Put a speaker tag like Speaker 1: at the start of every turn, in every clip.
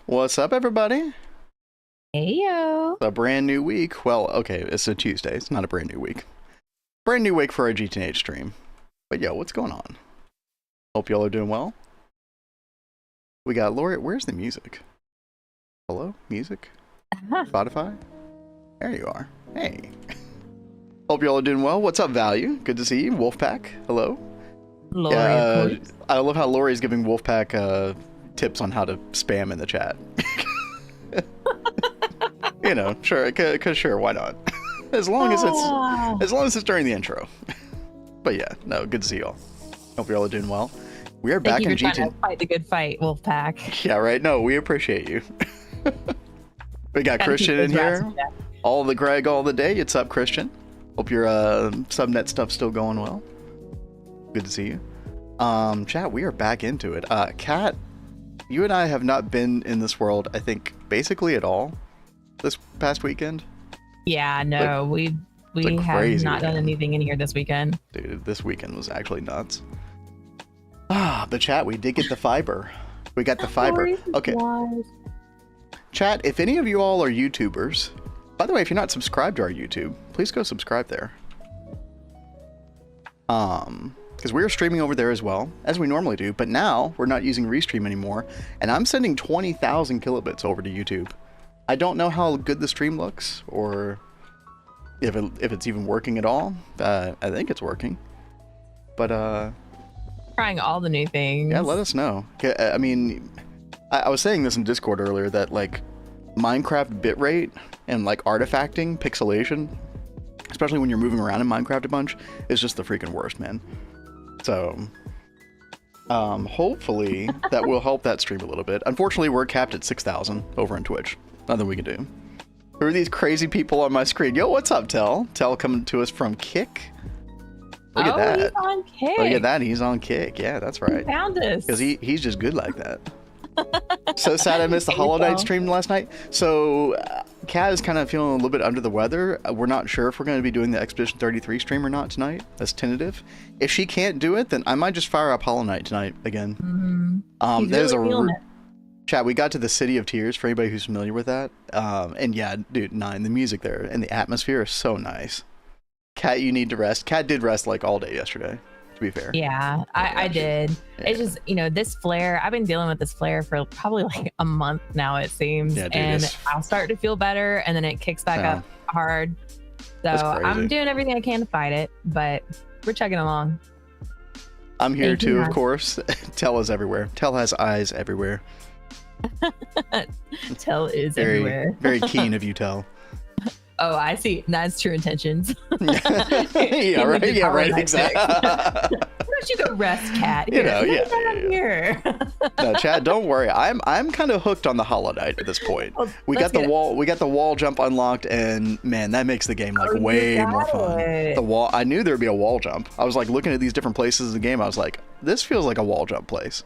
Speaker 1: What's up, everybody?
Speaker 2: Hey yo.
Speaker 1: It's a brand new week. Well, okay, it's a Tuesday. It's not a brand new week. Brand new week for our GTNH stream. But yo, what's going on? Hope y'all are doing well. We got Lori. Where's the music? Hello? Music? Spotify? There you are. Hey. Hope y'all are doing well. What's up, Value? Good to see you. Wolfpack. Hello.
Speaker 2: Lori,
Speaker 1: I love how Lori's giving Wolfpack tips on how to spam in the chat. You know, sure, cause sure, why not? as long as it's during the intro. But yeah, no, good to see y'all. Hope y'all are doing well. We are back in GTNH.
Speaker 2: Fight the good fight, Wolfpack.
Speaker 1: Yeah, right. No, we appreciate you. We got Christian in here. All the Greg, all the day. What's up, Christian? Hope your subnet stuff's still going well. Good to see you. Chat, we are back into it. Kat, you and I have not been in this world, I think, basically at all this past weekend.
Speaker 2: Yeah, no, we have not done anything in here this weekend.
Speaker 1: Dude, this weekend was actually nuts. The chat, we did get the fiber. We got the fiber. Okay. Chat, if any of you all are YouTubers, by the way, if you're not subscribed to our YouTube, please go subscribe there. Because we're streaming over there as well, as we normally do, but now we're not using Restream anymore, and I'm sending 20,000 kilobits over to YouTube. I don't know how good the stream looks, or if it's even working at all. I think it's working. But,
Speaker 2: trying all the new things.
Speaker 1: Yeah, let us know. I mean, I was saying this in Discord earlier, that, like, Minecraft bitrate and, like, artifacting, pixelation, especially when you're moving around in Minecraft a bunch, is just the freaking worst, man. So, hopefully that will help that stream a little bit. Unfortunately, we're capped at 6,000 over on Twitch. Nothing we can do. Who are these crazy people on my screen? Yo, what's up, Tell? Tell coming to us from Kick. Look at that.
Speaker 2: He's on Kick.
Speaker 1: Look at that. He's on Kick. Yeah, that's right.
Speaker 2: He found us.
Speaker 1: Because he's just good like that. So sad I missed the Hollow Knight stream last night. So Kat is kind of feeling a little bit under the weather. We're not sure if we're going to be doing the Expedition 33 stream or not tonight. That's tentative. If she can't do it, then I might just fire up Hollow Knight tonight again.
Speaker 2: Mm-hmm.
Speaker 1: There's chat. We got to the City of Tears for anybody who's familiar with that. And yeah, dude, the music there and the atmosphere is so nice. Kat, you need to rest. Kat did rest like all day yesterday, to be fair.
Speaker 2: Yeah, I did. Yeah. It's just, this flare, I've been dealing with this flare for probably like a month now, it seems. Yeah, dude, and I'll start to feel better and then it kicks back up hard. So I'm doing everything I can to fight it, but we're chugging along.
Speaker 1: I'm here too, of course. Tell is everywhere. Tell has eyes everywhere.
Speaker 2: Tell is everywhere.
Speaker 1: Very keen of you, Tell.
Speaker 2: Oh, I see. That's true intentions.
Speaker 1: Yeah, right. Yeah, right. Exactly.
Speaker 2: Why don't you go rest, Kat? Here.
Speaker 1: No, Chad, don't worry. I'm kind of hooked on the Hollow Knight at this point. Well, we got the wall jump unlocked, and man, that makes the game like way more fun. The wall. I knew there'd be a wall jump. I was like looking at these different places in the game. I was like, this feels like a wall jump place.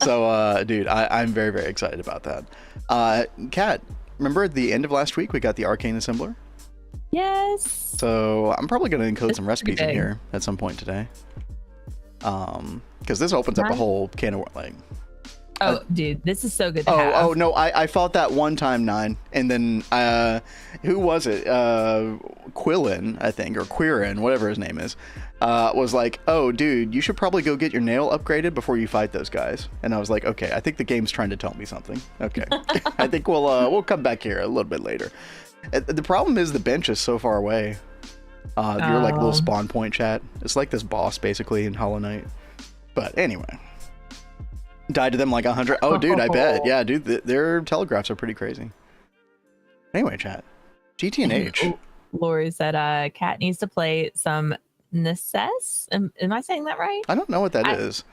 Speaker 1: So, dude, I'm very, very excited about that. Kat, remember at the end of last week we got the Arcane assembler?
Speaker 2: Yes.
Speaker 1: So I'm probably going to encode some recipes in here at some point today. Because this opens up a whole can of like.
Speaker 2: Oh, dude, this is so good to have.
Speaker 1: Oh no, I fought that one time 9, and then who was it? Quillin, I think, or Quirin, whatever his name is, was like, oh dude, you should probably go get your nail upgraded before you fight those guys. And I was like, okay, I think the game's trying to tell me something. Okay, I think we'll come back here a little bit later. The problem is the bench is so far away. Your like little spawn point, chat. It's like this boss basically in Hollow Knight. But anyway, died to them like 100. Oh, dude, I bet. Yeah, dude, their telegraphs are pretty crazy. Anyway, chat. GTNH.
Speaker 2: Lori said, Kat needs to play some Necess. Am I saying that right?
Speaker 1: I don't know what that is.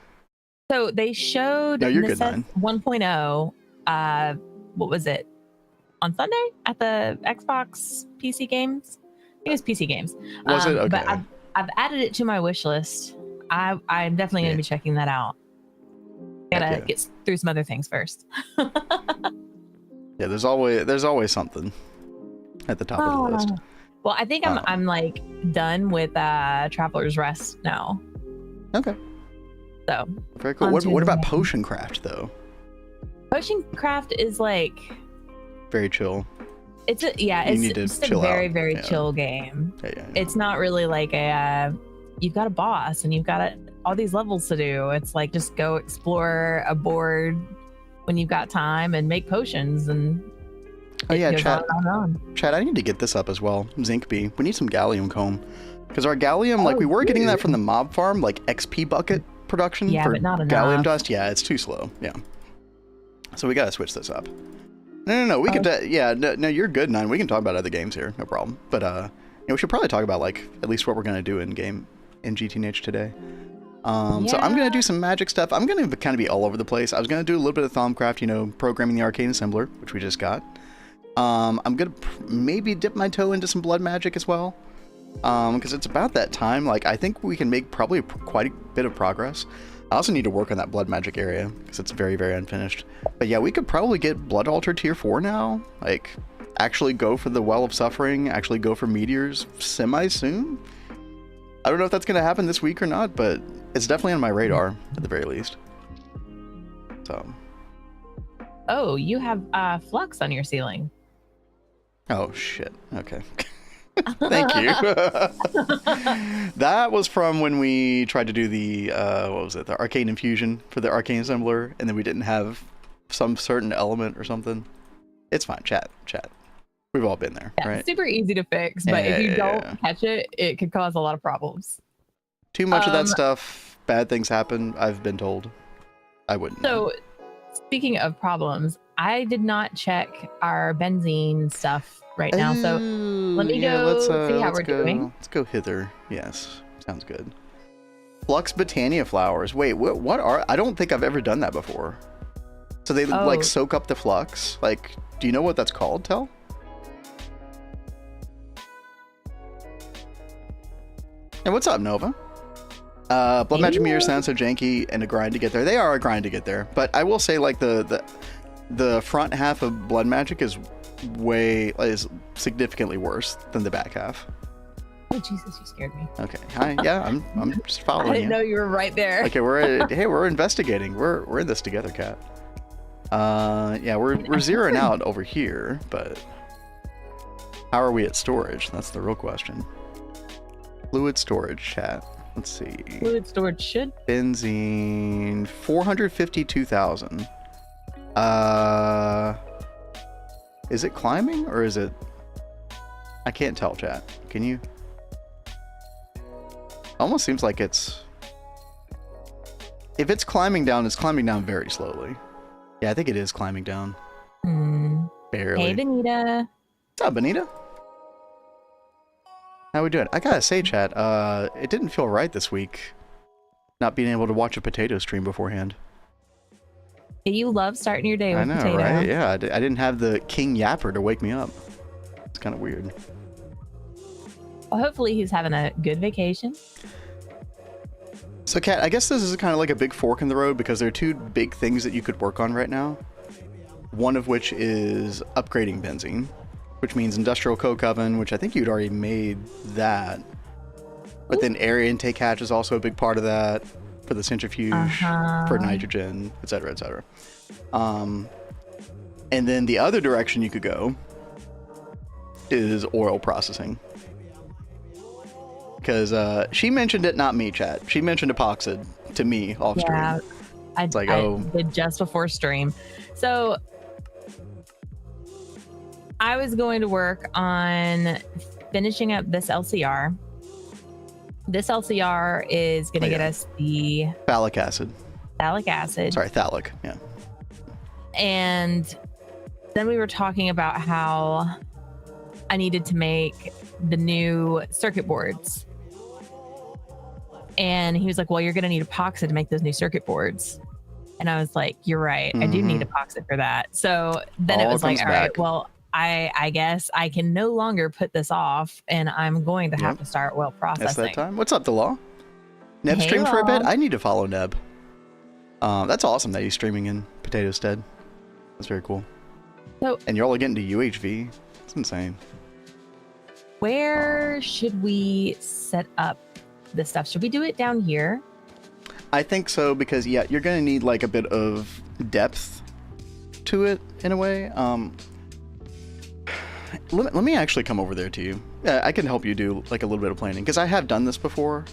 Speaker 2: So they showed Necess 1.0. What was it? On Sunday at the Xbox PC Games? I think it was PC Games.
Speaker 1: Was it? Okay.
Speaker 2: But I've added it to my wish list. I'm definitely going to be checking that out. Gotta get through some other things first.
Speaker 1: Yeah, there's always something at the top of the list.
Speaker 2: Well, I think I'm like done with Traveler's Rest now.
Speaker 1: Okay.
Speaker 2: So
Speaker 1: very cool. What about potion craft though?
Speaker 2: Potion craft is like
Speaker 1: very chill.
Speaker 2: It's a very chill game.
Speaker 1: Yeah.
Speaker 2: It's not really like you've got a boss and you've got all these levels to do. It's like just go explore a board when you've got time and make potions and
Speaker 1: Chad, I need to get this up as well. Zinc B. We need some gallium comb. Because our gallium, we were getting that from the mob farm, like XP bucket production for
Speaker 2: but not
Speaker 1: gallium
Speaker 2: enough.
Speaker 1: dust. Yeah, it's too slow. Yeah. So we gotta switch this up. No. We could. No, you're good, Nine. We can talk about other games here, no problem. But we should probably talk about at least what we're gonna do in GTNH today. So I'm gonna do some magic stuff. I'm gonna kind of be all over the place. I was gonna do a little bit of Thaumcraft, programming the Arcane assembler, which we just got. I'm gonna maybe dip my toe into some blood magic as well, because it's about that time. I think we can make probably quite a bit of progress. I also need to work on that blood magic area because it's very, very unfinished. But yeah, we could probably get Blood Altar tier 4 now. Actually go for the Well of Suffering, actually go for Meteors semi-soon. I don't know if that's going to happen this week or not, but it's definitely on my radar at the very least. So.
Speaker 2: Oh, you have flux on your ceiling.
Speaker 1: Oh, shit. Okay. Thank you. That was from when we tried to do the the Arcane Infusion for the Arcane assembler, and then we didn't have some certain element or something. It's fine. Chat. We've all been there, right?
Speaker 2: It's super easy to fix, but if you don't catch it, it could cause a lot of problems.
Speaker 1: Too much of that stuff, bad things happen, I've been told. I wouldn't know.
Speaker 2: Speaking of problems, I did not check our benzene stuff right now, so let me go see how we're doing.
Speaker 1: Let's go hither. Yes, sounds good. Flux Botania flowers. Wait, what are? I don't think I've ever done that before. So they soak up the flux. Do you know what that's called? Tell. And what's up, Nova? Blood Magic Meteor sounds so janky and a grind to get there. They are a grind to get there, but I will say the front half of Blood Magic is significantly worse than the back half.
Speaker 2: Oh Jesus, you scared me.
Speaker 1: Okay, hi. Yeah, I'm just following you.
Speaker 2: I didn't know you were right there.
Speaker 1: Okay, we're investigating. We're in this together, Cat. We're zeroing out over here, but how are we at storage? That's the real question. Fluid storage, chat. Let's see.
Speaker 2: Fluid storage should.
Speaker 1: Benzene 452,000. Is it climbing or is it? I can't tell, chat. Can you? Almost seems like it's. If it's climbing down, it's climbing down very slowly. Yeah, I think it is climbing down. Barely.
Speaker 2: Hey, Benita.
Speaker 1: What's up, Benita? How we doing? I gotta say, chat, it didn't feel right this week not being able to watch a potato stream beforehand.
Speaker 2: You love starting your day with potato.
Speaker 1: I know, right? Yeah, I didn't have the King Yapper to wake me up. It's kind of weird.
Speaker 2: Well, hopefully he's having a good vacation.
Speaker 1: So, Kat, I guess this is kind of like a big fork in the road because there are two big things that you could work on right now. One of which is upgrading benzene, which means industrial coke oven, which I think you'd already made that. But then area intake hatch is also a big part of that for the centrifuge, for nitrogen, et cetera, et cetera. And then the other direction you could go is oil processing. Because she mentioned it, not me, chat. She mentioned epoxid to me off stream.
Speaker 2: Yeah, I did just before stream. So I was going to work on finishing up this LCR. This LCR is going to get us the
Speaker 1: phthalic acid.
Speaker 2: Phthalic acid.
Speaker 1: Sorry, phthalic. Yeah.
Speaker 2: And then we were talking about how I needed to make the new circuit boards. And he was like, well, you're going to need epoxy to make those new circuit boards. And I was like, you're right. I do need epoxy for that. So then it was like, all right, well, I guess I can no longer put this off and I'm going to have to start oil processing.
Speaker 1: It's that time. What's up, Delaw? Neb streamed for a bit? I need to follow Neb. That's awesome that he's streaming in Potato Stead. That's very cool. So, and you're all getting to UHV. It's insane.
Speaker 2: Where should we set up this stuff? Should we do it down here?
Speaker 1: I think so because, yeah, you're going to need like a bit of depth to it in a way. Let me actually come over there to you. I can help you do like a little bit of planning because I have done this before.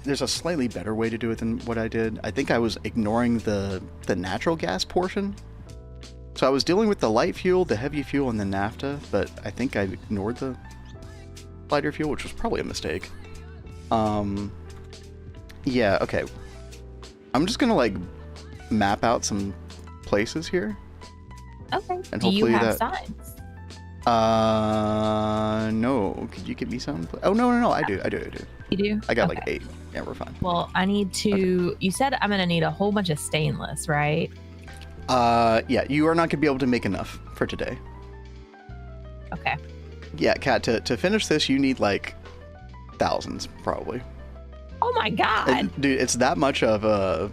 Speaker 1: There's a slightly better way to do it than what I did. I think I was ignoring the natural gas portion. So I was dealing with the light fuel, the heavy fuel, and the naphtha, but I think I ignored the lighter fuel, which was probably a mistake. Yeah, okay. I'm just gonna like map out some places here.
Speaker 2: Okay.
Speaker 1: And
Speaker 2: do you
Speaker 1: hopefully
Speaker 2: have
Speaker 1: that...
Speaker 2: signs?
Speaker 1: No. Could you give me some? Oh, no. I do.
Speaker 2: You do?
Speaker 1: I got like 8. Yeah, we're fine.
Speaker 2: Well, I need to... Okay. You said I'm going to need a whole bunch of stainless, right?
Speaker 1: Yeah, you are not going to be able to make enough for today.
Speaker 2: Okay.
Speaker 1: Yeah, Kat, to finish this, you need like thousands, probably.
Speaker 2: Oh my god.
Speaker 1: Dude, it's that much of a...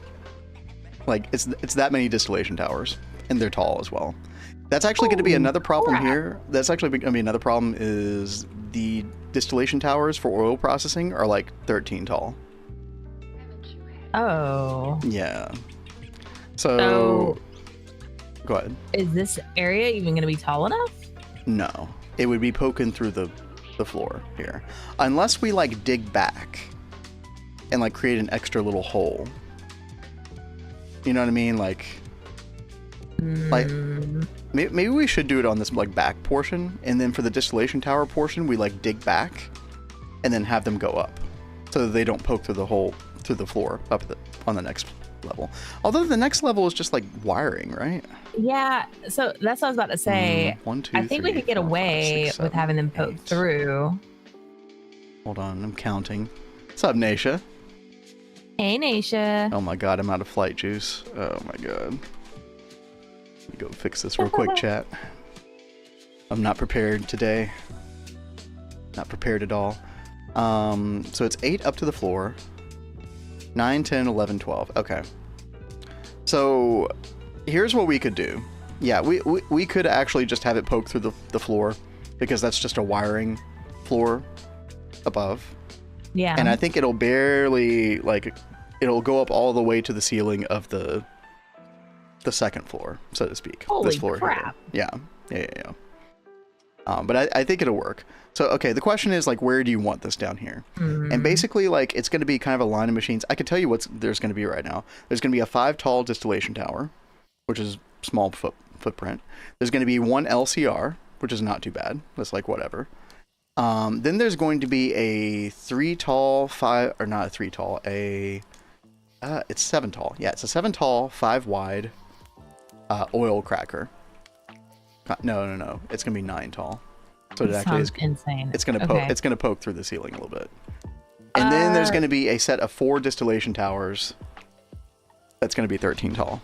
Speaker 1: Like, it's that many distillation towers. And they're tall as well. That's actually going to be another problem here. That's actually going to be another problem is the distillation towers for oil processing are like 13 tall.
Speaker 2: Oh.
Speaker 1: Yeah. So go ahead.
Speaker 2: Is this area even going to be tall enough?
Speaker 1: No. It would be poking through the floor here. Unless we like dig back and like create an extra little hole. You know what I mean? Like maybe we should do it on this like back portion, and then for the distillation tower portion we like dig back and then have them go up so that they don't poke through the hole through the floor up on the next level. Although the next level is just like wiring, right?
Speaker 2: Yeah, so that's what I was about to say.
Speaker 1: 1, 2,
Speaker 2: I think
Speaker 1: 3,
Speaker 2: we could get
Speaker 1: 4,
Speaker 2: away
Speaker 1: 5, 6, 7,
Speaker 2: with having them poke
Speaker 1: 8.
Speaker 2: through.
Speaker 1: Hold on, I'm counting. What's up, Naisha?
Speaker 2: Hey, Naisha.
Speaker 1: Oh my god, I'm out of flight juice. Oh my god. Let me go fix this real quick, chat. I'm not prepared today. Not prepared at all. So it's 8 up to the floor. 9, 10, 11, 12. Okay. So here's what we could do. Yeah, we could actually just have it poke through the floor because that's just a wiring floor above.
Speaker 2: Yeah.
Speaker 1: And I think it'll barely, like, it'll go up all the way to the ceiling of the second floor, so to speak.
Speaker 2: Holy
Speaker 1: this floor
Speaker 2: crap.
Speaker 1: Here. Yeah. But I think it'll work. So, okay, the question is, like, where do you want this down here? Mm-hmm. And basically, like, it's going to be kind of a line of machines. I can tell you what there's going to be right now. There's going to be a 5 tall distillation tower, which is small footprint. There's going to be 1 LCR, which is not too bad. That's like whatever. Then there's going to be a 3 tall, 5, or not a 3 tall, it's 7 tall. Yeah, it's a 7 tall, 5 wide, oil cracker. No. It's going to be 9 tall. So it actually is
Speaker 2: insane.
Speaker 1: It's going to poke through the ceiling a little bit. And then there's going to be a set of 4 distillation towers. That's going to be 13 tall.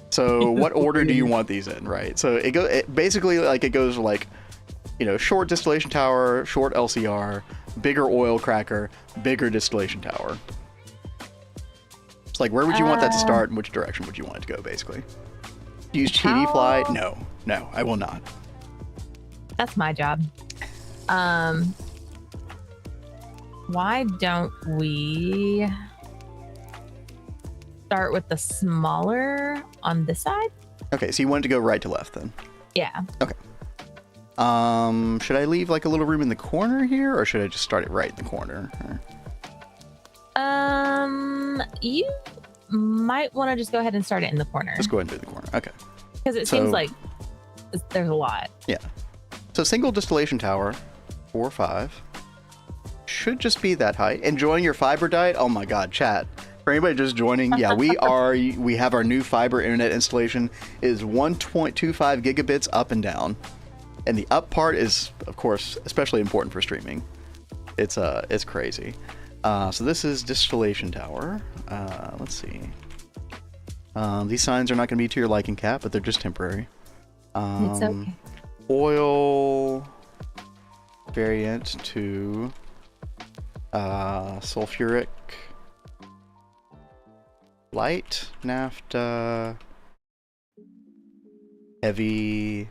Speaker 1: So what order do you want these in, right? So it goes like, you know, short distillation tower, short LCR, bigger oil cracker, bigger distillation tower. It's like, where would you want that to start and which direction would you want it to go, basically? Use cheaty fly? No, I will not.
Speaker 2: That's my job. Why don't we start with the smaller on this side?
Speaker 1: Okay, so you want it to go right to left then?
Speaker 2: Yeah.
Speaker 1: Okay. Should I leave like a little room in the corner here, or should I just start it right in the corner?
Speaker 2: You might want to just go ahead and start it in the corner.
Speaker 1: Just go ahead and do the corner. Okay.
Speaker 2: Because it seems like there's a lot.
Speaker 1: Yeah. So single distillation tower, 4 or 5, should just be that height. Enjoying your fiber diet? Oh my god, chat. For anybody just joining, yeah, we have our new fiber internet installation. It is 1.25 gigabits up and down. And the up part is, of course, especially important for streaming. It's crazy. So this is distillation tower. Let's see. These signs are not going to be to your liking, Cat, but they're just temporary.
Speaker 2: It's okay.
Speaker 1: Oil variant to sulfuric, light, naphtha, heavy,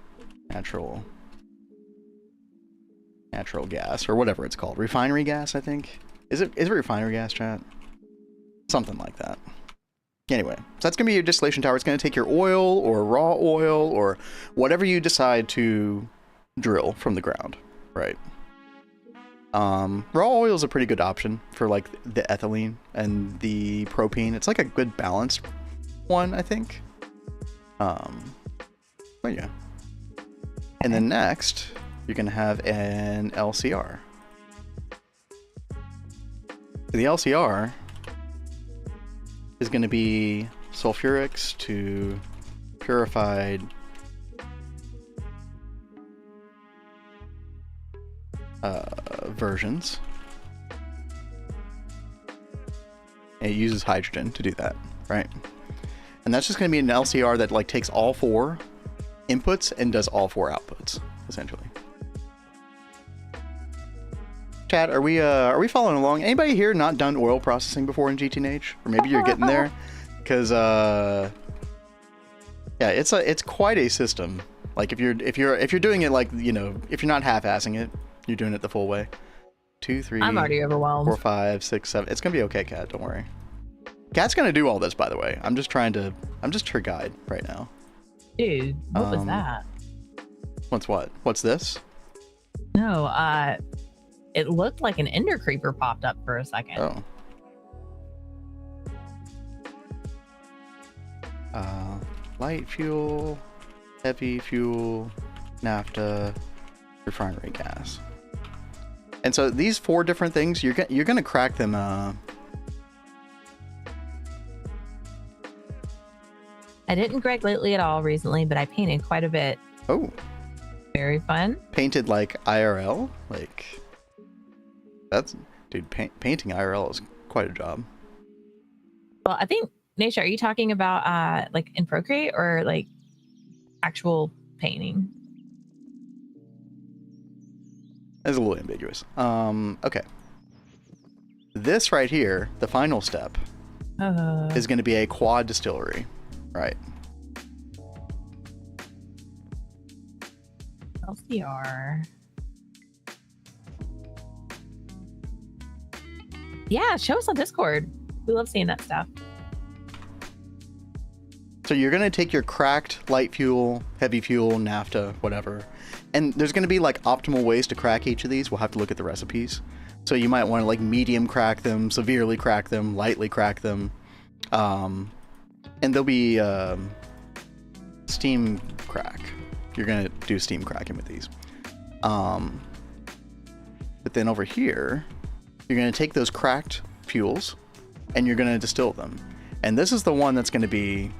Speaker 1: natural gas, or whatever it's called. Refinery gas, I think. Is it refinery gas, chat? Something like that. Anyway, so that's going to be your distillation tower. It's going to take your oil or raw oil or whatever you decide to drill from the ground, right? Raw oil is a pretty good option for like the ethylene and the propane. It's like a good balanced one, I think. But yeah. And then next, you're going to have an LCR. The LCR is going to be sulfurics to purified versions. And it uses hydrogen to do that, right? And that's just going to be an LCR that like takes all 4 inputs and does all 4 outputs, essentially. Chat, are we following along? Anybody here not done oil processing before in GTNH? Or maybe you're getting there? Because yeah, it's quite a system. Like if you're doing it like, you know, if you're not half-assing it, you're doing it the full way. 2, 3.
Speaker 2: I'm already overwhelmed. 4,
Speaker 1: 5, 6, 7. It's gonna be okay, Cat. Don't worry. Cat's gonna do all this, by the way. I'm just her guide right now.
Speaker 2: Dude, what was that?
Speaker 1: What's what? What's this?
Speaker 2: No, it looked like an ender creeper popped up for a second.
Speaker 1: Oh. Light fuel, heavy fuel, naphtha, refinery gas. And so these 4 different things, you're gonna crack them.
Speaker 2: I didn't Greg lately at all recently, but I painted quite a bit.
Speaker 1: Oh.
Speaker 2: Very fun.
Speaker 1: Painted like IRL? Like, that's, dude, painting IRL is quite a job.
Speaker 2: Well, I think, Naisha, are you talking about like in Procreate or like actual painting?
Speaker 1: It's a little ambiguous. Okay. This right here, the final step, is going to be a quad distillery, right?
Speaker 2: LCR. Yeah, show us on Discord. We love seeing that stuff.
Speaker 1: So you're going to take your cracked light fuel, heavy fuel, naphtha, whatever. And there's going to be like optimal ways to crack each of these. We'll have to look at the recipes. So you might want to like medium crack them, severely crack them, lightly crack them. And there'll be steam crack. You're going to do steam cracking with these. But then over here, you're going to take those cracked fuels and you're going to distill them. And this is the one that's going to be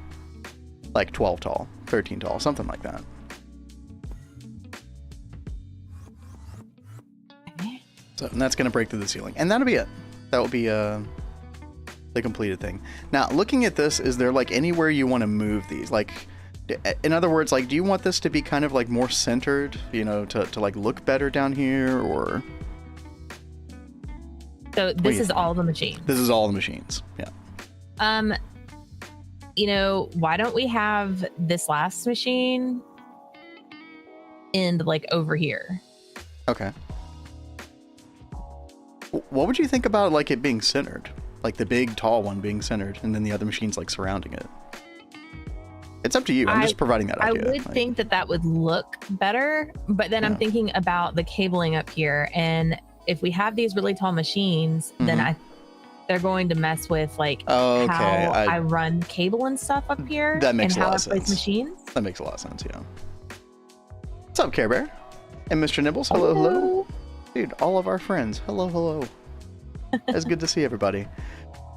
Speaker 1: like 12 tall, 13 tall, something like that. So, and that's going to break through the ceiling. And that'll be it. That will be the completed thing. Now, looking at this, is there like anywhere you want to move these? Like, in other words, like, do you want this to be kind of like more centered, you know, to like look better down here, or?
Speaker 2: So this is all the machines.
Speaker 1: This is all the machines. Yeah.
Speaker 2: You know, why don't we have this last machine end like over here?
Speaker 1: Okay. What would you think about like it being centered? Like the big tall one being centered and then the other machines like surrounding it? It's up to you. I'm just providing that idea.
Speaker 2: I would think that would look better, but then I'm thinking about the cabling up here, and if we have these really tall machines, then they're going to mess with like how I run cable and stuff up here.
Speaker 1: That makes
Speaker 2: and
Speaker 1: a lot
Speaker 2: how
Speaker 1: of
Speaker 2: I place
Speaker 1: sense.
Speaker 2: Machines.
Speaker 1: That makes a lot of sense, yeah. What's up, Care Bear? And Mr. Nibbles, hello. Dude, all of our friends, hello. It's good to see everybody.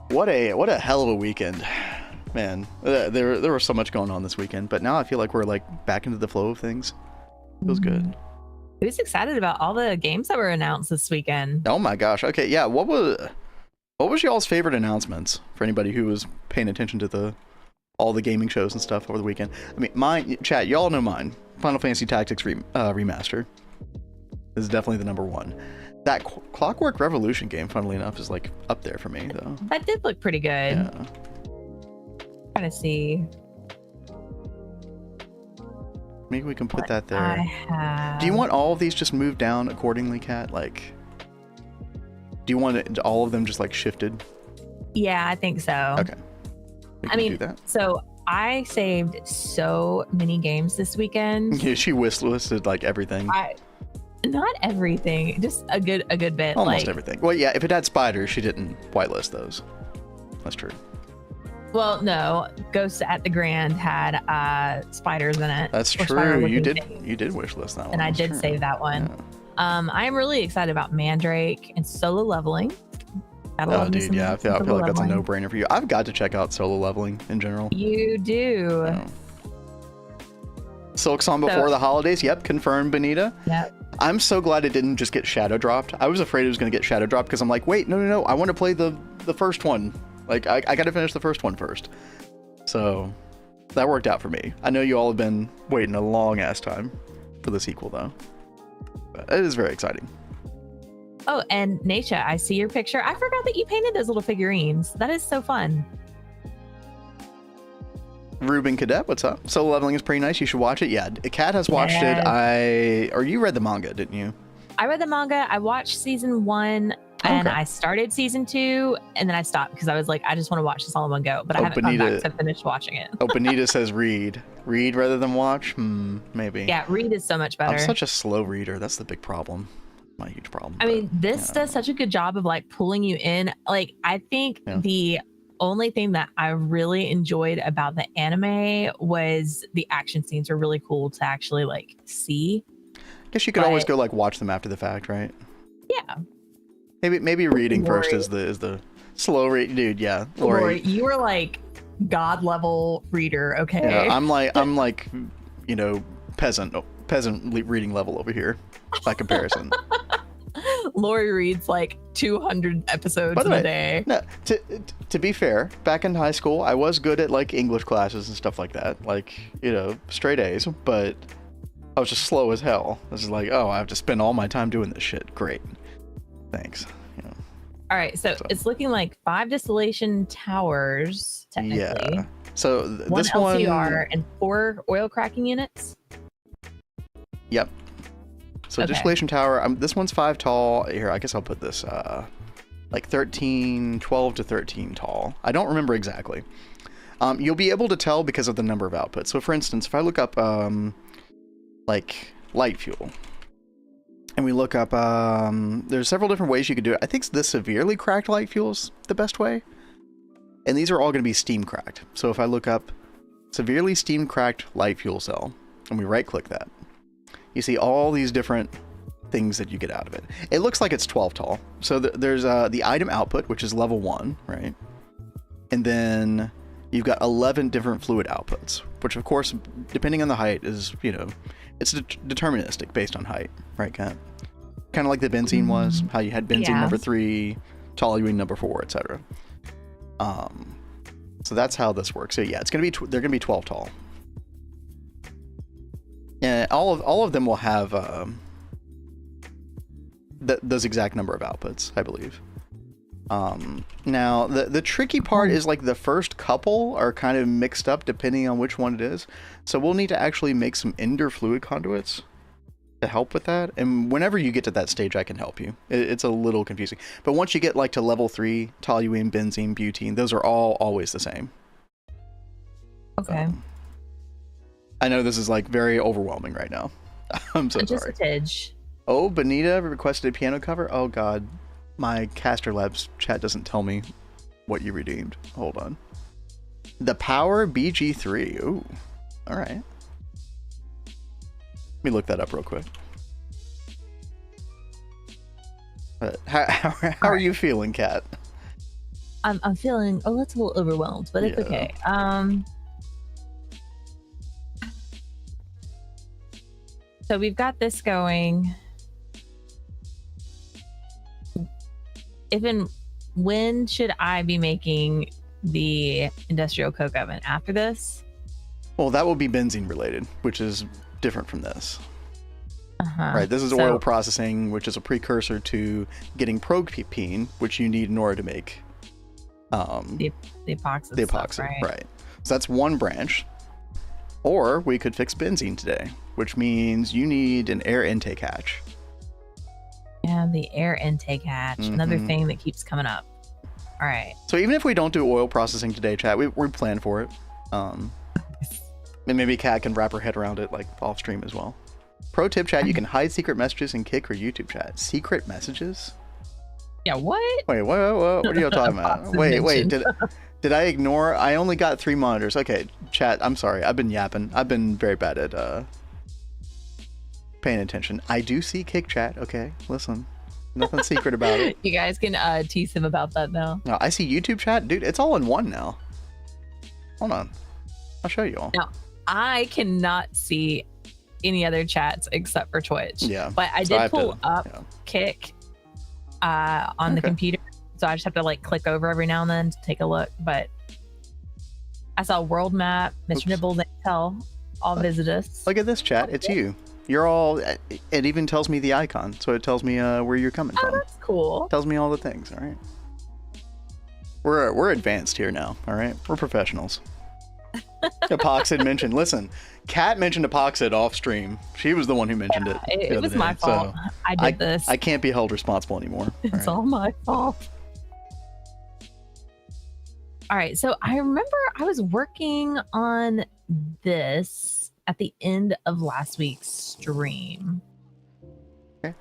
Speaker 1: What a hell of a weekend. Man, there was so much going on this weekend, but now I feel like we're like back into the flow of things. Feels good.
Speaker 2: Who's excited about all the games that were announced this weekend?
Speaker 1: Oh my gosh. Okay, yeah. What was y'all's favorite announcements for anybody who was paying attention to all the gaming shows and stuff over the weekend? I mean, mine, chat, y'all know mine. Final Fantasy Tactics Remaster is definitely the number one. That Clockwork Revolution game, funnily enough, is like up there for me though.
Speaker 2: That did look pretty good.
Speaker 1: Yeah.
Speaker 2: Trying to see.
Speaker 1: Maybe we can put that there. Do you want all of these just moved down accordingly, Kat? Like, do you want all of them just like shifted?
Speaker 2: Yeah, I think so.
Speaker 1: Okay.
Speaker 2: I mean, so I saved so many games this weekend.
Speaker 1: Yeah, she wishlisted like everything.
Speaker 2: Not everything, just a good bit.
Speaker 1: Almost everything. Well, yeah, if it had spiders, she didn't whitelist those. That's true.
Speaker 2: Well, no, Ghosts at the Grand had spiders in it.
Speaker 1: That's true. You did wishlist that one.
Speaker 2: And I did save that one. Yeah. I am really excited about Mandrake and solo leveling.
Speaker 1: Oh, dude, yeah, I feel like that's a no-brainer for you. I've got to check out solo leveling in general.
Speaker 2: You do.
Speaker 1: Yeah. Silk Song before the holidays. Yep, confirmed, Benita.
Speaker 2: Yep.
Speaker 1: I'm so glad it didn't just get shadow dropped. I was afraid it was going to get shadow dropped because I'm like, wait, no. I want to play the first one. Like, I got to finish the first one first. So that worked out for me. I know you all have been waiting a long-ass time for the sequel, though. But it is very exciting.
Speaker 2: Oh, and Naisha, I see your picture. I forgot that you painted those little figurines. That is so fun.
Speaker 1: Ruben Cadet, what's up? Solo leveling is pretty nice. You should watch it. Yeah, Kat has watched it. Or you read the manga, didn't you?
Speaker 2: I read the manga. I watched season 1 and I started season 2 and then I stopped because I was like, I just want to watch this all in one go. But I haven't gone back to finish watching it.
Speaker 1: Benita says read. Read rather than watch? Maybe.
Speaker 2: Yeah, read is so much better.
Speaker 1: I'm such a slow reader. That's the big problem. My huge problem.
Speaker 2: I mean, this does such a good job of like pulling you in. Like, I think the only thing that I really enjoyed about the anime was the action scenes were really cool to actually like see.
Speaker 1: I guess you could always go like watch them after the fact, right?
Speaker 2: Yeah.
Speaker 1: Maybe reading Lori. First is the slow read, dude. Yeah,
Speaker 2: Lori, you were like god level reader. Okay.
Speaker 1: Yeah, I'm like peasant reading level over here by comparison.
Speaker 2: Lori reads like 200 episodes in a day.
Speaker 1: No, to be fair, back in high school, I was good at like English classes and stuff like that. Like, straight A's, but I was just slow as hell. I was like, I have to spend all my time doing this shit. Great. Thanks.
Speaker 2: All right, so it's looking like 5 distillation towers, technically.
Speaker 1: Yeah. So
Speaker 2: one LCR and 4 oil cracking units?
Speaker 1: Yep. So distillation tower, this one's 5 tall. Here, I guess I'll put this like 12 to 13 tall. I don't remember exactly. You'll be able to tell because of the number of outputs. So for instance, if I look up like light fuel, and we look up, there's several different ways you could do it. I think the severely cracked light fuel's the best way. And these are all going to be steam cracked. So if I look up severely steam cracked light fuel cell, and we right click that, you see all these different things that you get out of it. It looks like it's 12 tall. So there's the item output, which is level 1, right? And then you've got 11 different fluid outputs, which of course, depending on the height is, it's deterministic based on height, right, Kat? Kind of like the benzene was, how you had benzene number 3, toluene number 4, etc. So that's how this works. So yeah, it's gonna be they're gonna be 12 tall. And all of them will have those exact number of outputs, I believe. Now the tricky part is like the first couple are kind of mixed up depending on which one it is. So we'll need to actually make some ender fluid conduits to help with that. And whenever you get to that stage, I can help you. It's a little confusing. But once you get like to level 3, toluene, benzene, butene, those are all always the same.
Speaker 2: Okay.
Speaker 1: I know this is like very overwhelming right now. I'm so
Speaker 2: just
Speaker 1: sorry.
Speaker 2: A tidge.
Speaker 1: Oh, Benita requested a piano cover. Oh God, my Caster Labs chat doesn't tell me what you redeemed. Hold on. The Power BG3. Ooh, all right. Let me look that up real quick. How are you feeling, Kat?
Speaker 2: I'm feeling a little overwhelmed, but it's okay. So we've got this going. When should I be making the industrial coke oven? After this?
Speaker 1: Well, that will be benzene related, which is different from this. Right, this is oil processing, which is a precursor to getting propane, which you need in order to make
Speaker 2: the epoxy stuff,
Speaker 1: right? So that's one branch. Or we could fix benzene today, which means you need an air intake hatch.
Speaker 2: Yeah, the air intake hatch, another thing that keeps coming up. All right.
Speaker 1: So even if we don't do oil processing today, chat, we plan for it. And maybe Kat can wrap her head around it like off stream as well. Pro tip, chat, you can hide secret messages in Kick or YouTube chat. Secret messages?
Speaker 2: Yeah, what?
Speaker 1: Wait, what are you talking about? Wait, did I ignore? I only got 3 monitors. Okay, chat, I'm sorry. I've been yapping. I've been very bad at paying attention. I do see Kick chat, okay? Listen. Nothing secret about it.
Speaker 2: You guys can tease him about that now.
Speaker 1: No, I see YouTube chat. Dude, it's all in one now. Hold on. I'll show you all.
Speaker 2: Now, I cannot see any other chats except for Twitch.
Speaker 1: Yeah.
Speaker 2: But I did pull up Kick on the computer. So I just have to like click over every now and then to take a look. But I saw world map, Mr. Nibbles, Intel, all visit us.
Speaker 1: Look at this chat. It's you. You're all, it even tells me the icon. So it tells me where you're coming from.
Speaker 2: Oh, that's cool.
Speaker 1: Tells me all the things. All right. We're advanced here now. All right. We're professionals. Epoxid mentioned. Listen, Kat mentioned Epoxid off stream. She was the one who mentioned it.
Speaker 2: It was my fault. So I did this.
Speaker 1: I can't be held responsible anymore.
Speaker 2: It's all my fault. All right. So I remember I was working on this at the end of last week's stream.
Speaker 1: Okay.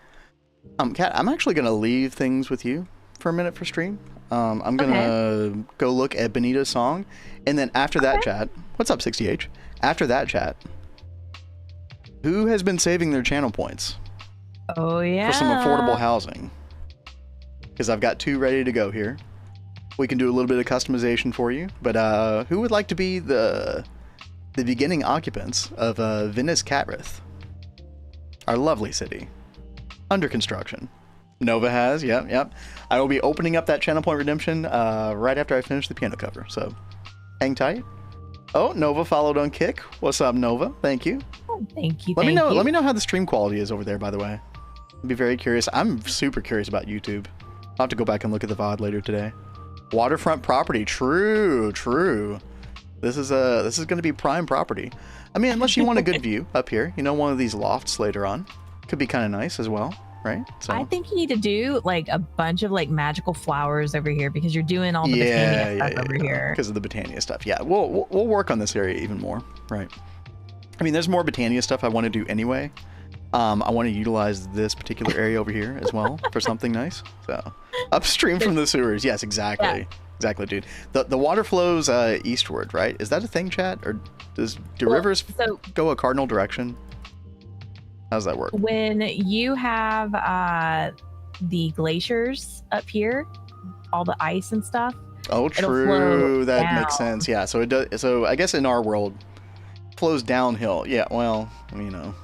Speaker 1: Kat, I'm actually gonna leave things with you for a minute for stream. I'm gonna go look at Benita's song, and then after that chat, what's up 60H? After that chat, who has been saving their channel points?
Speaker 2: Oh yeah.
Speaker 1: For some affordable housing. Because I've got 2 ready to go here. We can do a little bit of customization for you, but who would like to be the beginning occupants of Vinas Catrith, our lovely city, under construction? Nova has, yep. I will be opening up that channel point redemption right after I finish the piano cover, so hang tight. Oh, Nova followed on Kick. What's up, Nova? Thank you.
Speaker 2: Oh, thank you.
Speaker 1: Let me know how the stream quality is over there, by the way. I'd be very curious. I'm super curious about YouTube. I'll have to go back and look at the VOD later today. Waterfront property. True. This is going to be prime property. I mean, unless you want a good view up here, you know, one of these lofts later on could be kind of nice as well, right? So
Speaker 2: I think you need to do like a bunch of like magical flowers over here because you're doing all the Botania stuff over here.
Speaker 1: Because of the Botania stuff. Yeah, we'll work on this area even more, right? I mean, there's more Botania stuff I want to do anyway. I want to utilize this particular area over here as well for something nice. So upstream from the sewers. Yes, exactly. Yeah. Exactly, dude. The water flows eastward, right? Is that a thing, chat? Or do rivers go a cardinal direction? How does that work?
Speaker 2: When you have the glaciers up here, all the ice and stuff.
Speaker 1: Oh, true. That makes sense. Yeah. So it does. So I guess in our world, it flows downhill. Yeah. Well, you know,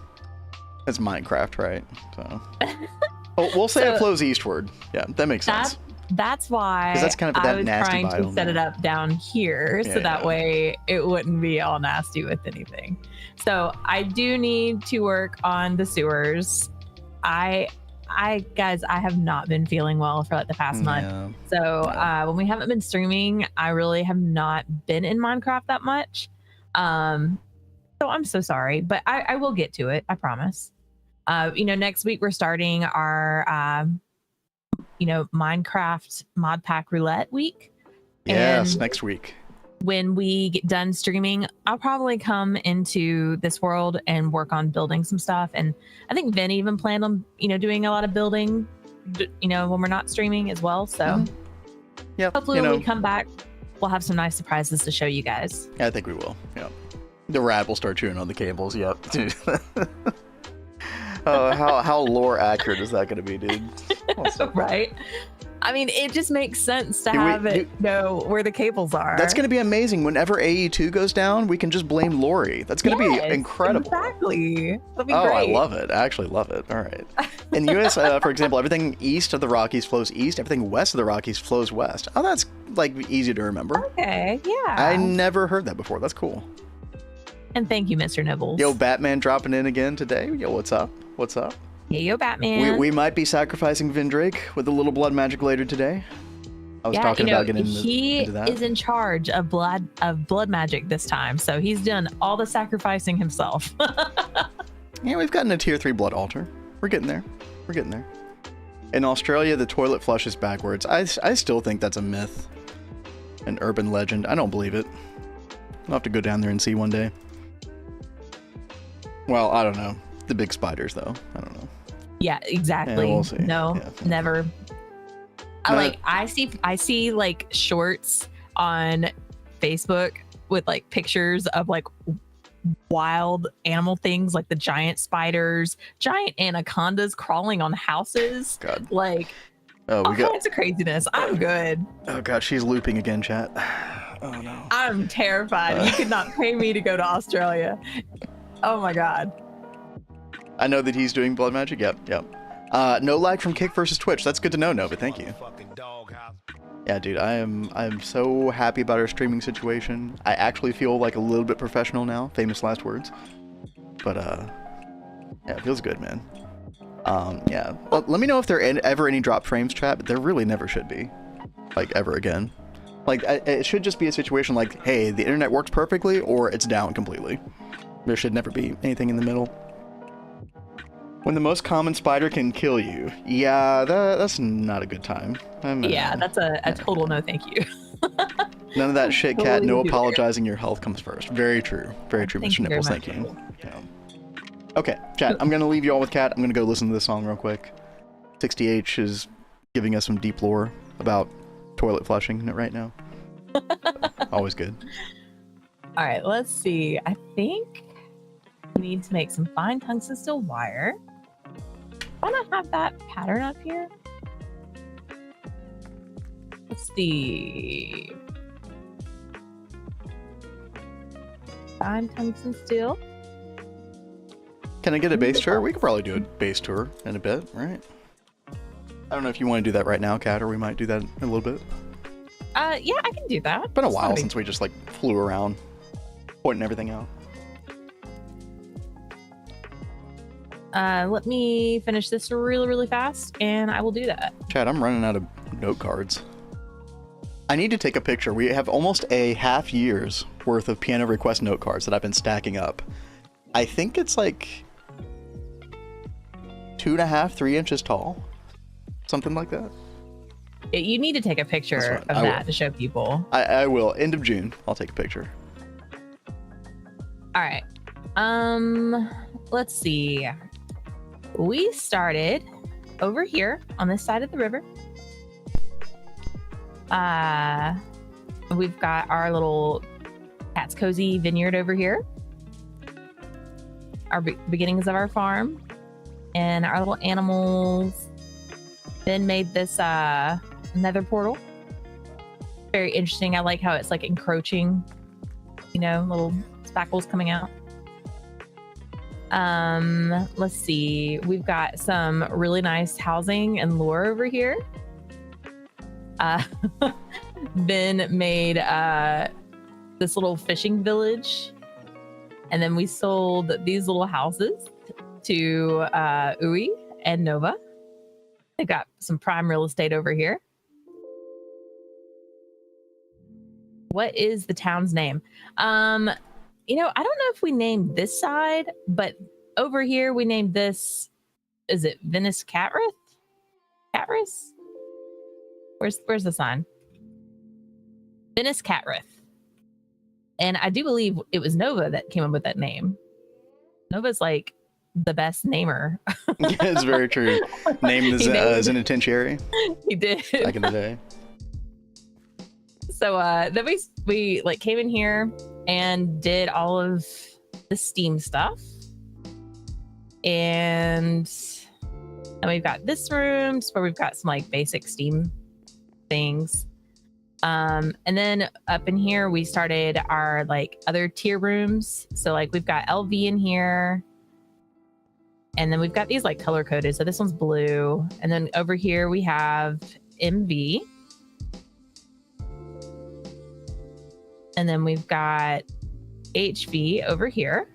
Speaker 1: it's Minecraft, right? So we'll say it flows eastward. Yeah, that makes sense.
Speaker 2: That's why
Speaker 1: that's kind of
Speaker 2: I was trying to set it up down here so that way it wouldn't be all nasty with anything. So I do need to work on the sewers. Guys, I have not been feeling well for like the past month. So when we haven't been streaming, I really have not been in Minecraft that much. So I'm so sorry, but I will get to it. I promise. Next week we're starting our Minecraft mod pack roulette week.
Speaker 1: Yes,
Speaker 2: and
Speaker 1: next week.
Speaker 2: When we get done streaming, I'll probably come into this world and work on building some stuff. And I think Vin even planned on, doing a lot of building, when we're not streaming as well. So hopefully when we come back, we'll have some nice surprises to show you guys.
Speaker 1: I think we will. Yeah. The rat will start chewing on the cables. Yep. How lore accurate is that going to be, dude?
Speaker 2: Right? I mean, it just makes sense to have it know where the cables are.
Speaker 1: That's going to be amazing. Whenever AE2 goes down, we can just blame Lori. That's going to be incredible.
Speaker 2: Exactly. That'd be
Speaker 1: great.
Speaker 2: I
Speaker 1: love it. I actually love it. All right. In the US, for example, everything east of the Rockies flows east. Everything west of the Rockies flows west. Oh, that's like easy to remember.
Speaker 2: Okay. Yeah.
Speaker 1: I never heard that before. That's cool.
Speaker 2: And thank you, Mr. Nibbles.
Speaker 1: Yo, Batman dropping in again today. Yo, what's up? What's up?
Speaker 2: Hey, yo, Batman.
Speaker 1: We might be sacrificing Vindrake with a little blood magic later today. I was talking about getting into that.
Speaker 2: He is in charge of blood magic this time, so he's done all the sacrificing himself.
Speaker 1: Yeah, we've gotten a tier 3 blood altar. We're getting there. In Australia, the toilet flushes backwards. I still think that's a myth. An urban legend. I don't believe it. I'll have to go down there and see one day. Well, I don't know. The big spiders, though. I don't know.
Speaker 2: Yeah, exactly.
Speaker 1: Yeah, we'll see.
Speaker 2: No,
Speaker 1: yeah.
Speaker 2: never. I see like shorts on Facebook with like pictures of like wild animal things, like the giant spiders, giant anacondas crawling on houses.
Speaker 1: God.
Speaker 2: Like all kinds of craziness. I'm good.
Speaker 1: Oh god, she's looping again, chat. Oh no.
Speaker 2: I'm terrified. You could not pay me to go to Australia. Oh my god.
Speaker 1: I know that he's doing blood magic. Yep. No lag from Kick versus Twitch. That's good to know, Nova. Thank you. Yeah, dude, I'm so happy about our streaming situation. I actually feel like a little bit professional now. Famous last words. But yeah, it feels good, man. Yeah. Well, let me know if there are ever any drop frames, chat. But there really never should be, like ever again. Like it should just be a situation like, hey, the internet works perfectly, or it's down completely. There should never be anything in the middle. When the most common spider can kill you. Yeah, that's not a good time.
Speaker 2: Yeah, that's a total no thank you.
Speaker 1: None of that shit, cat. No apologizing. Your health comes first. Very true. Very true, Mr. Nipples. Thank you. Yeah. Okay, chat. I'm going to leave you all with Cat. I'm going to go listen to this song real quick. 60H is giving us some deep lore about toilet flushing right now. Always good.
Speaker 2: All right, let's see. I think we need to make some fine tungsten steel wire. Why not have that pattern up here? Let's see. Fine tungsten steel.
Speaker 1: Can I get a base tour? We could probably do a base tour in a bit, right? I don't know if you want to do that right now, Kat, or we might do that in a little bit.
Speaker 2: Yeah, I can do that.
Speaker 1: It's been a while since we just like flew around, pointing everything out.
Speaker 2: Let me finish this really, really fast, and I will do that.
Speaker 1: Chad, I'm running out of note cards. I need to take a picture. We have almost a half year's worth of piano request note cards that I've been stacking up. I think it's like 2.5, 3 inches tall. Something like that.
Speaker 2: You need to take a picture of that to show people.
Speaker 1: I will. End of June, I'll take a picture.
Speaker 2: All right. Let's see. We started over here on this side of the river. We've got our little Cat's Cozy vineyard over here. Our beginnings of our farm. And our little animals. Then made this nether portal. Very interesting. I like how it's like encroaching. You know, little spackles coming out. Let's see. We've got some really nice housing and lore over here. Then made this little fishing village. And then we sold these little houses to Uwe and Nova. They've got some prime real estate over here. What is the town's name? You know, I don't know if we named this side, but over here we named this, is it Vinas Catrith? Catrith? Where's the sign? Vinas Catrith. And I do believe it was Nova that came up with that name. Nova's like the best namer.
Speaker 1: Yeah, it's very true. Named as an penitentiary.
Speaker 2: He did.
Speaker 1: Back in the day.
Speaker 2: So then we like came in here and did all of the Steam stuff. And we've got this room where we've got some like basic Steam things. And then up in here, we started our like other tier rooms. So like we've got LV in here. And then we've got these like color coded. So this one's blue. And then over here we have MV. And then we've got HV over here.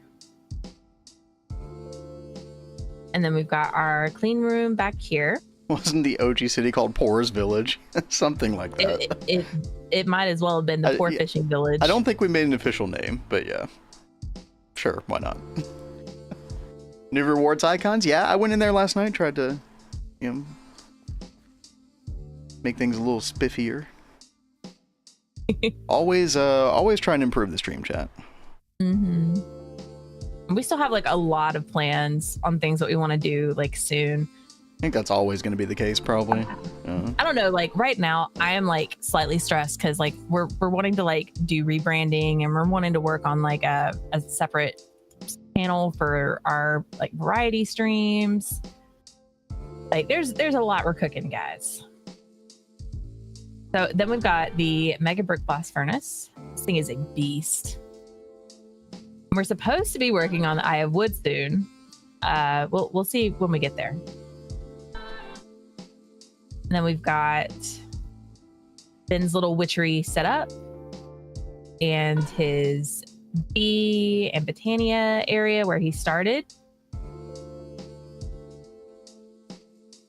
Speaker 2: And then we've got our clean room back here.
Speaker 1: Wasn't the OG city called Poor's Village? Something like that.
Speaker 2: It might as well have been the Poor Fishing Village.
Speaker 1: I don't think we made an official name, but yeah. Sure, why not? New rewards icons? Yeah, I went in there last night, tried to, you know, make things a little spiffier. always trying to improve the stream chat.
Speaker 2: We still have like a lot of plans on things that we want to do like soon.
Speaker 1: I think that's always going to be the case, probably.
Speaker 2: I don't know. Like right now, I am like slightly stressed because like we're wanting to like do rebranding, and we're wanting to work on like a separate channel for our like variety streams. Like there's a lot we're cooking, guys. So then we've got the Mega Brick Blast Furnace. This thing is a beast. We're supposed to be working on the Eye of Wood soon. We'll see when we get there. And then we've got Ben's little witchery set up and his bee and Botania area where he started.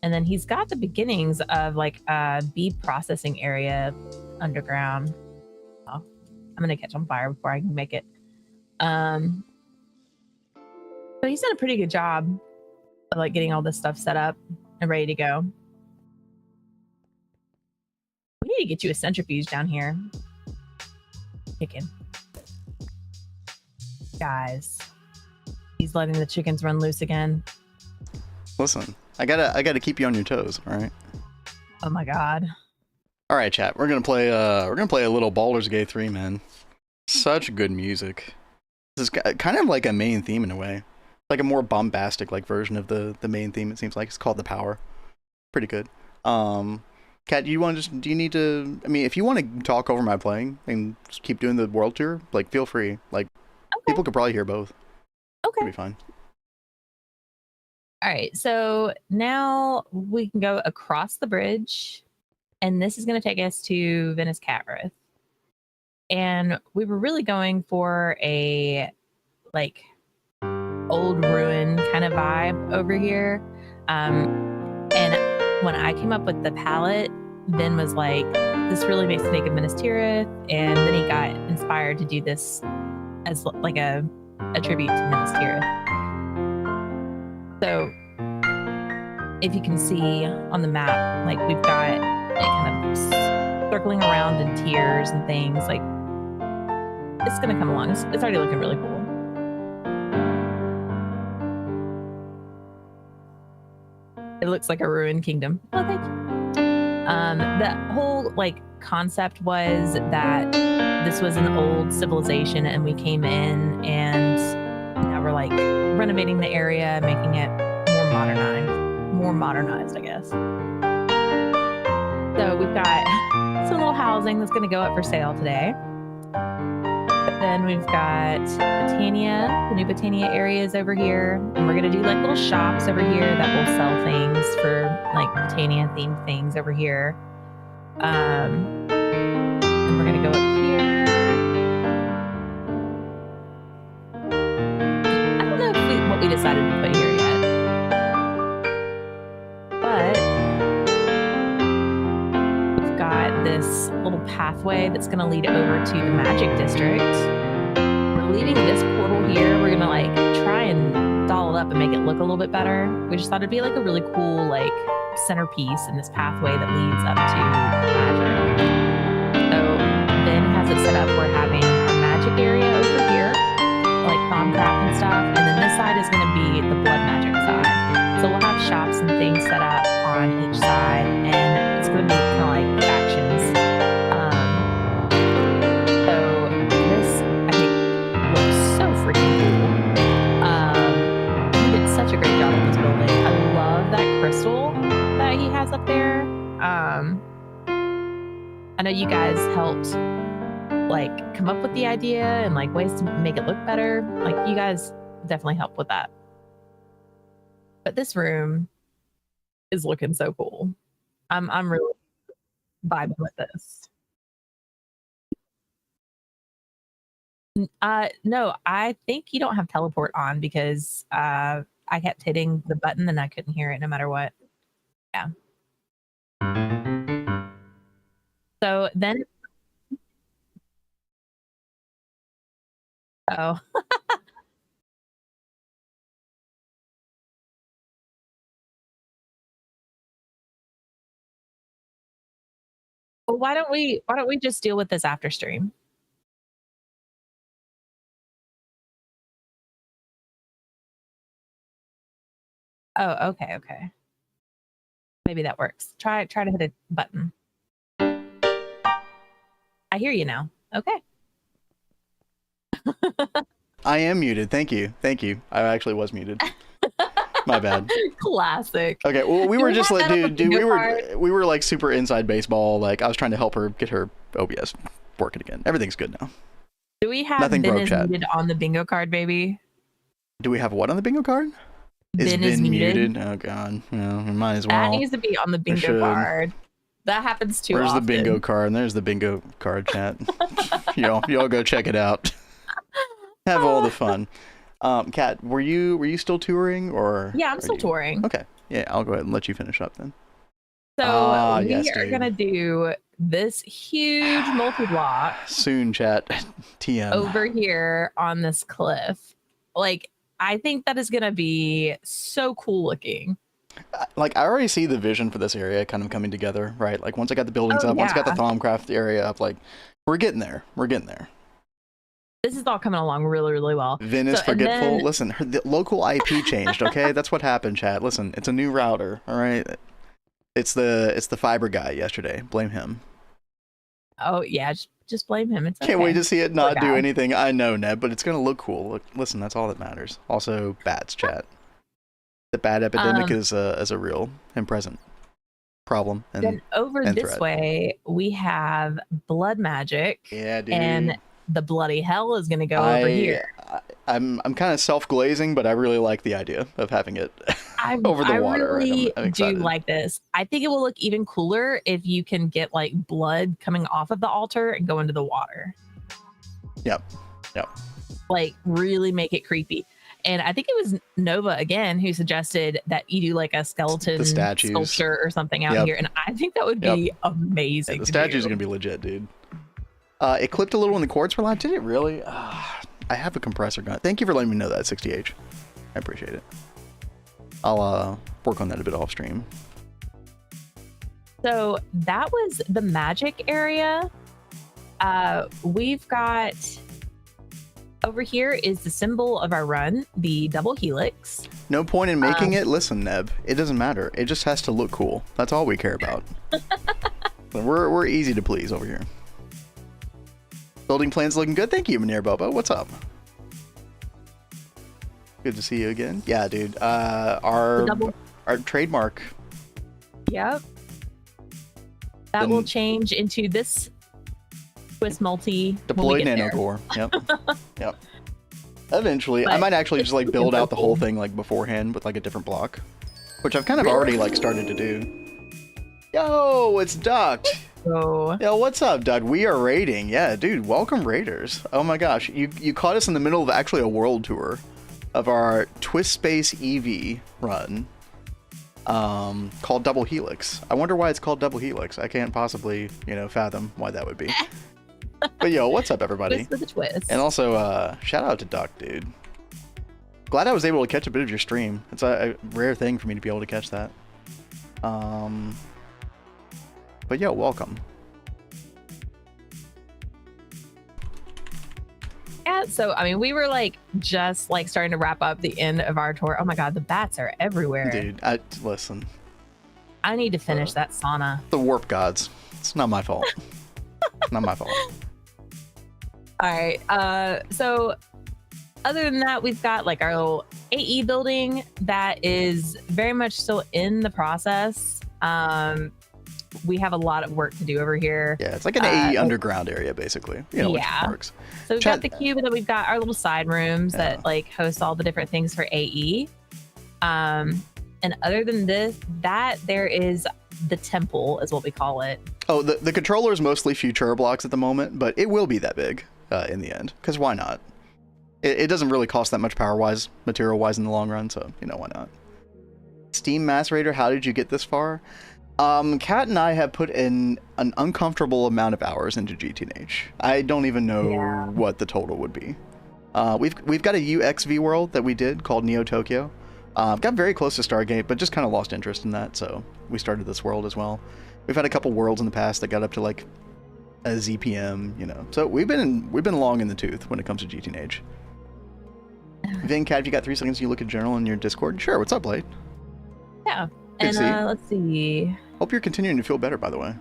Speaker 2: And then he's got the beginnings of like a bee processing area underground. Oh, I'm gonna catch on fire before I can make it. So he's done a pretty good job of like getting all this stuff set up and ready to go. We need to get you a centrifuge down here. Chicken. Guys. He's letting the chickens run loose again.
Speaker 1: Listen, I gotta keep you on your toes, all right?
Speaker 2: Oh my god.
Speaker 1: All right, chat. We're gonna play a little Baldur's Gate 3, man. Such good music. This is kind of like a main theme in a way. Like a more bombastic like version of the main theme, it seems like. It's called The Power. Pretty good. Kat, do you need to, I mean, if you want to talk over my playing and just keep doing the world tour, like, feel free. Like, okay. People could probably hear both.
Speaker 2: Okay.
Speaker 1: It'll be fine.
Speaker 2: All right, so now we can go across the bridge, and this is going to take us to Vinas Catrith. And we were really going for a, like, old ruin kind of vibe over here. And when I came up with the palette, Ben was like, this really makes me think of Minas Tirith. And then he got inspired to do this as like a tribute to Minas Tirith. So if you can see on the map, like we've got it kind of circling around in tiers and things. Like it's going to come along. It's already looking really cool. It looks like a ruined kingdom. Oh, thank you. The whole like concept was that this was an old civilization and we came in and now we're like renovating the area, making it more modernized, I guess. So we've got some little housing that's going to go up for sale today. Then we've got Botania, the new Botania areas over here. And we're going to do like little shops over here that will sell things for like Botania themed things over here. And we're going to go up here. I don't know if what we decided to put here yet. But we've got this little pathway that's going to lead over to the Magic District. We're leaving this portal here. We're going to like try and doll it up and make it look a little bit better. We just thought it'd be like a really cool like centerpiece in this pathway that leads up to Magic. So Ben has it set up. We're having our Magic area over here, like Thaumcraft and stuff. And then this side is going to be the Blood Magic side. So we'll have shops and things set up on each side, and it's going to be kind of like factions. So this, I think, looks so freaking cool. He did such a great job on this building. I love that crystal that he has up there. I know you guys helped like come up with the idea and like ways to make it look better. Like you guys definitely helped with that. But this room is looking so cool. I'm really vibing with this. No, I think you don't have teleport on because I kept hitting the button and I couldn't hear it no matter what. Yeah. So then, oh, why don't we just deal with this after stream? Oh, okay, okay. Maybe that works. Try to hit a button. I hear you now. Okay.
Speaker 1: I am muted. Thank you. Thank you. I actually was muted. My bad.
Speaker 2: Classic.
Speaker 1: Okay, well, we were just like, dude, we were like super inside baseball. Like, I was trying to help her get her OBS working again. Everything's good now.
Speaker 2: Do we have
Speaker 1: Nothing
Speaker 2: Ben
Speaker 1: broke,
Speaker 2: is
Speaker 1: chat.
Speaker 2: muted on the bingo card, baby?
Speaker 1: Do we have what on the bingo card?
Speaker 2: Ben is muted.
Speaker 1: Oh god, yeah, we might as well.
Speaker 2: That needs to be on the bingo card. That happens too often.
Speaker 1: Where's the bingo card? And there's the bingo card, chat. y'all go check it out. Have all the fun. Kat, were you still touring or?
Speaker 2: Yeah, I'm still touring.
Speaker 1: Okay, yeah, I'll go ahead and let you finish up then.
Speaker 2: So we are gonna do this huge multi-block
Speaker 1: soon, chat. TM
Speaker 2: over here on this cliff. Like, I think that is gonna be so cool looking.
Speaker 1: Like, I already see the vision for this area kind of coming together, right? Like, once I got the buildings up, once I got the Thaumcraft area up, like, we're getting there. We're getting there.
Speaker 2: This is all coming along really, really well.
Speaker 1: Vin is forgetful. Listen, the local IP changed, okay? That's what happened, chat. Listen, it's a new router, all right? It's the fiber guy yesterday. Blame him.
Speaker 2: Oh, yeah, just blame him. It's okay.
Speaker 1: Can't wait to see it not do anything. I know, Ned, but it's going to look cool. Look, listen, that's all that matters. Also, bats, chat. The bat epidemic is a real and present problem. And
Speaker 2: then over this
Speaker 1: threat.
Speaker 2: Way, we have blood magic.
Speaker 1: Yeah, dude.
Speaker 2: And the bloody hell is going to go over here.
Speaker 1: I'm kind of self-glazing, but I really like the idea of having it over the water.
Speaker 2: I really do like this. I think it will look even cooler if you can get like blood coming off of the altar and go into the water.
Speaker 1: Yep.
Speaker 2: Like, really make it creepy. And I think it was Nova again who suggested that you do like a skeleton sculpture or something out here. And I think that would be amazing.
Speaker 1: Yeah, the statues are going to be legit, dude. It clipped a little when the cords were live. Did it really? I have a compressor gun. Thank you for letting me know that, 60H. I appreciate it. I'll work on that a bit off stream.
Speaker 2: So that was the magic area. We've got... Over here is the symbol of our run, the Double Helix.
Speaker 1: No point in making it. Listen, Neb, it doesn't matter. It just has to look cool. That's all we care about. We're easy to please over here. Building plans looking good. Thank you, Manir Bobo. What's up? Good to see you again. Yeah, dude. Our trademark.
Speaker 2: Yep. That will change into this Swiss multi
Speaker 1: deployed nanocore. Yep. Eventually, I might actually just like build out the whole thing like beforehand with like a different block, which I've kind of already like started to do. Yo, it's Duck.
Speaker 2: Oh.
Speaker 1: Yo, what's up, Duck? We are raiding. Yeah, dude, welcome raiders. Oh my gosh, you caught us in the middle of actually a world tour of our Twist Space EV run, called Double Helix. I wonder why it's called Double Helix. I can't possibly, fathom why that would be. But yo, what's up, everybody?
Speaker 2: Twist with a twist.
Speaker 1: And also, shout out to Duck, dude. Glad I was able to catch a bit of your stream. It's a rare thing for me to be able to catch that. But yo, welcome.
Speaker 2: Yeah, so I mean, we were like just like starting to wrap up the end of our tour. Oh my god, the bats are everywhere.
Speaker 1: Dude, listen.
Speaker 2: I need to finish that sauna.
Speaker 1: The warp gods. It's not my fault. Not my fault.
Speaker 2: All right. So other than that, we've got like our little AE building that is very much still in the process. We have a lot of work to do over here.
Speaker 1: Yeah, it's like an AE underground area, basically. Which works.
Speaker 2: So we've got the cube, and then we've got our little side rooms that like host all the different things for AE. And other than that there is the temple, is what we call it. Oh,
Speaker 1: the controller is mostly Futura blocks at the moment, but it will be that big in the end. Because why not? It doesn't really cost that much power-wise, material-wise in the long run, so, why not? Steam Mass Raider, how did you get this far? Kat and I have put in an uncomfortable amount of hours into GTNH. I don't even know what the total would be. We've got a UXV world that we did called Neo Tokyo. Got very close to Stargate, but just kind of lost interest in that, so we started this world as well. We've had a couple worlds in the past that got up to like a ZPM, you know. So we've been long in the tooth when it comes to GTNH. Vin, Cat, if you got 3 seconds, you look at journal in your Discord. Sure. What's up, Blade?
Speaker 2: Yeah. And let's see.
Speaker 1: Hope you're continuing to feel better, by the way.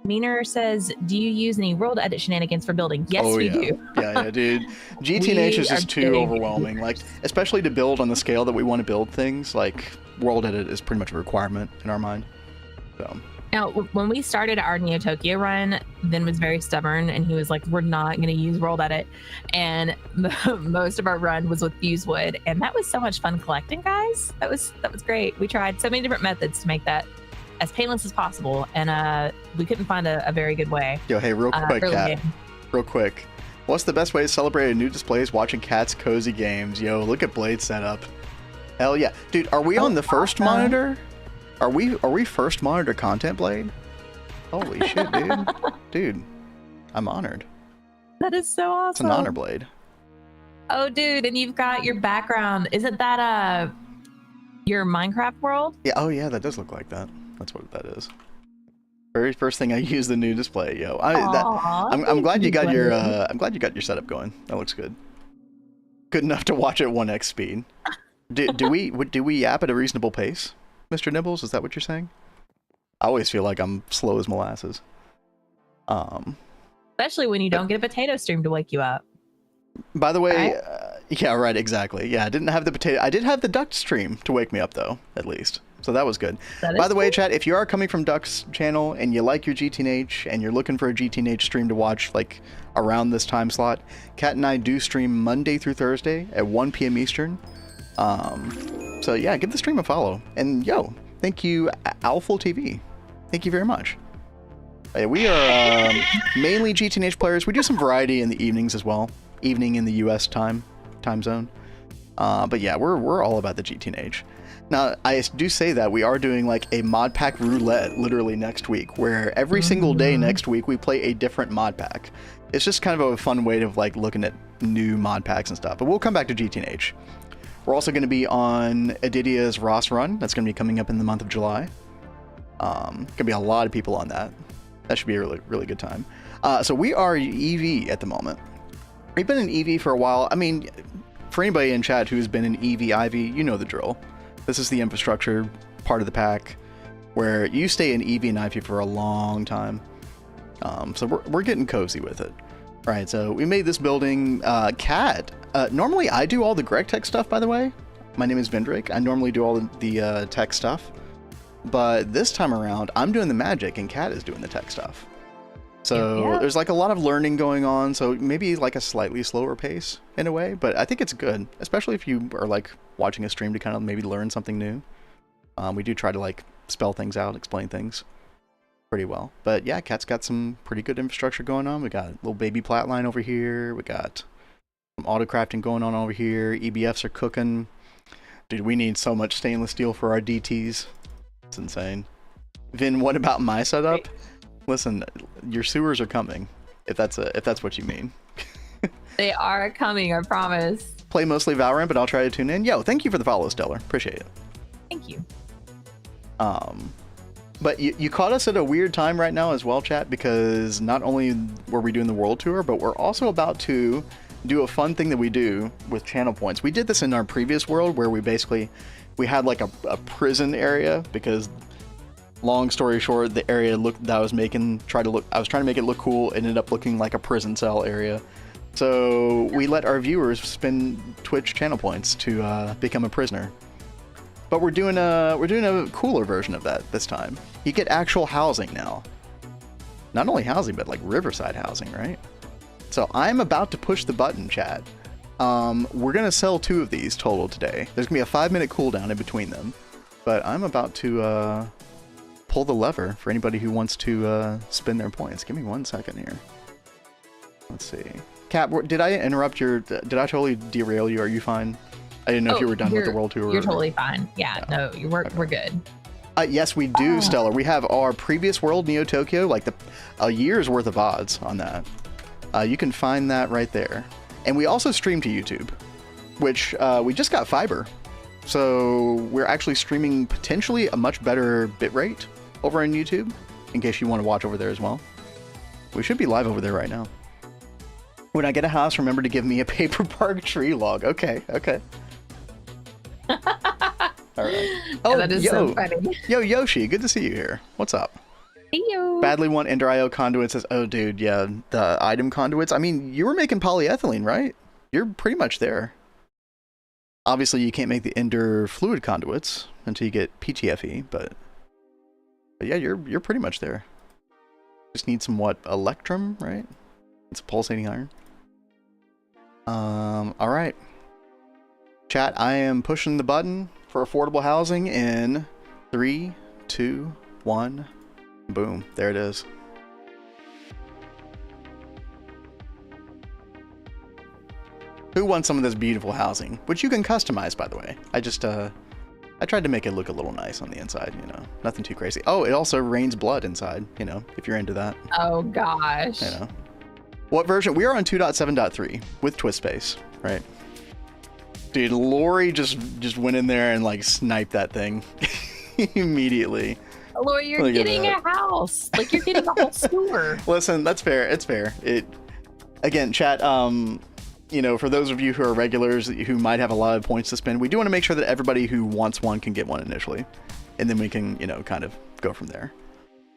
Speaker 2: Meaner says, do you use any world edit shenanigans for building? Yes, we do.
Speaker 1: Yeah, dude. GTNH is just too overwhelming. Like, especially to build on the scale that we want to build things, like, world edit is pretty much a requirement in our mind. So.
Speaker 2: Now, when we started our Neo Tokyo run, Vin was very stubborn, and he was like, we're not going to use world edit. And most of our run was with Fusewood, and that was so much fun collecting, guys. That was great. We tried so many different methods to make that as painless as possible, and we couldn't find a very good way.
Speaker 1: Yo, hey, real quick, Cat. Real quick. What's the best way to celebrate a new display is watching Cat's Cozy Games. Yo, look at Blade's setup. Hell yeah. Dude, are we on the first monitor? Are we first monitor content, Blade? Holy shit, dude. Dude, I'm honored.
Speaker 2: That is so awesome.
Speaker 1: It's an honor, Blade.
Speaker 2: Oh, dude, and you've got your background. Isn't that your Minecraft world?
Speaker 1: Yeah, oh yeah, that does look like that. That's what that is. Very first thing I use the new display, yo. I'm glad you got your setup going. That looks good. Good enough to watch at 1x speed. Do we yap at a reasonable pace, Mr. Nibbles? Is that what you're saying? I always feel like I'm slow as molasses.
Speaker 2: Especially when you don't get a potato stream to wake you up.
Speaker 1: By the way, yeah, right, exactly. Yeah, I didn't have the potato. I did have the duck stream to wake me up, though, at least. So that was good. By the way, chat, if you are coming from Duck's channel and you like your GTNH and you're looking for a GTNH stream to watch, like, around this time slot, Cat and I do stream Monday through Thursday at 1 p.m. Eastern. So yeah, give the stream a follow. And yo, thank you, Alpha TV. Thank you very much. We are mainly GTNH players. We do some variety in the evenings as well. Evening in the US time zone. But yeah, we're all about the GTNH. Now, I do say that we are doing like a mod pack roulette literally next week, where every single day next week we play a different mod pack. It's just kind of a fun way of like looking at new mod packs and stuff. But we'll come back to GTNH. We're also going to be on Adidia's Ross Run. That's going to be coming up in the month of July. Going to be a lot of people on that. That should be a really, really good time. So we are EV at the moment. We've been in EV for a while. I mean, for anybody in chat who's been in EV, IV, you know the drill. This is the infrastructure part of the pack where you stay in EV and IV for a long time. So we're getting cozy with it. Right, so we made this building. Cat. Normally I do all the Gregtech stuff, by the way. My name is Vendrake. I normally do all the tech stuff. But this time around, I'm doing the magic and Cat is doing the tech stuff. So there's like a lot of learning going on, so maybe like a slightly slower pace in a way, but I think it's good, especially if you are like watching a stream to kind of maybe learn something new. We do try to like spell things out, explain things pretty well. But yeah, Cat's got some pretty good infrastructure going on. We got a little baby plat line over here. We got some auto crafting going on over here. EBFs are cooking. Dude, we need so much stainless steel for our DTs. It's insane. Vin, what about my setup? Listen, your sewers are coming, if that's what you mean.
Speaker 2: They are coming, I promise.
Speaker 1: Play mostly Valorant, but I'll try to tune in. Yo, thank you for the follow, Stellar. Appreciate it.
Speaker 2: Thank you.
Speaker 1: But you caught us at a weird time right now as well, chat, because not only were we doing the world tour, but we're also about to do a fun thing that we do with channel points. We did this in our previous world where we had like a prison area because... Long story short, the area that I was trying to make it look cool, ended up looking like a prison cell area. So we let our viewers spend Twitch channel points to become a prisoner. But we're doing a cooler version of that this time. You get actual housing now. Not only housing, but like riverside housing, right? So I'm about to push the button, chat. We're gonna sell 2 of these total today. There's gonna be a 5-minute cooldown in between them. But I'm about to pull the lever for anybody who wants to spend their points. Give me 1 second here. Let's see. Kat, did I interrupt did I totally derail you? Are you fine? I didn't know if you were done with the world tour.
Speaker 2: You're totally fine. Yeah, no, we're good.
Speaker 1: Yes, we do, Stellar. We have our previous world, Neo Tokyo, like a year's worth of odds on that. You can find that right there. And we also stream to YouTube, which we just got fiber. So we're actually streaming potentially a much better bitrate over on YouTube, in case you want to watch over there as well. We should be live over there right now. When I get a house, remember to give me a paper bark tree log. Okay, okay. All right. Oh,
Speaker 2: that is so funny.
Speaker 1: Yo, Yoshi, good to see you here. What's up?
Speaker 2: Hey, yo.
Speaker 1: Badly want Ender IO conduit says, oh, dude, yeah, the item conduits. I mean, you were making polyethylene, right? You're pretty much there. Obviously, you can't make the Ender fluid conduits until you get PTFE, but yeah, you're pretty much there. Just need some, what, Electrum, right? It's pulsating iron. All right. Chat, I am pushing the button for affordable housing in 3, 2, 1. Boom. There it is. Who wants some of this beautiful housing? Which you can customize, by the way. I tried to make it look a little nice on the inside, you know. Nothing too crazy. Oh, it also rains blood inside, you know, if you're into that.
Speaker 2: Oh, gosh.
Speaker 1: You know. What version? We are on 2.7.3 with twist space, right? Dude, Lori just went in there and like sniped that thing immediately.
Speaker 2: Lori, you're getting a house. Like you're getting a whole sewer.
Speaker 1: Listen, that's fair. It's fair. Again, chat, you know, for those of you who are regulars who might have a lot of points to spend, we do want to make sure that everybody who wants one can get one initially. And then we can, you know, kind of go from there.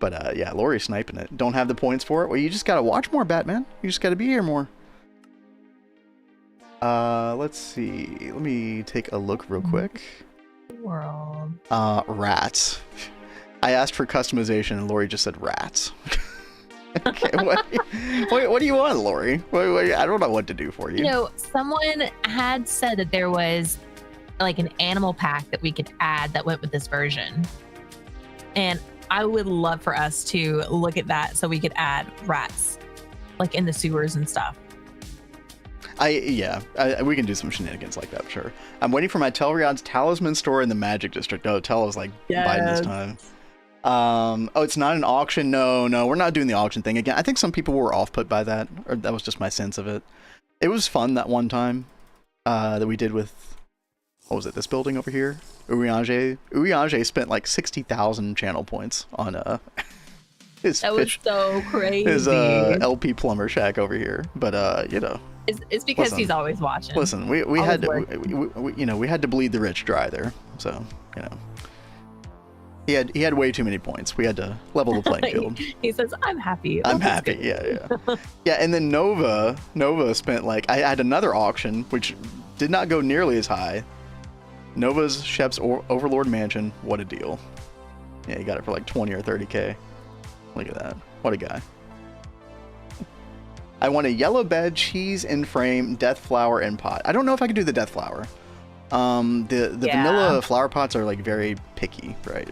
Speaker 1: But yeah, Lori's sniping it. Don't have the points for it? Well, you just got to watch more, Batman. You just got to be here more. Let's see. Let me take a look real quick.
Speaker 2: World.
Speaker 1: Rats. I asked for customization and Lori just said rats. Okay, what do you want, Lori? I don't know what to do for you.
Speaker 2: You know, someone had said that there was like an animal pack that we could add that went with this version. And I would love for us to look at that so we could add rats like in the sewers and stuff.
Speaker 1: We can do some shenanigans like that for sure. I'm waiting for my Telriad's Talisman store in the Magic District. Oh, Tel is like biding this time. Oh, it's not an auction. No, we're not doing the auction thing again. I think some people were off put by that, or that was just my sense of it. It was fun that one time that we did with, what was it, this building over here? Uriange spent like 60,000 channel points on his
Speaker 2: that was so crazy.
Speaker 1: His LP plumber shack over here. But you know,
Speaker 2: it's because he's always watching.
Speaker 1: Listen, we had to, you know, we had to bleed the rich dry there. So, you know. He had way too many points. We had to level the playing field.
Speaker 2: He says, "I'm happy."
Speaker 1: I'm happy. Yeah. Yeah, and then Nova spent like, I had another auction which did not go nearly as high. Nova's Shep's Overlord Mansion. What a deal! Yeah, he got it for like 20 or 30K. Look at that. What a guy. I want a yellow bed, cheese in frame, death flower in pot. I don't know if I could do the death flower. The vanilla flower pots are like very picky, right?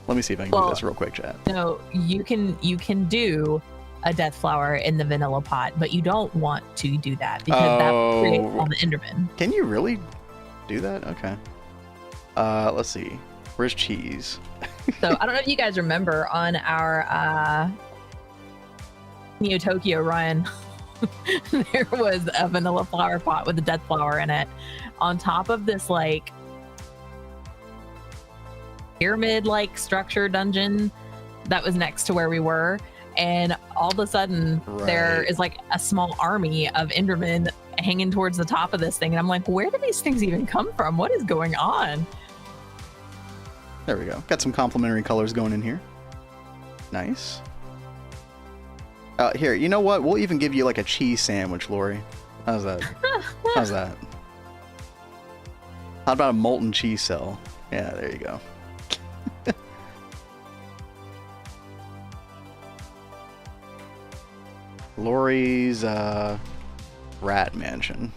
Speaker 1: Let me see if I can do this real quick, chat.
Speaker 2: No, you can do a death flower in the vanilla pot, but you don't want to do that because that creates all the Enderman.
Speaker 1: Can you really do that? Okay. Let's see. Where's cheese?
Speaker 2: So I don't know if you guys remember on our Neo Tokyo run, there was a vanilla flower pot with a death flower in it on top of this like pyramid like structure dungeon that was next to where we were, and all of a sudden there is like a small army of Endermen hanging towards the top of this thing, and I'm like, where do these things even come from? What is going on?
Speaker 1: There we go. Got some complementary colors going in here. Nice. Here, you know what? We'll even give you like a cheese sandwich, Lori. How's that? How's that? How about a molten cheese cell? Yeah, there you go. Lori's rat mansion.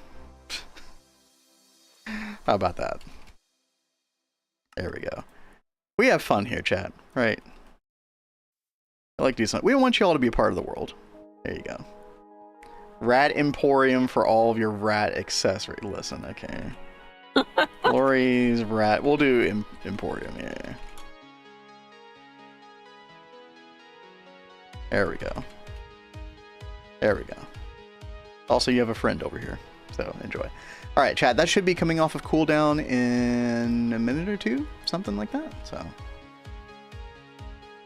Speaker 1: How about that? There we go. We have fun here, chat, right? I like to do something. We want you all to be a part of the world. There you go. Rat Emporium for all of your rat accessory. Listen, okay. Lori's rat. We'll do Emporium, yeah. There we go. There we go. Also, you have a friend over here, so enjoy. All right, chat, that should be coming off of cooldown in a minute or two, something like that. So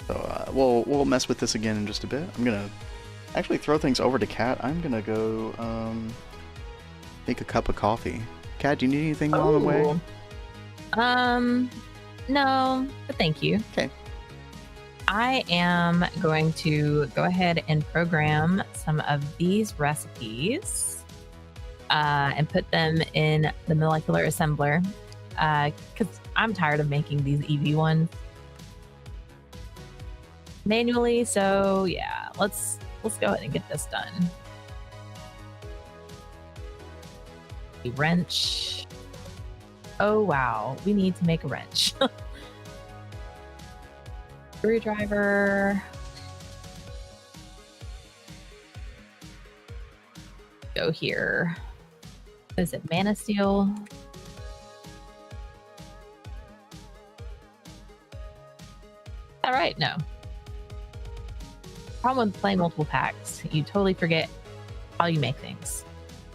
Speaker 1: So we'll mess with this again in just a bit. I'm gonna actually throw things over to Kat. I'm gonna go make a cup of coffee. Kat, do you need anything along the way?
Speaker 2: No, but thank you.
Speaker 1: Okay.
Speaker 2: I am going to go ahead and program some of these recipes and put them in the molecular assembler because I'm tired of making these EV ones manually. So yeah, let's go ahead and get this done. A wrench. Oh wow, we need to make a wrench. Screwdriver. Go here. Is it mana steel? All right, no. Problem with playing multiple packs, you totally forget how you make things.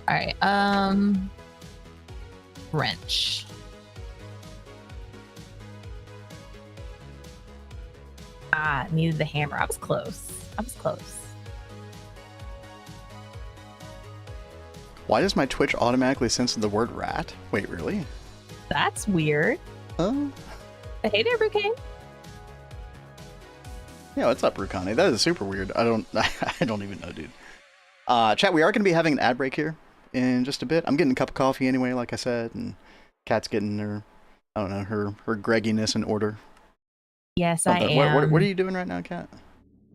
Speaker 2: All right, wrench. Needed the hammer. I was close.
Speaker 1: Why does my Twitch automatically censor the word rat? Wait, really?
Speaker 2: That's weird.
Speaker 1: Oh.
Speaker 2: Hey there, Brukane.
Speaker 1: Yeah, what's up, Rukani? That is super weird. I don't even know, dude. Chat, we are going to be having an ad break here in just a bit. I'm getting a cup of coffee anyway, like I said, and Kat's getting her, I don't know, her Gregginess in order.
Speaker 2: Yes, I am.
Speaker 1: What are you doing right now, Kat?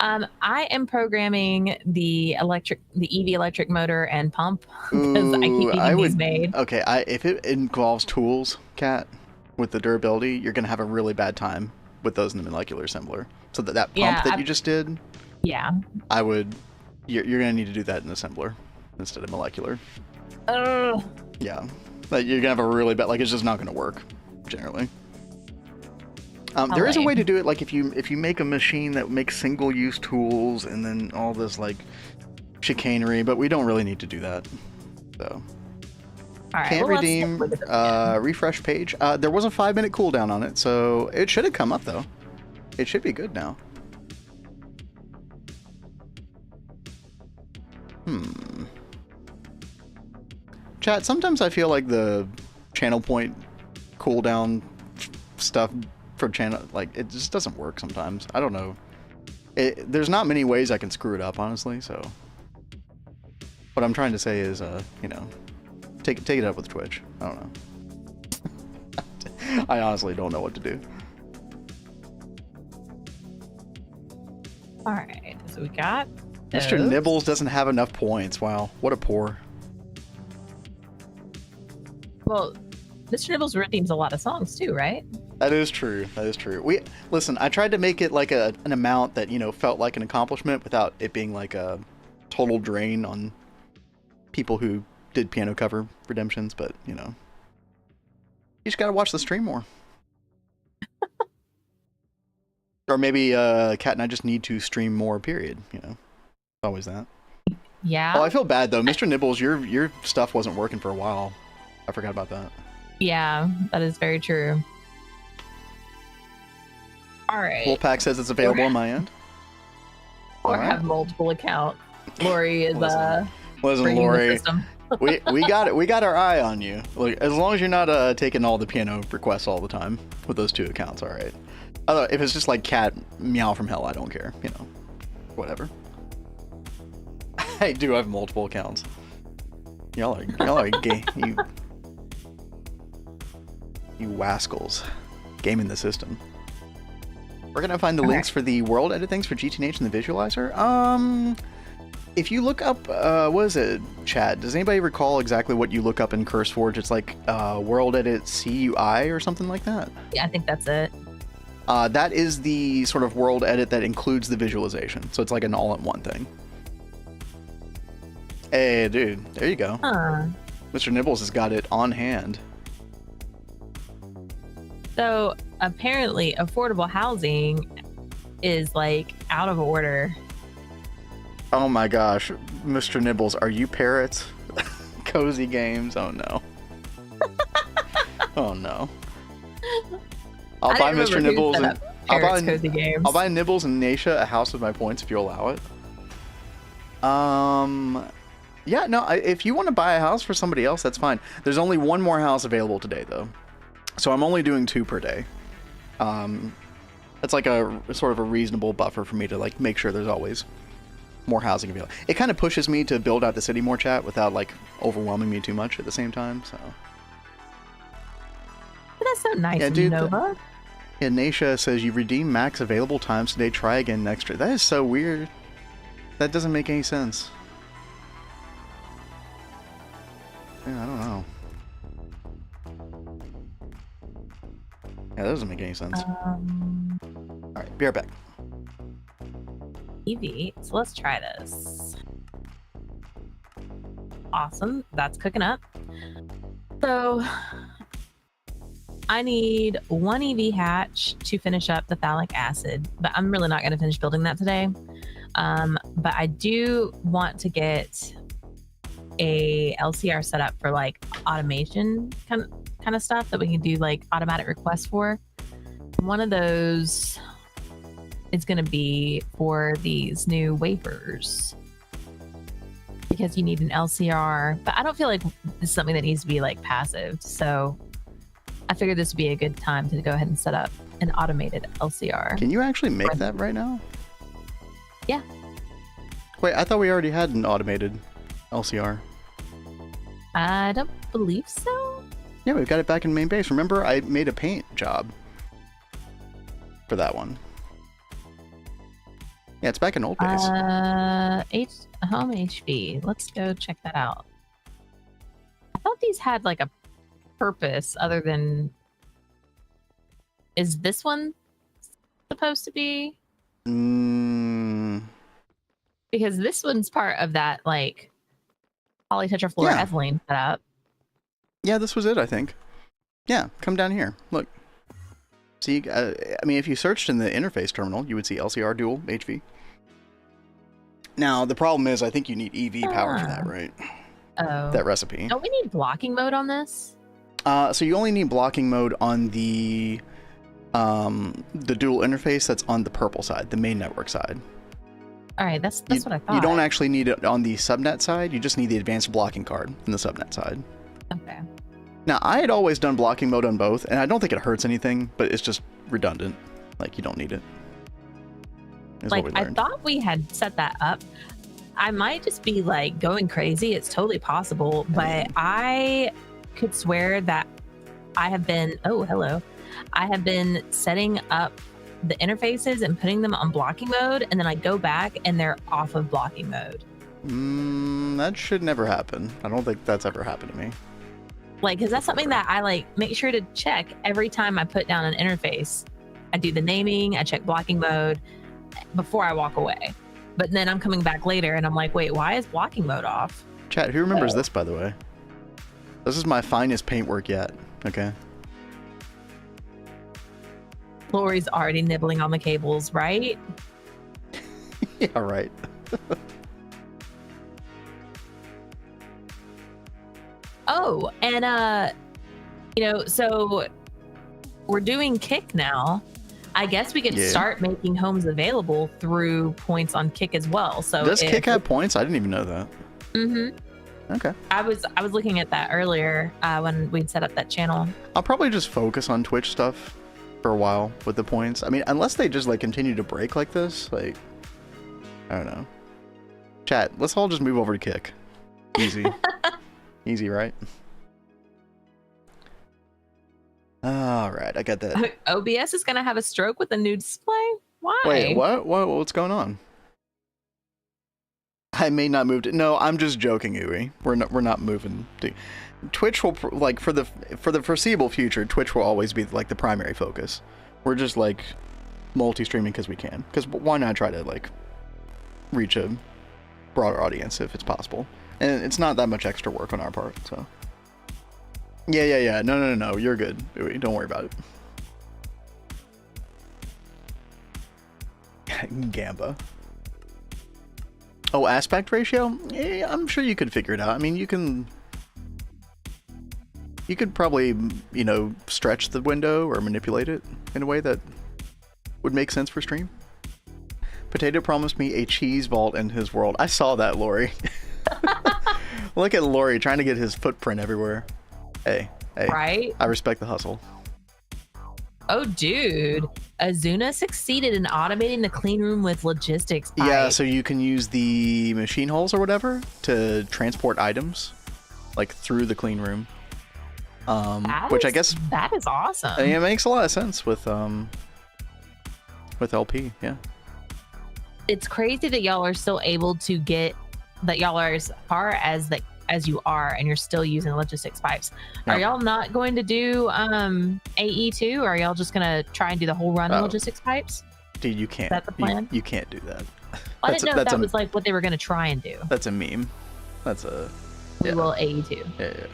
Speaker 2: I am programming the EV electric motor and pump because I keep getting these made.
Speaker 1: Okay, if it involves tools, Kat, with the durability, you're gonna have a really bad time with those in the molecular assembler. So that pump that you just did,
Speaker 2: yeah,
Speaker 1: you're gonna need to do that in assembler instead of molecular. Yeah, like you're gonna have a really bad, like it's just not gonna work generally. There is a way to do it, like if you make a machine that makes single-use tools and then all this like chicanery, but we don't really need to do that. So can't redeem. Refresh page. There was a 5-minute cooldown on it, so it should have come up though. It should be good now. Chat. Sometimes I feel like the channel point cooldown stuff for channel, like it just doesn't work sometimes. I don't know. There's not many ways I can screw it up, honestly. So what I'm trying to say is, you know, take it up with Twitch. I don't know. I honestly don't know what to do.
Speaker 2: All right, so we got
Speaker 1: Mr. Nibbles doesn't have enough points. Wow, what a poor.
Speaker 2: Well, Mr. Nibbles redeems a lot of songs too, right?
Speaker 1: That is true. That is true. Listen, I tried to make it like an amount that, you know, felt like an accomplishment without it being like a total drain on people who did piano cover redemptions, but, you know, you just gotta watch the stream more. Or maybe Kat and I just need to stream more, period, you know. Always that.
Speaker 2: Yeah.
Speaker 1: Oh, I feel bad though. Mr. Nibbles, your stuff wasn't working for a while. I forgot about that.
Speaker 2: Yeah, that is very true. All right.
Speaker 1: Wolfpack says it's available on my end.
Speaker 2: Or have multiple accounts. Lori is
Speaker 1: listen, Lori. we got our eye on you. Like, as long as you're not taking all the piano requests all the time with those 2 accounts, all right. Although if it's just like Cat Meow from Hell, I don't care. You know, whatever. I do have multiple accounts. Y'all are gay. You wascals, gaming the system. We're gonna find the links for the world edit things for GTNH and the visualizer. If you look up, what is it, chat? Does anybody recall exactly what you look up in CurseForge? It's like world edit CUI or something like that.
Speaker 2: Yeah, I think that's it.
Speaker 1: That is the sort of world edit that includes the visualization. So it's like an all-in-one thing. Hey, dude, there you go. Mr. Nibbles has got it on hand.
Speaker 2: So apparently affordable housing is like out of order.
Speaker 1: Oh my gosh, Mr. Nibbles, are you parrots? Cozy games, oh no. Oh no. I'll buy Mr. Nibbles
Speaker 2: Cozy Games.
Speaker 1: I'll buy Nibbles and Naisha a house with my points if you allow it. Yeah, no, if you want to buy a house for somebody else, that's fine. There's only one more house available today, though. So I'm only doing 2 per day. That's like a sort of a reasonable buffer for me to like make sure there's always more housing available. It kind of pushes me to build out the city more, chat, without like overwhelming me too much at the same time, so.
Speaker 2: But that's so nice, yeah, dude, Nova.
Speaker 1: Yeah, Naisha says you redeem max available times today. Try again next year. That is so weird. That doesn't make any sense. Yeah, I don't know. Yeah, that doesn't make any sense. Alright, be right back.
Speaker 2: EV, so let's try this. Awesome, that's cooking up. So, I need 1 EV hatch to finish up the phthalic acid, but I'm really not going to finish building that today. But I do want to get a LCR set up for like automation kind of stuff that we can do like automatic requests for. One of those is going to be for these new wafers because you need an LCR, but I don't feel like this is something that needs to be like passive. So I figured this would be a good time to go ahead and set up an automated LCR.
Speaker 1: Can you actually make that right now?
Speaker 2: Yeah.
Speaker 1: Wait, I thought we already had an automated LCR.
Speaker 2: I don't believe so.
Speaker 1: Yeah, we've got it back in main base. Remember, I made a paint job for that one. Yeah, it's back in old base.
Speaker 2: Home HV. Let's go check that out. I thought these had like a purpose other than. Is this one supposed to be? Because this one's part of that like polytetrafluoroethylene setup.
Speaker 1: Yeah, this was it, I think. Yeah, come down here. Look. See, I mean, if you searched in the interface terminal, you would see LCR dual HV. Now, the problem is, I think you need EV power for that, right?
Speaker 2: Oh.
Speaker 1: That recipe.
Speaker 2: Don't we need blocking mode on this?
Speaker 1: So you only need blocking mode on the dual interface that's on the purple side, the main network side.
Speaker 2: All right, that's what I thought.
Speaker 1: You don't actually need it on the subnet side. You just need the advanced blocking card in the subnet side.
Speaker 2: Okay.
Speaker 1: Now, I had always done blocking mode on both, and I don't think it hurts anything, but it's just redundant. Like, you don't need it.
Speaker 2: Like, I thought we had set that up. I might just be, like, going crazy. It's totally possible, but I could swear that I have been... Oh, hello. I have been setting up the interfaces and putting them on blocking mode, and then I go back, and they're off of blocking mode.
Speaker 1: That should never happen. I don't think that's ever happened to me.
Speaker 2: Like, because that's something that I like make sure to check every time I put down an interface. I do the naming, I check blocking mode before I walk away. But then I'm coming back later and I'm like, wait, why is blocking mode off?
Speaker 1: Chat, who remembers this, by the way? This is my finest paintwork yet, okay?
Speaker 2: Lori's already nibbling on the cables, right?
Speaker 1: Yeah, right.
Speaker 2: Oh, and so we're doing Kick now. I guess we could start making homes available through points on Kick as well. So
Speaker 1: does Kick have points? I didn't even know that.
Speaker 2: Mm-hmm.
Speaker 1: Okay.
Speaker 2: I was looking at that earlier when we'd set up that channel.
Speaker 1: I'll probably just focus on Twitch stuff for a while with the points. I mean, unless they just like continue to break like this, like I don't know. Chat, let's all just move over to Kick. Easy. Easy, right? All right, I got that.
Speaker 2: OBS is gonna have a stroke with a new display. Why?
Speaker 1: Wait, what? What's going on? I may not move to. No, I'm just joking, Uwe. We're not moving. Twitch will like for the foreseeable future. Twitch will always be like the primary focus. We're just like multi-streaming because we can. Because why not try to like reach a broader audience if it's possible? And it's not that much extra work on our part, so. Yeah. No. You're good. Don't worry about it. Gamba. Oh, aspect ratio? Yeah, I'm sure you could figure it out. I mean, you could probably, stretch the window or manipulate it in a way that would make sense for stream. Potato promised me a cheese vault in his world. I saw that, Lori. Look at Lori trying to get his footprint everywhere. Hey,
Speaker 2: right?
Speaker 1: I respect the hustle.
Speaker 2: Oh, dude. Azuna succeeded in automating the clean room with logistics pipe.
Speaker 1: Yeah, so you can use the machine holes or whatever to transport items, like through the clean room. Which I guess
Speaker 2: that is awesome.
Speaker 1: It makes a lot of sense with LP. Yeah.
Speaker 2: It's crazy that y'all are still able to get that. Y'all are as far as you are, and you're still using logistics pipes. Yeah. Are y'all not going to do AE too, or are y'all just gonna try and do the whole run in logistics pipes?
Speaker 1: Dude, you can't.
Speaker 2: Is that the plan?
Speaker 1: You can't do that.
Speaker 2: I didn't know if that was like what they were gonna try and do.
Speaker 1: That's a meme. That's a.
Speaker 2: We will AE too.
Speaker 1: Yeah.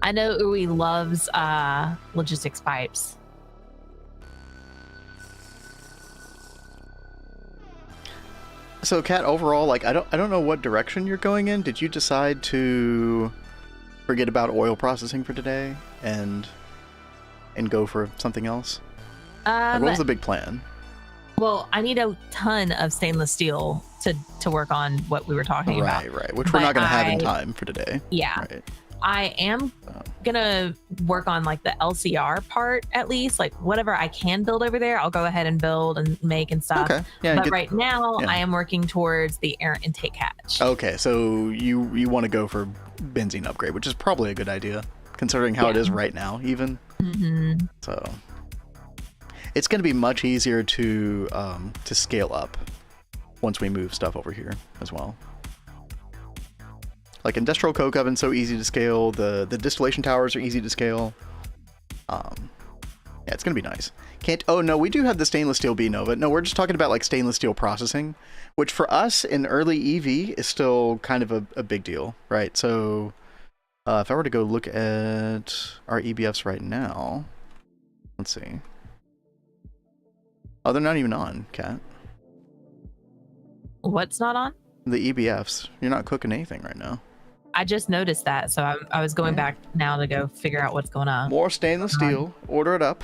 Speaker 2: I know Uwe loves logistics pipes.
Speaker 1: So, Kat, overall, like I don't know what direction you're going in. Did you decide to forget about oil processing for today and go for something else? Like, what was the big plan?
Speaker 2: Well, I need a ton of stainless steel to work on what we were talking about.
Speaker 1: Right. Which we're not going to have in time for today.
Speaker 2: Yeah.
Speaker 1: Right.
Speaker 2: I am gonna work on like the LCR part at least, like whatever I can build over there, I'll go ahead and build and make and stuff. Okay. Yeah, but right now I am working towards the air intake hatch. Okay,
Speaker 1: so you want to go for benzene upgrade, which is probably a good idea considering how it is right now, even.
Speaker 2: Mm-hmm.
Speaker 1: So it's going to be much easier to scale up once we move stuff over here as well. Like industrial coke oven, so easy to scale. The distillation towers are easy to scale. Yeah, it's gonna be nice. Oh no, we do have the stainless steel B Nova. No, we're just talking about like stainless steel processing, which for us in early EV is still kind of a big deal, right? So if I were to go look at our EBFs right now, let's see. Oh, they're not even on, Kat.
Speaker 2: What's not on?
Speaker 1: The EBFs. You're not cooking anything right now.
Speaker 2: I just noticed that, so I was going back now to go figure out what's going on.
Speaker 1: More stainless steel. Order it up.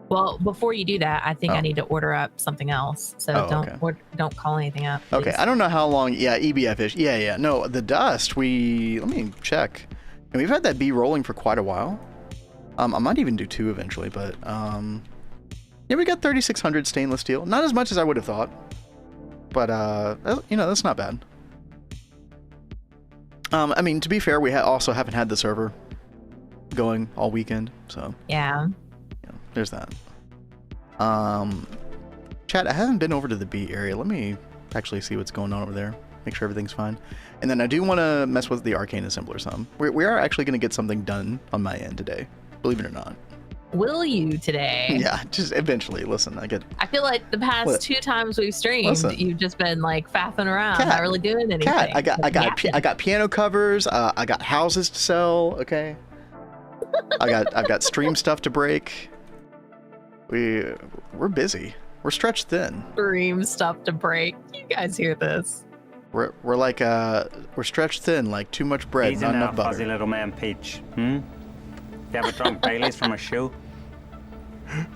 Speaker 2: Well, before you do that, I think I need to order up something else. So don't call anything up. Please.
Speaker 1: Okay, I don't know how long. Yeah, EBF is. Yeah. No, the dust. Let me check. And we've had that B rolling for quite a while. I might even do 2 eventually, but yeah, we got 3600 stainless steel. Not as much as I would have thought, but that's not bad. I mean, to be fair, we also haven't had the server going all weekend, so
Speaker 2: yeah,
Speaker 1: there's that. Chat, I haven't been over to the B area. Let me actually see what's going on over there. Make sure everything's fine. And then I do want to mess with the Arcane assembler some. We are actually going to get something done on my end today, believe it or not.
Speaker 2: Will you today?
Speaker 1: Yeah, just eventually. Listen,
Speaker 2: I feel like the past 2 times we've streamed, you've just been like faffing around, not really doing anything.
Speaker 1: Kat, I got piano covers. I got houses to sell. Okay. I've got stream stuff to break. We're busy. We're stretched thin.
Speaker 2: Stream stuff to break. You guys hear this?
Speaker 1: We're like we're stretched thin, like too much bread, not enough butter.
Speaker 3: Fuzzy little man Peach. You ever drunk Baileys from a shoe?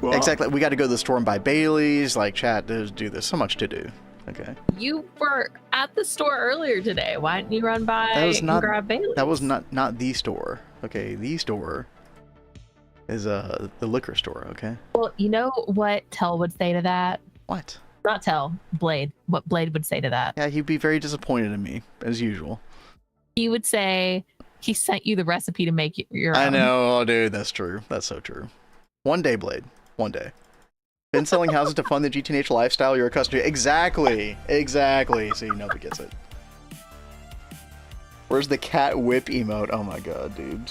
Speaker 1: What? Exactly. We got to go to the store and buy Baileys. Like, chat, there's so much to do. Okay.
Speaker 2: You were at the store earlier today. Why didn't you run by and grab Baileys?
Speaker 1: That was not the store. Okay, the store is the liquor store. Okay.
Speaker 2: Well, you know what Tell would say to that?
Speaker 1: What?
Speaker 2: Not Tell, Blade. What Blade would say to that?
Speaker 1: Yeah, he'd be very disappointed in me as usual.
Speaker 2: He would say he sent you the recipe to make your own.
Speaker 1: I know, dude. That's true. That's so true. One day, Blade. One day. Been selling houses to fund the GTNH lifestyle you're accustomed to. Exactly. See, nobody gets it. Where's the cat whip emote? Oh my god, dude.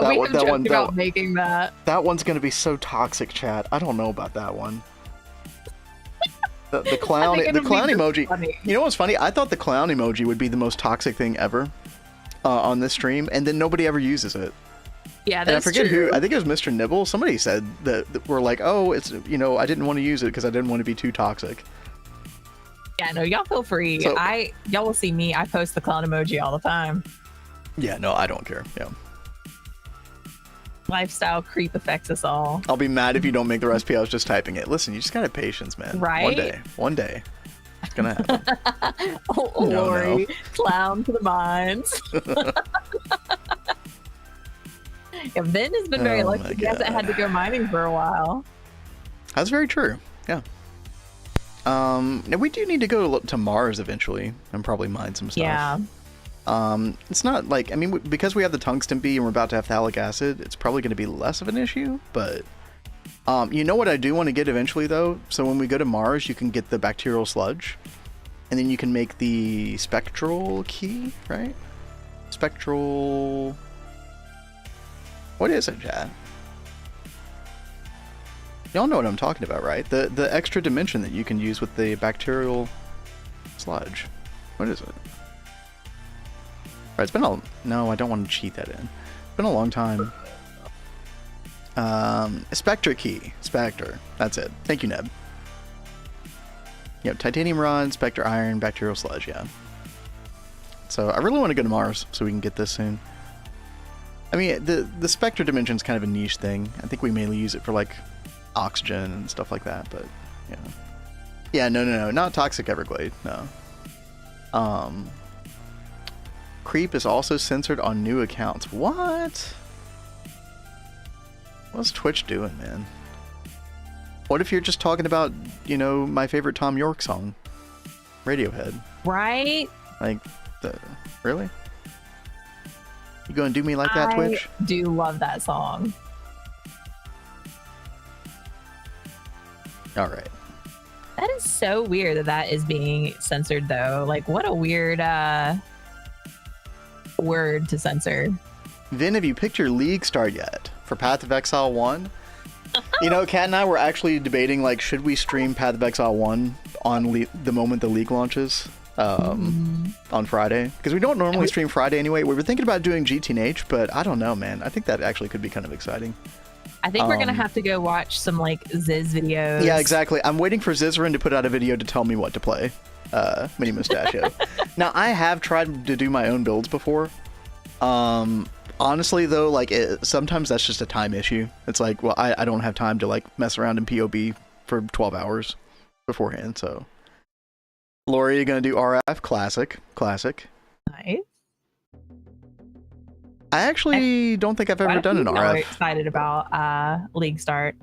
Speaker 2: We have joked about making that.
Speaker 1: That one's gonna be so toxic, chat. I don't know about that one. The clown emoji.
Speaker 2: Funny.
Speaker 1: You know what's funny? I thought the clown emoji would be the most toxic thing ever on this stream, and then nobody ever uses it.
Speaker 2: Yeah, that's true.
Speaker 1: And I forget who. I think it was Mr. Nibble. Somebody said that we're like, oh, it's I didn't want to use it because I didn't want to be too toxic.
Speaker 2: Yeah, no, y'all feel free. So, y'all will see me. I post the clown emoji all the time.
Speaker 1: Yeah, no, I don't care. Yeah.
Speaker 2: lifestyle creep affects us all.
Speaker 1: I'll be mad if you don't make the recipe. I was just typing it. Listen, you just gotta have patience, man.
Speaker 2: Right?
Speaker 1: One day. It's gonna happen.
Speaker 2: Lori, clown to the mines. Yeah, Vin has been very lucky. He hasn't had to go mining for a while.
Speaker 1: That's very true. Yeah. Now we do need to go to Mars eventually and probably mine some stuff.
Speaker 2: Yeah.
Speaker 1: It's not like, I mean, because we have the tungsten bee and we're about to have phthalic acid, it's probably going to be less of an issue, but you know what I do want to get eventually though? So when we go to Mars, you can get the bacterial sludge and then you can make the spectral key, right? Spectral... What is it, chat? Y'all know what I'm talking about, right? The extra dimension that you can use with the bacterial sludge. What is it? Right, it's been a... No, I don't want to cheat that in. It's been a long time. Spectre key. Spectre. That's it. Thank you, Neb. Yep, titanium rod, Spectre iron, bacterial sludge, yeah. So I really want to go to Mars so we can get this soon. I mean, the Spectre dimension is kind of a niche thing. I think we mainly use it for, like, oxygen and stuff like that, but, yeah. Yeah, no, not toxic Everglade, no. Creep is also censored on new accounts. What? What's Twitch doing, man? What if you're just talking about, you know, my favorite Tom York song? Radiohead.
Speaker 2: Right?
Speaker 1: Like, really? You gonna do me like that, Twitch?
Speaker 2: I do love that song.
Speaker 1: Alright.
Speaker 2: That is so weird that that is being censored, though. Like, what a weird word to censor.
Speaker 1: Vin, have you picked your league start yet? For Path of Exile 1? You know, Kat and I were actually debating, like, should we stream Path of Exile 1 on the moment the league launches? On Friday, because we don't normally stream Friday anyway. We were thinking about doing GTNH, but I don't know, man. I think that actually could be kind of exciting.
Speaker 2: I think we're gonna have to go watch some like Ziz videos.
Speaker 1: Yeah, exactly. I'm waiting for Zizrin to put out a video to tell me what to play. Mini Mustachio. Now, I have tried to do my own builds before. Honestly, though, like sometimes that's just a time issue. It's like, well, I don't have time to like mess around in POB for 12 hours beforehand, so. Lori, you're gonna do RF classic.
Speaker 2: Nice.
Speaker 1: I actually don't think I've ever done an RF.
Speaker 2: I'm excited about league start.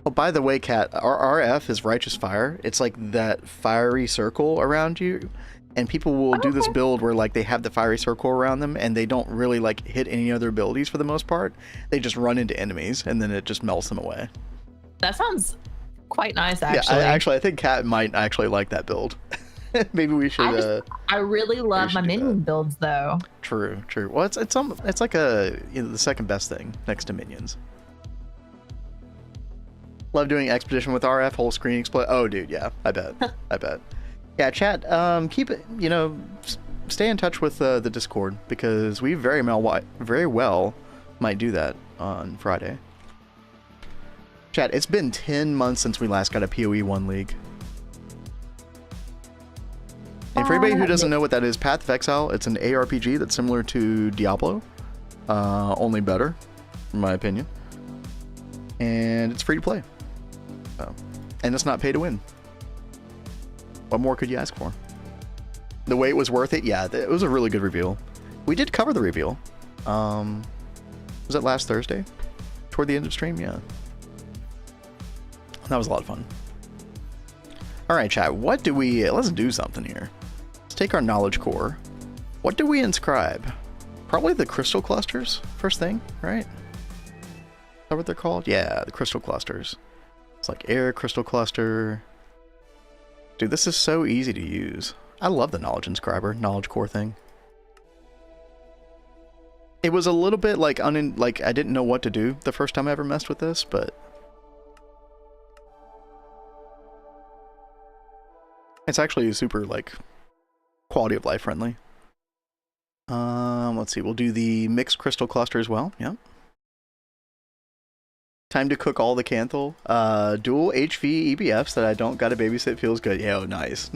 Speaker 1: Oh, by the way, Kat, our RF is Righteous Fire. It's like that fiery circle around you, and people will do this build where like they have the fiery circle around them, and they don't really like hit any other abilities for the most part. They just run into enemies, and then it just melts them away. That
Speaker 2: sounds quite nice, actually.
Speaker 1: Yeah, I think Kat might actually like that build. Maybe we should.
Speaker 2: I really love my minion builds, though.
Speaker 1: True. Well, it's like the second best thing next to minions. Love doing expedition with RF, whole screen explode. Oh, dude, yeah, I bet. Yeah, chat. Keep it. Stay in touch with the Discord because we very well might do that on Friday. Chat. It's been 10 months since we last got a PoE 1 league. And for anybody who doesn't know what that is, Path of Exile, it's an ARPG that's similar to Diablo, only better, in my opinion. And it's free to play. And it's not pay to win. What more could you ask for? The wait was worth it? Yeah, it was a really good reveal. We did cover the reveal. Was it last Thursday? Toward the end of stream? Yeah. That was a lot of fun. Alright, chat, let's do something here. Take our knowledge core. What do we inscribe? Probably the crystal clusters, first thing, right? Is that what they're called? Yeah, the crystal clusters. It's like air crystal cluster. Dude, this is so easy to use. I love the knowledge inscriber, knowledge core thing. It was a little bit like I didn't know what to do the first time I ever messed with this, but it's actually super like quality of life friendly. Let's see, we'll do the mixed crystal cluster as well. Yep. Time to cook all the Canthal. Dual HV EBFs that I don't gotta babysit feels good. Yeah, nice.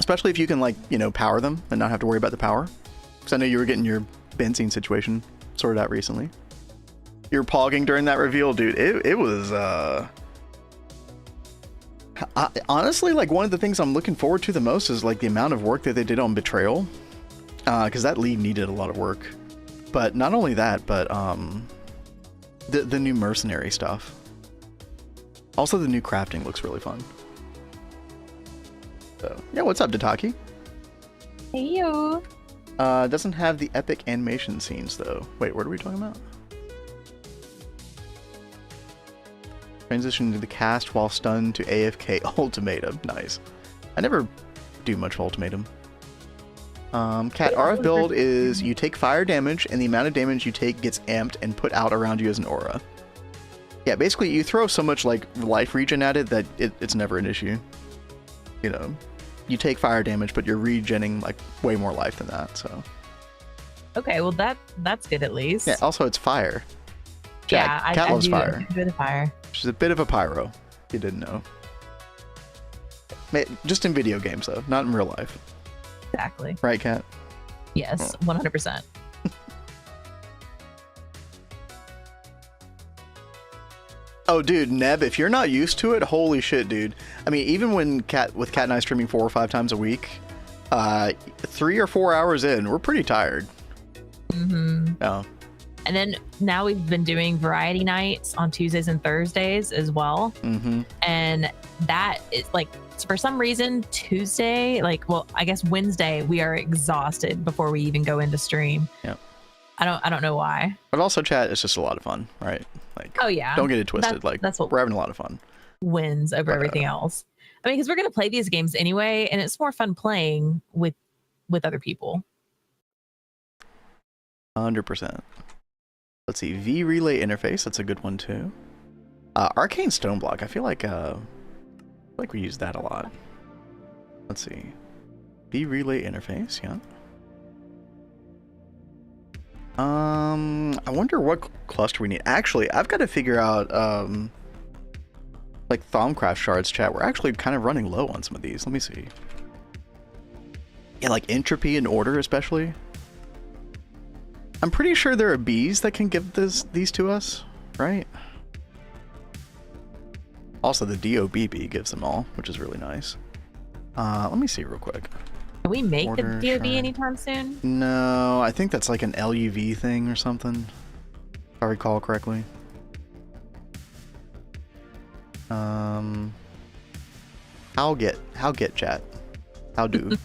Speaker 1: Especially if you can, like, you know, power them and not have to worry about the power. Because I know you were getting your benzene situation sorted out recently. You were pogging during that reveal, dude. It was, honestly, like, one of the things I'm looking forward to the most is, like, the amount of work that they did on Betrayal. Because that lead needed a lot of work. But not only that, but, the new mercenary stuff. Also, the new crafting looks really fun. So, yeah, what's up, Dataki?
Speaker 2: Hey, yo.
Speaker 1: Doesn't have the epic animation scenes, though. Wait, what are we talking about? Transition to the cast while stunned to AFK ultimatum. Nice. I never do much ultimatum. Cat RF build is you take fire damage and the amount of damage you take gets amped and put out around you as an aura. Yeah, basically you throw so much like life regen at it that it's never an issue. You know, you take fire damage, but you're regenning like way more life than that. So.
Speaker 2: Okay, well that's good at least.
Speaker 1: Yeah. Also, it's fire. Jack,
Speaker 2: yeah,
Speaker 1: Cat loves fire.
Speaker 2: A bit of fire.
Speaker 1: She's a bit of a pyro. You didn't know. Just in video games though, not in real life.
Speaker 2: Exactly.
Speaker 1: Right, Cat?
Speaker 2: Yes, 100%.
Speaker 1: Oh, dude, Neb, if you're not used to it, holy shit, dude. I mean, even when Cat and I streaming 4 or 5 times a week, 3 or 4 hours in, we're pretty tired.
Speaker 2: Mm-hmm.
Speaker 1: Oh.
Speaker 2: And then now we've been doing variety nights on Tuesdays and Thursdays as well.
Speaker 1: Mm-hmm.
Speaker 2: And that is like, for some reason, Tuesday, like, well, I guess Wednesday, we are exhausted before we even go into stream.
Speaker 1: Yep.
Speaker 2: I don't know why.
Speaker 1: But also, chat, it's just a lot of fun, right? Like,
Speaker 2: oh yeah,
Speaker 1: don't get it twisted.
Speaker 2: That's what
Speaker 1: we're having a lot of fun.
Speaker 2: Wins over everything else. I mean, because we're gonna play these games anyway, and it's more fun playing with other people.
Speaker 1: 100%. Let's see, V relay interface. That's a good one too. Arcane stone block. I feel like we use that a lot. Let's see, V relay interface. Yeah. I wonder what cluster we need. Actually, I've got to figure out, like Thaumcraft shards, chat. We're actually kind of running low on some of these. Let me see. Yeah, like entropy and order, especially. I'm pretty sure there are bees that can give these to us, right? Also, the DOBB gives them all, which is really nice. Let me see real quick.
Speaker 2: Can we make
Speaker 1: Order
Speaker 2: the DOB
Speaker 1: shard.
Speaker 2: anytime soon?
Speaker 1: No, I think that's like an LUV thing or something, if I recall correctly. How get chat? How do?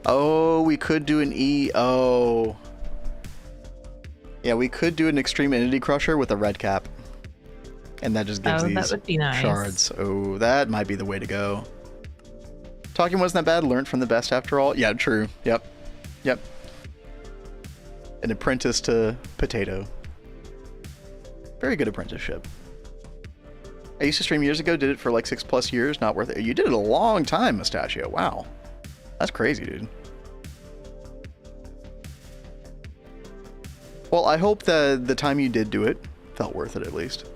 Speaker 1: Oh, we could do an EO. Yeah, we could do an extreme entity crusher with a red cap. And that just gives these
Speaker 2: that would be nice.
Speaker 1: shards. Oh, that might be the way to go. Talking wasn't that bad. Learned from the best after all. Yeah, true. Yep. An apprentice to potato. Very good apprenticeship. I used to stream years ago. Did it for like 6+ years. Not worth it. You did it a long time, Mustachio. Wow. That's crazy, dude. Well, I hope that the time you did do it felt worth it at least.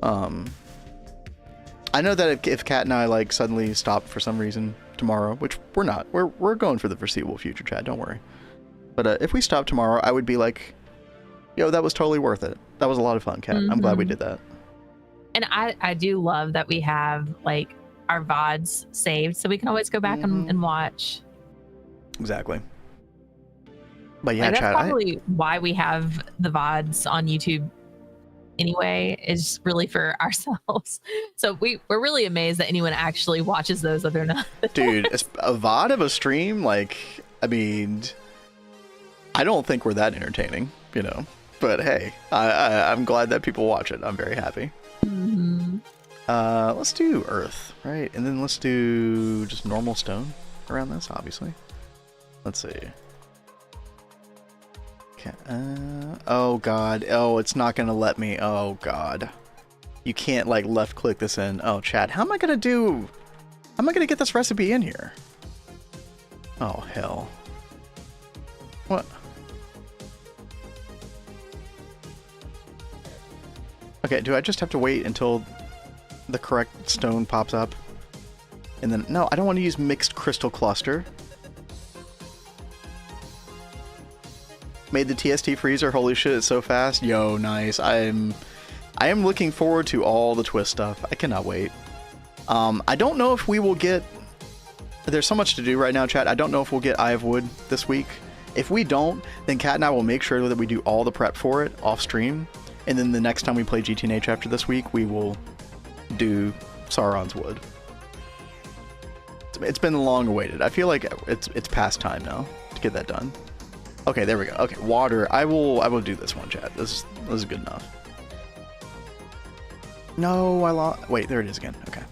Speaker 1: I know that if Kat and I like suddenly stop for some reason tomorrow, which we're not, we're going for the foreseeable future, Chad, don't worry. But if we stop tomorrow, I would be like, yo, that was totally worth it. That was a lot of fun, Kat. I'm glad we did that.
Speaker 2: And I do love that we have like our VODs saved, so we can always go back and watch.
Speaker 1: Exactly. But yeah,
Speaker 2: like,
Speaker 1: Chad,
Speaker 2: that's probably why we have the VODs on YouTube anyway, is really for ourselves. So we're really amazed that anyone actually watches those other than
Speaker 1: dude, a VOD of a stream, like, I mean, I don't think we're that entertaining, you know, but hey, I'm glad that people watch it. I'm very happy. Let's do earth, right? And then let's do just normal stone around this, obviously. Let's see. Oh god. Oh, it's not gonna let me. Oh god. You can't like left click this in. Oh, chat. How am I gonna get this recipe in here? Oh hell. What? Okay, do I just have to wait until the correct stone pops up? And then, no, I don't want to use mixed crystal cluster. Made the TST freezer, holy shit, it's so fast. Yo, nice. I am looking forward to all the twist stuff. I cannot wait. I don't know if we will get... There's so much to do right now, chat. I don't know if we'll get Eye of Wood this week. If we don't, then Kat and I will make sure that we do all the prep for it off stream. And then the next time we play GTNH after this week, we will do Sauron's Wood. It's been long awaited. I feel like it's past time now to get that done. Okay, there we go. Okay, water. I will do this one, chat. This is good enough. No, I lost. Wait, there it is again. Okay,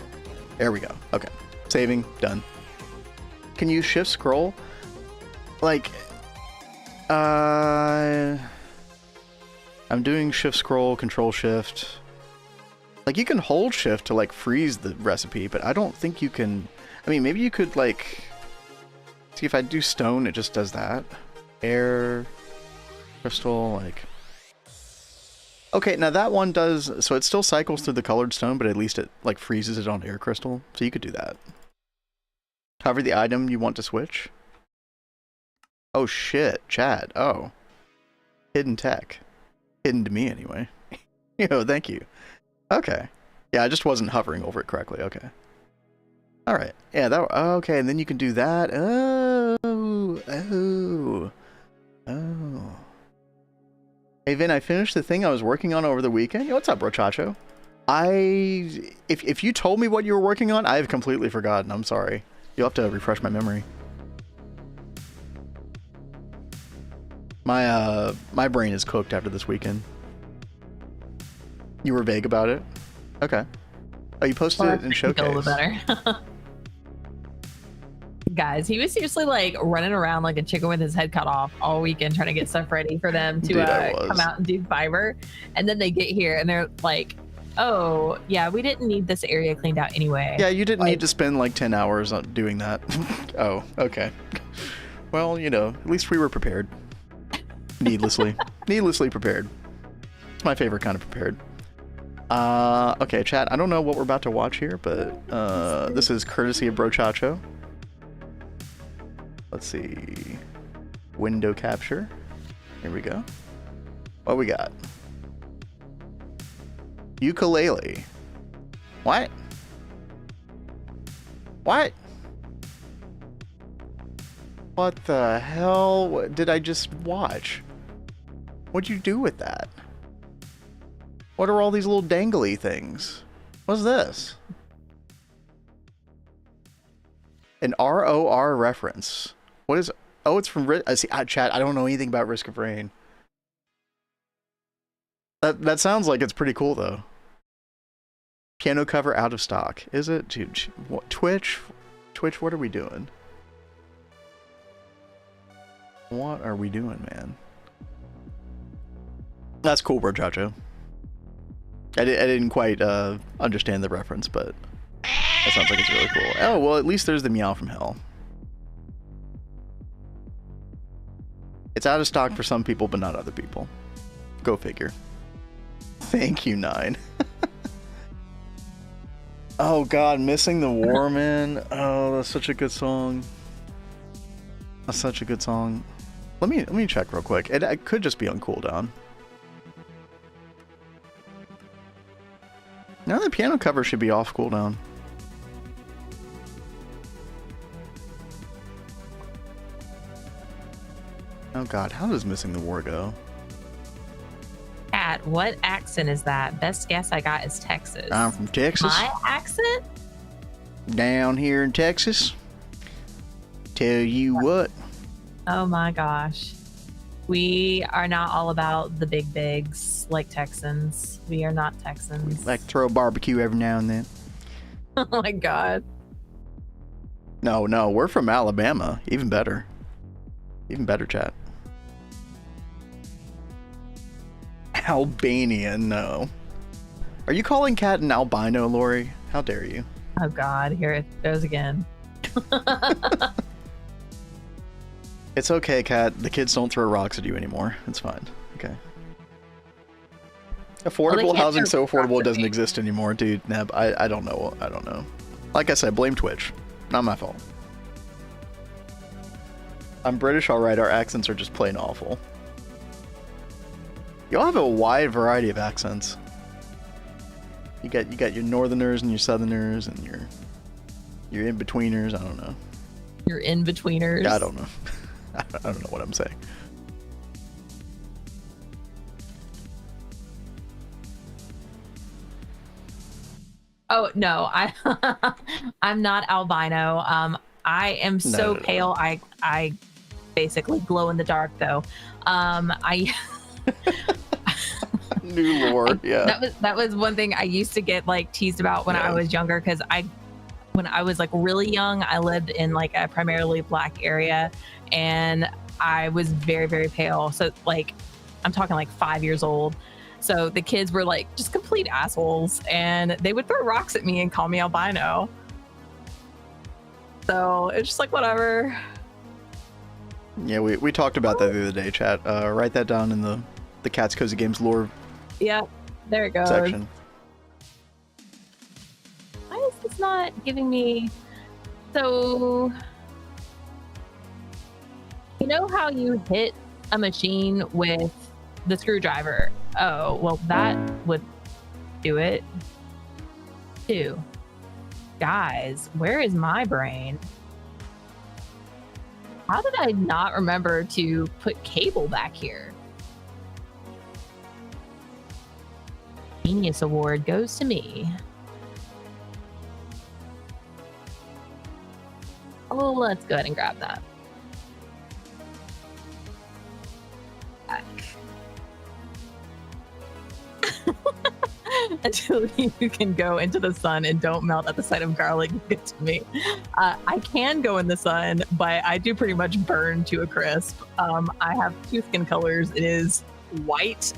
Speaker 1: there we go. Okay, saving done. Can you shift scroll? Like, I'm doing shift scroll, control shift. Like, you can hold shift to like freeze the recipe, but I don't think you can. I mean, maybe you could like see if I do stone, it just does that. Air, crystal, like. Okay, now that one does, so it still cycles through the colored stone, but at least it like freezes it on air crystal. So you could do that. However, the item you want to switch. Oh shit, chat. Oh. Hidden tech. Hidden to me anyway. Yo, thank you. Okay. Yeah, I just wasn't hovering over it correctly. Okay. Alright. Yeah, that. Okay, and then you can do that. Oh. Hey Vin, I finished the thing I was working on over the weekend. Yo, what's up, Brochacho? If you told me what you were working on, I've completely forgotten. I'm sorry. You'll have to refresh my memory. My brain is cooked after this weekend. You were vague about it? Okay. Oh, you posted it in Showcase. A little better.
Speaker 2: Guys, he was seriously like running around like a chicken with his head cut off all weekend trying to get stuff ready for them to come out and do fiber. And then they get here and they're like, oh, yeah, we didn't need this area cleaned out anyway.
Speaker 1: Yeah, you didn't need to spend like 10 hours on doing that. Oh, okay. Well, you know, at least we were prepared. Needlessly prepared. It's my favorite kind of prepared. Okay, chat, I don't know what we're about to watch here, but this is courtesy of Brochacho. Let's see. Window capture. Here we go. What we got? Ukulele. What? What? What the hell? What did I just watch? What'd you do with that? What are all these little dangly things? What's this? An ROR reference. What is? Oh, it's from. I see. Chat. I don't know anything about Risk of Rain. That sounds like it's pretty cool though. Piano cover out of stock. Is it? Dude, what, Twitch, what are we doing? What are we doing, man? That's cool, Brochacho. I didn't quite understand the reference, but that sounds like it's really cool. Oh, well, at least there's the Meow from Hell. It's out of stock for some people, but not other people. Go figure. Thank you, 9. Oh god, Missing the Warman. Oh, that's such a good song. That's such a good song. Let me check real quick. It could just be on cooldown. No, the piano cover should be off cooldown. Oh god, how does Missing the War go?
Speaker 2: Cat, what accent is that? Best guess I got is Texas.
Speaker 1: I'm from Texas.
Speaker 2: My accent?
Speaker 1: Down here in Texas. Tell you what.
Speaker 2: Oh my gosh. We are not all about the big bigs like Texans. We are not Texans.
Speaker 1: We like to throw a barbecue every now and then.
Speaker 2: Oh my god.
Speaker 1: No, we're from Alabama. Even better. Even better, chat. Albanian, no. Are you calling Cat an albino, Lori? How dare you?
Speaker 2: Oh god, here it goes again.
Speaker 1: It's okay, Cat. The kids don't throw rocks at you anymore. It's fine. Okay. Affordable housing so affordable it doesn't exist anymore, dude. Neb, I don't know. I don't know. Like I said, blame Twitch. Not my fault. I'm British, alright. Our accents are just plain awful. Y'all have a wide variety of accents. You got your Northerners and your Southerners and your in-betweeners. I don't know.
Speaker 2: Your in-betweeners?
Speaker 1: Yeah, I don't know. I don't know what I'm saying.
Speaker 2: Oh no, I'm not albino. I am so pale. I basically glow in the dark though. I
Speaker 1: New lore, yeah.
Speaker 2: That was one thing I used to get like teased about when I was younger, because when I was like really young, I lived in like a primarily black area, and I was very, very pale. So like, I'm talking like 5 years old. So the kids were like just complete assholes, and they would throw rocks at me and call me albino. So it's just like, whatever.
Speaker 1: Yeah, we talked about that the other day, chat. Write that down in the Cats Cozy Games lore.
Speaker 2: Yep, there it goes.
Speaker 1: Section.
Speaker 2: Why is this not giving me... So, you know how you hit a machine with the screwdriver? Oh, well, that would do it. Too. Guys, where is my brain? How did I not remember to put cable back here? Genius Award goes to me. Oh, let's go ahead and grab that. Back. Until you can go into the sun and don't melt at the sight of garlic, get to me. I can go in the sun, but I do pretty much burn to a crisp. I have two skin colors. It is white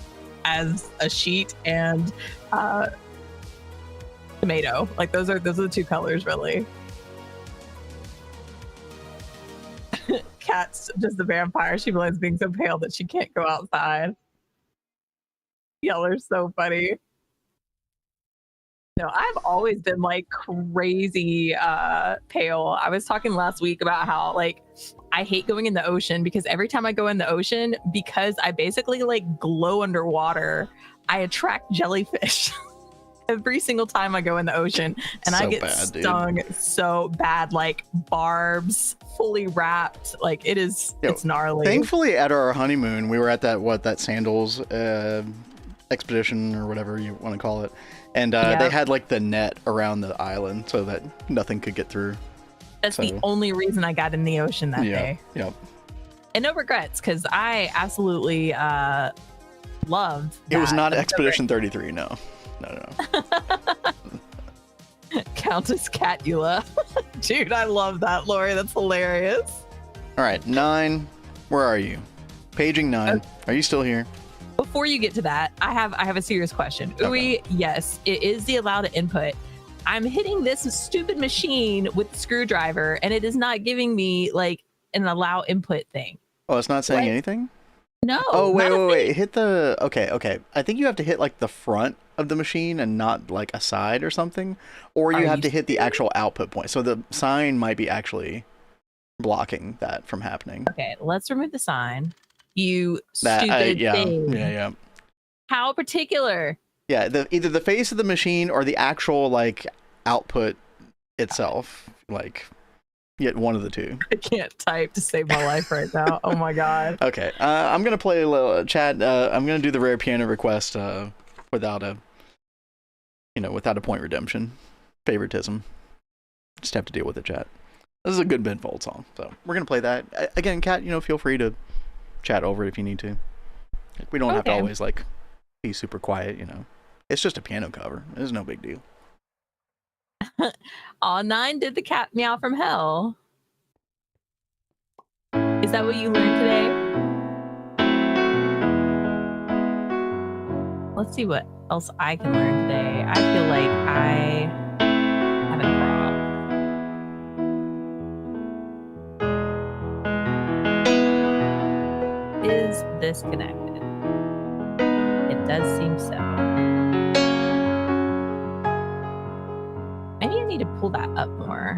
Speaker 2: as a sheet and tomato. Like those are the two colors, really. Cat's just a vampire. She believes being so pale that she can't go outside. Y'all are so funny. No, I've always been like crazy pale. I was talking last week about how like I hate going in the ocean, because every time I go in the ocean, because I basically like glow underwater, I attract jellyfish. Every single time I go in the ocean, and I get stung so bad, like barbs, fully wrapped. Like it's gnarly.
Speaker 1: Thankfully, at our honeymoon, we were at that sandals expedition or whatever you want to call it, and they had like the net around the island so that nothing could get through.
Speaker 2: That's the only reason I got in the ocean that day.
Speaker 1: Yep.
Speaker 2: And no regrets, because I absolutely loved that.
Speaker 1: It was not Expedition 33, no.
Speaker 2: Countess Catula. Dude, I love that, Lori. That's hilarious.
Speaker 1: All right, 9. Where are you? Paging 9. Are you still here?
Speaker 2: Before you get to that, I have a serious question.
Speaker 1: Okay.
Speaker 2: Yes, it is the allowed input. I'm hitting this stupid machine with the screwdriver, and it is not giving me like an allow input thing.
Speaker 1: Oh, it's not saying anything?
Speaker 2: No.
Speaker 1: Oh, wait. Hit the... Okay. I think you have to hit like the front of the machine and not like a side or something. Or you have to hit the actual output point. So the sign might be actually blocking that from happening.
Speaker 2: Okay, let's remove the sign. You stupid thing.
Speaker 1: Yeah.
Speaker 2: How particular?
Speaker 1: Yeah, either the face of the machine or the actual like output itself. Like, yet one of the two.
Speaker 2: I can't type to save my life right now. Oh my god.
Speaker 1: Okay, I'm gonna play a little chat. I'm gonna do the rare piano request without a point redemption, favoritism. Just have to deal with it, chat. This is a good Ben Folds song, so we're gonna play that again. Kat, feel free to chat over it if you need to. We don't have to always like be super quiet. It's just a piano cover. It's no big deal.
Speaker 2: All 9 did the cat meow from hell. Is that what you learned today? Let's see what else I can learn today. I feel like I haven't grown. Is this connected? It does seem so. need to pull that up more.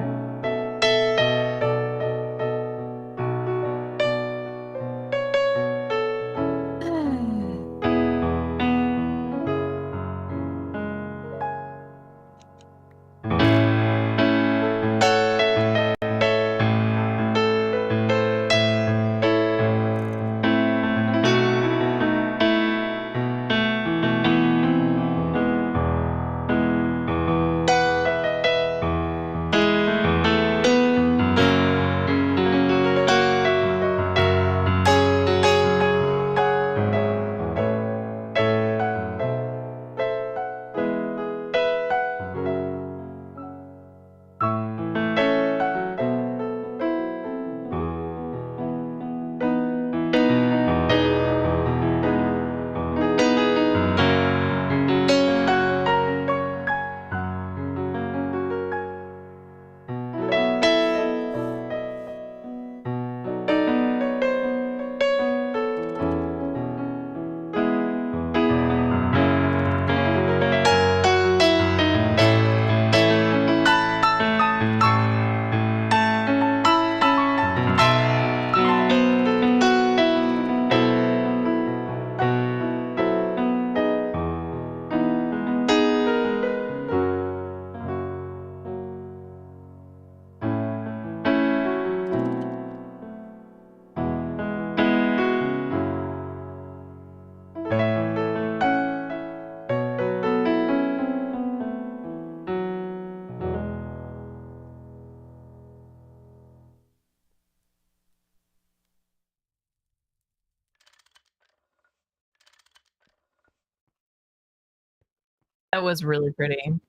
Speaker 2: That was really pretty.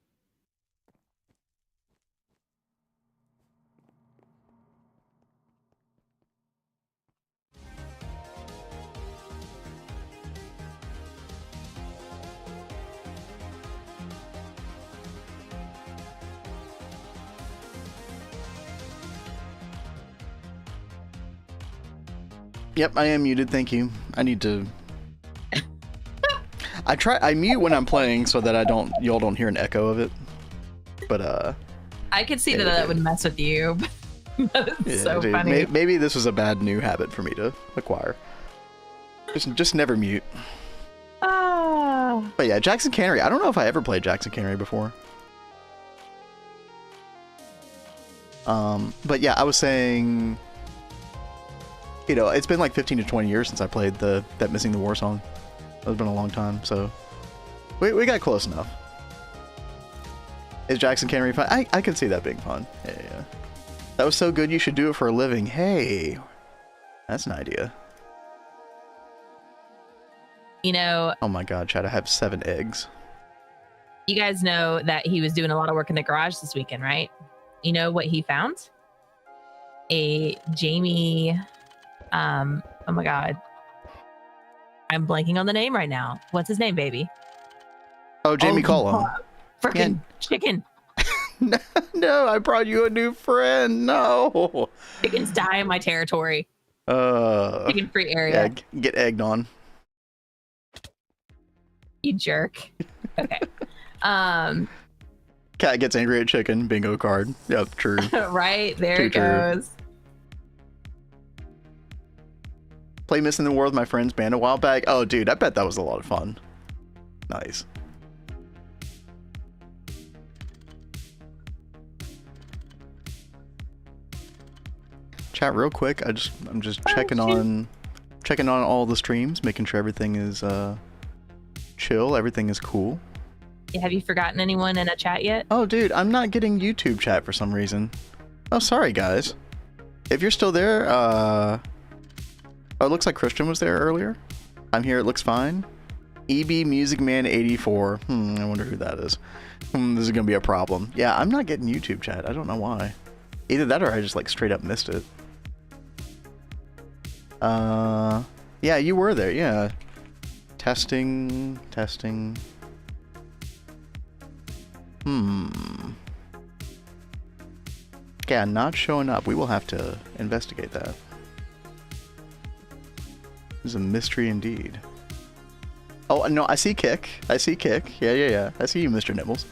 Speaker 1: Yep, I am muted. Thank you. I need to. I mute when I'm playing so that y'all don't hear an echo of it. But
Speaker 2: I could see that would mess with you. That's so dude, funny.
Speaker 1: Maybe this was a bad new habit for me to acquire. Just never mute. But yeah, Jackson Cannery. I don't know if I ever played Jackson Cannery before. But yeah, I was saying, you know, it's been like 15 to 20 years since I played that Missing the War song. It's been a long time, so we got close enough. Is Jackson Cannery fun? I can see that being fun. Yeah. That was so good you should do it for a living. Hey, that's an idea.
Speaker 2: You know...
Speaker 1: Oh my god, Chad, I have 7 eggs.
Speaker 2: You guys know that he was doing a lot of work in the garage this weekend, right? You know what he found? A Jamie... oh my god. I'm blanking on the name right now. What's his name, baby?
Speaker 1: Oh, Jamie Cullum.
Speaker 2: Freaking chicken.
Speaker 1: No, I brought you a new friend. No.
Speaker 2: Chickens die in my territory. Chicken free area.
Speaker 1: Yeah, get egged on.
Speaker 2: You jerk. Okay.
Speaker 1: Cat gets angry at chicken. Bingo card. Yep, true.
Speaker 2: Right, there it goes.
Speaker 1: Play Missing the War with my friend's band a while back. Oh, dude, I bet that was a lot of fun. Nice. Chat real quick. I'm just checking on all the streams, making sure everything is chill, everything is cool.
Speaker 2: Have you forgotten anyone in a chat yet?
Speaker 1: Oh, dude, I'm not getting YouTube chat for some reason. Oh, sorry, guys. If you're still there, oh, it looks like Christian was there earlier. I'm here, it looks fine. EB Music Man 84. I wonder who that is. This is gonna be a problem. Yeah, I'm not getting YouTube chat. I don't know why. Either that or I just like straight up missed it. Yeah, you were there, yeah. Testing. Yeah, not showing up. We will have to investigate that. This is a mystery indeed. Oh, no, I see Kick. Yeah. I see you, Mr. Nibbles.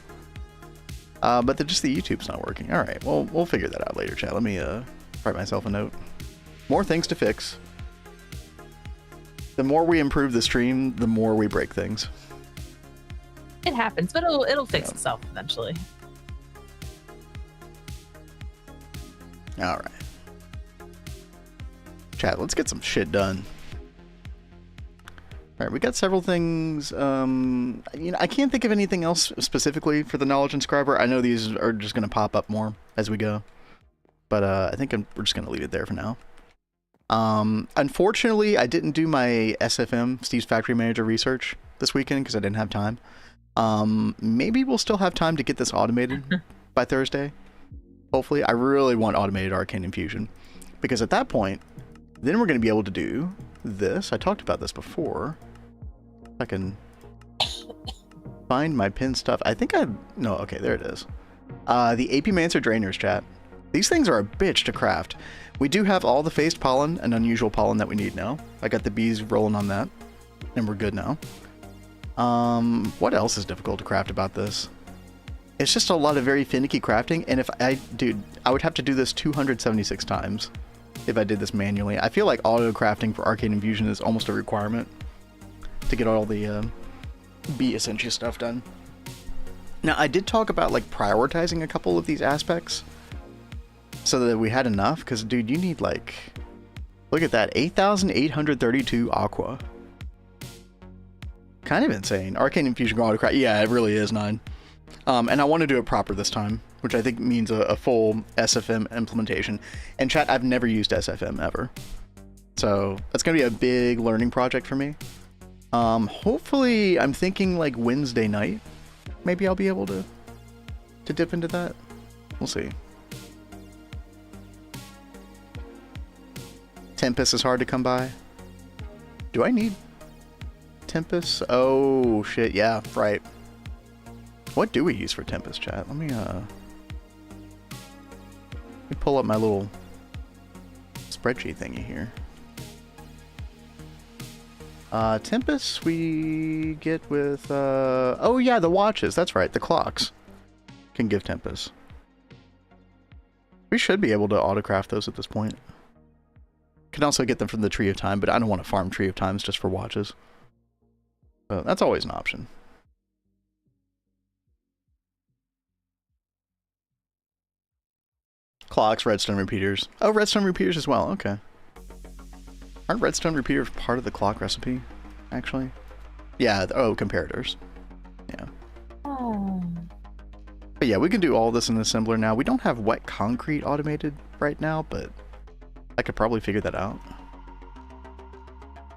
Speaker 1: But just the YouTube's not working. All right, well, we'll figure that out later, chat. Let me write myself a note. More things to fix. The more we improve the stream, the more we break things.
Speaker 2: It happens, but it'll fix itself eventually.
Speaker 1: All right. Chat, let's get some shit done. All right, we got several things. I can't think of anything else specifically for the knowledge inscriber. I know these are just going to pop up more as we go, but I think we're just going to leave it there for now. Unfortunately, I didn't do my SFM, Steve's Factory Manager research this weekend because I didn't have time. Maybe we'll still have time to get this automated by Thursday. Hopefully. I really want automated Arcane Infusion because at that point, then we're going to be able to do this. I talked about this before. I can find my pin stuff. I think no, okay, there it is. The Apimancer Drainers, chat. These things are a bitch to craft. We do have all the phased pollen and unusual pollen that we need now. I got the bees rolling on that, and we're good now. What else is difficult to craft about this? It's just a lot of very finicky crafting, and I would have to do this 276 times if I did this manually. I feel like auto crafting for Arcane Infusion is almost a requirement to get all the bee Essentia stuff done. Now, I did talk about like prioritizing a couple of these aspects so that we had enough, because dude, you need like, look at that, 8,832 aqua. Kind of insane. Arcane Infusion autocraft. Yeah, it really is 9. And I want to do it proper this time, which I think means a full SFM implementation. And chat, I've never used SFM ever. So that's going to be a big learning project for me. Hopefully, I'm thinking like Wednesday night. Maybe I'll be able to dip into that. We'll see. Tempest is hard to come by. Do I need Tempest? Oh, shit. Yeah, right. What do we use for Tempest, chat? Let me pull up my little spreadsheet thingy here. Tempest we get with, oh yeah, the watches. That's right. The clocks can give Tempest. We should be able to autocraft those at this point. Can also get them from the Tree of Time, but I don't want to farm Tree of Times just for watches. So that's always an option. Clocks, redstone repeaters. Oh, redstone repeaters as well. Okay. Aren't redstone repeaters part of the clock recipe, actually? Yeah, oh, comparators. Yeah.
Speaker 2: Oh.
Speaker 1: But yeah, we can do all this in the assembler now. We don't have wet concrete automated right now, but I could probably figure that out.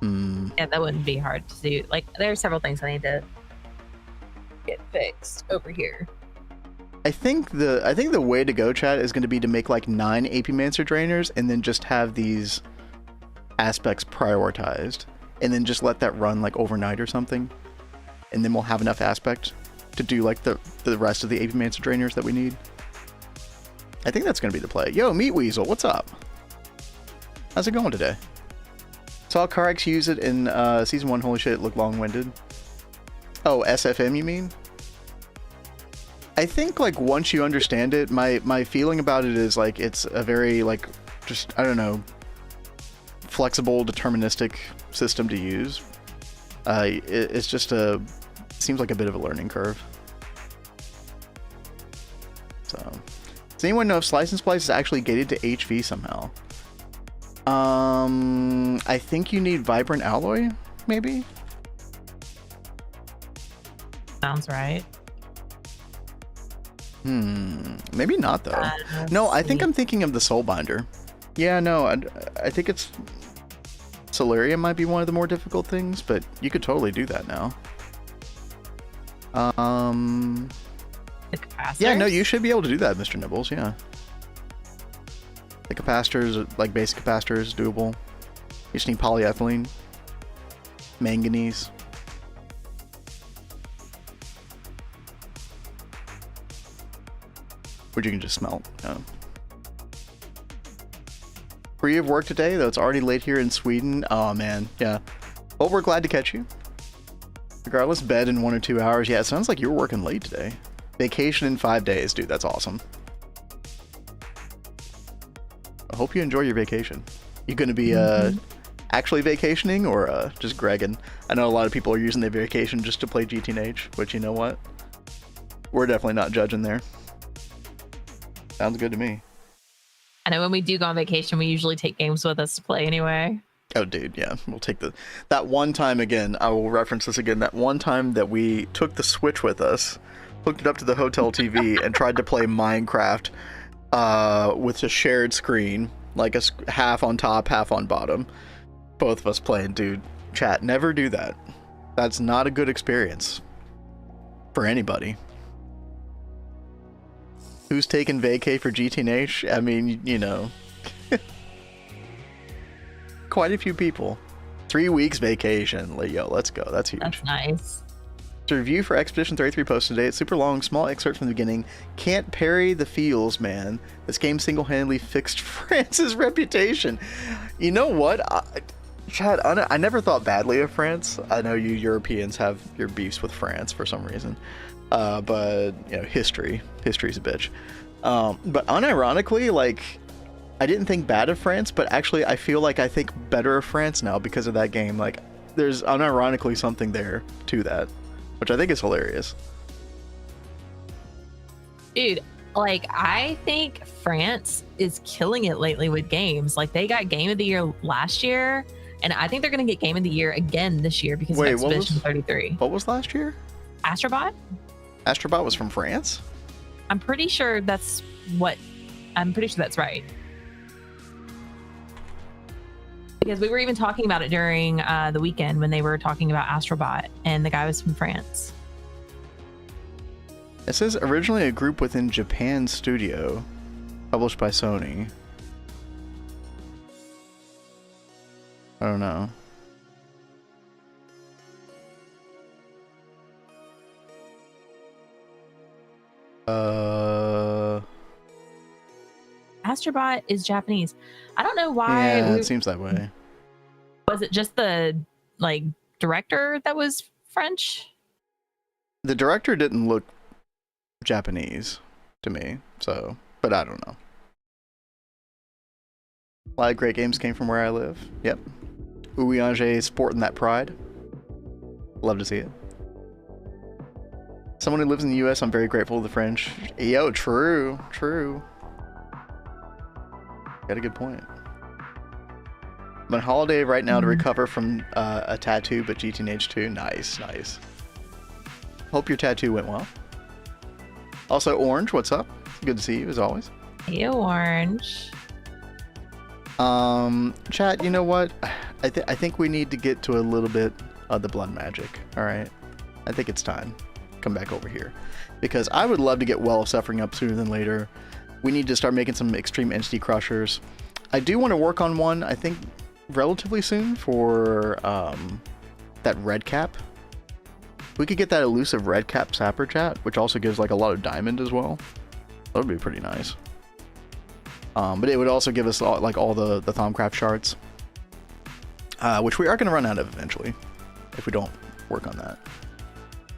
Speaker 2: Yeah, that wouldn't be hard to do. Like, there are several things I need to get fixed over here.
Speaker 1: I think the way to go, chat, is going to be to make like 9 Apimancer Drainers and then just have these aspects prioritized, and then just let that run like overnight or something, and then we'll have enough aspect to do like the rest of the Apimancer Drainers that we need. I think that's going to be the play. Yo, Meat Weasel, what's up? How's it going today? Saw Karex use it in Season 1. Holy shit, it looked long-winded. Oh, SFM you mean? I think like once you understand it, my feeling about it is like it's a very like, just, I don't know, flexible, deterministic system to use. It's just seems like a bit of a learning curve. So, does anyone know if Slice and Splice is actually gated to HV somehow? I think you need Vibrant Alloy, maybe?
Speaker 2: Sounds right.
Speaker 1: Maybe not though. No, I think I'm thinking of the Soulbinder. Yeah, no, I think it's Solarium might be one of the more difficult things, but you could totally do that now.
Speaker 2: The capacitors?
Speaker 1: Yeah, no, you should be able to do that, Mr. Nibbles, yeah. The capacitors, like basic capacitors, doable. You just need polyethylene, manganese. Which you can just smelt. Yeah. Free of work today, though it's already late here in Sweden. Oh man, yeah. Well, we're glad to catch you. Regardless, bed in 1 or 2 hours. Yeah, it sounds like you were working late today. Vacation in 5 days, dude. That's awesome. I hope you enjoy your vacation. You gonna be actually vacationing or just Gregging? I know a lot of people are using their vacation just to play GTNH, but you know what? We're definitely not judging there. Sounds good to me.
Speaker 2: I know when we do go on vacation, we usually take games with us to play anyway.
Speaker 1: Oh, dude, yeah. We'll take that one time again. I will reference this again. That one time that we took the Switch with us, hooked it up to the hotel TV, and tried to play Minecraft with a shared screen, like a half on top, half on bottom. Both of us playing, dude. Chat, never do that. That's not a good experience for anybody. Who's taking vacay for GTNH? I mean, you know. Quite a few people. 3 weeks vacation. Yo, let's go. That's huge.
Speaker 2: That's nice.
Speaker 1: The review for Expedition 33 posted today. It's super long, small excerpt from the beginning. Can't parry the feels, man. This game single-handedly fixed France's reputation. You know what? Chad, I never thought badly of France. I know you Europeans have your beefs with France for some reason. But, you know, history's a bitch. But unironically, like, I didn't think bad of France, but actually I feel like I think better of France now because of that game. Like, there's unironically something there to that, which I think is hilarious.
Speaker 2: Dude, like, I think France is killing it lately with games. Like, they got Game of the Year last year, and I think they're going to get Game of the Year again this year because of Expedition 33.
Speaker 1: What was last year?
Speaker 2: Astrobot?
Speaker 1: Astrobot was from France?
Speaker 2: I'm pretty sure that's right. Because we were even talking about it during the weekend when they were talking about Astrobot, and the guy was from France.
Speaker 1: It says originally a group within Japan studio, published by Sony. I don't know.
Speaker 2: Astrobot is Japanese. I don't know why.
Speaker 1: Yeah, it seems that way.
Speaker 2: Was it just the like director that was French?
Speaker 1: The director didn't look Japanese to me, so, but I don't know. A lot of great games came from where I live. Yep. Ouiange sporting that pride. Love to see it. Someone who lives in the US, I'm very grateful to the French. Yo, true. Got a good point. I'm on holiday right now to recover from a tattoo, but GTNH 2. Nice. Hope your tattoo went well. Also, Orange, what's up? Good to see you, as always.
Speaker 2: Hey, Orange.
Speaker 1: Chat, you know what? I think we need to get to a little bit of the blood magic, alright? I think it's time. Come back over here. Because I would love to get Well of Suffering up sooner than later. We need to start making some extreme entity crushers. I do want to work on one, I think, relatively soon for that red cap. We could get that elusive red cap sapper, chat, which also gives like a lot of diamond as well. That would be pretty nice. But it would also give us all the Thaumcraft shards, which we are going to run out of eventually if we don't work on that.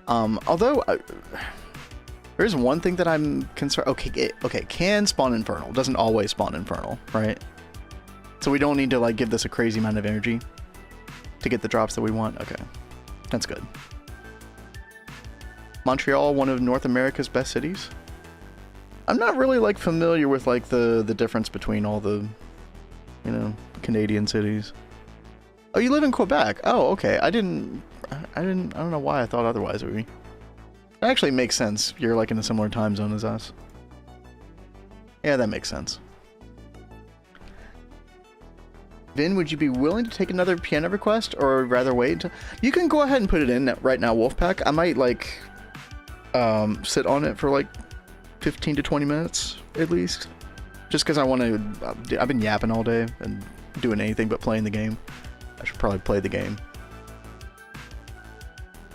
Speaker 1: Although there's one thing that I'm concerned. Okay, can spawn Infernal. Doesn't always spawn Infernal, right? So we don't need to like give this a crazy amount of energy to get the drops that we want. Okay, that's good. Montreal, one of North America's best cities. I'm not really like familiar with like the difference between all the, you know, Canadian cities. Oh, you live in Quebec. Oh, okay. I don't know why I thought otherwise. It actually makes sense. You're like in a similar time zone as us. Yeah, that makes sense. Vin, would you be willing to take another piano request or rather wait until... You can go ahead and put it in right now, Wolfpack. I might like sit on it for like 15 to 20 minutes at least. Just because I want to... I've been yapping all day and doing anything but playing the game. I should probably play the game.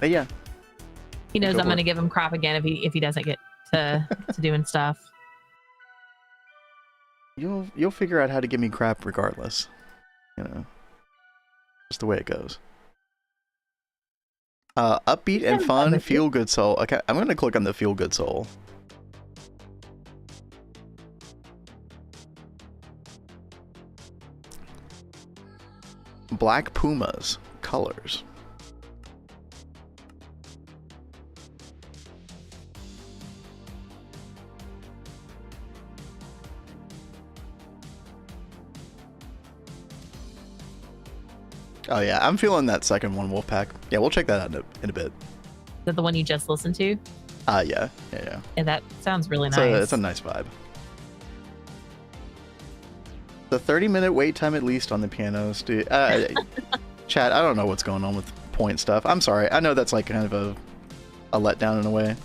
Speaker 1: But yeah.
Speaker 2: He knows I'm going to give him crap again if he doesn't get to doing stuff.
Speaker 1: You'll figure out how to give me crap regardless. You know. Just the way it goes. Upbeat and fun, feel good soul. Okay, I'm gonna click on the feel good soul. Black Pumas colors. Oh yeah, I'm feeling that second one, Wolfpack. Yeah, we'll check that out in a bit.
Speaker 2: Is that the one you just listened to?
Speaker 1: Yeah.
Speaker 2: And that sounds really nice.
Speaker 1: It's a nice vibe. The 30-minute wait time at least on the pianos, dude. Chat, I don't know what's going on with point stuff. I'm sorry. I know that's like kind of a letdown in a way.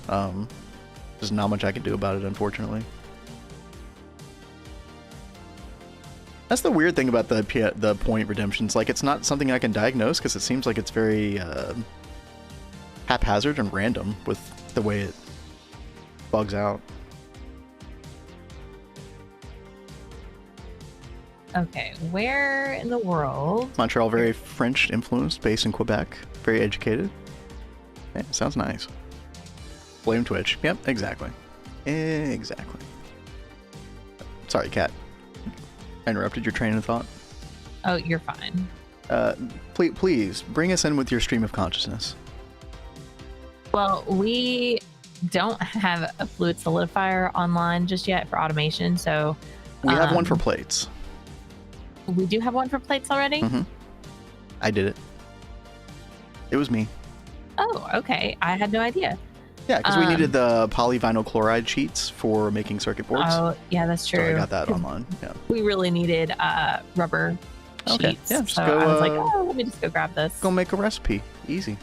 Speaker 1: There's not much I can do about it, unfortunately. That's the weird thing about the point redemptions. Like, it's not something I can diagnose because it seems like it's very haphazard and random with the way it bugs out.
Speaker 2: Okay, where in the world?
Speaker 1: Montreal, very French influenced, based in Quebec, very educated. Yeah, sounds nice. Blame Twitch. Yep, exactly. Exactly. Sorry, Kat. I interrupted your train of thought.
Speaker 2: Oh, you're fine.
Speaker 1: Please bring us in with your stream of consciousness.
Speaker 2: Well, we don't have a fluid solidifier online just yet for automation, so
Speaker 1: we have one for plates.
Speaker 2: We do have one for plates already?
Speaker 1: Mm-hmm. I did it. It was me.
Speaker 2: Oh, okay. I had no idea.
Speaker 1: Yeah, because we needed the polyvinyl chloride sheets for making circuit boards.
Speaker 2: Oh, yeah, that's true.
Speaker 1: So I got that online. Yeah.
Speaker 2: We really needed rubber sheets.
Speaker 1: Yeah, just
Speaker 2: so
Speaker 1: go,
Speaker 2: I was like, oh, let me just go grab this.
Speaker 1: Go make a recipe. Easy.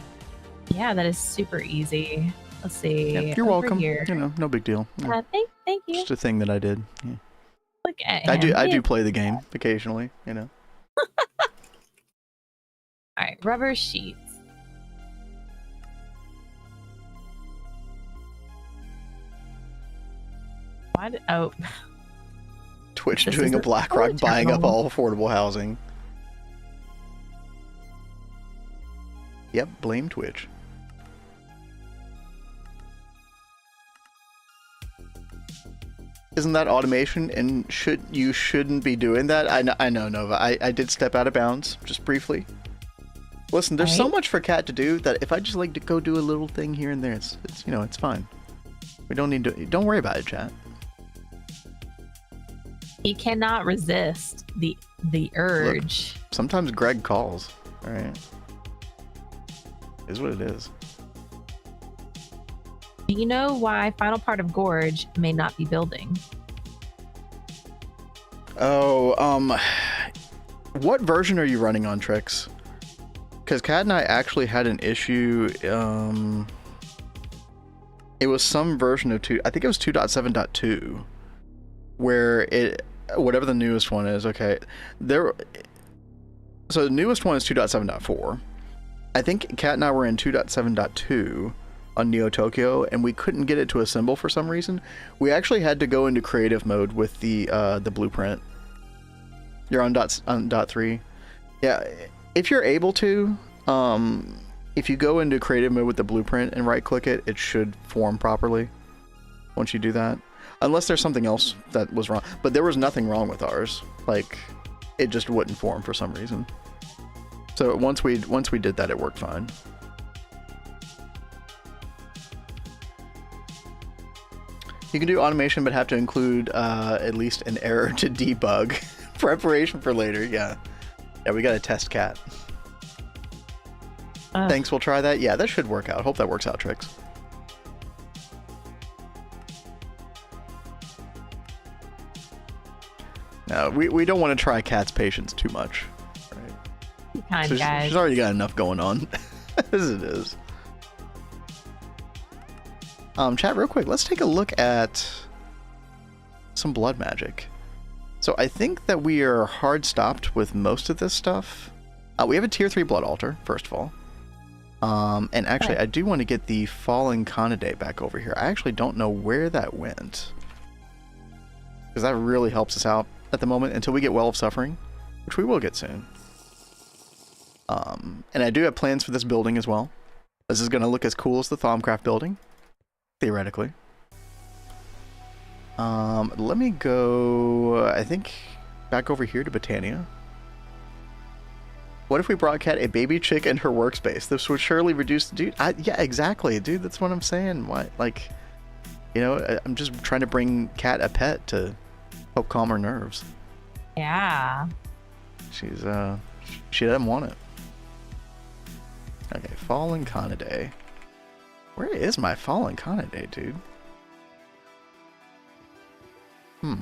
Speaker 2: Yeah, that is super easy. Let's see.
Speaker 1: Yeah, you're welcome.
Speaker 2: Here.
Speaker 1: You know, no big deal. Yeah.
Speaker 2: Thank you.
Speaker 1: Just a thing that I did. Yeah.
Speaker 2: Look at him.
Speaker 1: I do play the game occasionally, you know.
Speaker 2: All right, rubber sheets.
Speaker 1: Twitch doing a BlackRock buying up all affordable housing. Yep, blame Twitch. Isn't that automation? And you shouldn't be doing that. I know, Nova. I did step out of bounds just briefly. Listen, there's so much for Cat to do that if I just like to go do a little thing here and there, it's you know, it's fine. We don't need to. Don't worry about it, chat.
Speaker 2: He cannot resist the urge.
Speaker 1: Look, sometimes Greg calls. All right, is what it is.
Speaker 2: Do you know why final part of Gorge may not be building?
Speaker 1: Oh, what version are you running on, Trix? Because Kat and I actually had an issue. It was some version of I think it was 2.7.2, where whatever the newest one is. Okay, so the newest one is 2.7.4. I think Kat and I were in 2.7.2 on Neo Tokyo, and we couldn't get it to assemble for some reason. We actually had to go into creative mode with the blueprint. You're on dot 3. Yeah, if you're able to, if you go into creative mode with the blueprint and right click it, it should form properly once you do that. Unless there's something else that was wrong. But there was nothing wrong with ours. Like, it just wouldn't form for some reason. So once we did that, it worked fine. You can do automation, but have to include at least an error to debug. Preparation for later, yeah. Yeah, we got to test Cat. Thanks, we'll try that. Yeah, that should work out. Hope that works out, Trix. No, we don't want to try Cat's patience too much. Right?
Speaker 2: Be kind, guys.
Speaker 1: She's already got enough going on as it is. Chat, real quick, let's take a look at some blood magic. So I think that we are hard stopped with most of this stuff. We have a tier 3 blood altar, first of all. And actually, I do want to get the fallen Conidate back over here. I actually don't know where that went, because that really helps us out at the moment until we get Well of Suffering, which we will get soon. And I do have plans for this building as well. This is going to look as cool as the Thaumcraft building, theoretically. Let me go, I think, back over here to Botania. What if we brought Cat a baby chick in her workspace? This would surely reduce... Dude, yeah, exactly, dude. That's what I'm saying. Why, like, you know, I'm just trying to bring Cat a pet to help calm her nerves.
Speaker 2: Yeah.
Speaker 1: She doesn't want it. Okay, Fallen Conidae. Where is my Fallen Conidae, dude? No.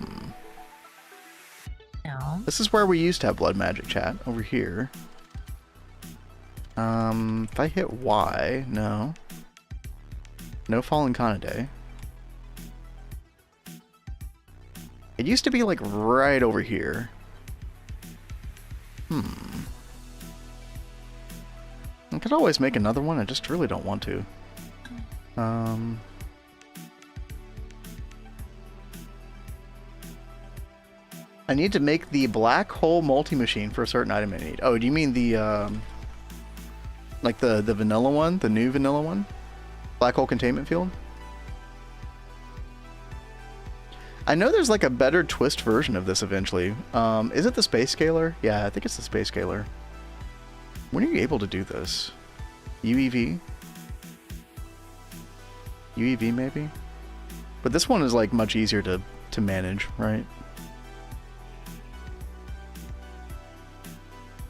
Speaker 1: This is where we used to have blood magic, chat. Over here. If I hit Y, no. No Fallen Conidae. It used to be like right over here. I could always make another one, I just really don't want to. I need to make the black hole multi-machine for a certain item I need. Oh, do you mean the, like the vanilla one? The new vanilla one? Black hole containment field? I know there's like a better twist version of this eventually. Is it the space scaler? Yeah, I think it's the space scaler. When are you able to do this? UEV? UEV maybe? But this one is like much easier to manage, right?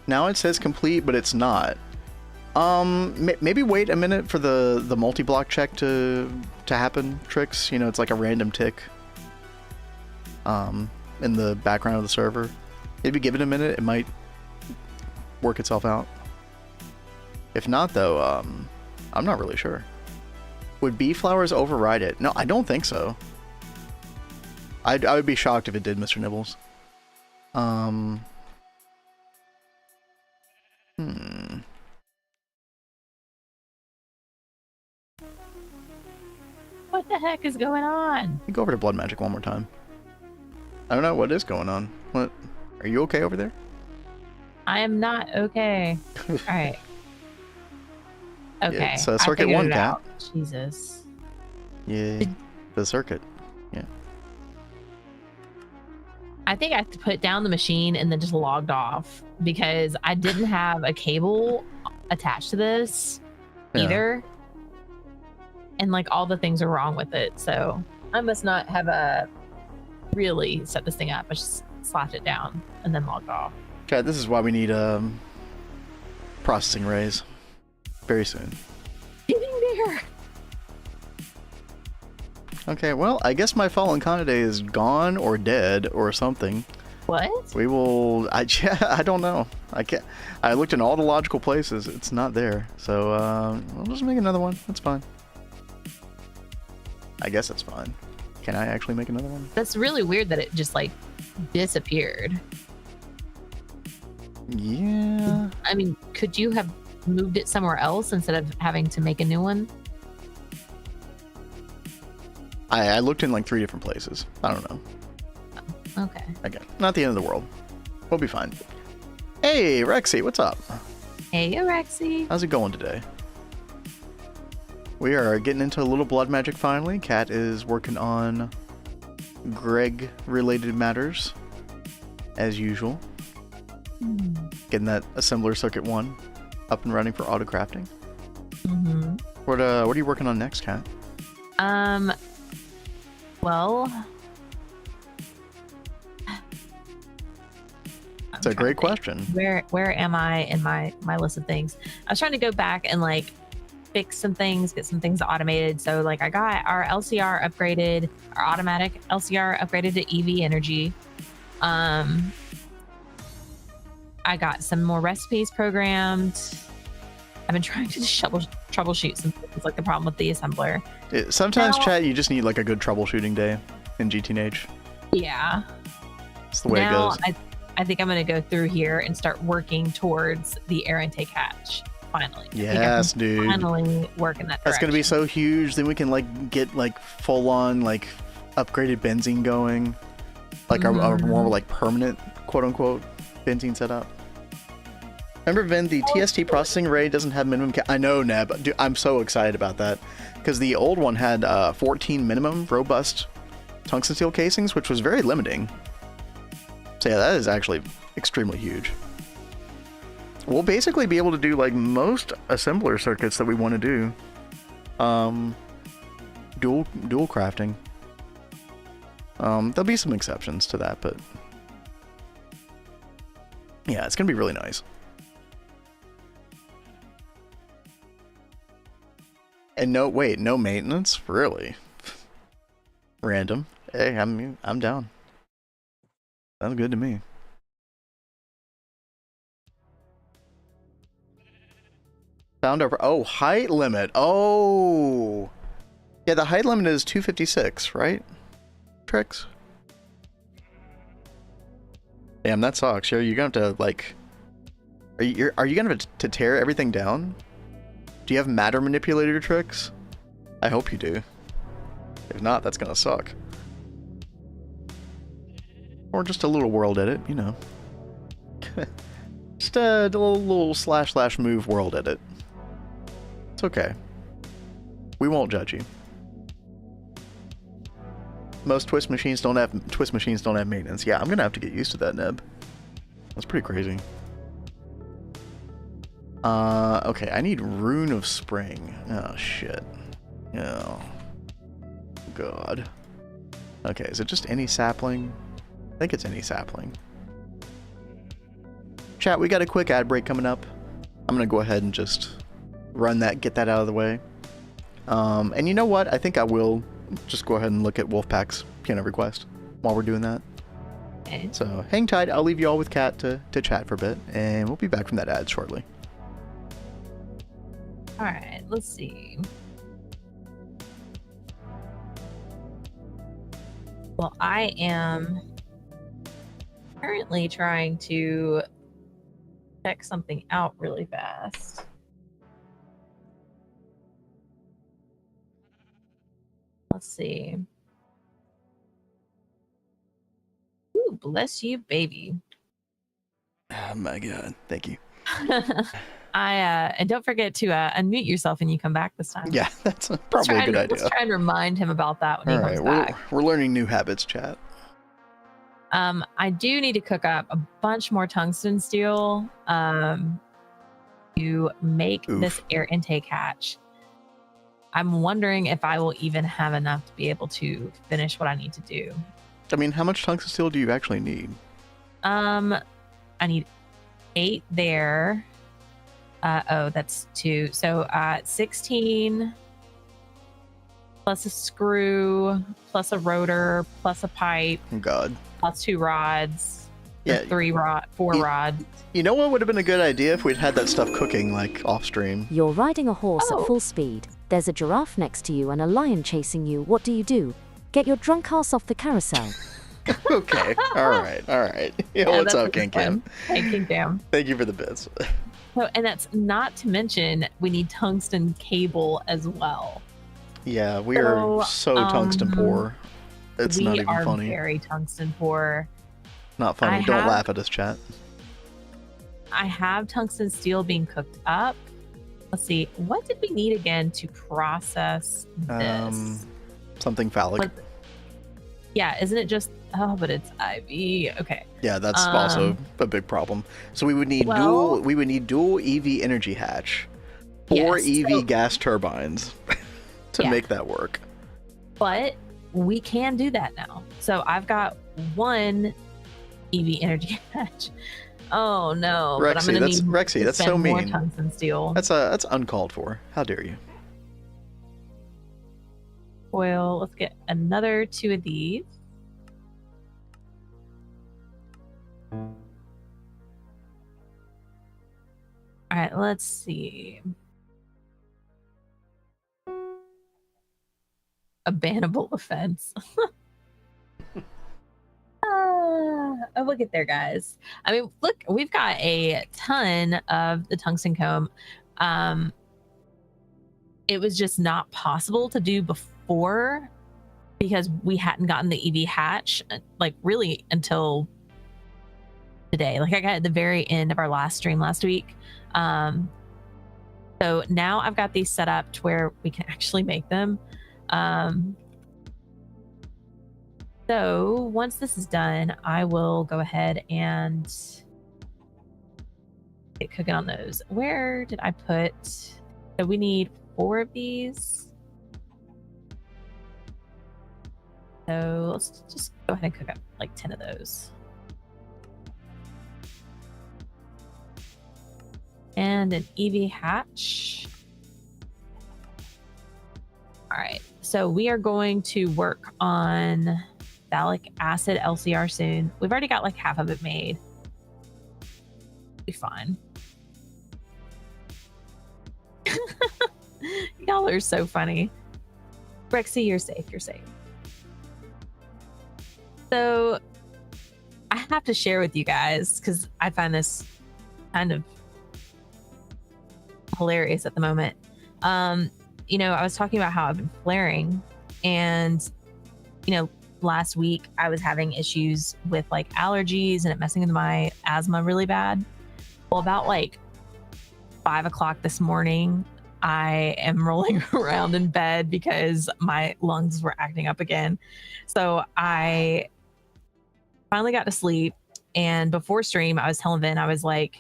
Speaker 1: Now it says complete, but it's not. Maybe wait a minute for the multi-block check to happen, Tricks. You know, it's like a random tick in the background of the server. Maybe give it a minute, it might work itself out. If not, though, I'm not really sure. Would bee flowers override it? No, I don't think so. I would be shocked if it did, Mr. Nibbles.
Speaker 2: What the heck is going on?
Speaker 1: Go over to Blood Magic one more time. I don't know what is going on. What? Are you okay over there?
Speaker 2: I am not okay. All right. Okay.
Speaker 1: Yeah, it's circuit one, Cat.
Speaker 2: Jesus.
Speaker 1: Yeah. The circuit. Yeah.
Speaker 2: I think I have to put down the machine and then just logged off because I didn't have a cable attached to this either. And like all the things are wrong with it. So I must not have really set this thing up. I just slapped it down and then logged off.
Speaker 1: Okay, this is why we need processing arrays very soon.
Speaker 2: Getting there.
Speaker 1: Okay, well, I guess my Fallen Conidae is gone or dead or something.
Speaker 2: What?
Speaker 1: We will... I don't know. I can't... I looked in all the logical places. It's not there. So, we'll just make another one. That's fine. I guess it's fine. Can I actually make another one?
Speaker 2: That's really weird that it just, like, disappeared.
Speaker 1: Yeah.
Speaker 2: I mean, could you have moved it somewhere else instead of having to make a new one?
Speaker 1: I looked in like 3 different places. I don't know.
Speaker 2: Oh, okay.
Speaker 1: Again, not the end of the world. We'll be fine. Hey, Rexy, what's up?
Speaker 2: Hey, Rexy.
Speaker 1: How's it going today? We are getting into a little blood magic finally. Kat is working on Greg-related matters, as usual. Getting that assembler circuit 1 up and running for auto crafting. What are you working on next, Kat?
Speaker 2: Well,
Speaker 1: it's a great question.
Speaker 2: Where am I in my list of things? I was trying to go back and like fix some things, get some things automated. So like I got our LCR upgraded, our automatic LCR upgraded to EV energy. I got some more recipes programmed. I've been trying to troubleshoot some things, like the problem with the assembler.
Speaker 1: Sometimes, chat, you just need like a good troubleshooting day in GTNH.
Speaker 2: Yeah.
Speaker 1: That's the way it goes.
Speaker 2: I think I'm going to go through here and start working towards the air intake hatch. Finally.
Speaker 1: Yes, dude.
Speaker 2: Finally work in that direction.
Speaker 1: That's going to be so huge. Then we can like get like full on like upgraded benzene going. Like our more like permanent, quote unquote, benzene setup. Remember, Vin, the TST processing array doesn't have minimum I know, Neb. Dude, I'm so excited about that. Because the old one had 14 minimum robust tungsten steel casings, which was very limiting. So yeah, that is actually extremely huge. We'll basically be able to do like most assembler circuits that we want to do. Dual crafting. There'll be some exceptions to that, but yeah, it's gonna be really nice. And no maintenance, really? Random. Hey, I'm down. Sounds good to me. Found over. Oh, height limit. Oh, yeah. The height limit is 256, right? Tricks. Damn, that sucks. You're gonna have to like. Are you gonna have to tear everything down? Do you have matter manipulator tricks? I hope you do. If not, that's gonna suck. Or just a little world edit, you know. Just a little / move world edit. It's okay. We won't judge you. Most twist machines don't have maintenance. Yeah, I'm gonna have to get used to that, Neb. That's pretty crazy. Okay, I need Rune of Spring. Oh shit. Oh god. Okay, is it just any sapling? I think it's any sapling. Chat, we got a quick ad break coming up. I'm gonna go ahead and just run that, get that out of the way. And you know what? I think I will just go ahead and look at Wolfpack's piano request while we're doing that. Okay. So hang tight. I'll leave you all with Kat to chat for a bit, and we'll be back from that ad shortly.
Speaker 2: All right, let's see. Well, I am currently trying to check something out really fast. Let's see. Ooh, bless you, baby.
Speaker 1: Oh my god, thank you.
Speaker 2: And don't forget to unmute yourself when you come back this time.
Speaker 1: Yeah, that's probably a good idea.
Speaker 2: Let's try and remind him about that when he comes back.
Speaker 1: We're learning new habits, chat.
Speaker 2: I do need to cook up a bunch more tungsten steel to make this air intake hatch. I'm wondering if I will even have enough to be able to finish what I need to do.
Speaker 1: I mean, how much tungsten steel do you actually need?
Speaker 2: I need 8 there. Oh, that's 2. So 16 plus a screw plus a rotor plus a pipe.
Speaker 1: Oh god.
Speaker 2: Plus 2 rods.
Speaker 1: Yeah.
Speaker 2: 4 rods.
Speaker 1: You know what would have been a good idea if we'd had that stuff cooking like off stream?
Speaker 4: You're riding a horse at full speed. There's a giraffe next to you and a lion chasing you. What do? Get your drunk ass off the carousel.
Speaker 1: Okay. All right. Yeah, what's up, King Cam?
Speaker 2: Hey, King Cam.
Speaker 1: Thank you for the bits.
Speaker 2: So, and that's not to mention we need tungsten cable as well.
Speaker 1: Yeah, we are so tungsten poor. It's not even funny.
Speaker 2: We are very tungsten poor.
Speaker 1: Not funny. Don't laugh at us, chat.
Speaker 2: I have tungsten steel being cooked up. Let's see. What did we need again to process this?
Speaker 1: Something phallic.
Speaker 2: Yeah, isn't it just... Oh, but it's IV. Okay.
Speaker 1: Yeah, that's also a big problem. So we would need dual EV energy hatch, 4 EV gas turbines to make that work.
Speaker 2: But we can do that now. So I've got 1 EV energy hatch. Oh no,
Speaker 1: Rexy,
Speaker 2: but I'm gonna need
Speaker 1: Rexy, that's so mean.
Speaker 2: More tungsten steel.
Speaker 1: That's uncalled for. How dare you?
Speaker 2: Well, let's get another 2 of these. All right, let's see. A bannable offense. We'll get there, guys. I mean, look, we've got a ton of the tungsten comb. It was just not possible to do before because we hadn't gotten the EV hatch, like really until today. Like I got at the very end of our last stream last week. So now I've got these set up to where we can actually make them. So once this is done, I will go ahead and get cooking on those. Where did I put? So we need 4 of these. So let's just go ahead and cook up like 10 of those. And an EV hatch. All right, so we are going to work on phthalic acid LCR soon. We've already got like half of it made. Be fine. Y'all are so funny. Brexy, you're safe. You're safe. So I have to share with you guys because I find this kind of hilarious at the moment. You know, I was talking about how I've been flaring, and you know, last week I was having issues with like allergies and it messing with my asthma really bad. Well, about like 5 o'clock this morning, I am rolling around in bed because my lungs were acting up again. So I finally got to sleep, and before stream I was telling Vin, I was like,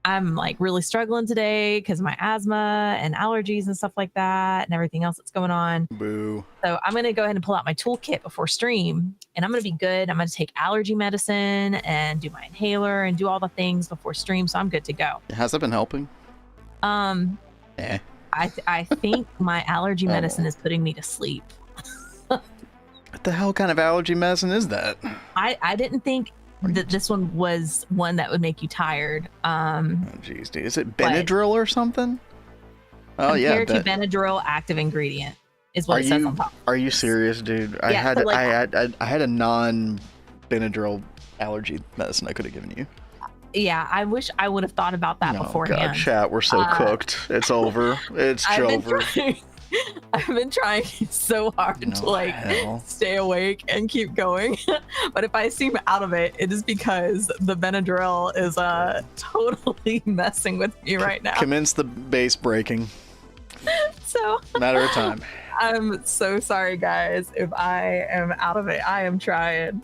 Speaker 2: I'm like really struggling today because my asthma and allergies and stuff like that and everything else that's going on.
Speaker 1: Boo.
Speaker 2: So I'm going to go ahead and pull out my toolkit before stream, and I'm going to be good. I'm going to take allergy medicine and do my inhaler and do all the things before stream. So I'm good to go.
Speaker 1: Has that been helping?
Speaker 2: I think my allergy medicine is putting me to sleep.
Speaker 1: What the hell kind of allergy medicine is that?
Speaker 2: I didn't think that this one was one that would make you tired.
Speaker 1: Oh, jeez, dude. Is it Benadryl or something? Oh, yeah.
Speaker 2: Compared to Benadryl active ingredient is what it says on top.
Speaker 1: Are you serious, dude? I had a non-Benadryl allergy medicine I could have given you.
Speaker 2: Yeah, I wish I would have thought about that beforehand.
Speaker 1: God, chat, we're so cooked. It's over. It's over.
Speaker 2: I've been trying so hard to stay awake and keep going. But if I seem out of it, it is because the Benadryl is totally messing with me right now.
Speaker 1: Commence the base breaking.
Speaker 2: So
Speaker 1: matter of time.
Speaker 2: I'm so sorry, guys. If I am out of it, I am trying.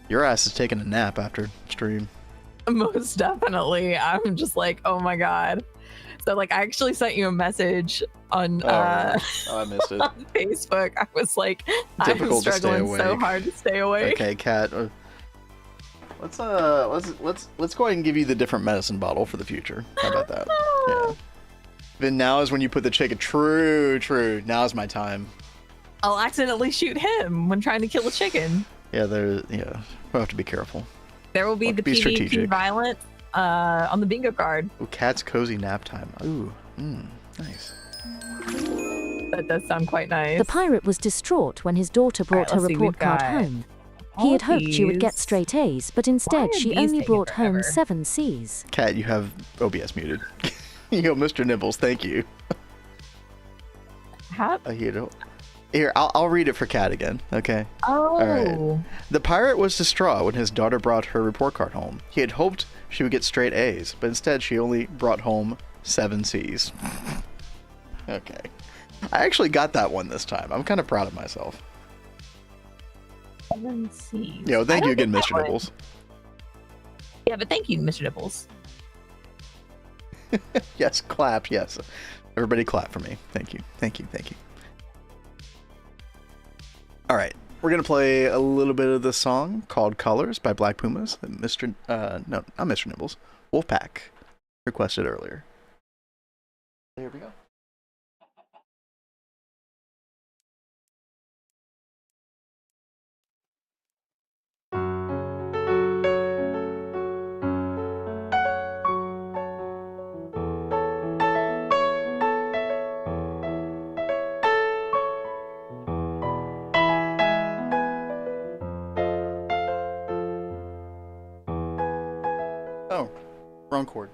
Speaker 1: Your ass is taking a nap after stream.
Speaker 2: Most definitely. I'm just like, oh my God. So like I actually sent you a message on
Speaker 1: I missed it.
Speaker 2: on Facebook. I was like,
Speaker 1: Difficult
Speaker 2: I'm struggling so hard to stay awake.
Speaker 1: Okay, Kat. Let's go ahead and give you the different medicine bottle for the future. How about that? Yeah. Then now is when you put the chicken. True. Now is my time.
Speaker 2: I'll accidentally shoot him when trying to kill a chicken.
Speaker 1: Yeah, we'll have to be careful.
Speaker 2: There will be the PvP
Speaker 1: strategic.
Speaker 2: violence on the bingo card.
Speaker 1: Ooh, Cat's cozy nap time. Ooh, nice.
Speaker 2: That does sound quite nice.
Speaker 4: The pirate was distraught when his daughter brought her report card home. He had hoped she would get straight A's, but instead she only brought home 7 C's.
Speaker 1: Cat, you have OBS muted. Yo, Mr. Nibbles, thank you. Here, I'll read it for Cat again, okay?
Speaker 2: Oh.
Speaker 1: All right. The pirate was distraught when his daughter brought her report card home. He had hoped she would get straight A's, but instead she only brought home 7 C's. Okay. I actually got that one this time. I'm kind of proud of myself.
Speaker 2: 7 C's.
Speaker 1: Yo, thank you again, Mr. Nibbles.
Speaker 2: Yeah, but thank you, Mr. Nibbles.
Speaker 1: Yes, clap, yes. Everybody clap for me. Thank you. All right, we're gonna play a little bit of the song called "Colors" by Black Pumas. Not Mr. Nibbles. Wolfpack requested earlier. Here we go. Oh, wrong chord.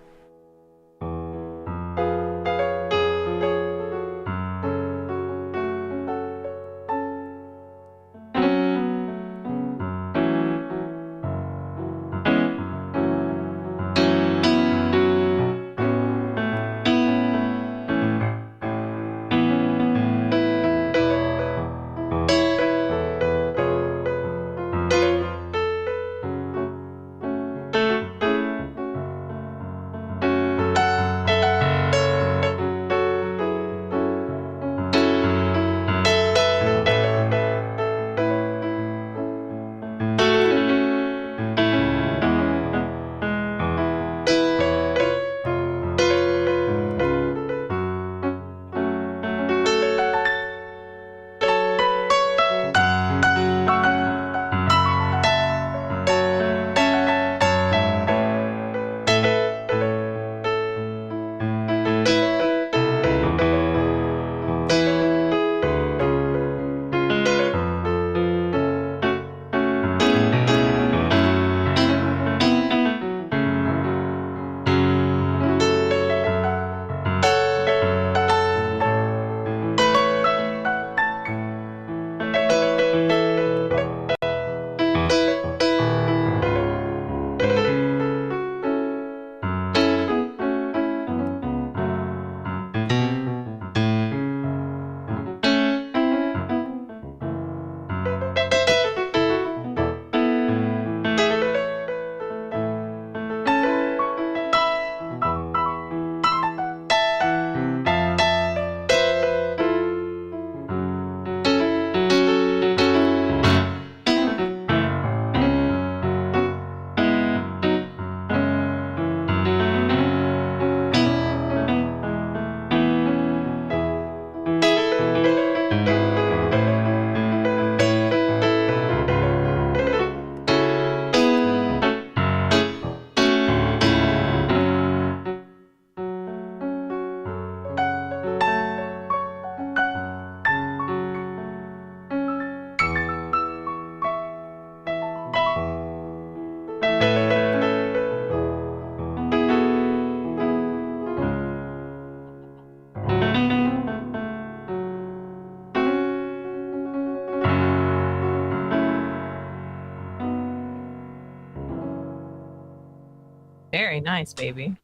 Speaker 2: Very nice, baby.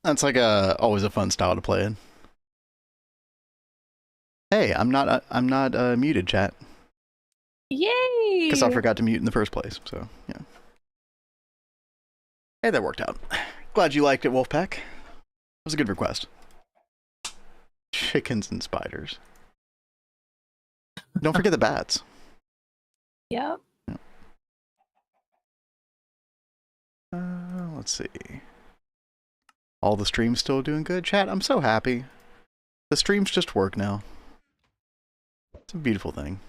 Speaker 1: That's like always a fun style to play in. Hey, I'm not muted, chat.
Speaker 2: Yay!
Speaker 1: Because I forgot to mute in the first place. So yeah. Hey, that worked out. Glad you liked it, Wolfpack. It was a good request. Chickens and spiders. Don't forget the bats.
Speaker 2: Yep.
Speaker 1: Let's see. All the streams still doing good, chat. I'm so happy. The streams just work now. It's a beautiful thing.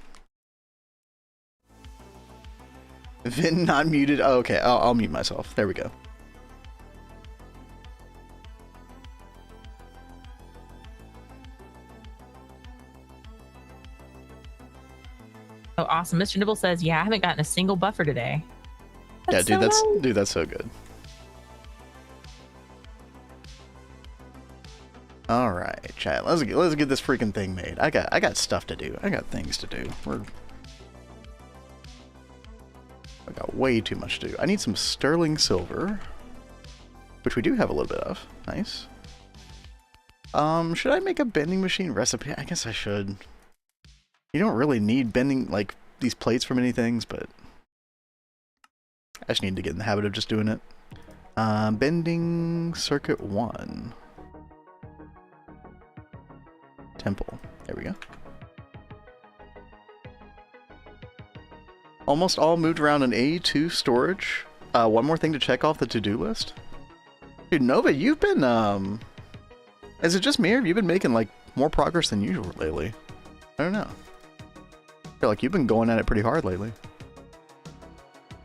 Speaker 1: Vin not muted. Oh, okay, I'll mute myself. There we go.
Speaker 2: Oh, awesome. Mr. Nibble says, yeah, I haven't gotten a single buffer today.
Speaker 1: Yeah, dude, that's so good. All right, chat. Let's get this freaking thing made. I got stuff to do. I got things to do. I got way too much to do. I need some sterling silver, which we do have a little bit of. Nice. Should I make a bending machine recipe? I guess I should. You don't really need bending, like, these plates for many things, but I just need to get in the habit of just doing it. Bending circuit 1. Temple. There we go. Almost all moved around in A2 storage. One more thing to check off the to-do list. Dude, Nova, you've been, is it just me, or have you been making, like, more progress than usual lately? I don't know. I feel like you've been going at it pretty hard lately.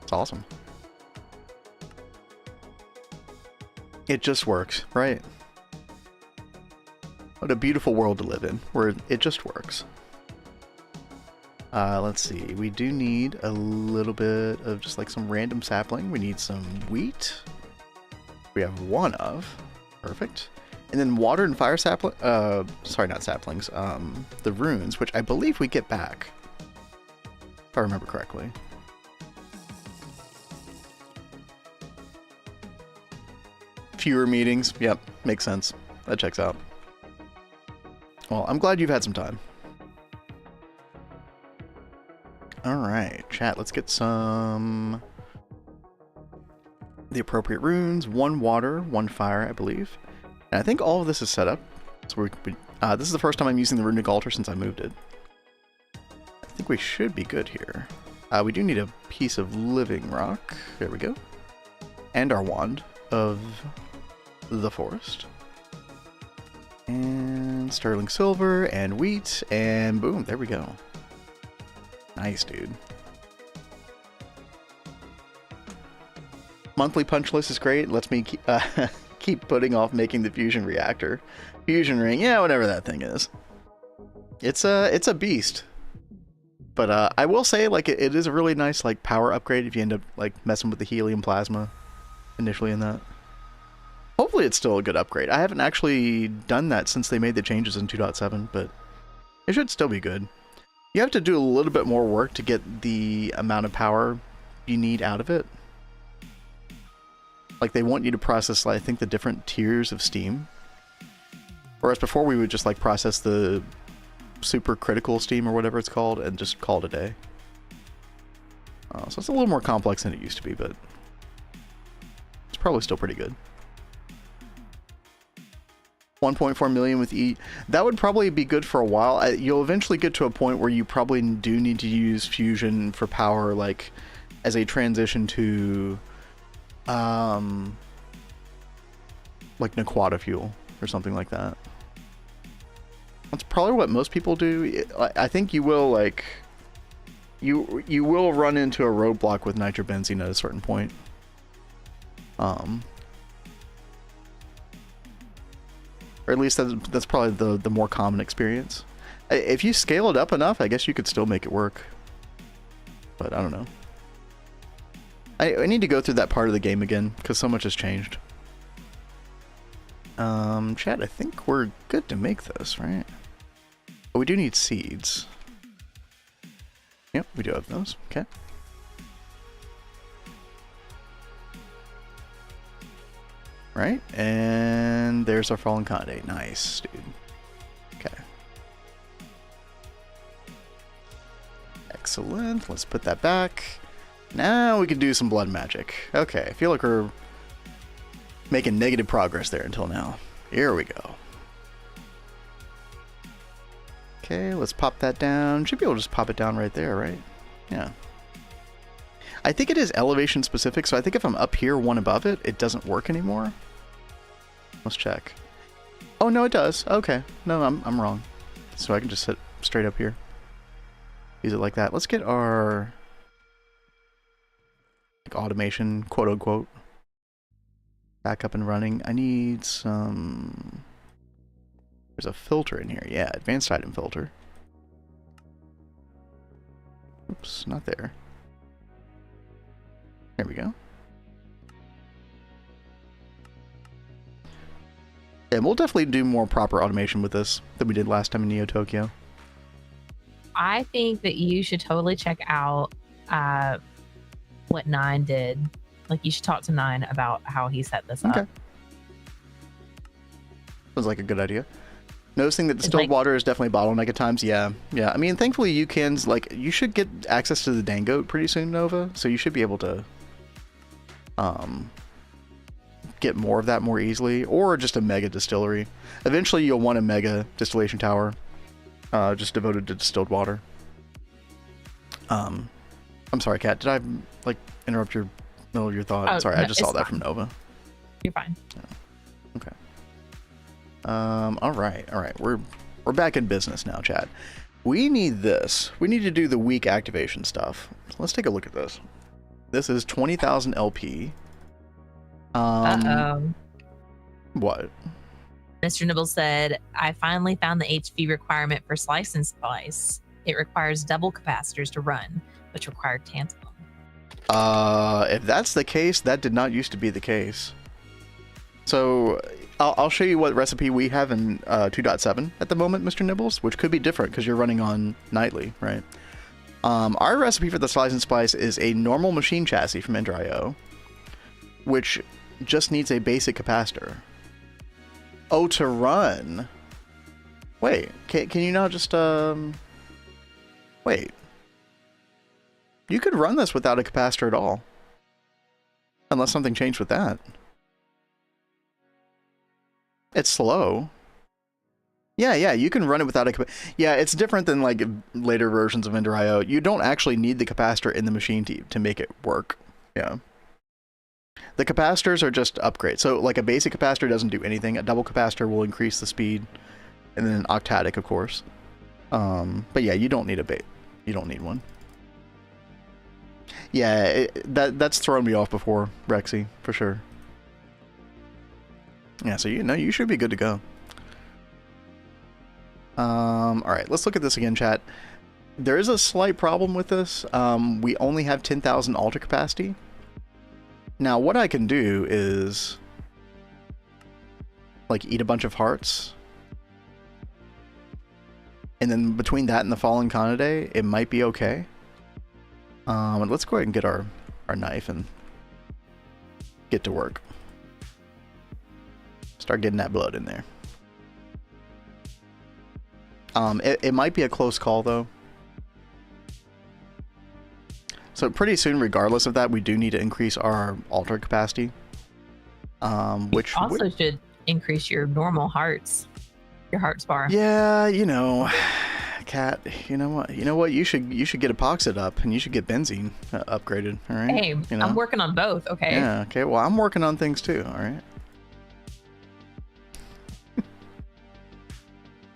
Speaker 1: It's awesome. It just works, right? What a beautiful world to live in, where it just works. Let's see, we do need a little bit of just like some random sapling. We need some wheat. We have one of. Perfect. And then water and fire sapling, sorry, not saplings, the runes, which I believe we get back, if I remember correctly. Fewer meetings, yep, makes sense. That checks out. Well, I'm glad you've had some time. Alright, chat, let's get the appropriate runes. 1 water, 1 fire, I believe. And I think all of this is set up. So this is the first time I'm using the runic altar since I moved it. I think we should be good here. We do need a piece of living rock. There we go. And our wand of the forest. And sterling silver and wheat, and boom, there we go. Nice, dude. Monthly punch list is great. Lets me keep putting off making the fusion reactor. Fusion ring, yeah, whatever that thing is. It's a beast. But I will say, like, it is a really nice, like, power upgrade if you end up, like, messing with the helium plasma initially in that. Hopefully it's still a good upgrade. I haven't actually done that since they made the changes in 2.7, but it should still be good. You have to do a little bit more work to get the amount of power you need out of it. Like, they want you to process, I think, the different tiers of steam. Whereas before we would just, like, process the super critical steam or whatever it's called and just call it a day. So it's a little more complex than it used to be, but it's probably still pretty good. 1.4 million with each. That would probably be good for a while. You'll eventually get to a point where you probably do need to use fusion for power, like, as a transition to like Naquata fuel or something like that. That's probably what most people do. I think you will, like, you will run into a roadblock with nitrobenzene at a certain point. Or at least that's probably the more common experience. If you scale it up enough, I guess you could still make it work. But I don't know. I need to go through that part of the game again, because so much has changed. Chat, I think we're good to make this, right? But we do need seeds. Yep, we do have those. Okay. right? And there's our fallen candidate. Nice, dude. Okay. Excellent. Let's put that back. Now we can do some blood magic. Okay, I feel like we're making negative progress there until now. Here we go. Okay, let's pop that down. Should be able to just pop it down right there, right? Yeah. I think it is elevation specific, so I think if I'm up here, one above it, it doesn't work anymore. Let's check. Oh, no, it does. Okay. No, I'm wrong. So I can just sit straight up here. Use it like that. Let's get our like, automation, quote unquote, back up and running. I need some... There's a filter in here. Yeah, advanced item filter. Oops, not there. There we go. Yeah, we'll definitely do more proper automation with this than we did last time in Neo Tokyo.
Speaker 2: I think that you should totally check out what Nine did. Like, you should talk to Nine about how he set this up.
Speaker 1: Sounds like a good idea. Noticing that distilled water is definitely a bottleneck at times. Yeah. I mean, thankfully you can, like, you should get access to the Dangote pretty soon, Nova. So you should be able to get more of that more easily, or just a mega distillery. Eventually you'll want a mega distillation tower just devoted to distilled water. I'm sorry, Kat, did I like interrupt your middle of your thought?
Speaker 2: Oh,
Speaker 1: sorry,
Speaker 2: no,
Speaker 1: I just saw that from Nova.
Speaker 2: You're fine.
Speaker 1: Yeah. Okay. All right. We're back in business now, chat. We need this. We need to do the weak activation stuff. So let's take a look at this. This is 20,000 LP.
Speaker 2: Uh-oh.
Speaker 1: What?
Speaker 2: Mr. Nibble said, I finally found the HV requirement for Slice and Splice. It requires double capacitors to run, which required tantalum.
Speaker 1: If that's the case, that did not used to be the case. So I'll show you what recipe we have in 2.7 at the moment, Mr. Nibbles, which could be different because you're running on nightly, right? Our recipe for the Slice and Splice is a normal machine chassis from linktr.ee, which just needs a basic capacitor. Oh, to run. Wait, can you not just wait. You could run this without a capacitor at all. Unless something changed with that. It's slow. Yeah, you can run it without a capacitor. Yeah, it's different than like later versions of linktr.ee. You don't actually need the capacitor in the machine to make it work. Yeah. The capacitors are just upgrades. So like a basic capacitor doesn't do anything. A double capacitor will increase the speed, and then an octadic, of course. But yeah, you don't need you don't need one. Yeah, that's thrown me off before, Rexy, for sure. Yeah, so you should be good to go. All right, let's look at this again, chat. There is a slight problem with this. We only have 10,000 altar capacity. Now, what I can do is like eat a bunch of hearts, and then between that and the fallen Candidate, it might be okay. And let's go ahead and get our knife and get to work. Start getting that blood in there. It might be a close call though. So pretty soon, regardless of that, we do need to increase our altar capacity. Which
Speaker 2: you also should increase your normal hearts, your hearts bar.
Speaker 1: Yeah, you know, Kat. You know what? You should get epoxid up, and you should get benzene upgraded. All right.
Speaker 2: Hey, you know? I'm working on both. Okay.
Speaker 1: Yeah. Okay. Well, I'm working on things too. All right.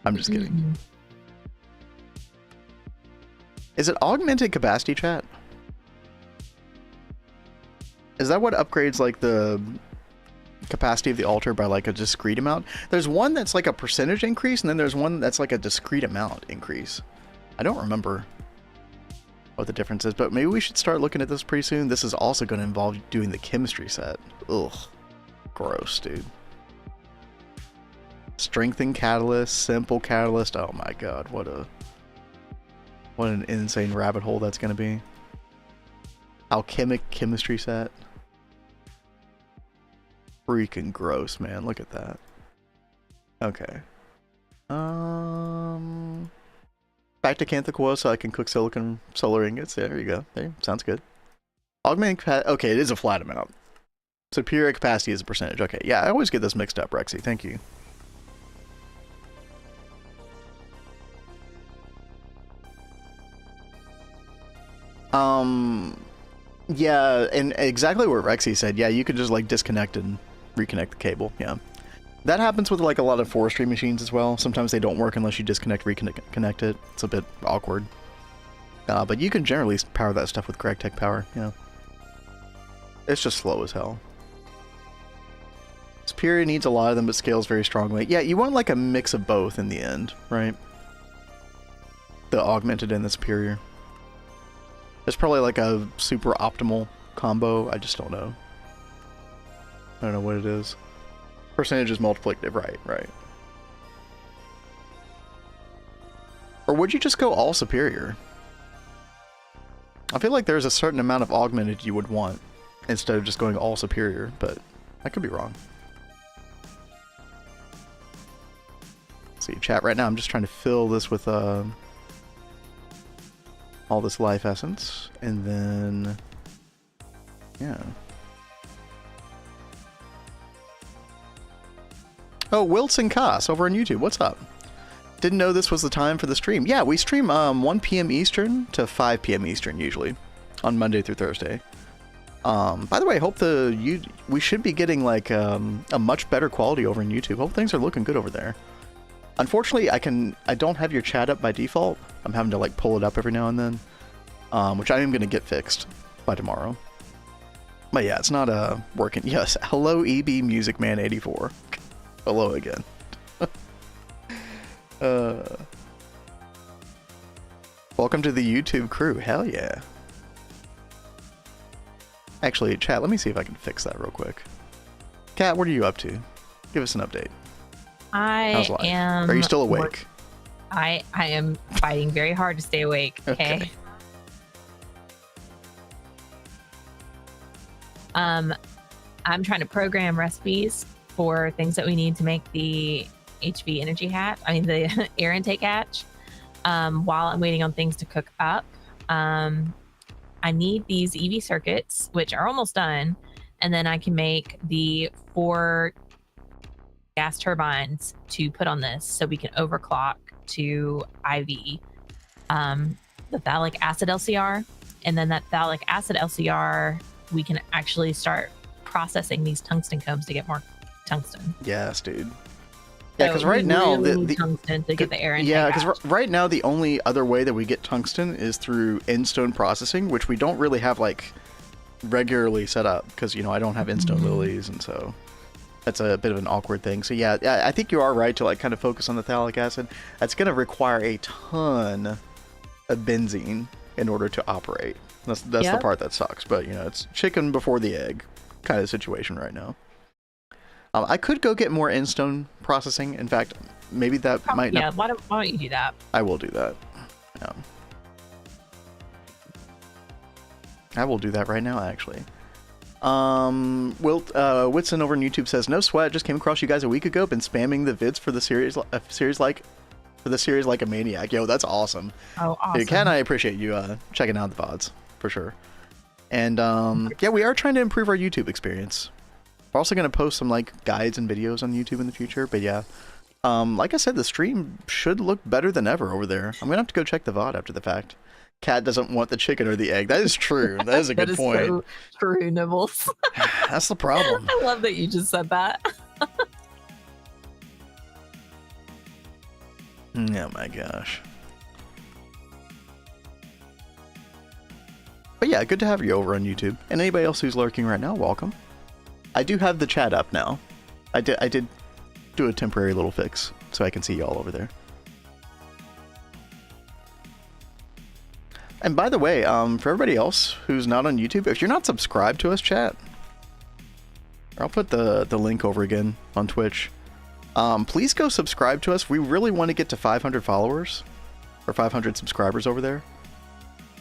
Speaker 1: I'm just kidding.
Speaker 2: Mm-hmm.
Speaker 1: Is it augmented capacity, chat? Is that what upgrades like the capacity of the altar by like a discrete amount? There's one that's like a percentage increase, and then there's one that's like a discrete amount increase. I don't remember what the difference is, but maybe we should start looking at this pretty soon. This is also going to involve doing the chemistry set. Ugh. Gross, dude. Strengthen catalyst, simple catalyst. Oh my god, what an insane rabbit hole that's going to be. Alchemic chemistry set. freaking gross, man. Look at that. Okay. Back to Cantha Coil so I can cook silicon solar ingots. There you go. There, sounds good. Augmenting capacity. Okay, it is a flat amount. Superior capacity is a percentage. Okay, yeah, I always get this mixed up, Rexy. Thank you. Yeah, and exactly what Rexy said. Yeah, you could just like disconnect and reconnect the cable. Yeah. That happens with like a lot of forestry machines as well. Sometimes they don't work unless you disconnect, reconnect it. It's a bit awkward. But you can generally power that stuff with Gregtech power, yeah. It's just slow as hell. Superior needs a lot of them, but scales very strongly. Yeah, you want like a mix of both in the end, right? The augmented and the superior. There's probably like a super optimal combo. I just don't know. I don't know what it is. Percentage is multiplicative, right. Or would you just go all superior? I feel like there's a certain amount of augmented you would want instead of just going all superior, but I could be wrong. Let's see, chat right now, I'm just trying to fill this with all this life essence, and then yeah. Oh, Wilson Koss over on YouTube. What's up? Didn't know this was the time for the stream. Yeah, we stream 1 p.m. Eastern to 5 p.m. Eastern usually on Monday through Thursday. By the way, hope we should be getting like a much better quality over on YouTube. Hope things are looking good over there. Unfortunately, I don't have your chat up by default. I'm having to like pull it up every now and then, which I am going to get fixed by tomorrow. But yeah, it's not working. Yes, hello EB Music Man 84. Hello again. Welcome to the YouTube crew. Hell yeah. Actually, chat, let me see if I can fix that real quick. Kat, what are you up to? Give us an update. How's life? Are you still awake?
Speaker 2: I am fighting very hard to stay awake. Okay. I'm trying to program recipes for things that we need to make the HV energy hatch. I mean the air intake hatch. While I'm waiting on things to cook up, I need these EV circuits, which are almost done, and then I can make the 4 gas turbines to put on this, so we can overclock to IV, the phthalic acid LCR, and then that phthalic acid LCR, we can actually start processing these tungsten combs to get more tungsten.
Speaker 1: Yes, dude. Yeah, because right now
Speaker 2: the tungsten to get the air intake.
Speaker 1: Yeah, because right now the only other way that we get tungsten is through in-stone processing, which we don't really have like regularly set up because I don't have in-stone lilies, and so that's a bit of an awkward thing. So yeah, I think you are right to like kind of focus on the phthalic acid. That's going to require a ton of benzene in order to operate. That's the part that sucks. But it's chicken before the egg kind of situation right now. I could go get more in-stone processing. In fact, maybe that might not...
Speaker 2: Yeah, why don't you do that?
Speaker 1: I will do that. Yeah. I will do that right now, actually. Whitson over on YouTube says, no sweat, just came across you guys a week ago, been spamming the vids for the series like a maniac. Yo, that's awesome.
Speaker 2: Oh, awesome.
Speaker 1: Ken, I appreciate you checking out the VODs, for sure. And yeah, we are trying to improve our YouTube experience. We're also going to post some like guides and videos on YouTube in the future, but yeah. Like I said, the stream should look better than ever over there. I'm going to have to go check the VOD after the fact. Cat doesn't want the chicken or the egg. That is true. That is a good point.
Speaker 2: So true, Nibbles.
Speaker 1: That's the problem.
Speaker 2: I love that you just said that.
Speaker 1: Oh my gosh. But yeah, good to have you over on YouTube. And anybody else who's lurking right now, welcome. I do have the chat up now. I did do a temporary little fix so I can see y'all over there. And by the way, for everybody else who's not on YouTube, if you're not subscribed to us, chat, I'll put the link over again on Twitch. Please go subscribe to us. We really want to get to 500 followers or 500 subscribers over there.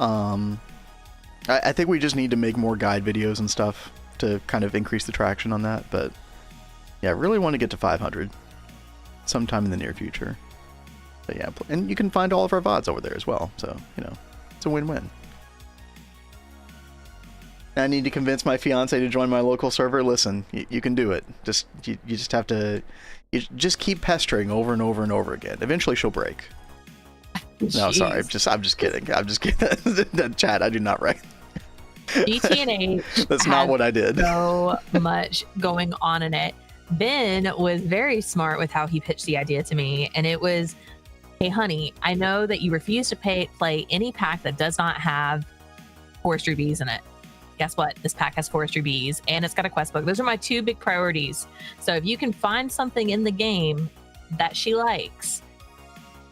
Speaker 1: I think we just need to make more guide videos and stuff to kind of increase the traction on that, but Yeah, I really want to get to 500 sometime in the near future. But yeah, and you can find all of our VODs over there as well. So, you know, it's a win-win. I need to convince my fiance to join my local server. Listen, you can do it. You just have to, you just keep pestering over and over and over again. Eventually she'll break. No, sorry. I'm just kidding. I'm just kidding. Chat, I do not write.
Speaker 2: GTNH.
Speaker 1: That's not what I did.
Speaker 2: So much going on in it. Ben was very smart with how he pitched the idea to me, and it was, hey, honey, I know that you refuse to play any pack that does not have forestry bees in it. Guess what? This pack has forestry bees, and it's got a quest book. Those are my 2 big priorities. So if you can find something in the game that she likes,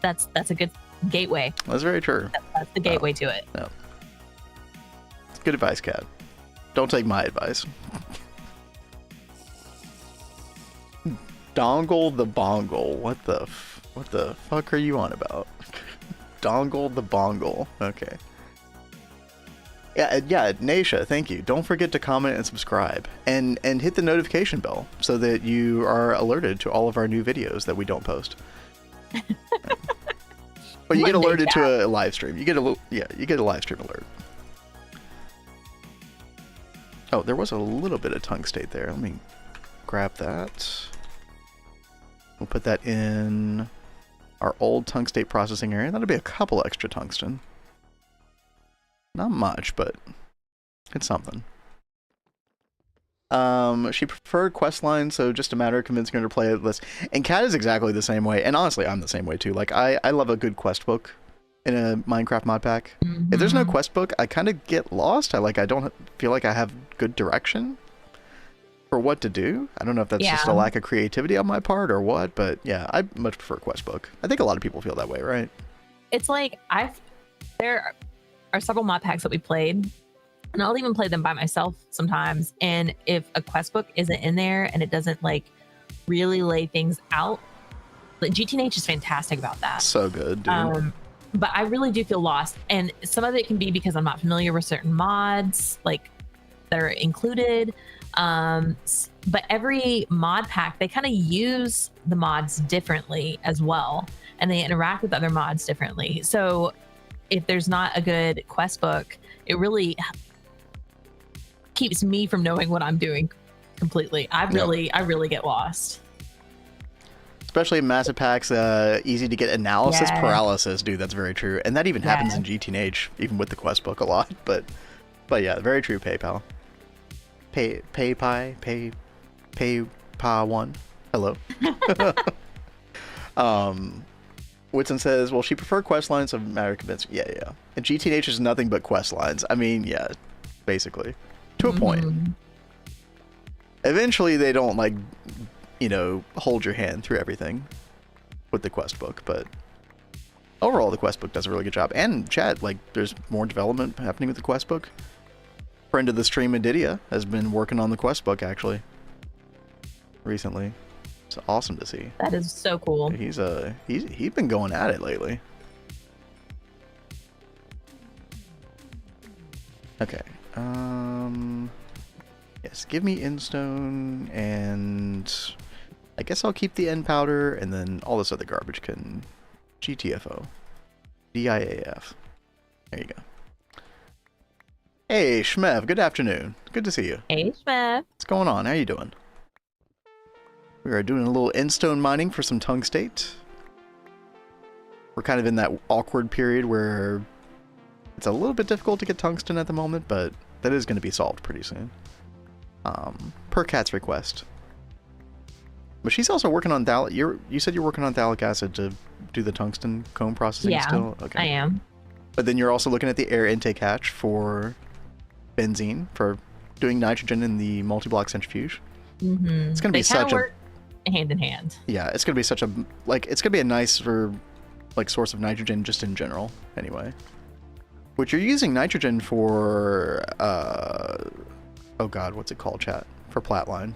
Speaker 2: that's a good gateway.
Speaker 1: That's very true.
Speaker 2: That's the gateway to it.
Speaker 1: No. It's good advice, Kat. Don't take my advice. Dongle the Bongle. What the fuck are you on about? Dongle the Bongle. Okay. Yeah, Naisha, thank you. Don't forget to comment and subscribe, and hit the notification bell so that you are alerted to all of our new videos that we don't post. Well, you get alerted to a live stream. You get a live stream alert. Oh, there was a little bit of tungstate there. Let me grab that. We'll put that in our old tungstate processing area. That'll be a couple extra tungsten. Not much, but it's something. She preferred quest lines, so just a matter of convincing her to play this. And Kat is exactly the same way, and honestly, I'm the same way too. Like, I love a good quest book in a Minecraft mod pack. Mm-hmm. If there's no quest book, I kind of get lost. I don't feel like I have good direction for what to do. I don't know if that's just a lack of creativity on my part or what, but yeah, I much prefer quest book. I think a lot of people feel that way, right?
Speaker 2: It's like there are several mod packs that we played, and I'll even play them by myself sometimes, and if a quest book isn't in there and it doesn't like really lay things out, like GTNH is fantastic about that. So good, dude. But I really do feel lost, and some of it can be because I'm not familiar with certain mods like that are included, but every mod pack, they kind of use the mods differently as well, and they interact with other mods differently. So if there's not a good quest book, it really keeps me from knowing what I'm doing completely. I really get lost.
Speaker 1: Especially in massive packs, easy to get analysis paralysis, dude. That's very true, and that even happens in GTNH, even with the quest book a lot. But yeah, very true. PayPal, PayPal1. Hello. Whitson says, well, she preferred quest lines, so matter of convincing. Yeah. And GTNH is nothing but quest lines. I mean, yeah, basically, to a point. Eventually, they don't like, hold your hand through everything with the quest book, but overall, the quest book does a really good job. And chat, like, there's more development happening with the quest book. Friend of the stream, Adidia, has been working on the quest book actually recently. It's awesome to see.
Speaker 2: That is so cool.
Speaker 1: He's been going at it lately. Okay. Yes, give me Endstone, and I guess I'll keep the end powder, and then all this other garbage can GTFO. DIAF. There you go. Hey, Shmev, good afternoon. Good to see you.
Speaker 2: Hey, Shmev.
Speaker 1: What's going on? How you doing? We are doing a little endstone mining for some tungstate. We're kind of in that awkward period where it's a little bit difficult to get tungsten at the moment, but that is going to be solved pretty soon. Per Kat's request. But she's also working on you said you're working on phthalic acid to do the tungsten comb processing still? Okay.
Speaker 2: I am.
Speaker 1: But then you're also looking at the air intake hatch for benzene, for doing nitrogen in the multi-block centrifuge.
Speaker 2: Mm-hmm.
Speaker 1: It's going to be such a
Speaker 2: hand in hand.
Speaker 1: Yeah, it's going to be such a it's going to be a nicer source of nitrogen just in general anyway. Which you're using nitrogen for oh god, what's it called, chat? For Platline.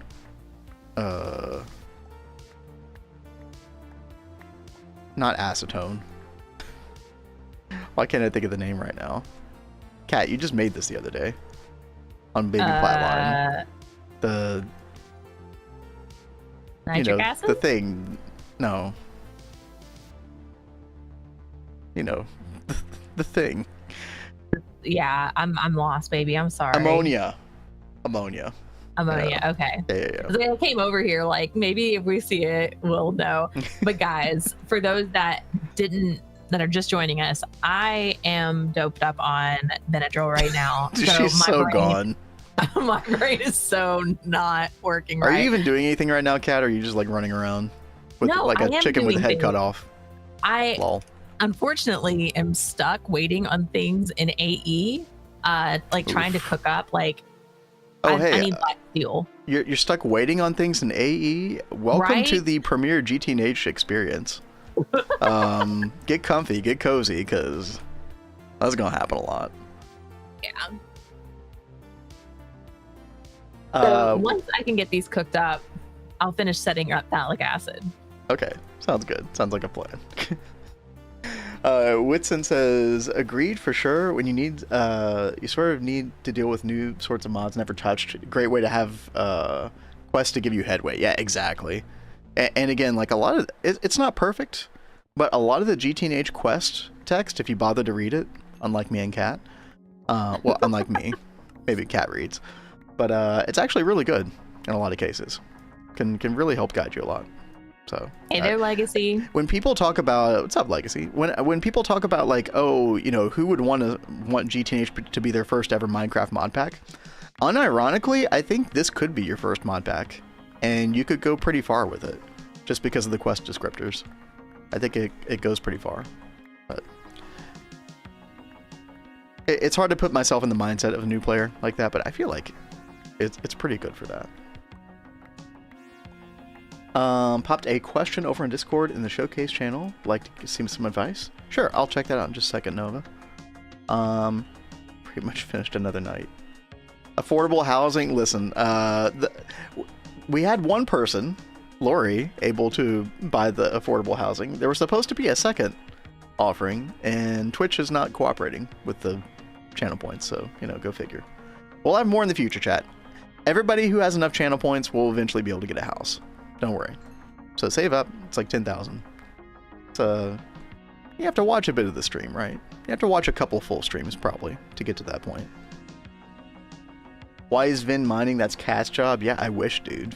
Speaker 1: Not acetone. Why can't I think of the name right now? Kat, you just made this the other day on Baby Platline.
Speaker 2: Nitric acid?
Speaker 1: the thing. No. The thing.
Speaker 2: Yeah, I'm lost, baby. I'm sorry.
Speaker 1: Ammonia.
Speaker 2: Okay.
Speaker 1: Yeah.
Speaker 2: So I came over here like maybe if we see it, we'll know. But guys, for those that are just joining us, I am doped up on Benadryl right now.
Speaker 1: She's so gone.
Speaker 2: My brain is so not working right.
Speaker 1: Are you even doing anything right now, Kat? Or are you just like running around with like a chicken with a head cut off?
Speaker 2: Lol. Unfortunately am stuck waiting on things in AE, like trying to cook up. Like, I need black steel.
Speaker 1: You're stuck waiting on things in AE. Welcome to the premier GTNH experience. Get comfy, get cozy, because that's gonna happen a lot.
Speaker 2: Yeah. So once I can get these cooked up, I'll finish setting up phthalic acid.
Speaker 1: Okay, sounds good. Sounds like a plan. Whitson says, agreed for sure. When you need, you sort of need to deal with new sorts of mods never touched. Great way to have quests to give you headway. Yeah, exactly. And again, like a lot of it's not perfect, but a lot of the GTNH quest text, if you bother to read it, unlike me and Kat, well, unlike me, maybe Kat reads, but it's actually really good in a lot of cases. Can really help guide you a lot. So,
Speaker 2: hey there, Legacy.
Speaker 1: When people talk about what's up, Legacy? When people talk about like, oh, who would want GTNH to be their first ever Minecraft mod pack? Unironically, I think this could be your first mod pack, and you could go pretty far with it, just because of the quest descriptors. I think it goes pretty far, but it's hard to put myself in the mindset of a new player like that. But I feel like it's pretty good for that. Popped a question over on Discord in the showcase channel. Like to see some advice? Sure, I'll check that out in just a second, Nova. Pretty much finished another night. Affordable housing. Listen, we had one person, Lori, able to buy the affordable housing. There was supposed to be a second offering, and Twitch is not cooperating with the channel points, so, go figure. We'll have more in the future, chat. Everybody who has enough channel points will eventually be able to get a house. Don't worry. So save up. It's like 10,000. So you have to watch a bit of the stream, right? You have to watch a couple full streams probably to get to that point. Why is Vin mining? That's Cat's job. Yeah, I wish, dude.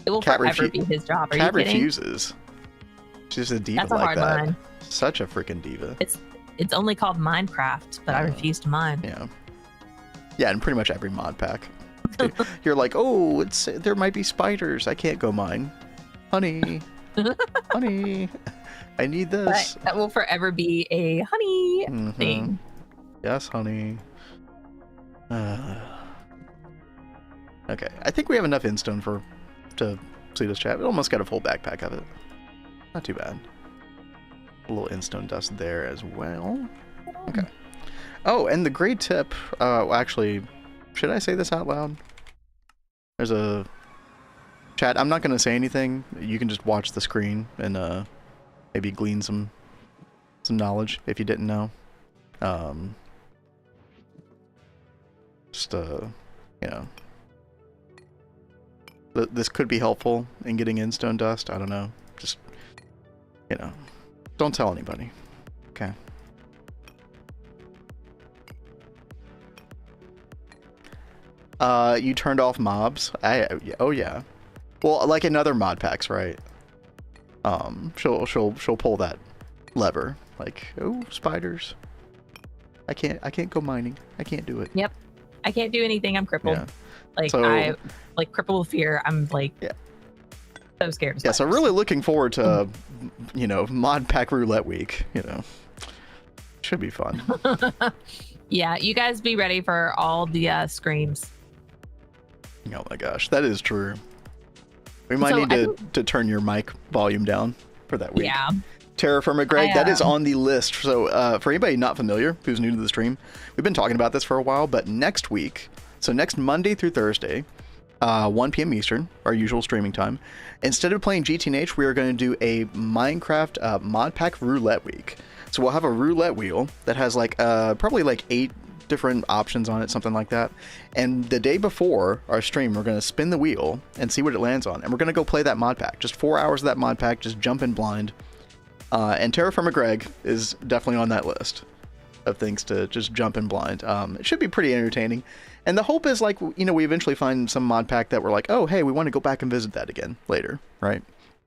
Speaker 2: It will forever be his job. Are
Speaker 1: Cat
Speaker 2: you kidding?
Speaker 1: Refuses. She's a diva.
Speaker 2: That's a
Speaker 1: like
Speaker 2: hard
Speaker 1: that.
Speaker 2: line.
Speaker 1: Such a freaking diva.
Speaker 2: It's only called Minecraft, but I refuse to mine.
Speaker 1: Yeah, and pretty much every mod pack. You're like, oh, there might be spiders. I can't go mine. Honey, honey, I need this.
Speaker 2: That will forever be a honey thing.
Speaker 1: Yes, honey. Okay, I think we have enough instone to see this chat. We almost got a full backpack of it. Not too bad. A little instone dust there as well. Okay. Oh, and the great tip. Actually, should I say this out loud? There's a chat. I'm not gonna say anything. You can just watch the screen and maybe glean some knowledge if you didn't know. This could be helpful in getting instone dust. I don't know. Just don't tell anybody. Okay. You turned off mobs. Oh yeah. Well, like in other mod packs, right? She'll pull that lever. Like, oh, spiders. I can't go mining. I can't do it.
Speaker 2: Yep. I can't do anything. I'm crippled.
Speaker 1: Yeah.
Speaker 2: I crippled with fear. I'm so scared of spiders.
Speaker 1: Yeah, so really looking forward to mod pack roulette week. Should be fun.
Speaker 2: Yeah, you guys be ready for all the screams.
Speaker 1: Oh my gosh, that is true. We might need to turn your mic volume down for that week.
Speaker 2: Yeah.
Speaker 1: Terraformer Greg, that is on the list. So for anybody not familiar, who's new to the stream, we've been talking about this for a while, but next week, so next Monday through Thursday, 1 p.m. Eastern, our usual streaming time, instead of playing GTNH, we are going to do a Minecraft mod pack roulette week. So we'll have a roulette wheel that has probably 8 different options on it, something like that. And the day before our stream, we're going to spin the wheel and see what it lands on. And we're going to go play that mod pack. Just 4 hours of that mod pack, just jump in blind. And Terraformer Greg is definitely on that list of things to just jump in blind. It should be pretty entertaining. And the hope is, like, you know, we eventually find some mod pack that we're like, oh, hey, we want to go back and visit that again later, right?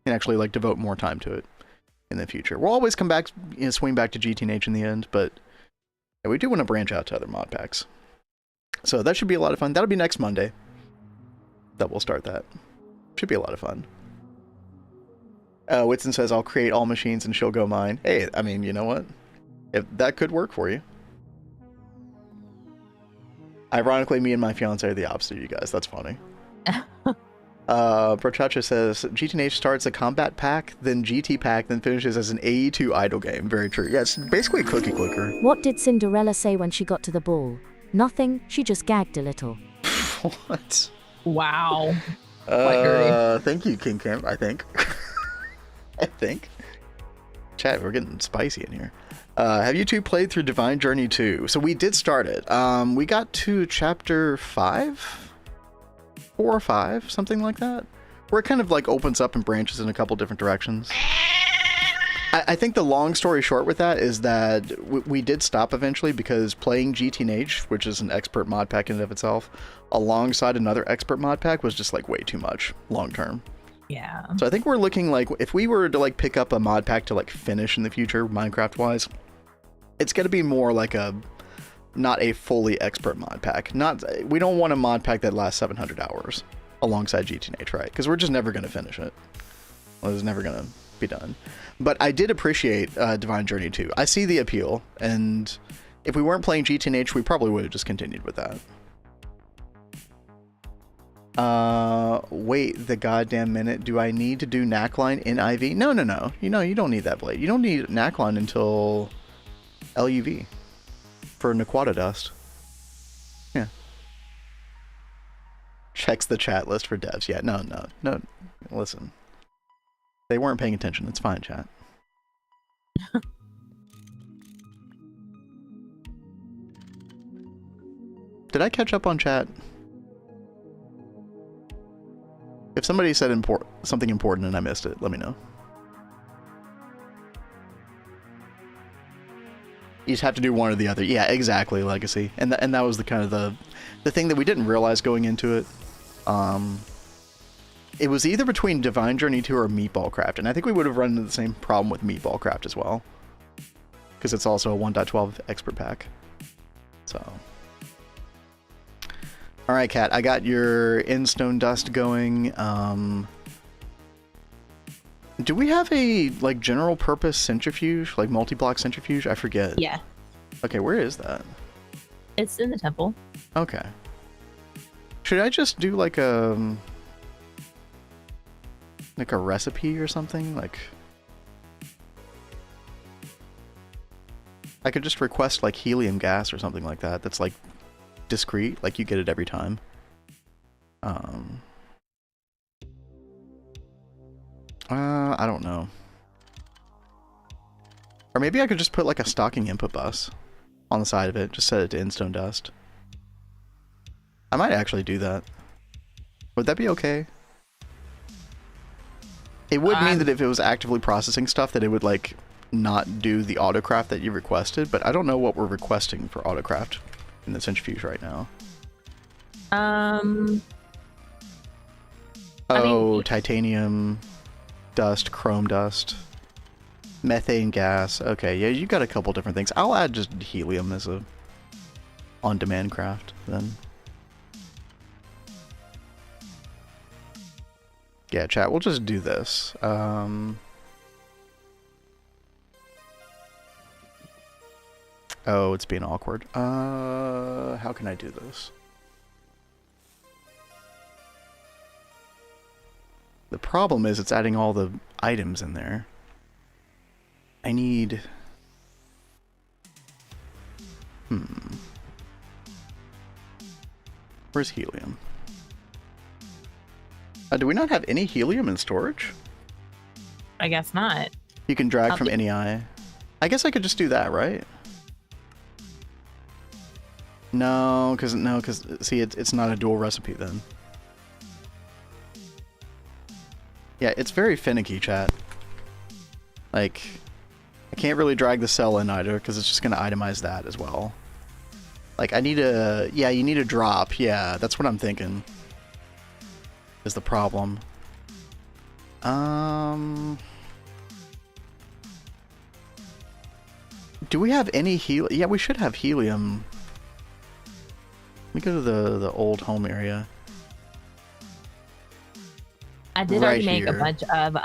Speaker 1: And actually, like, devote more time to it in the future. We'll always come back, you know, swing back to GTNH in the end, but yeah, we do want to branch out to other mod packs. So that should be a lot of fun. That'll be next Monday that we'll start that. Should be a lot of fun. Whitson says, I'll create all machines and she'll go mine. Hey, I mean, you know what? If that could work for you. Ironically, me and my fiance are the opposite of you guys. That's funny. Prochacha says, GTNH starts a combat pack, then GT pack, then finishes as an AE2 idle game. Very true. Yeah, it's basically a cookie clicker.
Speaker 4: What did Cinderella say when she got to the ball? Nothing. She just gagged a little.
Speaker 1: What?
Speaker 2: Wow.
Speaker 1: Thank you, King Camp, I think. I think. Chat, we're getting spicy in here. Have you two played through Divine Journey 2? So we did start it. We got to chapter 5? 4 or 5, something like that, where it kind of like opens up and branches in a couple different directions. I think the long story short with that is that we did stop eventually because playing GTNH, which is an expert mod pack in and of itself, alongside another expert mod pack was just like way too much long term.
Speaker 2: Yeah.
Speaker 1: So I think we're looking like, if we were to like pick up a mod pack to like finish in the future, Minecraft wise, it's going to be more like a, not a fully expert mod pack. We don't want a mod pack that lasts 700 hours alongside GTNH, right? Because we're just never going to finish it. Well, it's never going to be done. But I did appreciate Divine Journey 2. I see the appeal, and if we weren't playing GTNH, we probably would have just continued with that. Wait the goddamn minute. Do I need to do Knackline in IV? No. You know, you don't need that blade. You don't need Knackline until LUV. For Naquata Dust. Yeah. Checks the chat list for devs. Yeah, no. Listen. They weren't paying attention. It's fine, chat. Did I catch up on chat? If somebody said something important and I missed it, let me know. You just have to do one or the other. Yeah, exactly, Legacy. And that was the kind of the thing that we didn't realize going into it. It was either between Divine Journey 2 or Meatball Craft, and I think we would have run into the same problem with Meatball Craft as well. Because it's also a 1.12 expert pack. So. Alright, Kat, I got your Stone Dust going. Do we have a, like, general purpose centrifuge? Like, multi-block centrifuge? I forget.
Speaker 2: Yeah.
Speaker 1: Okay, where is that?
Speaker 2: It's in the temple.
Speaker 1: Okay. Should I just do, like a recipe or something? Like, I could just request, like, helium gas or something like that. That's, like, discrete. Like, you get it every time. I don't know. Or maybe I could just put like a stocking input bus on the side of it. Just set it to Stone Dust. I might actually do that. Would that be okay? It would mean that if it was actively processing stuff that it would like not do the autocraft that you requested, but I don't know what we're requesting for autocraft in the centrifuge right now. Titanium dust, chrome dust, methane gas. Okay, yeah, you got a couple different things. I'll add just helium as a on-demand craft then. Yeah, chat, we'll just do this. Oh, it's being awkward. How can I do this? The problem is it's adding all the items in there. I need... Where's helium? Do we not have any helium in storage?
Speaker 2: I guess not.
Speaker 1: You can drag from NEI. I guess I could just do that, right? No, because see, it's not a dual recipe then. Yeah, it's very finicky, chat. Like, I can't really drag the cell in either because it's just gonna itemize that as well. Like, I need a, yeah, you need a drop. Yeah, that's what I'm thinking. Is the problem. Do we have any helium? Yeah, we should have helium. Let me go to the old home area.
Speaker 2: I did already make a bunch of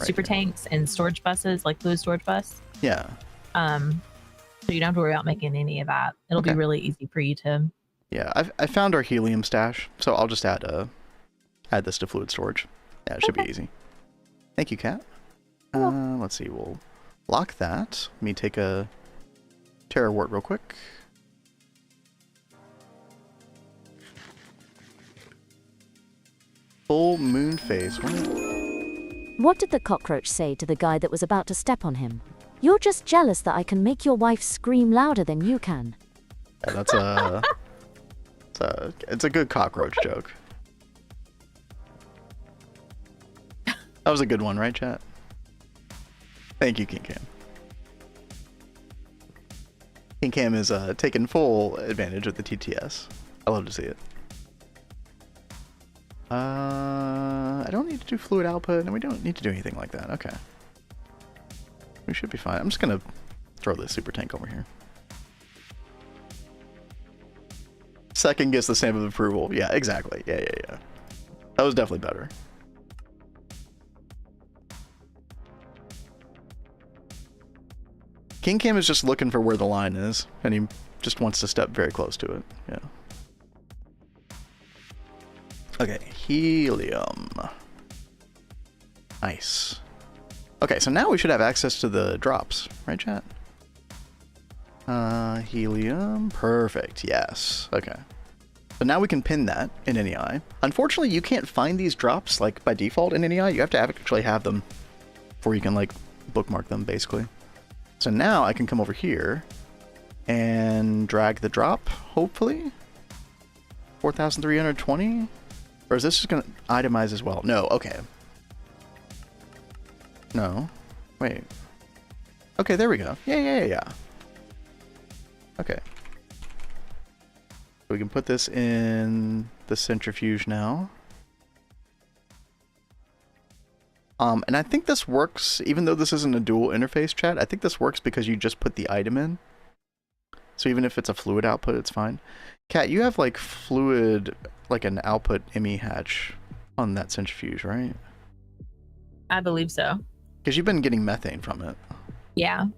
Speaker 2: super tanks and storage buses, like fluid storage bus.
Speaker 1: Yeah.
Speaker 2: So you don't have to worry about making any of that. It'll be really easy for you to.
Speaker 1: Yeah, I found our helium stash, so I'll just add this to fluid storage. Yeah, it should be easy. Thank you, Kat. Let's see, we'll lock that. Let me take a Terra wart real quick. Full moon phase.
Speaker 4: What did the cockroach say to the guy that was about to step on him? You're just jealous that I can make your wife scream louder than you can.
Speaker 1: Yeah, that's a it's a good cockroach joke. That was a good one, right, chat? Thank you, King Cam. King Cam is taking full advantage of the TTS. I love to see it. I don't need to do fluid output, and we don't need to do anything like that. Okay. We should be fine. I'm just gonna throw this super tank over here. Second gets the stamp of approval. Yeah, exactly. Yeah. That was definitely better. King Cam is just looking for where the line is, and he just wants to step very close to it. Yeah. Okay, helium. Nice. Okay, so now we should have access to the drops, right, chat? Helium. Perfect. Yes. Okay. So now we can pin that in NEI. Unfortunately, you can't find these drops like by default in NEI. You have to actually have them before you can like bookmark them, basically. So now I can come over here and drag the drop, hopefully. 4,320? Or is this just going to itemize as well? No, okay. No. Wait. Okay, there we go. Yeah. Okay. We can put this in the centrifuge now. And I think this works, even though this isn't a dual interface, chat, I think this works because you just put the item in. So even if it's a fluid output, it's fine. Kat, you have like fluid, like an output ME hatch on that centrifuge, right?
Speaker 2: I believe so.
Speaker 1: Because you've been getting methane from it.
Speaker 2: Yeah.
Speaker 1: I'm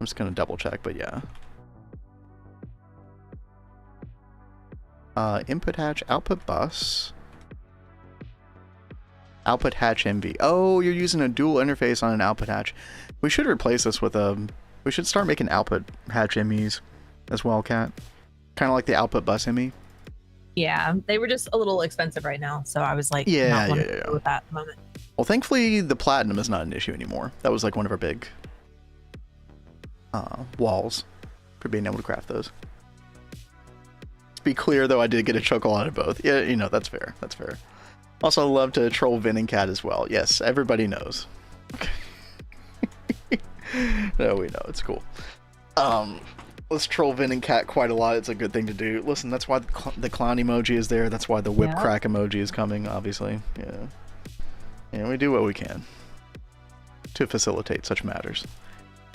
Speaker 1: just going to double check, but yeah. Input hatch, output bus. Output hatch MV. Oh, you're using a dual interface on an output hatch. We should replace this with a... We should start making output hatch MEs as well, Kat. Kind of like the output bus ME.
Speaker 2: Yeah, they were just a little expensive right now, so I was like,
Speaker 1: yeah.
Speaker 2: With that at the moment.
Speaker 1: Well, thankfully, the platinum is not an issue anymore. That was like one of our big walls for being able to craft those. To be clear, though, I did get a chuckle out of both. Yeah, you know, that's fair. That's fair. Also, love to troll Vin and Cat as well. Yes, everybody knows. No, we know. It's cool. Let's troll Vin and Cat quite a lot. It's a good thing to do. Listen, that's why the clown emoji is there. That's why the whip crack emoji is coming, obviously. Yeah. And we do what we can to facilitate such matters.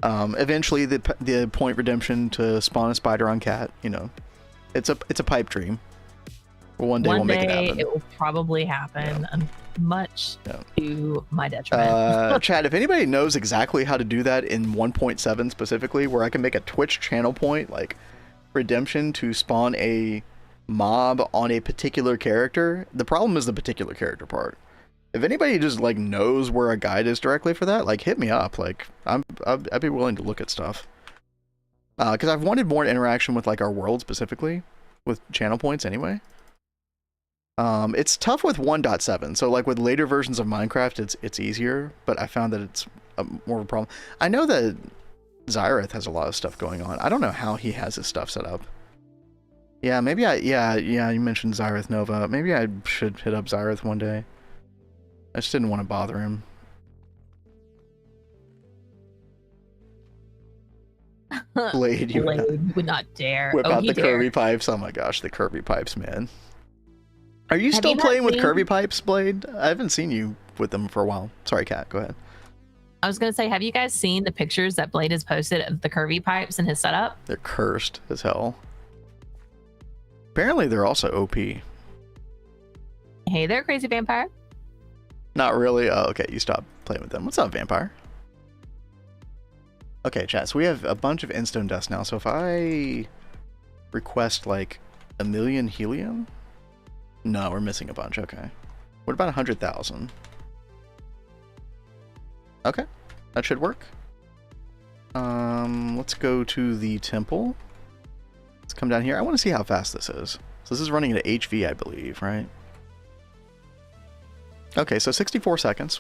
Speaker 1: Eventually, the point redemption to spawn a spider on Cat, you know, it's a pipe dream. One day we'll make it happen.
Speaker 2: It will probably happen, much to my detriment.
Speaker 1: Chad, if anybody knows exactly how to do that in 1.7 specifically, where I can make a Twitch channel point, like redemption to spawn a mob on a particular character, the problem is the particular character part. If anybody just like knows where a guide is directly for that, like hit me up. Like I'd be willing to look at stuff. Because I've wanted more interaction with like our world specifically, with channel points anyway. It's tough with 1.7, so like with later versions of Minecraft, it's easier, but I found that it's more of a problem. I know that Xyrath has a lot of stuff going on. I don't know how he has his stuff set up. Yeah, maybe yeah, you mentioned Xyrath Nova. Maybe I should hit up Xyrath one day. I just didn't want to bother him. Blade, you
Speaker 2: would not dare.
Speaker 1: Whip out the Kirby pipes. Oh my gosh, the Kirby pipes, man. Are you still playing with Kirby pipes, Blade? I haven't seen you with them for a while. Sorry, Kat, go ahead.
Speaker 2: I was going to say, have you guys seen the pictures that Blade has posted of the Kirby pipes and his setup?
Speaker 1: They're cursed as hell. Apparently, they're also OP.
Speaker 2: Hey there, crazy vampire.
Speaker 1: Not really. Oh, okay, you stopped playing with them. What's up, vampire? Okay, chat, so we have a bunch of Instone Dust now, so if I request, like, 1 million helium? No, we're missing a bunch, okay. What about 100,000? Okay, that should work. Let's go to the temple. Let's come down here. I want to see how fast this is. So this is running at HV, I believe, right? Okay, so 64 seconds.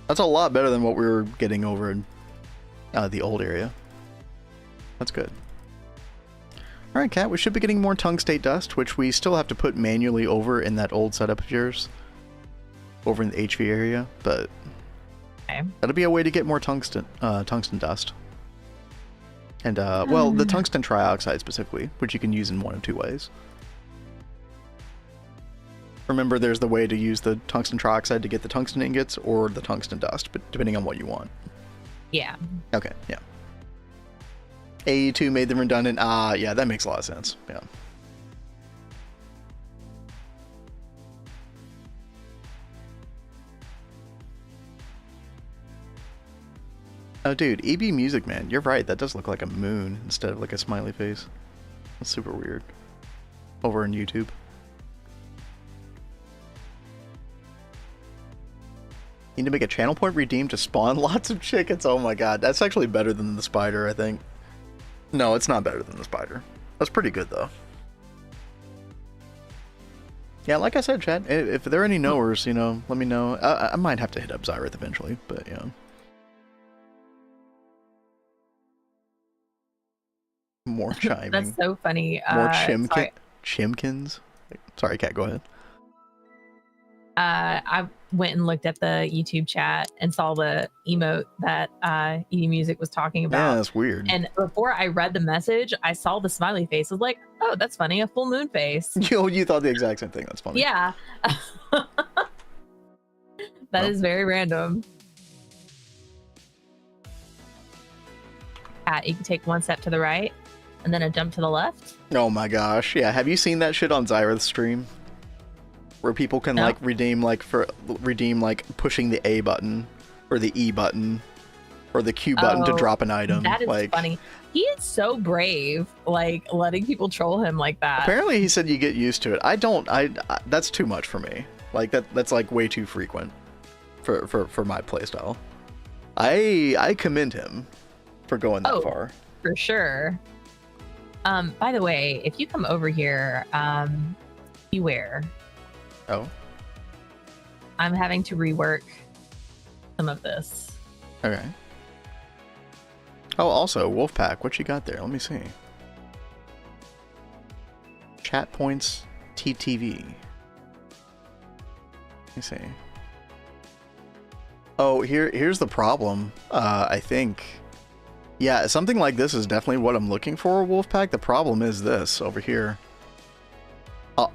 Speaker 1: That's a lot better than what we were getting over in the old area. That's good. Alright, Kat, we should be getting more tungstate dust, which we still have to put manually over in that old setup of yours. Over in the HV area, but okay. That'll be a way to get more tungsten dust. And, well, the tungsten trioxide specifically, which you can use in one of two ways. Remember, there's the way to use the tungsten trioxide to get the tungsten ingots, or the tungsten dust, but depending on what you want.
Speaker 2: Yeah.
Speaker 1: Okay, yeah. AE2 made them redundant. Yeah, that makes a lot of sense. Yeah. Oh, dude, EB Music Man, you're right. That does look like a moon instead of like a smiley face. That's super weird. Over on YouTube. Need to make a channel point redeem to spawn lots of chickens. Oh my god, that's actually better than the spider, I think. No, it's not better than the spider. That's pretty good though. Yeah, like I said, chat, if there are any knowers, you know, let me know. I might have to hit up Xyrath eventually, but yeah. More chiming.
Speaker 2: That's so funny.
Speaker 1: More chimkins. Sorry, Kat, go ahead.
Speaker 2: I went and looked at the YouTube chat and saw the emote that ED Music was talking about.
Speaker 1: Yeah, that's weird.
Speaker 2: And before I read the message, I saw the smiley face. I was like, oh, that's funny, a full moon face.
Speaker 1: You thought the exact same thing. That's funny.
Speaker 2: Yeah. That is very random. You can take one step to the right and then a jump to the left.
Speaker 1: Oh my gosh. Yeah, have you seen that shit on Xyrath's stream? Where people can like redeem like pushing the A button or the E button or the Q button to drop an item.
Speaker 2: That is
Speaker 1: like,
Speaker 2: funny. He is so brave, like letting people troll him like that.
Speaker 1: Apparently he said you get used to it. I that's too much for me. Like that's like way too frequent for my playstyle. I commend him for going that far.
Speaker 2: For sure. By the way, if you come over here, beware.
Speaker 1: Oh.
Speaker 2: I'm having to rework some of this.
Speaker 1: Okay. Oh, also, Wolfpack, what you got there? Let me see. Chat points TTV. Let me see. Oh, here's the problem, I think. Yeah, something like this is definitely what I'm looking for, Wolfpack. The problem is this over here.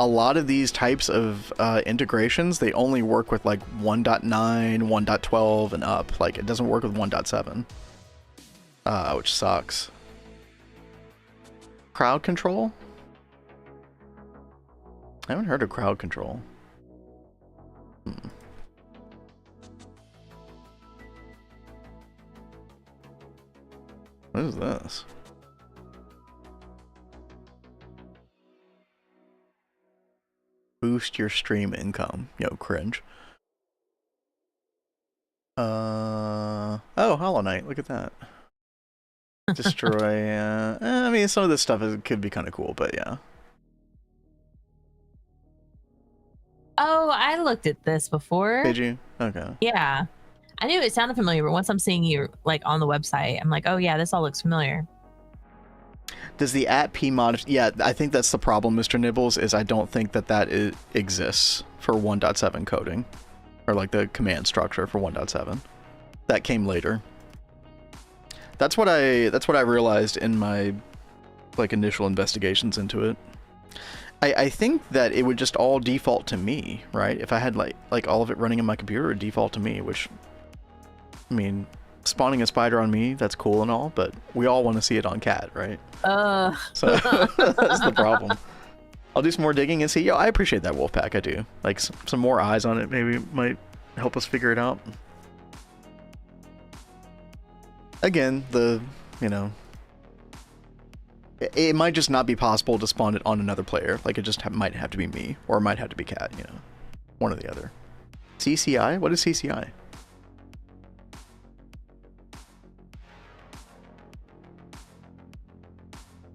Speaker 1: A lot of these types of integrations, they only work with like 1.9, 1.12 and up. Like it doesn't work with 1.7, which sucks. Crowd control? I haven't heard of crowd control. What is this? Boost your stream income. Yo, cringe. Oh, Hollow Knight. Look at that. Destroy. I mean, some of this stuff could be kind of cool, but yeah.
Speaker 2: Oh, I looked at this before.
Speaker 1: Did you? Okay.
Speaker 2: Yeah. I knew it sounded familiar, but once I'm seeing you like on the website, I'm like, oh yeah, this all looks familiar.
Speaker 1: Does the @p mod? Yeah, I think that's the problem, Mr. Nibbles. Is I don't think that exists for 1.7 coding, or like the command structure for 1.7. That came later. That's what I realized in my like initial investigations into it. I think that it would just all default to me, right? If I had like all of it running in my computer, it would default to me, which, I mean, spawning a spider on me, that's cool and all, but we all want to see it on Cat, right? So that's the problem. I'll do some more digging and see. Yo, I appreciate that, Wolfpack. I do. Like some more eyes on it maybe might help us figure it out. Again, it might just not be possible to spawn it on another player. Like, it just might have to be me, or it might have to be Cat, one or the other. CCI? What is CCI?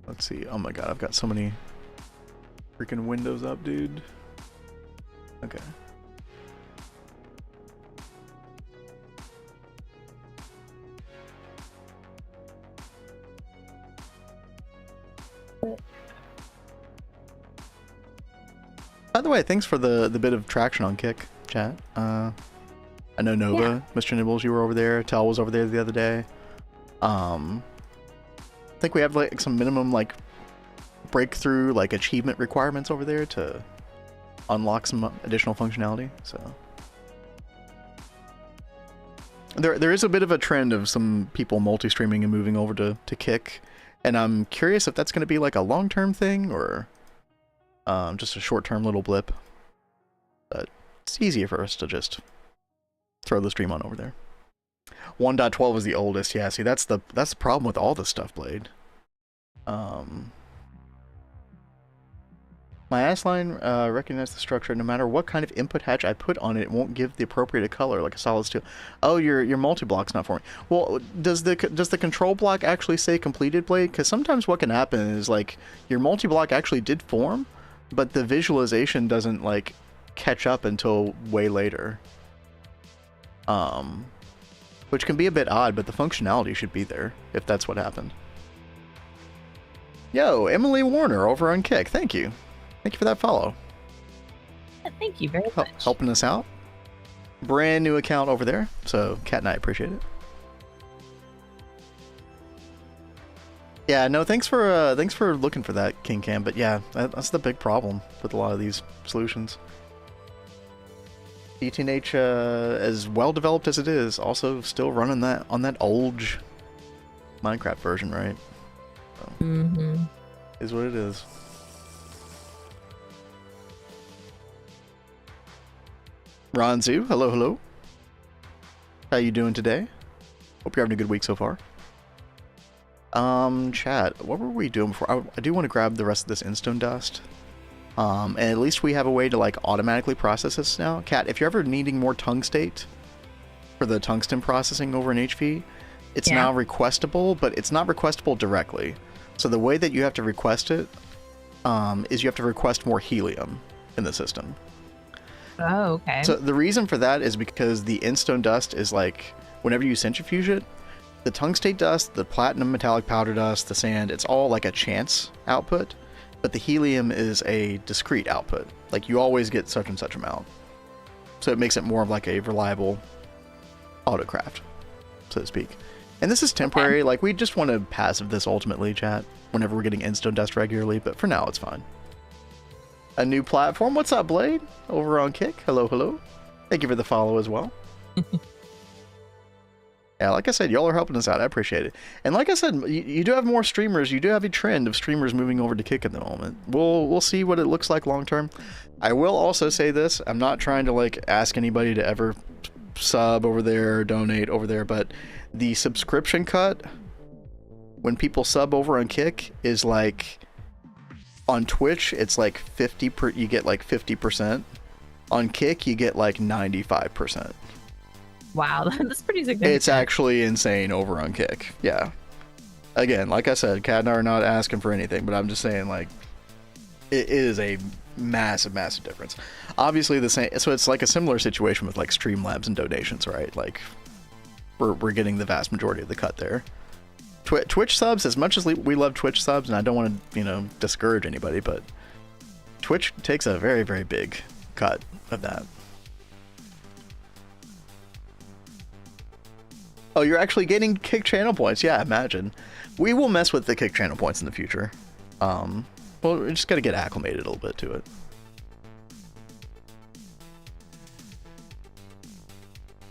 Speaker 1: Let's see. Oh my god, I've got so many freaking windows up, dude. Okay. By the way, thanks for the bit of traction on Kick, chat. I know Nova, yeah. Mr. Nibbles, you were over there. Tel was over there the other day. I think we have like some minimum like breakthrough like achievement requirements over there to unlock some additional functionality. So there is a bit of a trend of some people multi-streaming and moving over to Kick, and I'm curious if that's going to be like a long-term thing or just a short-term little blip. But it's easier for us to just throw the stream on over there. 1.12 is the oldest. Yeah, see, that's the problem with all this stuff, Blade. My ass line recognizes the structure. No matter what kind of input hatch I put on it, it won't give the appropriate color, like a solid steel. Oh, your multi-block's not forming. Well, does the control block actually say completed, Blade? Because sometimes what can happen is like your multi-block actually did form, but the visualization doesn't like catch up until way later. Which can be a bit odd, but the functionality should be there if that's what happened. Yo, Emily Warner over on Kick. Thank you. Thank you for that follow.
Speaker 2: Thank you very much.
Speaker 1: Helping us out. Brand new account over there, so Kat and I appreciate it. Yeah, no, thanks for looking for that, King Cam. But yeah, that's the big problem with a lot of these solutions. GTNH, as well developed as it is, also still running that on that old Minecraft version, right? So, is what it is. Ronzu, hello. How you doing today? Hope you're having a good week so far. Chat, what were we doing before? I do want to grab the rest of this Instone dust. And at least we have a way to like automatically process this now. Kat, if you're ever needing more tungstate for the tungsten processing over in HV, it's now requestable, but it's not requestable directly. So the way that you have to request it is you have to request more helium in the system.
Speaker 2: Oh, okay.
Speaker 1: So the reason for that is because the Instone dust is like, whenever you centrifuge it, the tungstate dust, the platinum metallic powder dust, the sand, it's all like a chance output, but the helium is a discrete output. Like you always get such and such amount. So it makes it more of like a reliable autocraft, so to speak. And this is temporary. Okay. Like we just want to passive this ultimately, chat, whenever we're getting Instone dust regularly, but for now it's fine. A new platform. What's up, Blade? Over on Kick. Hello. Thank you for the follow as well. Yeah, like I said, y'all are helping us out. I appreciate it. And like I said, you do have more streamers. You do have a trend of streamers moving over to Kick at the moment. We'll see what it looks like long term. I will also say this. I'm not trying to like ask anybody to ever sub over there or donate over there, but the subscription cut when people sub over on Kick is like, on Twitch it's like you get like 50%. On Kick you get like 95%.
Speaker 2: Wow, that's pretty significant.
Speaker 1: It's actually insane over on Kick. Yeah. Again, like I said, Kat and I are not asking for anything, but I'm just saying like it is a massive difference. Obviously the same, so it's like a similar situation with like Streamlabs and donations, right? Like we're getting the vast majority of the cut there. Twitch subs, as much as we love Twitch subs, and I don't want to, you know, discourage anybody, but Twitch takes a very, very big cut of that. Oh, you're actually getting kick channel points. Yeah, imagine. We will mess with the kick channel points in the future. Well, we just got to get acclimated a little bit to it.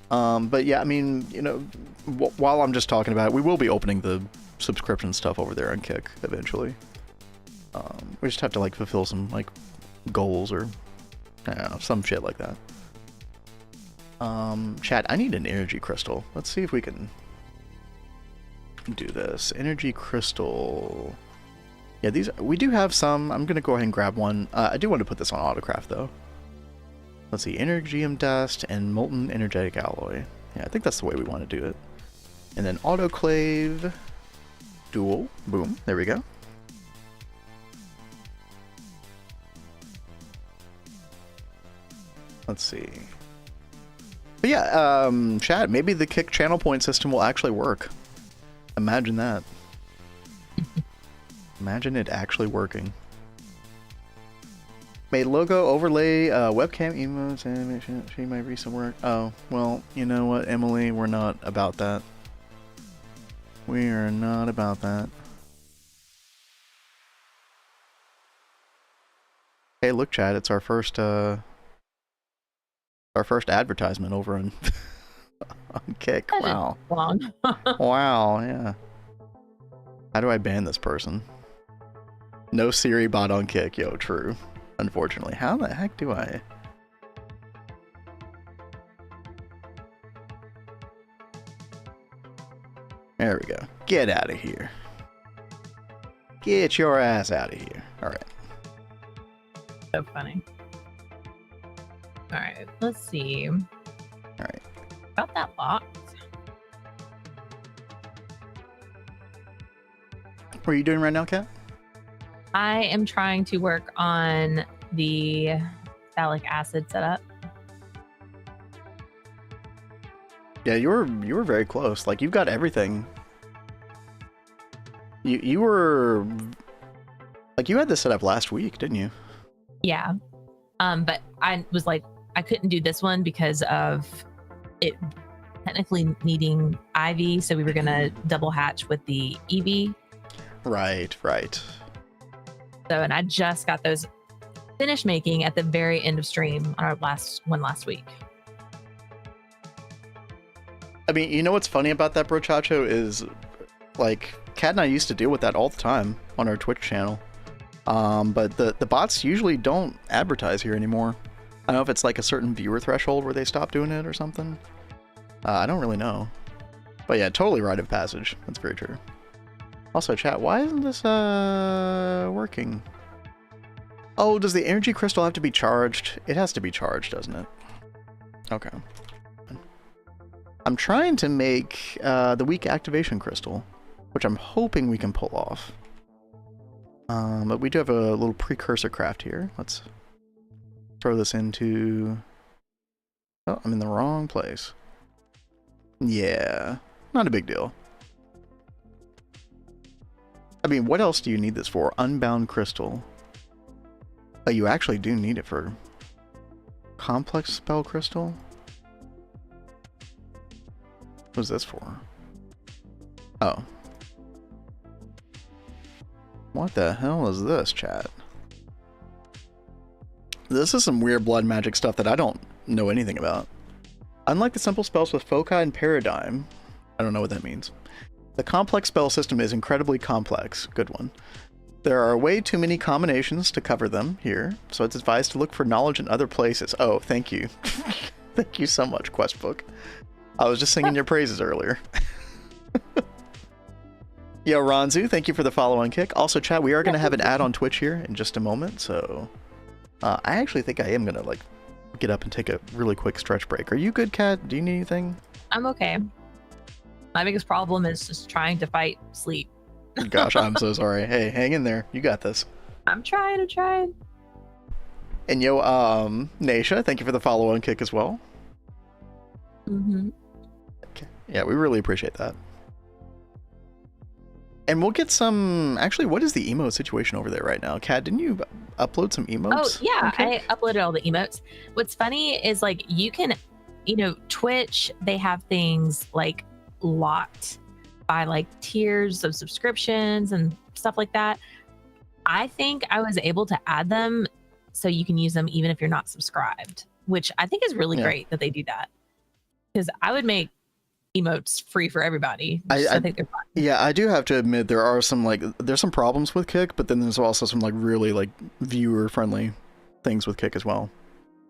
Speaker 1: But yeah, I mean, you know, while I'm just talking about it, we will be opening the subscription stuff over there on Kick eventually. We just have to like fulfill some like goals or I don't know, some shit like that. Chat, I need an energy crystal. Let's see if we can do this. Energy crystal. Yeah, these we do have some. I'm gonna go ahead and grab one. I do want to put this on autocraft though. Let's see, Energium Dust and Molten Energetic Alloy. Yeah, I think that's the way we want to do it. And then Autoclave Dual. Boom. There we go. Let's see. But yeah, chat, maybe the Kick channel point system will actually work. Imagine that. Imagine it actually working. Made logo, overlay, webcam, emotes, animation, see my recent work. Oh, well, you know what, Emily, we're not about that. We are not about that. Hey, look, Chad, it's our first advertisement over on, on Kick. Wow.
Speaker 2: Long.
Speaker 1: Wow, yeah. How do I ban this person? No Siri bot on Kick. Yo, true. Unfortunately. How the heck do I? There we go. Get out of here. Get your ass out of here. Alright.
Speaker 2: So funny. Alright, let's see.
Speaker 1: Alright.
Speaker 2: About that box.
Speaker 1: What are you doing right now, Kat?
Speaker 2: I am trying to work on the phthalic acid setup.
Speaker 1: Yeah, you were very close. Like, you've got everything. You were like, you had this set up last week, didn't you?
Speaker 2: Yeah. But I was like, I couldn't do this one because of it technically needing IV, so we were gonna double hatch with the EV.
Speaker 1: Right.
Speaker 2: So, and I just got those finished making at the very end of stream on our last week.
Speaker 1: I mean, you know what's funny about that, Brochacho, is like Kat and I used to deal with that all the time on our Twitch channel. But the bots usually don't advertise here anymore. I don't know if it's like a certain viewer threshold where they stop doing it or something. I don't really know. But yeah, totally rite of passage. That's very true. Also, chat, why isn't this working? Oh, does the energy crystal have to be charged? It has to be charged, doesn't it? Okay. I'm trying to make the weak activation crystal, which I'm hoping we can pull off. But we do have a little precursor craft here. Let's throw this into... Oh, I'm in the wrong place. Yeah, not a big deal. I mean, what else do you need this for? Unbound crystal. Oh, you actually do need it for complex spell crystal? What's this for? Oh. What the hell is this, chat? This is some weird blood magic stuff that I don't know anything about. Unlike the simple spells with foci and paradigm, I don't know what that means. The complex spell system is incredibly complex. Good one. There are way too many combinations to cover them here, so it's advised to look for knowledge in other places. Oh, thank you. Thank you so much, Questbook. I was just singing your praises earlier. Yo, Ronzu, thank you for the follow on Kick. Also, chat, we are going to have an ad on Twitch here in just a moment, so I actually think I am going to like get up and take a really quick stretch break. Are you good, Kat? Do you need anything?
Speaker 2: I'm okay. My biggest problem is just trying to fight sleep.
Speaker 1: Gosh, I'm so sorry. Hey, hang in there. You got this.
Speaker 2: I'm trying.
Speaker 1: And yo, Naisha, thank you for the follow on Kick as well.
Speaker 2: Mm-hmm.
Speaker 1: Okay. Yeah, we really appreciate that. And we'll get some... Actually, what is the emote situation over there right now? Kat, didn't you upload some emotes?
Speaker 2: Oh, yeah, I uploaded all the emotes. What's funny is, like, you can, you know, Twitch, they have things, like, locked by, like, tiers of subscriptions and stuff like that. I think I was able to add them so you can use them even if you're not subscribed, which I think is really great that they do that. Because I would make emotes free for everybody. I think they're fun.
Speaker 1: Yeah, I do have to admit there are some there's some problems with Kick, but then there's also some really viewer friendly things with Kick as well,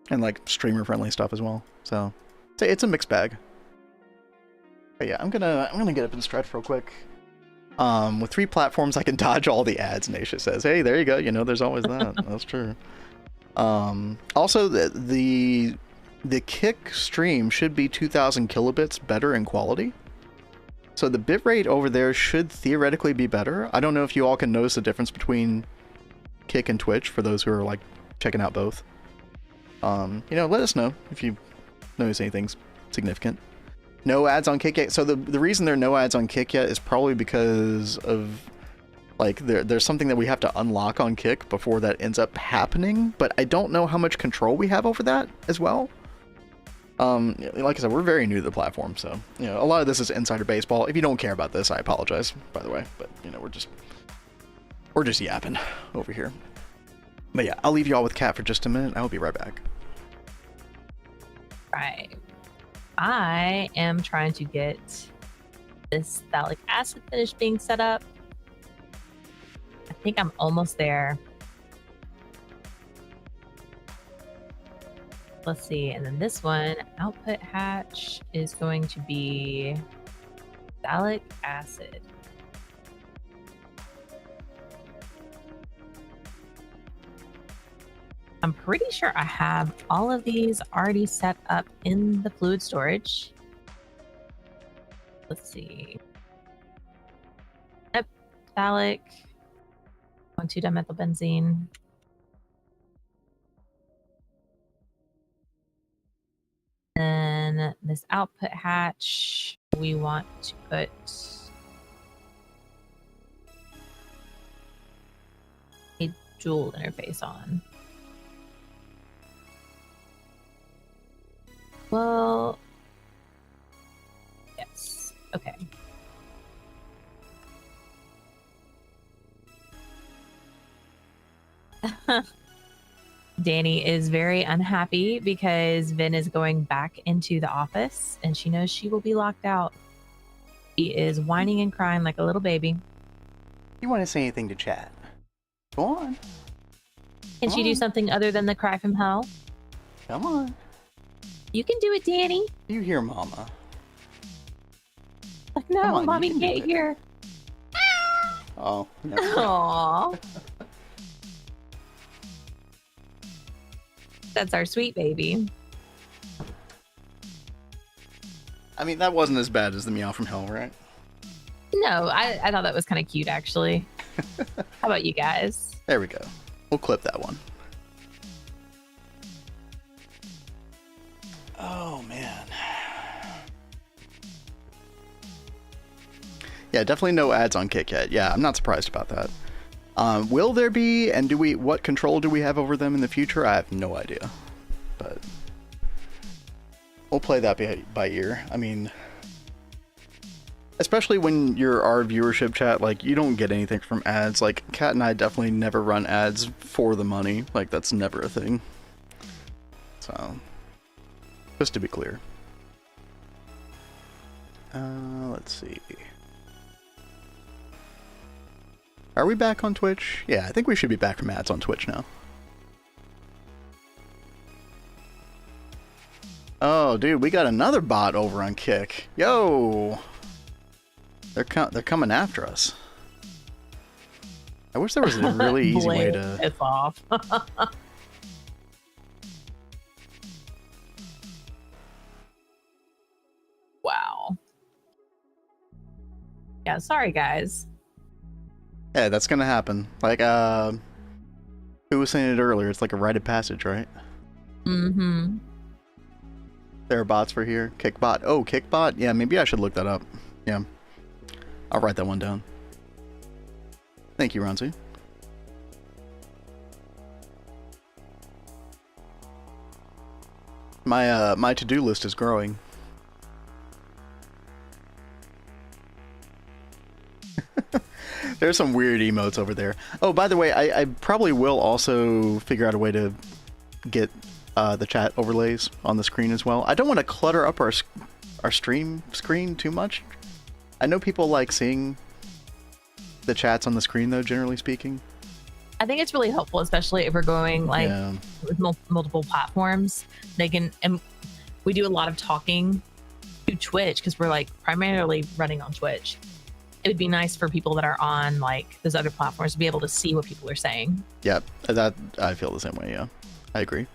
Speaker 1: and like streamer friendly stuff as well. So it's a mixed bag. But yeah, I'm gonna get up and stretch real quick. With 3 platforms, I can dodge all the ads. Naisha says, "Hey, there you go. You know, there's always that." That's true. Also, the Kick stream should be 2,000 kilobits better in quality. So the bitrate over there should theoretically be better. I don't know if you all can notice the difference between Kick and Twitch for those who are like checking out both. You know, let us know if you notice anything significant. No ads on Kick yet. So the reason there are no ads on Kick yet is probably because of like there's something that we have to unlock on Kick before that ends up happening, but I don't know how much control we have over that as well. Like I said, we're very new to the platform, so you know a lot of this is insider baseball. If you don't care about this, I apologize, by the way, but you know we're just yapping over here. But yeah, I'll leave you all with Kat for just a minute. I'll be right back.
Speaker 2: Right. I am trying to get this phthalic acid finish being set up. I think I'm almost there. Let's see, and then this one, output hatch, is going to be phthalic acid. I'm pretty sure I have all of these already set up in the fluid storage. Let's see. Yep, phthalic, 1,2-dimethylbenzene. Then this output hatch, we want to put a dual interface on. Well, yes, okay. Danny is very unhappy because Vin is going back into the office and she knows she will be locked out. She is whining and crying like a little baby.
Speaker 1: You want to say anything to chat? Go on.
Speaker 2: Can she do something other than the cry from hell?
Speaker 1: Come on.
Speaker 2: You can do it, Danny.
Speaker 1: You hear Mama.
Speaker 2: Like, no, on, Mommy can't hear.
Speaker 1: Oh. No.
Speaker 2: Aww. That's our sweet baby.
Speaker 1: I mean, that wasn't as bad as the meow from hell, right?
Speaker 2: No, I thought that was kind of cute, actually. How about you guys?
Speaker 1: There we go. We'll clip that one. Oh, man. Yeah, definitely no ads on Kit Kat. Yeah, I'm not surprised about that. Will there be, and what control do we have over them in the future? I have no idea, but we'll play that by ear. I mean, especially when you're our viewership chat, like, you don't get anything from ads. Like, Kat and I definitely never run ads for the money. Like, that's never a thing. So, just to be clear. Let's see. Are we back on Twitch? Yeah, I think we should be back from ads on Twitch now. Oh, dude, we got another bot over on Kick. Yo! They're coming after us. I wish there was a really easy way to...
Speaker 2: It's off. Wow. Yeah, sorry, guys.
Speaker 1: Yeah, that's gonna happen. Like, who was saying it earlier? It's like a rite of passage, right?
Speaker 2: Mm-hmm.
Speaker 1: There are bots for here. Kickbot. Oh, Kickbot? Yeah, maybe I should look that up. Yeah. I'll write that one down. Thank you, Ronzi. My to-do list is growing. There's some weird emotes over there. Oh, by the way, I probably will also figure out a way to get the chat overlays on the screen as well. I don't want to clutter up our stream screen too much. I know people like seeing the chats on the screen, though, generally speaking.
Speaker 2: I think it's really helpful, especially if we're going like with multiple platforms. They can, and we do a lot of talking to Twitch because we're like primarily running on Twitch. It would be nice for people that are on like those other platforms to be able to see what people are saying.
Speaker 1: Yep, that I feel the same way. Yeah, I agree.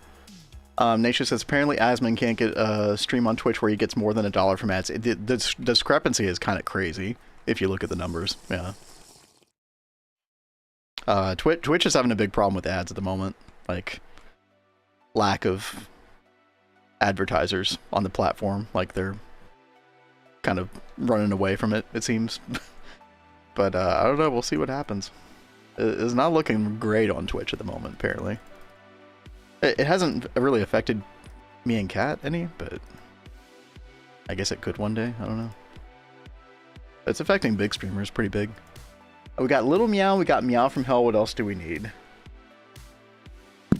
Speaker 1: Nature says apparently Asmon can't get a stream on Twitch where he gets more than $1 from ads. The discrepancy is kind of crazy if you look at the numbers. Yeah. Twitch is having a big problem with ads at the moment. Like lack of advertisers on the platform. Like they're kind of running away from it, it seems. But I don't know. We'll see what happens. It's not looking great on Twitch at the moment, apparently. It hasn't really affected me and Kat any, but I guess it could one day. I don't know. It's affecting big streamers pretty big. We got Little Meow, we got Meow from Hell. What else do we need? I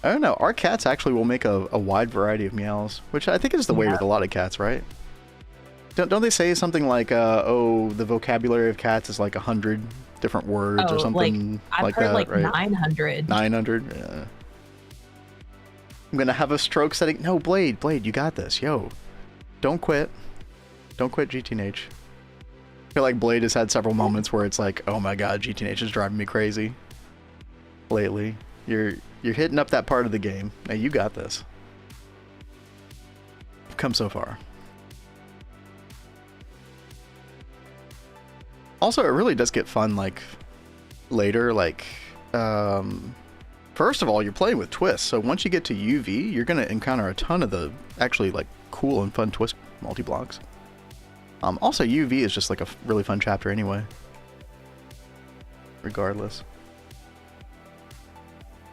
Speaker 1: don't know. Our cats actually will make a wide variety of meows, which I think is the way with a lot of cats, right? Don't they say something like, oh, the vocabulary of cats is like 100 different words or something
Speaker 2: I've heard
Speaker 1: that,
Speaker 2: like
Speaker 1: right?
Speaker 2: 900.
Speaker 1: 900? Yeah. I'm gonna have a stroke setting. No, Blade, you got this. Yo, don't quit. Don't quit GTNH. I feel like Blade has had several moments where it's like, oh my god, GTNH is driving me crazy. Lately. You're hitting up that part of the game. Now you got this. You've come so far. Also, it really does get fun, like, later, like, first of all, you're playing with twists, so once you get to UV, you're gonna encounter a ton of the, actually, like, cool and fun twist multi-blocks. Also, UV is just, like, a really fun chapter anyway. Regardless.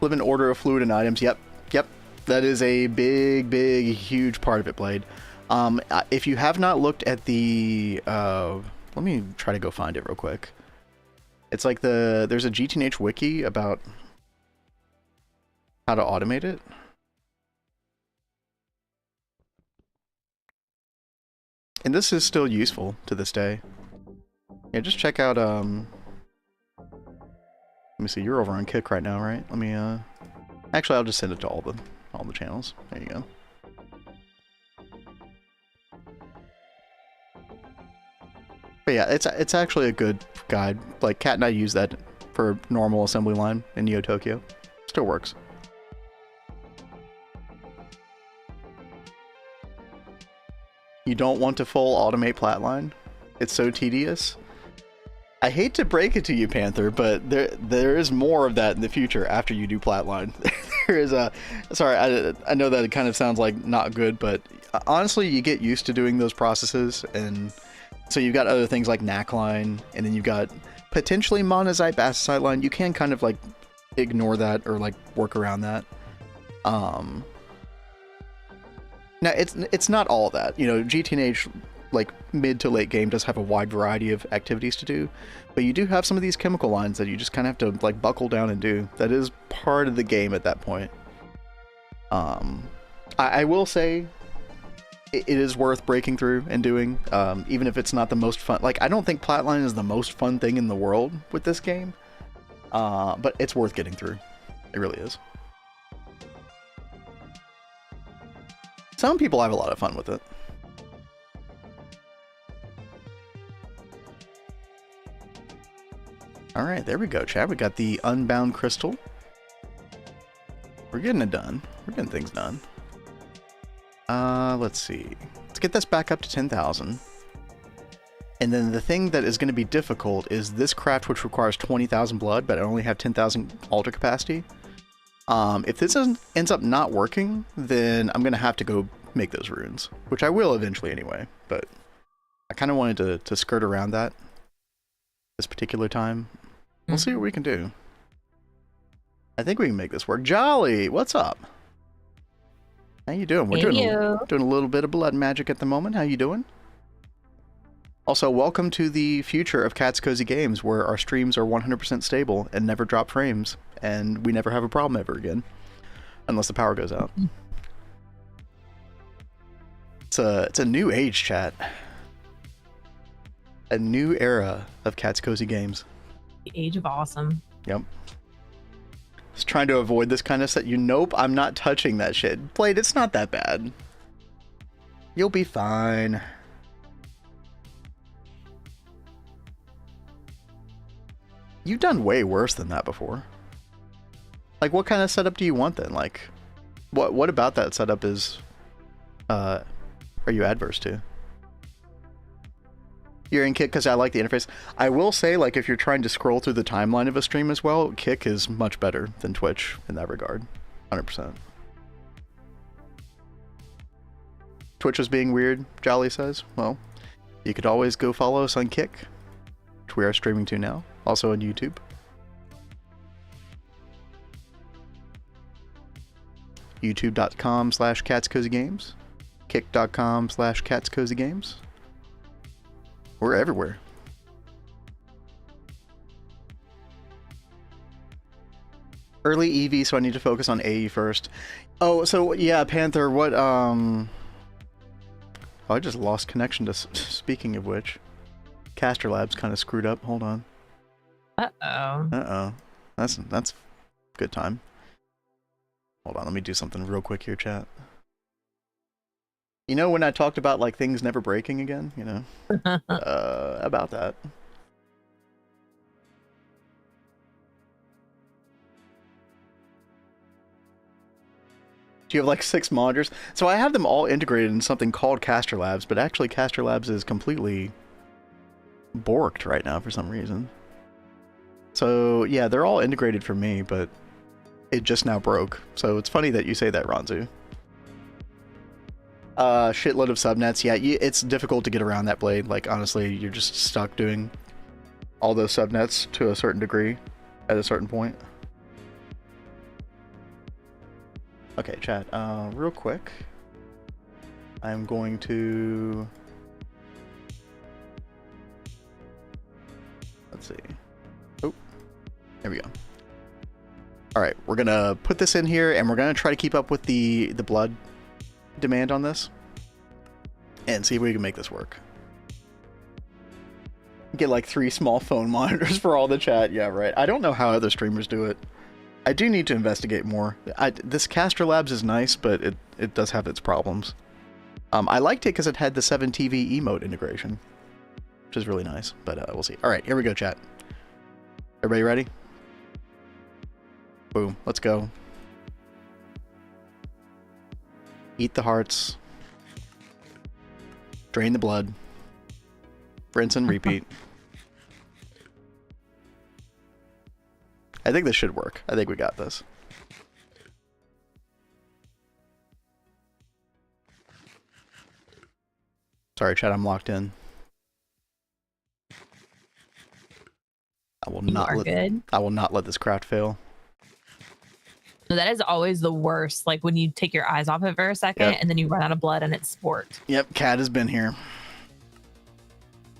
Speaker 1: Live in order of fluid and items, yep. That is a big, huge part of it, Blade. If you have not looked at the, let me try to go find it real quick. It's like there's a GTNH wiki about how to automate it. And this is still useful to this day. Yeah, just check out, let me see, you're over on Kick right now, right? Let me, actually, I'll just send it to all the channels. There you go. But yeah, it's actually a good guide. Like, Kat and I use that for normal assembly line in Neo Tokyo. Still works. You don't want to full automate Platline? It's so tedious. I hate to break it to you, Panther, but there is more of that in the future after you do Platline. There is a... Sorry, I know that it kind of sounds like not good, but honestly, you get used to doing those processes, and so you've got other things like Knackline, and then you've got potentially monazite bastite line. You can kind of like ignore that or like work around that. Now it's not all that, you know. GTNH, like mid to late game, does have a wide variety of activities to do, but you do have some of these chemical lines that you just kind of have to like buckle down and do. That is part of the game at that point. I will say it is worth breaking through and doing, even if it's not the most fun. Like, I don't think Platline is the most fun thing in the world with this game, but it's worth getting through. It really is. Some people have a lot of fun with it. Alright, there we go, Chad. We got the Unbound Crystal. We're getting it done. We're getting things done. Let's see. Let's get this back up to 10,000. And then the thing that is going to be difficult is this craft, which requires 20,000 blood, but I only have 10,000 altar capacity. If this ends up not working, then I'm going to have to go make those runes, which I will eventually anyway, but I kind of wanted to skirt around that this particular time. We'll see what we can do. I think we can make this work. Jolly, what's up? How you doing? We're doing a little bit of blood magic at the moment. How you doing? Also, welcome to the future of Cat's Cozy Games, where our streams are 100% stable and never drop frames, and we never have a problem ever again, unless the power goes out. It's a new age, chat. A new era of Cat's Cozy Games.
Speaker 2: The age of awesome.
Speaker 1: Yep. Just trying to avoid this kind of set. Nope, I'm not touching that shit. Blade, it's not that bad. You'll be fine. You've done way worse than that before. Like, what kind of setup do you want then? Like, what about that setup is, are you adverse to? You're in Kick because I like the interface. I will say, like, if you're trying to scroll through the timeline of a stream as well, Kick is much better than Twitch in that regard. 100%. Twitch is being weird, Jolly says. Well, you could always go follow us on Kick, which we are streaming to now. Also on YouTube. YouTube.com/catscozygames. Kick.com/catscozygames. We're everywhere. Early EV, so I need to focus on AE first. Oh, so yeah, Panther, what, oh, I just lost connection to, speaking of which. Caster Labs kind of screwed up. Hold on.
Speaker 2: Uh-oh.
Speaker 1: Uh-oh. That's good time. Hold on, let me do something real quick here, chat. You know when I talked about, like, things never breaking again? You know? About that. Do you have, like, 6 monitors? So I have them all integrated in something called Caster Labs, but actually Caster Labs is completely borked right now for some reason. So, yeah, they're all integrated for me, but it just now broke. So it's funny that you say that, Ranzu. Shitload of subnets. Yeah, it's difficult to get around that, Blade. Like, honestly, you're just stuck doing all those subnets to a certain degree at a certain point. Okay, chat. Real quick. I'm going to... Let's see. Oh, there we go. Alright, we're gonna put this in here, and we're gonna try to keep up with the blood demand on this. And see if we can make this work. Get like 3 small phone monitors for all the chat. Yeah, right. I don't know how other streamers do it. I do need to investigate more. This Caster Labs is nice, but it does have its problems. I liked it because it had the 7TV emote integration, which is really nice, but we'll see. Alright, here we go, chat. Everybody ready? Boom, let's go. Eat the hearts. Drain the blood. Rinse and repeat. I think this should work. I think we got this. Sorry, chat, I'm locked in. I will not let this craft fail.
Speaker 2: That is always the worst. Like when you take your eyes off it for a second and then you run out of blood and it's sport.
Speaker 1: Yep, Cat has been here.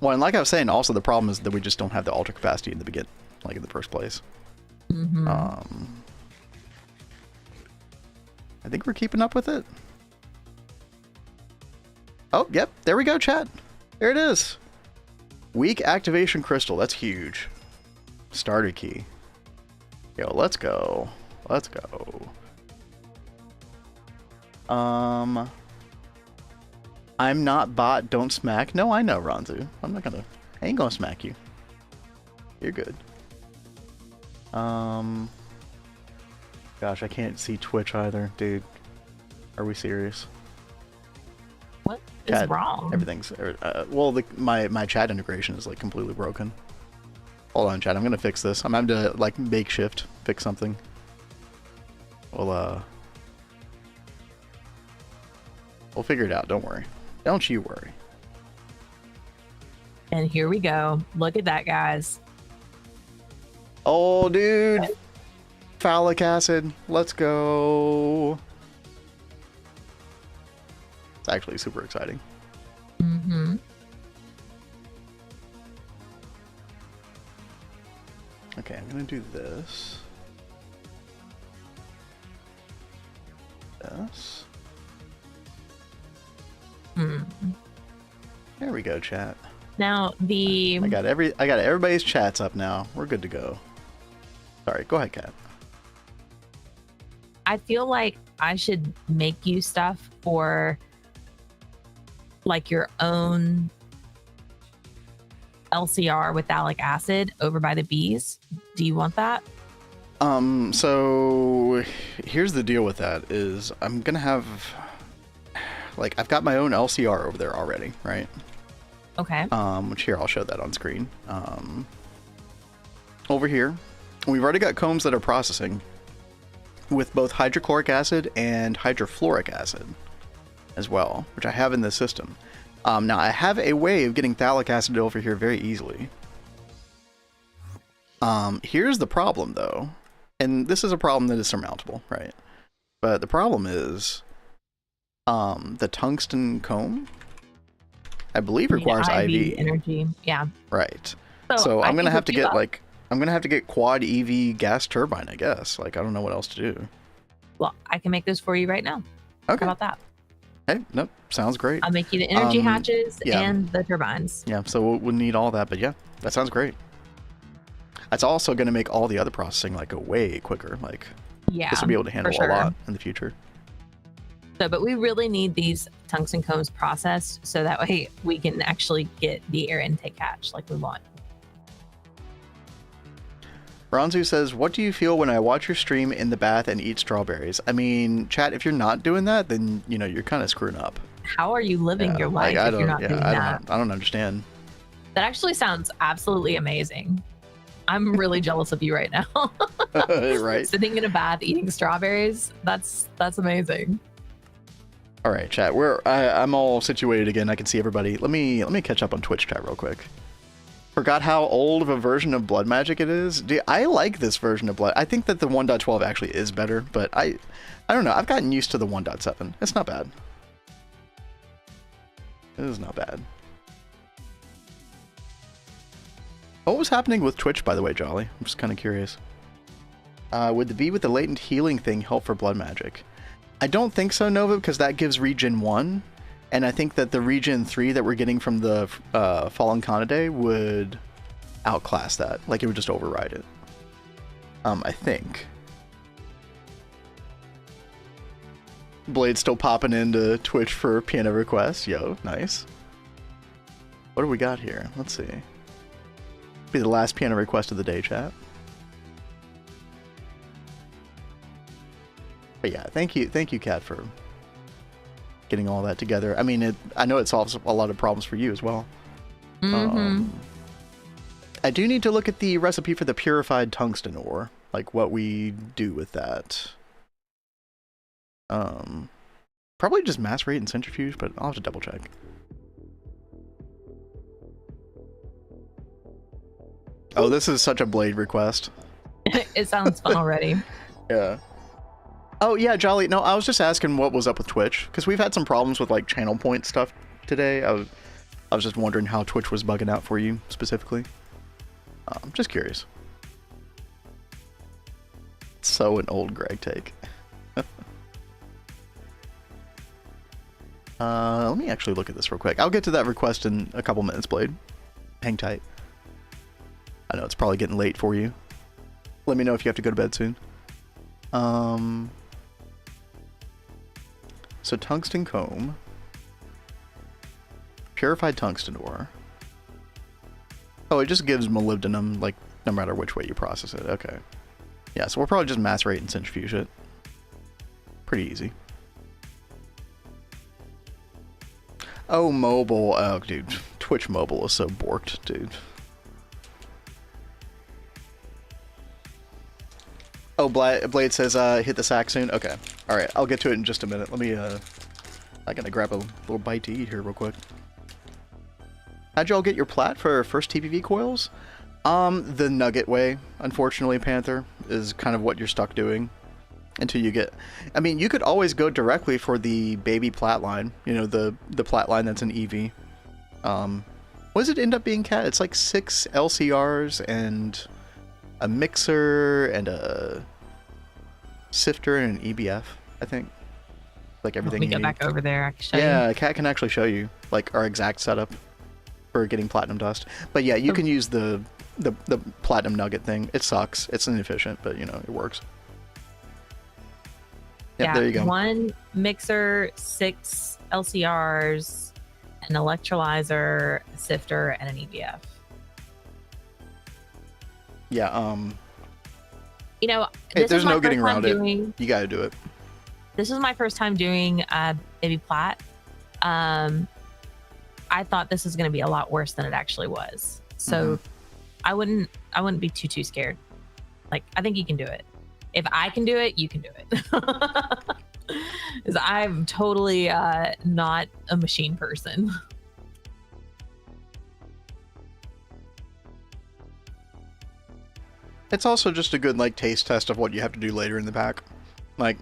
Speaker 1: Well, and like I was saying, also the problem is that we just don't have the altar capacity in the beginning, like in the first place.
Speaker 2: Mm-hmm.
Speaker 1: I think we're keeping up with it. Oh, yep, there we go, chat. There it is. Weak activation crystal. That's huge. Starter key. Yo, let's go. Let's go. I'm not bot, don't smack. No, I know, Ranzu. I ain't gonna smack you. You're good. Gosh, I can't see Twitch either, dude. Are we serious?
Speaker 2: What is wrong?
Speaker 1: Everything's, well, my chat integration is like completely broken. Hold on, chat, I'm gonna fix this. I'm having to like makeshift fix something. We'll We'll figure it out. Don't worry. Don't you worry.
Speaker 2: And here we go. Look at that, guys.
Speaker 1: Oh, dude. Phthalic acid. Let's go. It's actually super exciting.
Speaker 2: Mm-hmm.
Speaker 1: Okay, I'm gonna do this. This. There we go, chat.
Speaker 2: Now the
Speaker 1: I got everybody's chats up now. We're good to go. Sorry, go ahead, Kat.
Speaker 2: I feel like I should make you stuff for like your own LCR with phthalic acid over by the bees. Do you want that?
Speaker 1: So here's the deal with that is I'm gonna have like I've got my own LCR over there already, right?
Speaker 2: Okay.
Speaker 1: Which here I'll show that on screen. Over here, we've already got combs that are processing with both hydrochloric acid and hydrofluoric acid as well, which I have in the system. Now I have a way of getting phthalic acid over here very easily. Here's the problem though, and this is a problem that is surmountable, right? But the problem is, the tungsten comb, I believe requires IV
Speaker 2: energy. Yeah.
Speaker 1: Right. So I'm gonna have to get quad EV gas turbine, I guess. Like I don't know what else to do.
Speaker 2: Well, I can make those for you right now.
Speaker 1: Okay.
Speaker 2: How about that?
Speaker 1: Hey, nope, sounds great.
Speaker 2: I'll make you the energy hatches and the turbines.
Speaker 1: Yeah, so we'll need all that, but yeah, that sounds great. That's also going to make all the other processing like go way quicker. Like, this will be able to handle a lot in the future.
Speaker 2: So, but we really need these tungsten combs processed so that way we can actually get the air intake hatch like we want.
Speaker 1: Ronzu says, what do you feel when I watch your stream in the bath and eat strawberries? I mean, chat, if you're not doing that, then, you know, you're kind of screwing up.
Speaker 2: How are you living your life if you're not doing that?
Speaker 1: I don't understand.
Speaker 2: That actually sounds absolutely amazing. I'm really jealous of you right now.
Speaker 1: Right.
Speaker 2: Sitting in a bath eating strawberries. That's amazing.
Speaker 1: All right, chat. I'm all situated again. I can see everybody. Let me catch up on Twitch chat real quick. Forgot how old of a version of Blood Magic it is. Dude, I like this version of Blood. I think that the 1.12 actually is better, but I don't know. I've gotten used to the 1.7. It's not bad. It is not bad. What was happening with Twitch, by the way, Jolly? I'm just kind of curious. Would the V with the latent healing thing help for Blood Magic? I don't think so, Nova, because that gives Regen 1. And I think that the Regen 3 that we're getting from the Fallen Canidae would outclass that. Like, it would just override it. I think. Blade's still popping into Twitch for piano requests. Yo, nice. What do we got here? Let's see. Be the last piano request of the day, chat. But yeah, thank you, Kat, for getting all that together. I mean, I know it solves a lot of problems for you as well.
Speaker 2: Mm-hmm.
Speaker 1: I do need to look at the recipe for the purified tungsten ore, like what we do with that. Probably just macerate and centrifuge, but I'll have to double check. Oh, this is such a Blade request.
Speaker 2: It sounds fun already.
Speaker 1: Yeah. Oh, yeah, Jolly. No, I was just asking what was up with Twitch, because we've had some problems with, like, channel point stuff today. I was just wondering how Twitch was bugging out for you, specifically. I'm just curious. So an old Gregtech. Let me actually look at this real quick. I'll get to that request in a couple minutes, Blade. Hang tight. I know it's probably getting late for you. Let me know if you have to go to bed soon. So tungsten comb, purified tungsten ore. Oh, it just gives molybdenum, like, no matter which way you process it. Okay. Yeah, so we'll probably just macerate and centrifuge it. Pretty easy. Oh, mobile. Oh, dude. Twitch mobile is so borked, dude. Oh, Blade says, hit the sack soon. Okay. Alright, I'll get to it in just a minute. Let me, I gotta grab a little bite to eat here real quick. How'd y'all get your plat for first TPV coils? The nugget way, unfortunately, Panther, is kind of what you're stuck doing until you get... I mean, you could always go directly for the baby plat line, you know, the plat line that's an EV. What does it end up being, Cat? It's like 6 LCRs and a mixer and a sifter and an EBF, I think. Like everything you need.
Speaker 2: Let me go back over there. I can show you.
Speaker 1: Yeah, Cat can actually show you like our exact setup for getting platinum dust. But yeah, you can use the platinum nugget thing. It sucks. It's inefficient, but you know, it works. Yep,
Speaker 2: Yeah,
Speaker 1: there you go.
Speaker 2: 1 mixer, 6 LCRs, an electrolyzer, a sifter, and an EBF.
Speaker 1: Yeah,
Speaker 2: You know,
Speaker 1: hey, there's no getting around it. You got to do it.
Speaker 2: This is my first time doing baby plat. I thought this was going to be a lot worse than it actually was. So I wouldn't be too scared. Like, I think you can do it. If I can do it, you can do it. Because I'm totally not a machine person.
Speaker 1: It's also just a good like taste test of what you have to do later in the pack. Like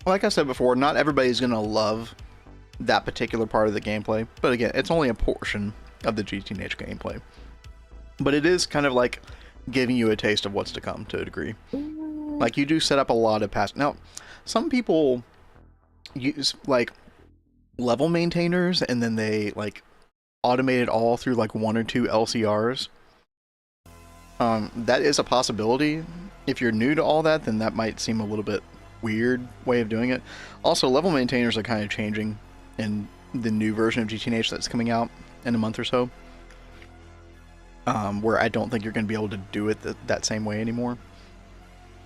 Speaker 1: I said before, not everybody's gonna love that particular part of the gameplay, but again, it's only a portion of the GTNH gameplay. But it is kind of like giving you a taste of what's to come to a degree. Like, you do set up a lot of past... Now, some people use, like, level maintainers, and then they, like, automate it all through, like, 1 or 2 LCRs. That is a possibility. If you're new to all that, then that might seem a little bit weird way of doing it. Also, level maintainers are kind of changing in the new version of GTNH that's coming out in a month or so. Where I don't think you're going to be able to do it that same way anymore.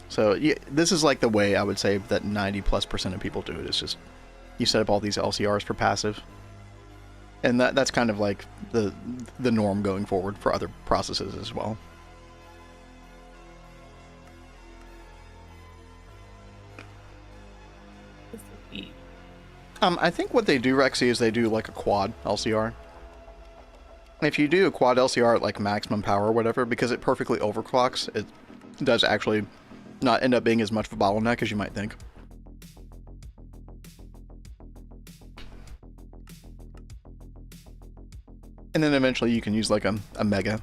Speaker 1: So yeah, this is like the way I would say that 90+% of people do it. It's just you set up all these LCRs for passive, and that's kind of like the norm going forward for other processes as well. I think what they do, Rexy, is they do like a quad LCR. If you do a quad LCR at like maximum power or whatever, because it perfectly overclocks, it does actually not end up being as much of a bottleneck as you might think. And then eventually you can use like a mega.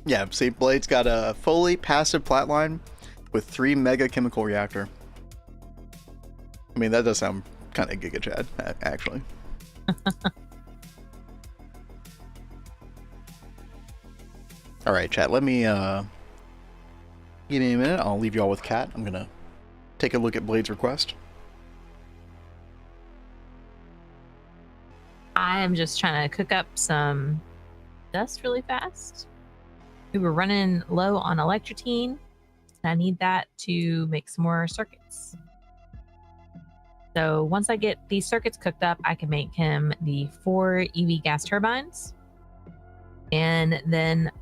Speaker 1: Yeah, see, Blade's got a fully passive plat line with 3 mega chemical reactor. I mean, that does sound kind of Giga Chad, actually. Alright, chat, let me, give me a minute, I'll leave y'all with Cat. I'm gonna take a look at Blade's request.
Speaker 2: I am just trying to cook up some dust really fast. We were running low on electrotine, and I need that to make some more circuits. So once I get these circuits cooked up, I can make him the 4 EV gas turbines, and then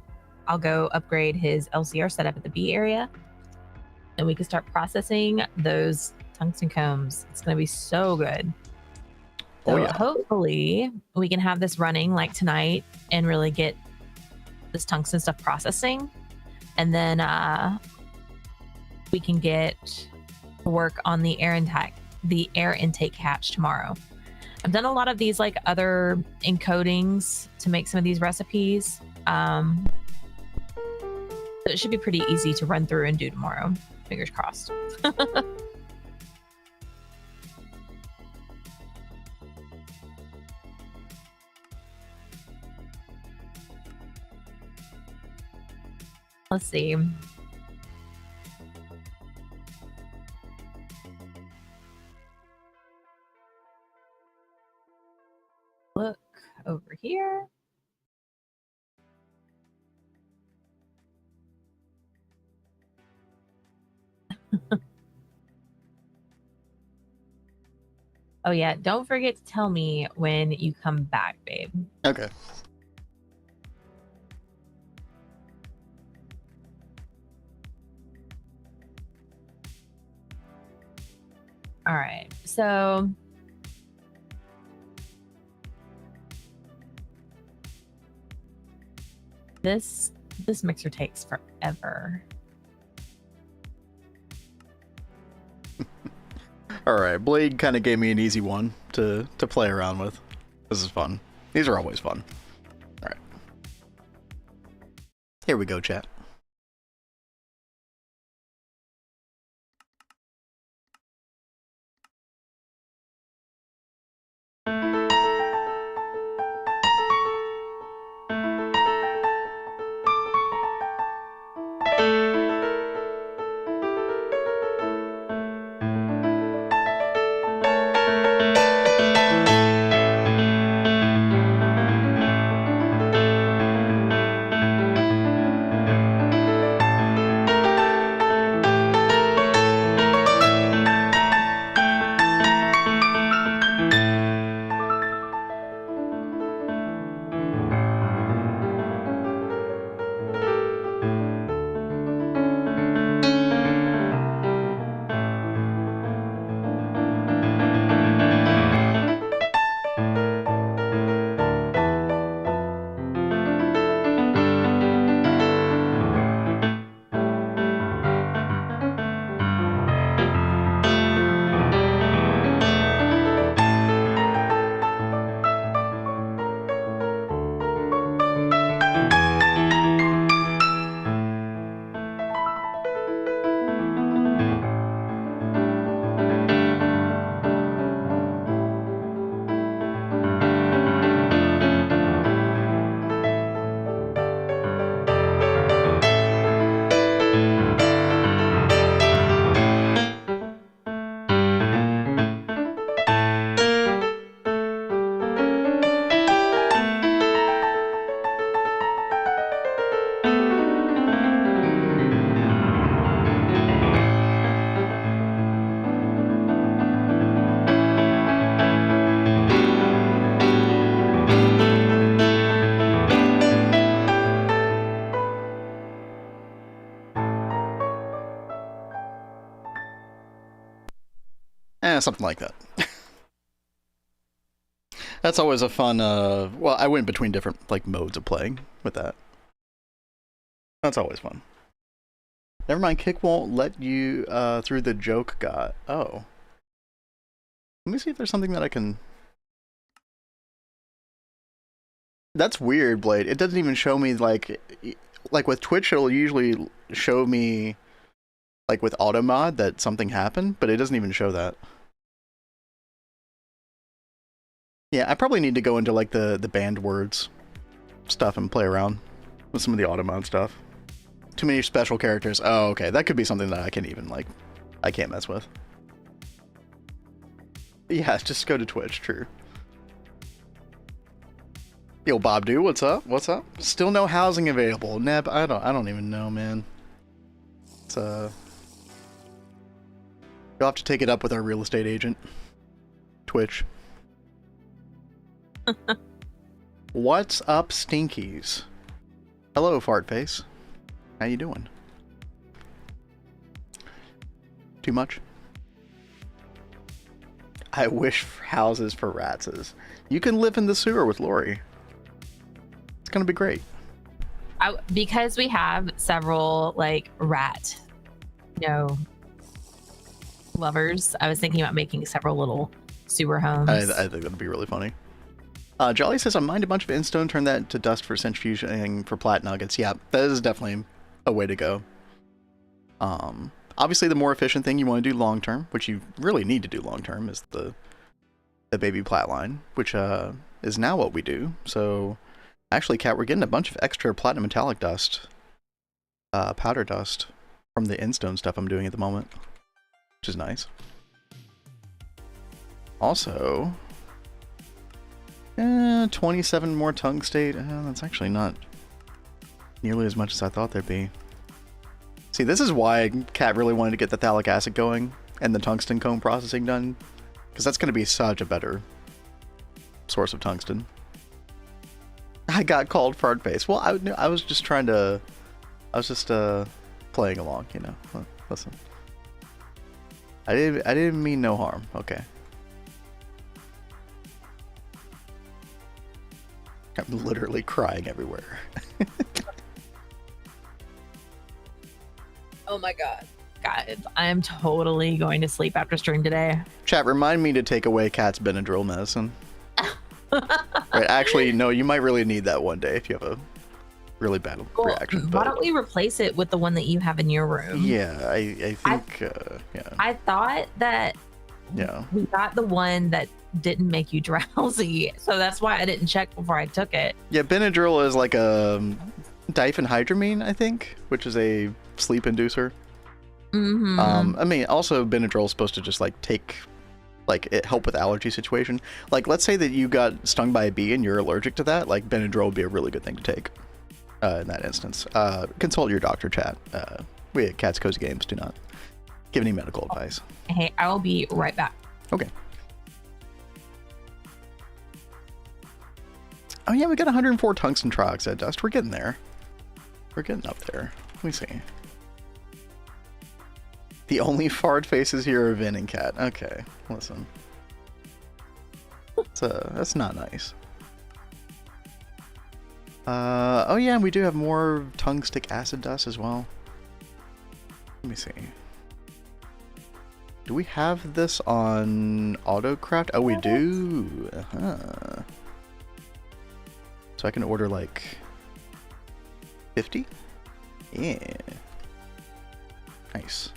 Speaker 2: I'll go upgrade his LCR setup at the B area, and we can start processing those tungsten combs. It's going to be so good. So hopefully we can have this running like tonight and really get this tungsten stuff processing, and then we can get to work on the air intake hatch tomorrow. I've done a lot of these like other encodings to make some of these recipes. So it should be pretty easy to run through and do tomorrow. Fingers crossed. Let's see. Look over here. Oh yeah, don't forget to tell me when you come back, babe.
Speaker 1: Okay.
Speaker 2: All right, so this mixer takes forever.
Speaker 1: All right, Blade kind of gave me an easy one to play around with. This is fun. These are always fun. All right. Here we go, chat. Something like that. That's always a fun, well, I went between different, like, modes of playing with that. That's always fun. Never mind, Kick won't let you, through the joke got. Oh. Let me see if there's something that I can... That's weird, Blade. It doesn't even show me, like with Twitch, it'll usually show me, like, with auto mod that something happened, but it doesn't even show that. Yeah, I probably need to go into, like, the banned words stuff and play around with some of the auto mod stuff. Too many special characters. Oh, okay. That could be something that I can even, like, I can't mess with. Yeah, just go to Twitch, true. Yo, Bob Doo, what's up? What's up? Still no housing available. Neb, I don't even know, man. It's you'll have to take it up with our real estate agent. Twitch. What's up, Stinkies? Hello, Fartface. How you doing? Too much? I wish for houses for ratses. You can live in the sewer with Lori. It's gonna be great.
Speaker 2: Because we have several, like, rat, lovers, I was thinking about making several little sewer homes.
Speaker 1: I think that'd be really funny. Jolly says, I mined a bunch of Instone, turn that to dust for centrifuging for plat nuggets. Yeah, that is definitely a way to go. Obviously, the more efficient thing you want to do long term, which you really need to do long term, is the baby plat line, which is now what we do. So, actually, Kat, we're getting a bunch of extra platinum metallic dust, powder dust, from the Instone stuff I'm doing at the moment, which is nice. Also, 27 more tungstate. That's actually not nearly as much as I thought there'd be. See, this is why Kat really wanted to get the phthalic acid going and the tungsten cone processing done. Because that's going to be such a better source of tungsten. I got called fart face. Well, I was just trying to... I was just playing along, you know. Listen. I didn't mean no harm. Okay. I'm literally crying everywhere.
Speaker 2: Oh my god. Guys, I am totally going to sleep after stream today.
Speaker 1: Chat, remind me to take away Cat's Benadryl medicine. Right, actually, no, you might really need that one day if you have a really bad reaction.
Speaker 2: Why don't we replace it with the one that you have in your room?
Speaker 1: Yeah, I think, yeah.
Speaker 2: I thought that we got the one that didn't make you drowsy, so that's why I didn't check before I took it.
Speaker 1: Yeah, Benadryl is like a diphenhydramine, I think, which is a sleep inducer. I mean, also Benadryl is supposed to just like help with allergy situation. Like, let's say that you got stung by a bee and you're allergic to that. Like, Benadryl would be a really good thing to take in that instance. Consult your doctor, chat. We at Cats Cozy Games do not give any medical advice.
Speaker 2: Hey, I will be right back.
Speaker 1: Okay. Oh yeah, we got 104 tungsten trioxide dust. We're getting there. We're getting up there. Let me see. The only fart faces here are Vin and Cat. Okay, listen. That's not nice. Oh yeah, we do have more tungstic acid dust as well. Let me see. Do we have this on AutoCraft? Oh, we do. So I can order like 50? Yeah. Nice.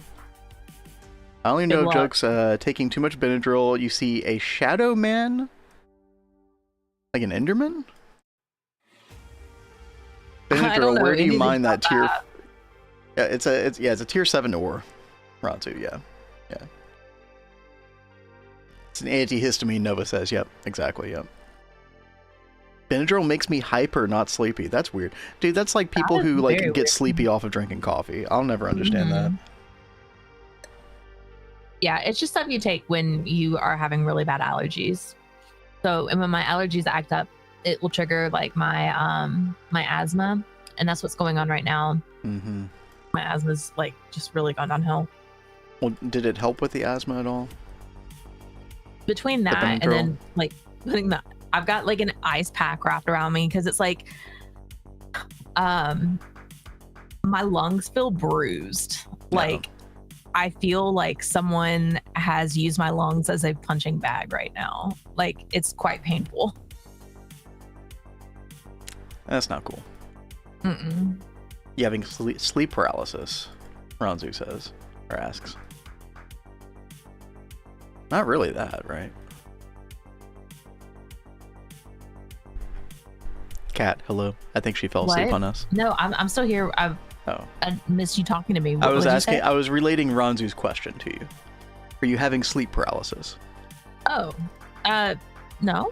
Speaker 1: I only know jokes, taking too much Benadryl, you see a shadow man? Like an Enderman? Benadryl, where do you mine that tier? Yeah, it's a tier 7 ore. Ranzu, yeah. It's an antihistamine, Nova says. Yep, exactly, yep. Benadryl makes me hyper, not sleepy. That's weird. Dude, that's like people who like get sleepy off of drinking coffee. I'll never understand that.
Speaker 2: Yeah, it's just stuff you take when you are having really bad allergies. So, and when my allergies act up, it will trigger like my my asthma, and that's what's going on right now. My asthma's like just really gone downhill.
Speaker 1: Well, did it help with the asthma at all?
Speaker 2: Between that and then like putting the, I've got like an ice pack wrapped around me because it's like, my lungs feel bruised. Like, I feel like someone has used my lungs as a punching bag right now. Like, it's quite painful.
Speaker 1: That's not cool. You having sleep paralysis, Ranzu says, or asks. Not really that, right? Cat, hello. I think she fell asleep on us.
Speaker 2: No, I'm still here. I missed you talking to me.
Speaker 1: I was asking. I was relating Ranzu's question to you. Are you having sleep paralysis?
Speaker 2: Oh, no.
Speaker 1: No.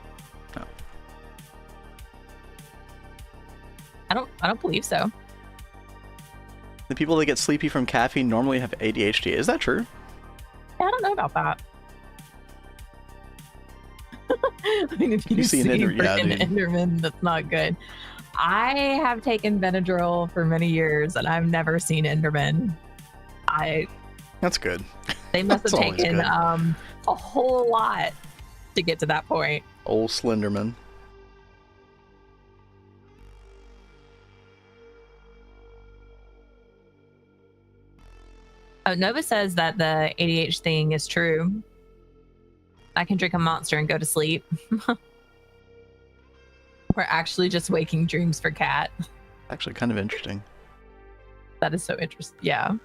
Speaker 2: I don't believe so.
Speaker 1: The people that get sleepy from caffeine normally have ADHD. Is that true?
Speaker 2: Yeah, I don't know about that. I mean, if you see an Enderman, that's not good. I have taken Benadryl for many years, and I've never seen Enderman.
Speaker 1: That's good.
Speaker 2: They must have taken a whole lot to get to that point.
Speaker 1: Old Slenderman.
Speaker 2: Oh, Nova says that the ADHD thing is true. I can drink a Monster and go to sleep. We're actually just waking dreams for Cat.
Speaker 1: Actually, kind of interesting.
Speaker 2: That is so interesting. Yeah.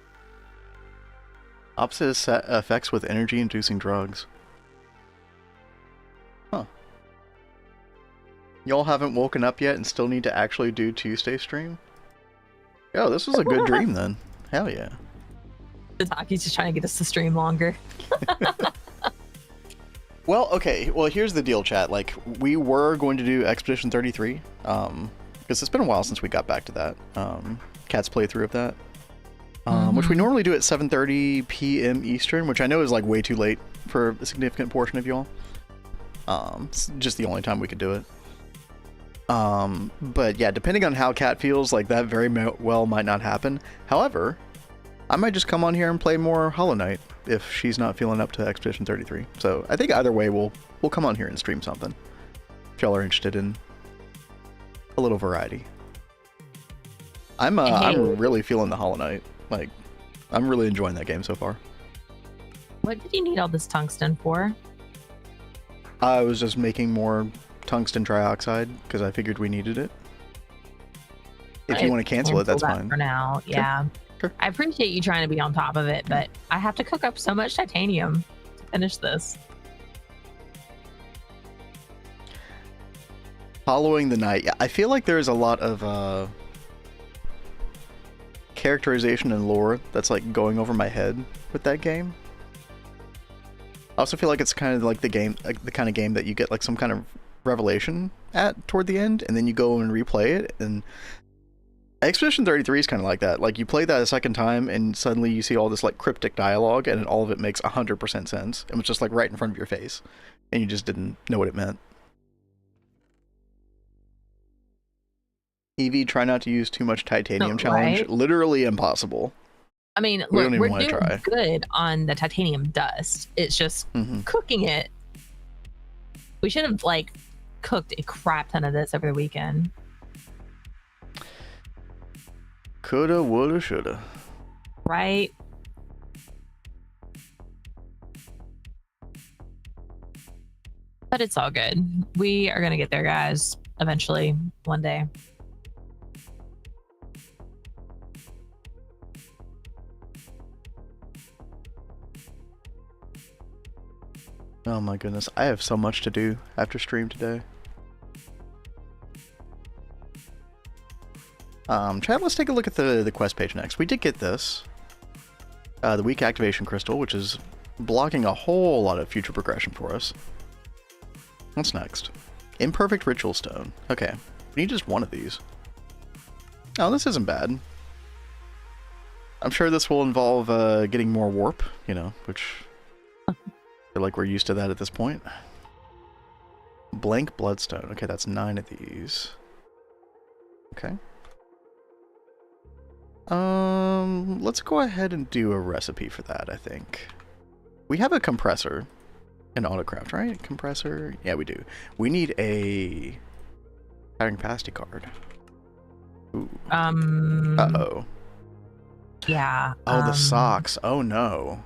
Speaker 1: Opposite effects with energy-inducing drugs. Huh. Y'all haven't woken up yet and still need to actually do Tuesday stream? Yo, this was a good dream then. Hell yeah.
Speaker 2: Taki's just trying to get us to stream longer.
Speaker 1: Well, okay. Well, here's the deal, chat. Like, we were going to do Expedition 33, because it's been a while since we got back to that. Cat's playthrough of that, which we normally do at 7:30 p.m. Eastern, which I know is like way too late for a significant portion of y'all. It's just the only time we could do it. But yeah, depending on how Cat feels, like that very well might not happen. However, I might just come on here and play more Hollow Knight if she's not feeling up to Expedition 33. So I think either way, we'll come on here and stream something if y'all are interested in a little variety. I'm really feeling the Hollow Knight. Like, I'm really enjoying that game so far.
Speaker 2: What did you need all this tungsten for?
Speaker 1: I was just making more tungsten trioxide because I figured we needed it. If you want to cancel it, that's fine.
Speaker 2: For now, yeah.
Speaker 1: Sure.
Speaker 2: I appreciate you trying to be on top of it, but I have to cook up so much titanium to finish this.
Speaker 1: Following the Night. Yeah, I feel like there's a lot of characterization and lore that's like going over my head with that game. I also feel like it's kind of like the kind of game that you get like some kind of revelation at toward the end, and then you go and replay it. And Expedition 33 is kind of like that. Like, you play that a second time, and suddenly you see all this like cryptic dialogue, and all of it makes 100% sense. It was just like right in front of your face, and you just didn't know what it meant. Evie, try not to use too much titanium challenge.
Speaker 2: Right?
Speaker 1: Literally impossible.
Speaker 2: I mean, look, we're doing good on the titanium dust. It's just cooking it. We should have like cooked a crap ton of this over the weekend.
Speaker 1: Coulda, woulda, shoulda.
Speaker 2: Right? But it's all good. We are going to get there, guys, eventually, one day.
Speaker 1: Oh my goodness, I have so much to do after stream today. Chat, let's take a look at the quest page next. We did get this. The weak activation crystal, which is blocking a whole lot of future progression for us. What's next? Imperfect ritual stone. Okay, we need just one of these. Oh, this isn't bad. I'm sure this will involve getting more warp, you know, which I feel like we're used to that at this point. Blank bloodstone. Okay, that's 9 of these. Okay. Let's go ahead and do a recipe for that, I think. We have a compressor in Autocraft, right? Compressor? Yeah, we do. We need a pattern capacity card. Ooh. Uh-oh.
Speaker 2: Yeah.
Speaker 1: Oh, the socks. Oh, no.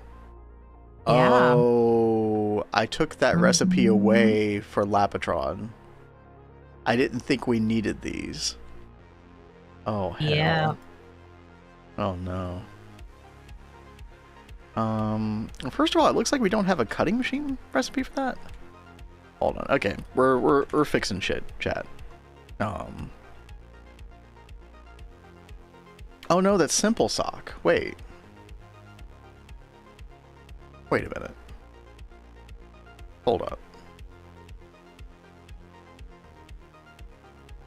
Speaker 2: Yeah.
Speaker 1: Oh, I took that recipe away for Lapatron. I didn't think we needed these. Oh, hell.
Speaker 2: Yeah.
Speaker 1: Oh, no. First of all, it looks like we don't have a cutting machine recipe for that. Hold on. Okay, we're fixing shit, chat. Oh no, that's simple sock. Wait a minute. Hold up.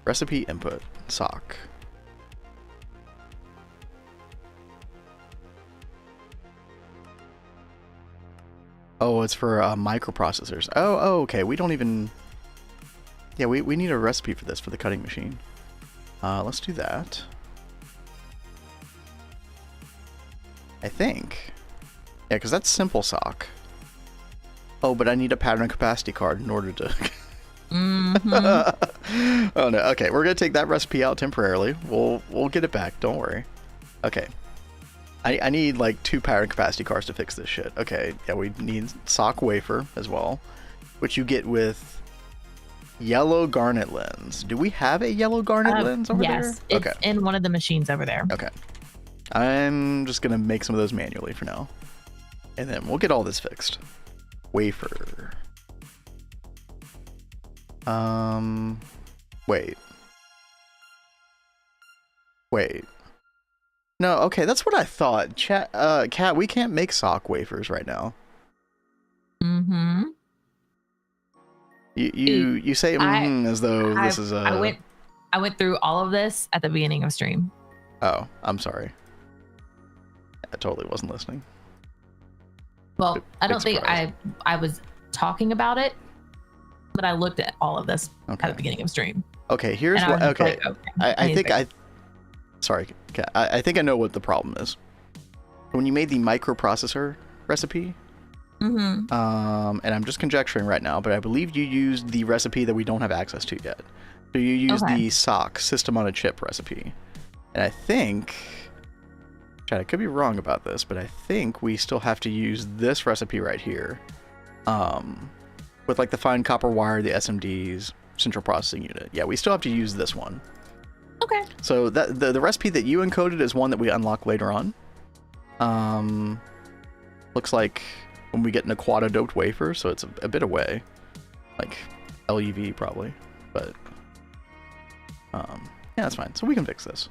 Speaker 1: Recipe input sock. Oh, it's for microprocessors. Oh, okay. We don't even... Yeah, we need a recipe for this for the cutting machine. Let's do that. I think. Yeah, because that's simple sock. Oh, but I need a pattern capacity card in order to... Oh no. Okay, we're gonna take that recipe out temporarily. We'll get it back. Don't worry. Okay. I need like 2 pattern capacity cards to fix this shit. Okay, yeah, we need sock wafer as well, which you get with yellow garnet lens. Do we have a yellow garnet lens over there?
Speaker 2: Yes, it's in one of the machines over there.
Speaker 1: Okay. I'm just gonna make some of those manually for now, and then we'll get all this fixed. Wafer. Wait. No, okay, that's what I thought. Cat, we can't make sock wafers right now. You say as though this is a...
Speaker 2: I went through all of this at the beginning of stream.
Speaker 1: Oh, I'm sorry. I totally wasn't listening.
Speaker 2: Well, I don't think I was talking about it, but I looked at all of this at the beginning of stream.
Speaker 1: Okay, here's what. Okay, I think I know what the problem is. When you made the microprocessor recipe, and I'm just conjecturing right now, but I believe you used the recipe that we don't have access to yet. So you used the SoC, System on a Chip recipe, and I think. I could be wrong about this, but I think we still have to use this recipe right here, with like the fine copper wire, the SMDs, central processing unit. Yeah, we still have to use this one.
Speaker 2: Okay.
Speaker 1: So that the recipe that you encoded is one that we unlock later on. Looks like when we get an Aquata doped wafer, so it's a bit away, like LUV probably, but yeah, that's fine. So we can fix this.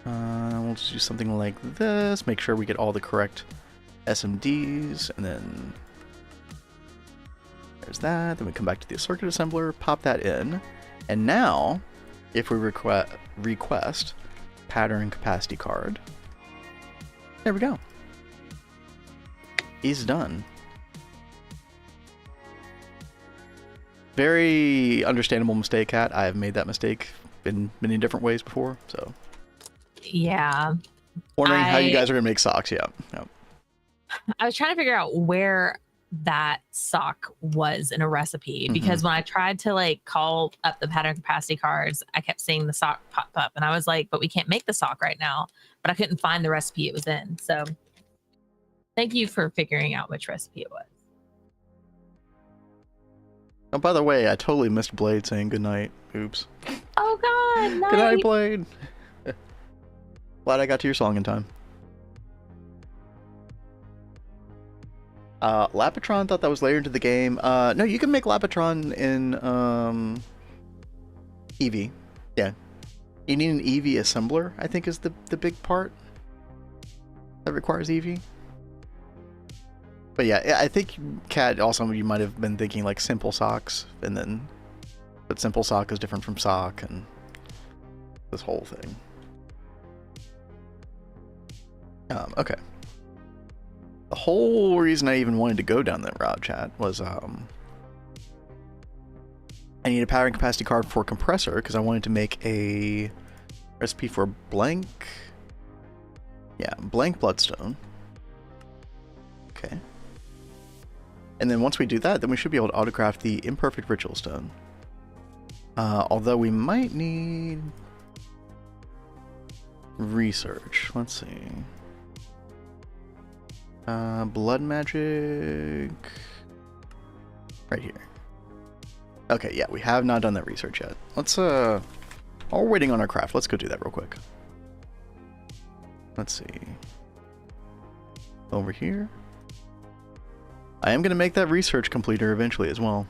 Speaker 1: We'll just do something like this, make sure we get all the correct SMDs, and then there's that. Then we come back to the circuit assembler, pop that in, and now if we request pattern capacity card, there we go. Is done. Very understandable mistake, Kat. I have made that mistake in many different ways before, so.
Speaker 2: Yeah.
Speaker 1: Wondering how you guys are gonna make socks. Yeah.
Speaker 2: I was trying to figure out where that sock was in a recipe, because when I tried to like call up the pattern capacity cards, I kept seeing the sock pop up, and I was like, but we can't make the sock right now. But I couldn't find the recipe it was in. So thank you for figuring out which recipe it was.
Speaker 1: Oh, by the way, I totally missed Blade saying goodnight. Oops.
Speaker 2: Oh God. Night.
Speaker 1: Good night, Blade. Glad I got to your song in time. Lapatron thought that was later into the game. No, you can make Lapatron in Eevee. Yeah. You need an Eevee assembler, I think is the big part that requires Eevee. But yeah, I think, Kat, also you might have been thinking like simple socks, and then, but simple sock is different from sock, and this whole thing. Okay. The whole reason I even wanted to go down that route, chat, was I need a pattern capacity card for compressor because I wanted to make a recipe for blank. Yeah, blank bloodstone. Okay. And then once we do that, then we should be able to autograph the imperfect ritual stone. Although we might need research. Let's see. Blood magic right here. Okay, yeah, we have not done that research yet. Let's while we're waiting on our craft, let's go do that real quick. Let's see. Over here. I am gonna make that research completer eventually as well.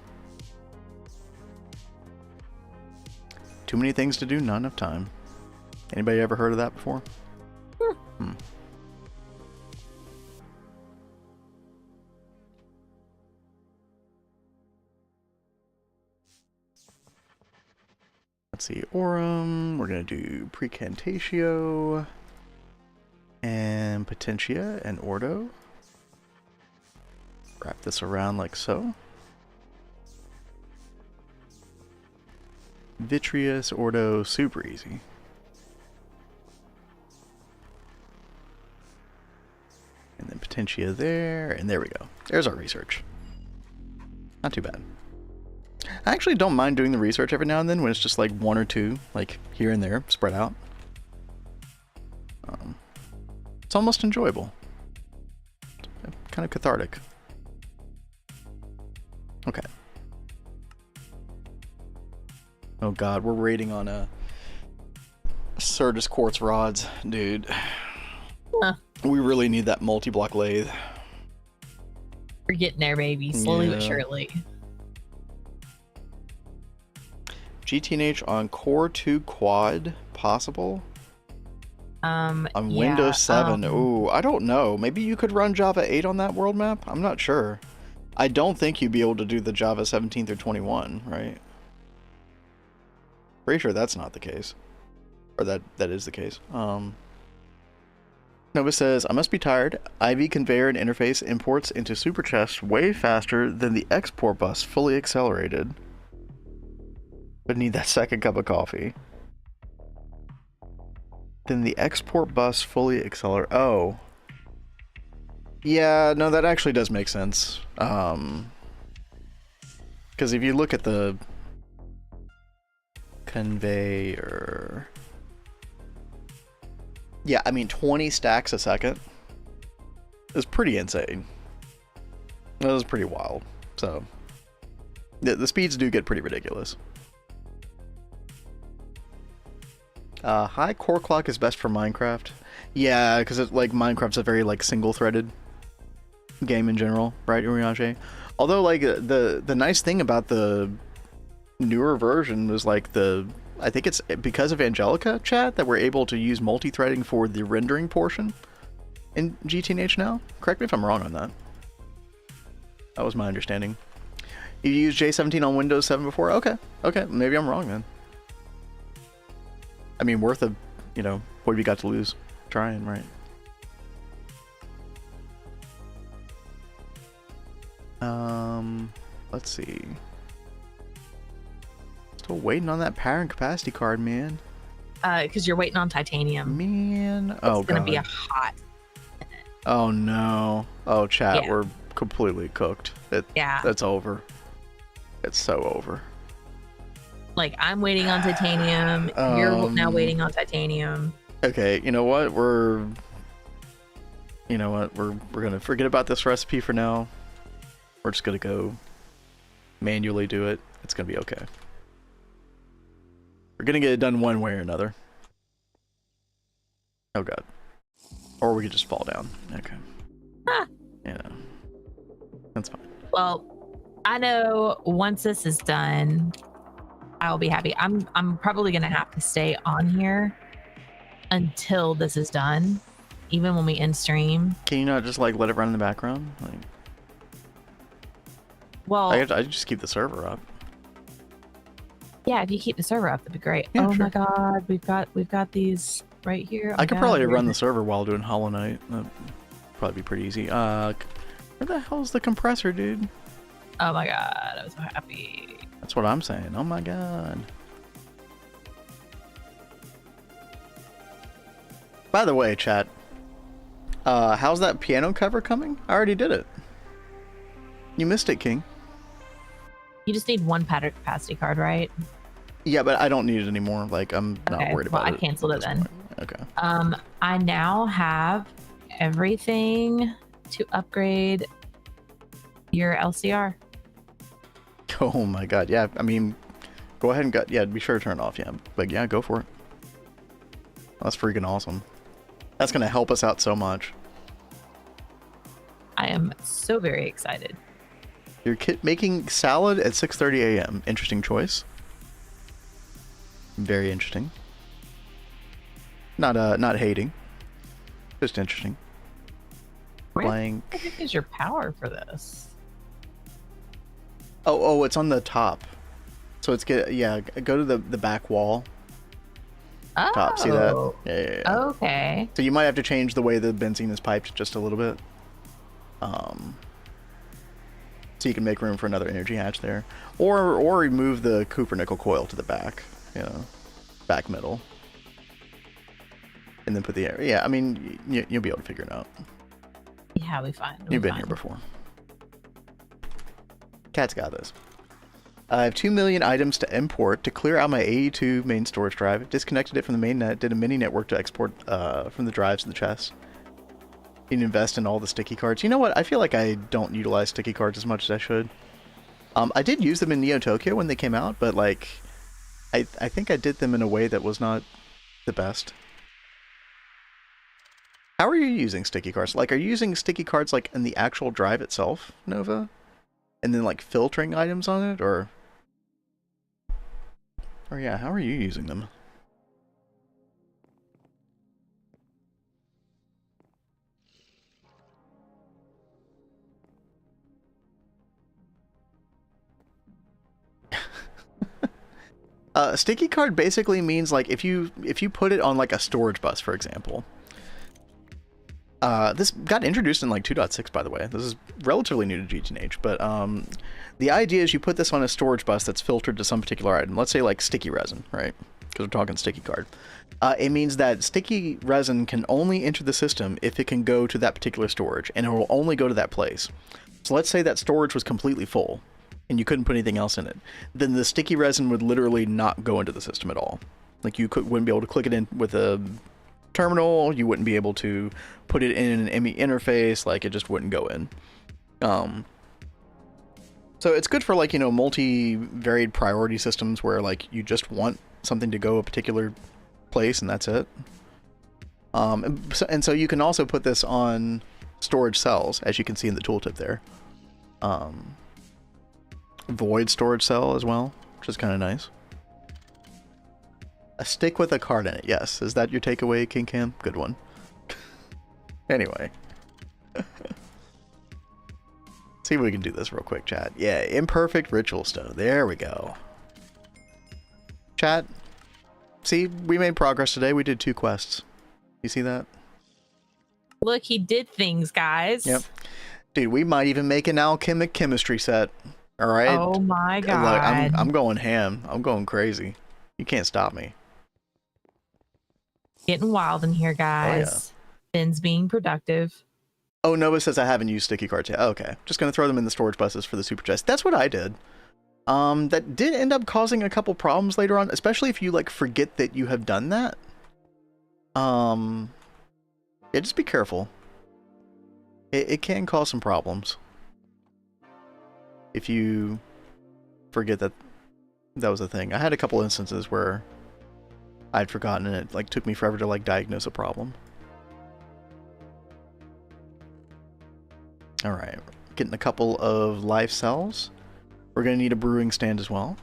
Speaker 1: Too many things to do, not enough time. Anybody ever heard of that before? Let's see, Aurum, we're going to do Precantatio, and Potentia, and Ordo. Wrap this around like so. Vitreous, Ordo, super easy. And then Potentia there, and there we go. There's our research. Not too bad. I actually don't mind doing the research every now and then when it's just like one or two, like here and there, spread out. It's almost enjoyable. It's kind of cathartic. Okay. Oh god, we're raiding on a Certus quartz rods, dude.
Speaker 2: Huh.
Speaker 1: We really need that multi-block lathe.
Speaker 2: We're getting there, baby. Slowly but surely.
Speaker 1: GTNH on Core 2 Quad possible? On Windows 7. Ooh, I don't know. Maybe you could run Java 8 on that world map? I'm not sure. I don't think you'd be able to do the Java 17 through 21, right? Pretty sure that's not the case. Or that is the case. Nova says, I must be tired. IV conveyor and interface imports into super chest way faster than the export bus fully accelerated. But need that second cup of coffee. Then the export bus fully accelerate. Oh. Yeah, no, that actually does make sense. Because if you look at the conveyor... Yeah, I mean, 20 stacks a second is pretty insane. That was pretty wild. So, the speeds do get pretty ridiculous. High core clock is best for Minecraft. Yeah, because like Minecraft's a very like single-threaded game in general, right, Uriache? Although like the nice thing about the newer version was like I think it's because of Angelica, chat, that we're able to use multi-threading for the rendering portion in GTNH now. Correct me if I'm wrong on that. That was my understanding. You used J17 on Windows 7 before? Okay, maybe I'm wrong then. I mean, worth a, you know, what have you got to lose? Trying, right? Let's see. Still waiting on that power and capacity card, man.
Speaker 2: Because you're waiting on titanium.
Speaker 1: Man,
Speaker 2: it's gonna be a hot minute.
Speaker 1: Oh no. Oh, chat,
Speaker 2: Yeah.
Speaker 1: we're completely cooked. It's over. It's so over.
Speaker 2: Like, I'm waiting on titanium. You're now waiting on titanium.
Speaker 1: Okay, you know what? We're gonna forget about this recipe for now. We're just gonna go manually do it. It's gonna be okay. We're gonna get it done one way or another. Oh god. Or we could just fall down. Okay. Yeah. That's fine.
Speaker 2: Well, I know once this is done, I'll be happy. I'm probably gonna have to stay on here until this is done, even when we end stream.
Speaker 1: Can you not just like let it run in the background? Like,
Speaker 2: well,
Speaker 1: I just keep the server up.
Speaker 2: Yeah, if you keep the server up, that'd be great.
Speaker 1: Yeah,
Speaker 2: oh
Speaker 1: sure.
Speaker 2: my god, we've got these right here.
Speaker 1: I could probably run the server while doing Hollow Knight. That'd probably be pretty easy. Where the hell's the compressor, dude?
Speaker 2: Oh my god, I was so happy.
Speaker 1: That's what I'm saying. Oh my god. By the way, chat, how's that piano cover coming? I already did it. You missed it, King.
Speaker 2: You just need one pattern capacity card, right?
Speaker 1: Yeah, but I don't need it anymore. Like, I'm not worried about it.
Speaker 2: Well, I canceled it then.
Speaker 1: Point. Okay.
Speaker 2: I now have everything to upgrade your LCR.
Speaker 1: Oh my god, yeah. I mean, go ahead and be sure to turn it off, yeah. But yeah, go for it. That's freaking awesome. That's gonna help us out so much.
Speaker 2: I am so very excited.
Speaker 1: You're making salad at 6:30 a.m. Interesting choice. Very interesting. Not hating. Just interesting.
Speaker 2: Where the heck is your power for this?
Speaker 1: Oh, it's on the top. So it's go to the back wall.
Speaker 2: Oh.
Speaker 1: Top, see that? Yeah.
Speaker 2: Okay.
Speaker 1: So you might have to change the way the benzene is piped just a little bit. So you can make room for another energy hatch there. Or remove the copper nickel coil to the back, back middle. And then put the air. Yeah, I mean, you'll be able to figure it out.
Speaker 2: Yeah, we'll be fine.
Speaker 1: You've been here before. Cat's got this. I have 2 million items to import to clear out my AE2 main storage drive. Disconnected it from the main net. Did a mini network to export from the drives to the chest. You can invest in all the sticky cards. You know what? I feel like I don't utilize sticky cards as much as I should. I did use them in Neo Tokyo when they came out, but like, I think I did them in a way that was not the best. How are you using sticky cards? Like, are you using sticky cards like in the actual drive itself, Nova? And then like filtering items on it, or yeah, how are you using them? Sticky card basically means like if you put it on like a storage bus, for example, This got introduced in like 2.6, by the way. This is relatively new to GTNH, but the idea is you put this on a storage bus that's filtered to some particular item. Let's say like sticky resin, right? Because we're talking sticky card. It means that sticky resin can only enter the system if it can go to that particular storage, and it will only go to that place. So let's say that storage was completely full, and you couldn't put anything else in it. Then the sticky resin would literally not go into the system at all. Like you wouldn't be able to click it in with a terminal, you wouldn't be able to put it in an ME interface, like it just wouldn't go in. So it's good for like, you know, multi-varied priority systems where like you just want something to go a particular place and that's it. And so you can also put this on storage cells, as you can see in the tooltip there. Void storage cell as well, which is kind of nice. A stick with a card in it, yes. Is that your takeaway, King Cam? Good one. Anyway. See if we can do this real quick, chat. Yeah, imperfect ritual stone. There we go. Chat, see, we made progress today. We did 2 quests. You see that?
Speaker 2: Look, he did things, guys.
Speaker 1: Yep. Dude, we might even make an alchemic chemistry set. All right?
Speaker 2: Oh my god.
Speaker 1: Look, I'm going ham. I'm going crazy. You can't stop me.
Speaker 2: Getting wild in here, guys. Oh, yeah. Finn's being productive.
Speaker 1: Oh, Nova says I haven't used sticky cards yet. Oh, okay. Just going to throw them in the storage buses for the super chest. That's what I did. That did end up causing a couple problems later on, especially if you like forget that you have done that. Yeah, just be careful. It can cause some problems if you forget that was a thing. I had a couple instances where I'd forgotten and it like took me forever to like diagnose a problem. All right, getting a couple of life cells. We're gonna need a brewing stand as well.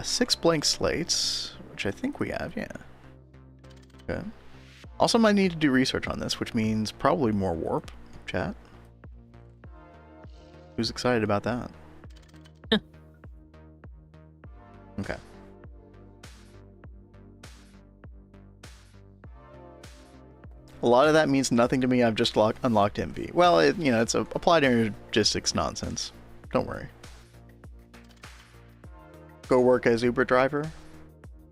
Speaker 1: 6 blank slates, which I think we have, yeah. Okay. Also might need to do research on this, which means probably more warp, chat. Who's excited about that? Okay. A lot of that means nothing to me. I've just unlocked MV. Well, you know, it's applied energistics nonsense. Don't worry. Go work as Uber driver?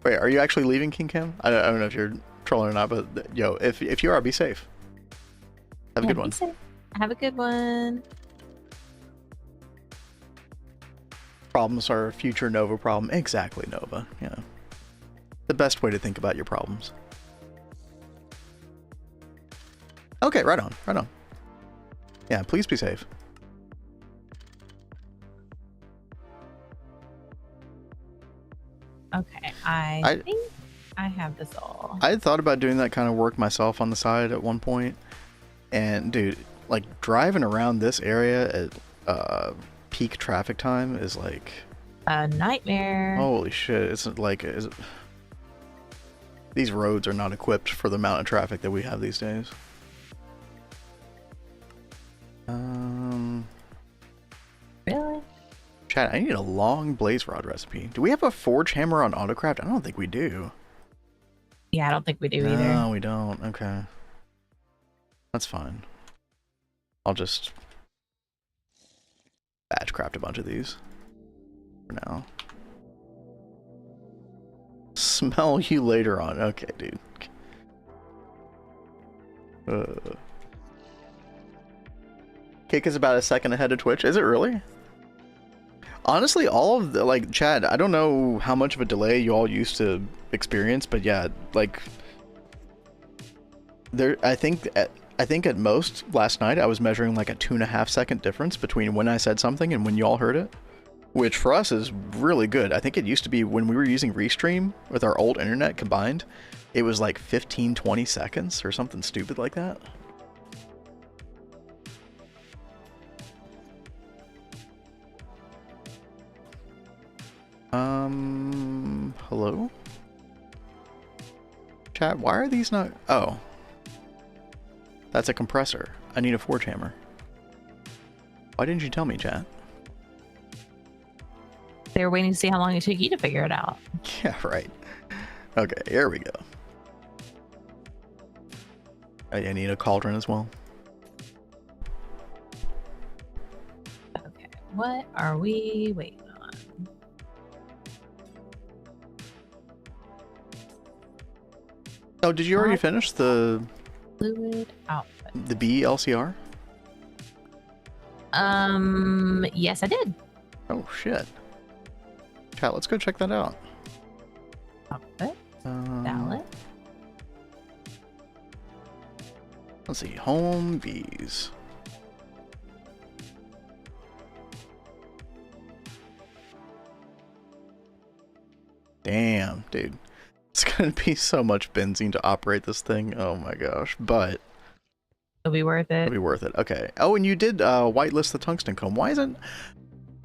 Speaker 1: Wait, are you actually leaving King Cam? I don't know if you're trolling or not, but yo, if you are, be safe. Have a good one.
Speaker 2: Safe. Have a good one.
Speaker 1: Problems are a future Nova problem. Exactly, Nova. Yeah. The best way to think about your problems. Okay, right on, right on. Yeah, please be safe.
Speaker 2: Okay, I think I have this all.
Speaker 1: I had thought about doing that kind of work myself on the side at one point. And dude, like driving around this area at peak traffic time is like
Speaker 2: a nightmare.
Speaker 1: Holy shit, it's like these roads are not equipped for the amount of traffic that we have these days.
Speaker 2: Really?
Speaker 1: Chat, I need a long blaze rod recipe. Do we have a forge hammer on autocraft? I don't think we do.
Speaker 2: Yeah, I don't think we do either.
Speaker 1: No, we don't. Okay. That's fine. I'll just batch craft a bunch of these for now. Smell you later on. Okay, dude. Kick is about a second ahead of Twitch. Is it really? Honestly, all of the, like, Chad, I don't know how much of a delay you all used to experience, but yeah, like, there, I think at most last night I was measuring like a 2.5 second difference between when I said something and when y'all heard it, which for us is really good. I think it used to be when we were using Restream with our old internet combined, it was like 15-20 seconds or something stupid like that. Hello? Chat, why are these not... Oh. That's a compressor. I need a forge hammer. Why didn't you tell me, chat?
Speaker 2: They were waiting to see how long it took you to figure it out. Yeah,
Speaker 1: right. Okay, here we go. I need a cauldron as well.
Speaker 2: Okay, what are we waiting on?
Speaker 1: Oh, did you already finish the
Speaker 2: fluid output?
Speaker 1: The B LCR?
Speaker 2: Yes, I did.
Speaker 1: Oh shit. Chat, let's go check that out.
Speaker 2: Output. Ballot.
Speaker 1: Let's see, home V's. Damn, dude. It's gonna be so much benzene to operate this thing. Oh my gosh. But
Speaker 2: it'll be worth it.
Speaker 1: It'll be worth it. Okay. Oh, and you did whitelist the tungsten comb. Why isn't...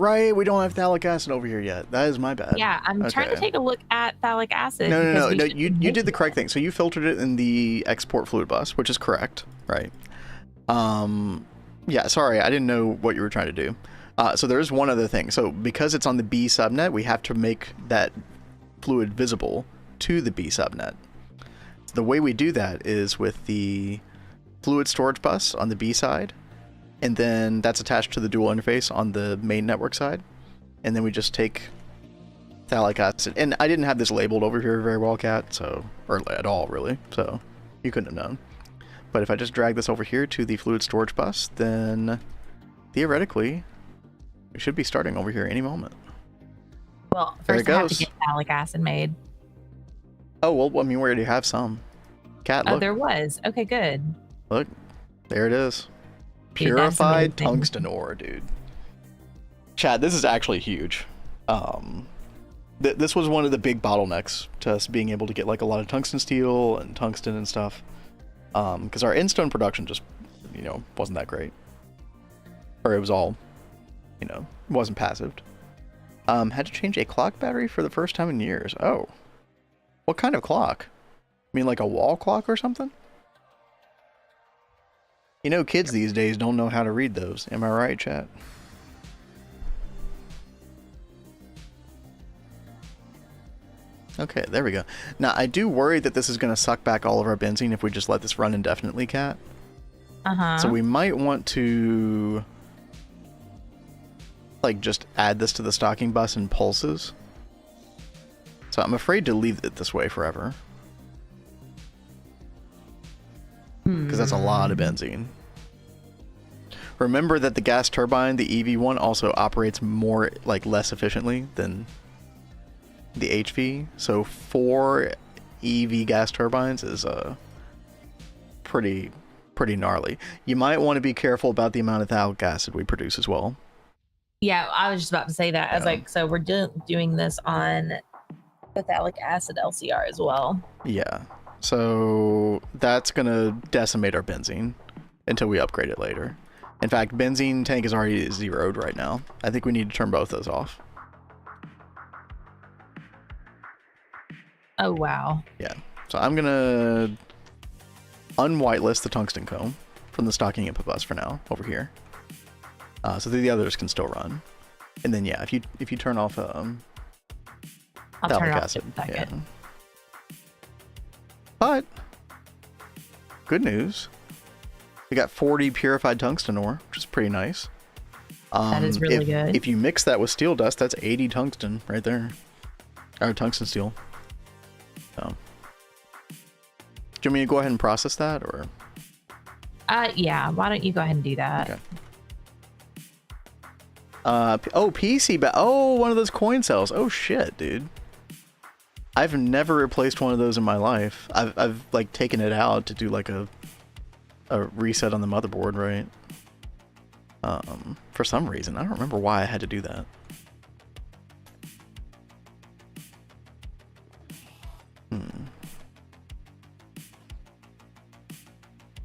Speaker 1: Right, we don't have phthalic acid over here yet. That is my bad.
Speaker 2: Yeah, I'm trying to take a look at phthalic acid.
Speaker 1: No. You did the correct thing. So you filtered it in the export fluid bus, which is correct, right? Yeah, sorry, I didn't know what you were trying to do. So there's one other thing. So because it's on the B subnet, we have to make that fluid visible to the B subnet. The way we do that is with the fluid storage bus on the B side, and then that's attached to the dual interface on the main network side, and then we just take phthalic acid. And I didn't have this labeled over here very well, Kat, so, or at all really, so you couldn't have known. But if I just drag this over here to the fluid storage bus, then theoretically we should be starting over here any moment.
Speaker 2: Well, first I have to get phthalic acid made.
Speaker 1: Oh, well, I mean, we already have some. Kat, look.
Speaker 2: Oh, there was. Okay, good.
Speaker 1: Look, there it is. Purified tungsten ore, dude. Chad, this is actually huge. This was one of the big bottlenecks to us being able to get like a lot of tungsten steel and tungsten and stuff. Because our in-stone production just, wasn't that great. Or it was all, wasn't passived. Had to change a clock battery for the first time in years. Oh. What kind of clock? I mean like a wall clock or something? Kids these days don't know how to read those. Am I right, chat? Okay, there we go. Now, I do worry that this is going to suck back all of our benzene if we just let this run indefinitely, Kat.
Speaker 2: Uh-huh.
Speaker 1: So we might want to, just add this to the stocking bus in pulses. So I'm afraid to leave it this way forever. Because that's a lot of benzene. Remember that the gas turbine, the EV one, also operates more, less efficiently than the HV. So 4 EV gas turbines is pretty gnarly. You might want to be careful about the amount of phthalic acid we produce as well.
Speaker 2: Yeah, I was just about to say that. I was like, so we're doing this on phthalic acid LCR as well.
Speaker 1: Yeah. So that's going to decimate our benzene until we upgrade it later. In fact, benzene tank is already zeroed right now. I think we need to turn both those off.
Speaker 2: Oh, wow.
Speaker 1: Yeah. So I'm going to unwhitelist the tungsten comb from the stocking input bus for now over here. So the others can still run. And then, yeah, if you turn off
Speaker 2: I'll turn it off
Speaker 1: acid, yeah. But good news. We got 40 purified tungsten ore, which is pretty nice.
Speaker 2: That is really good.
Speaker 1: If you mix that with steel dust, that's 80 tungsten right there. Or tungsten steel. So, do you want me to go ahead and process that, or?
Speaker 2: Yeah. Why don't you go ahead and do that?
Speaker 1: Okay. PC, one of those coin cells. Oh shit, dude. I've never replaced one of those in my life. I've taken it out to do a reset on the motherboard, right? For some reason. I don't remember why I had to do that.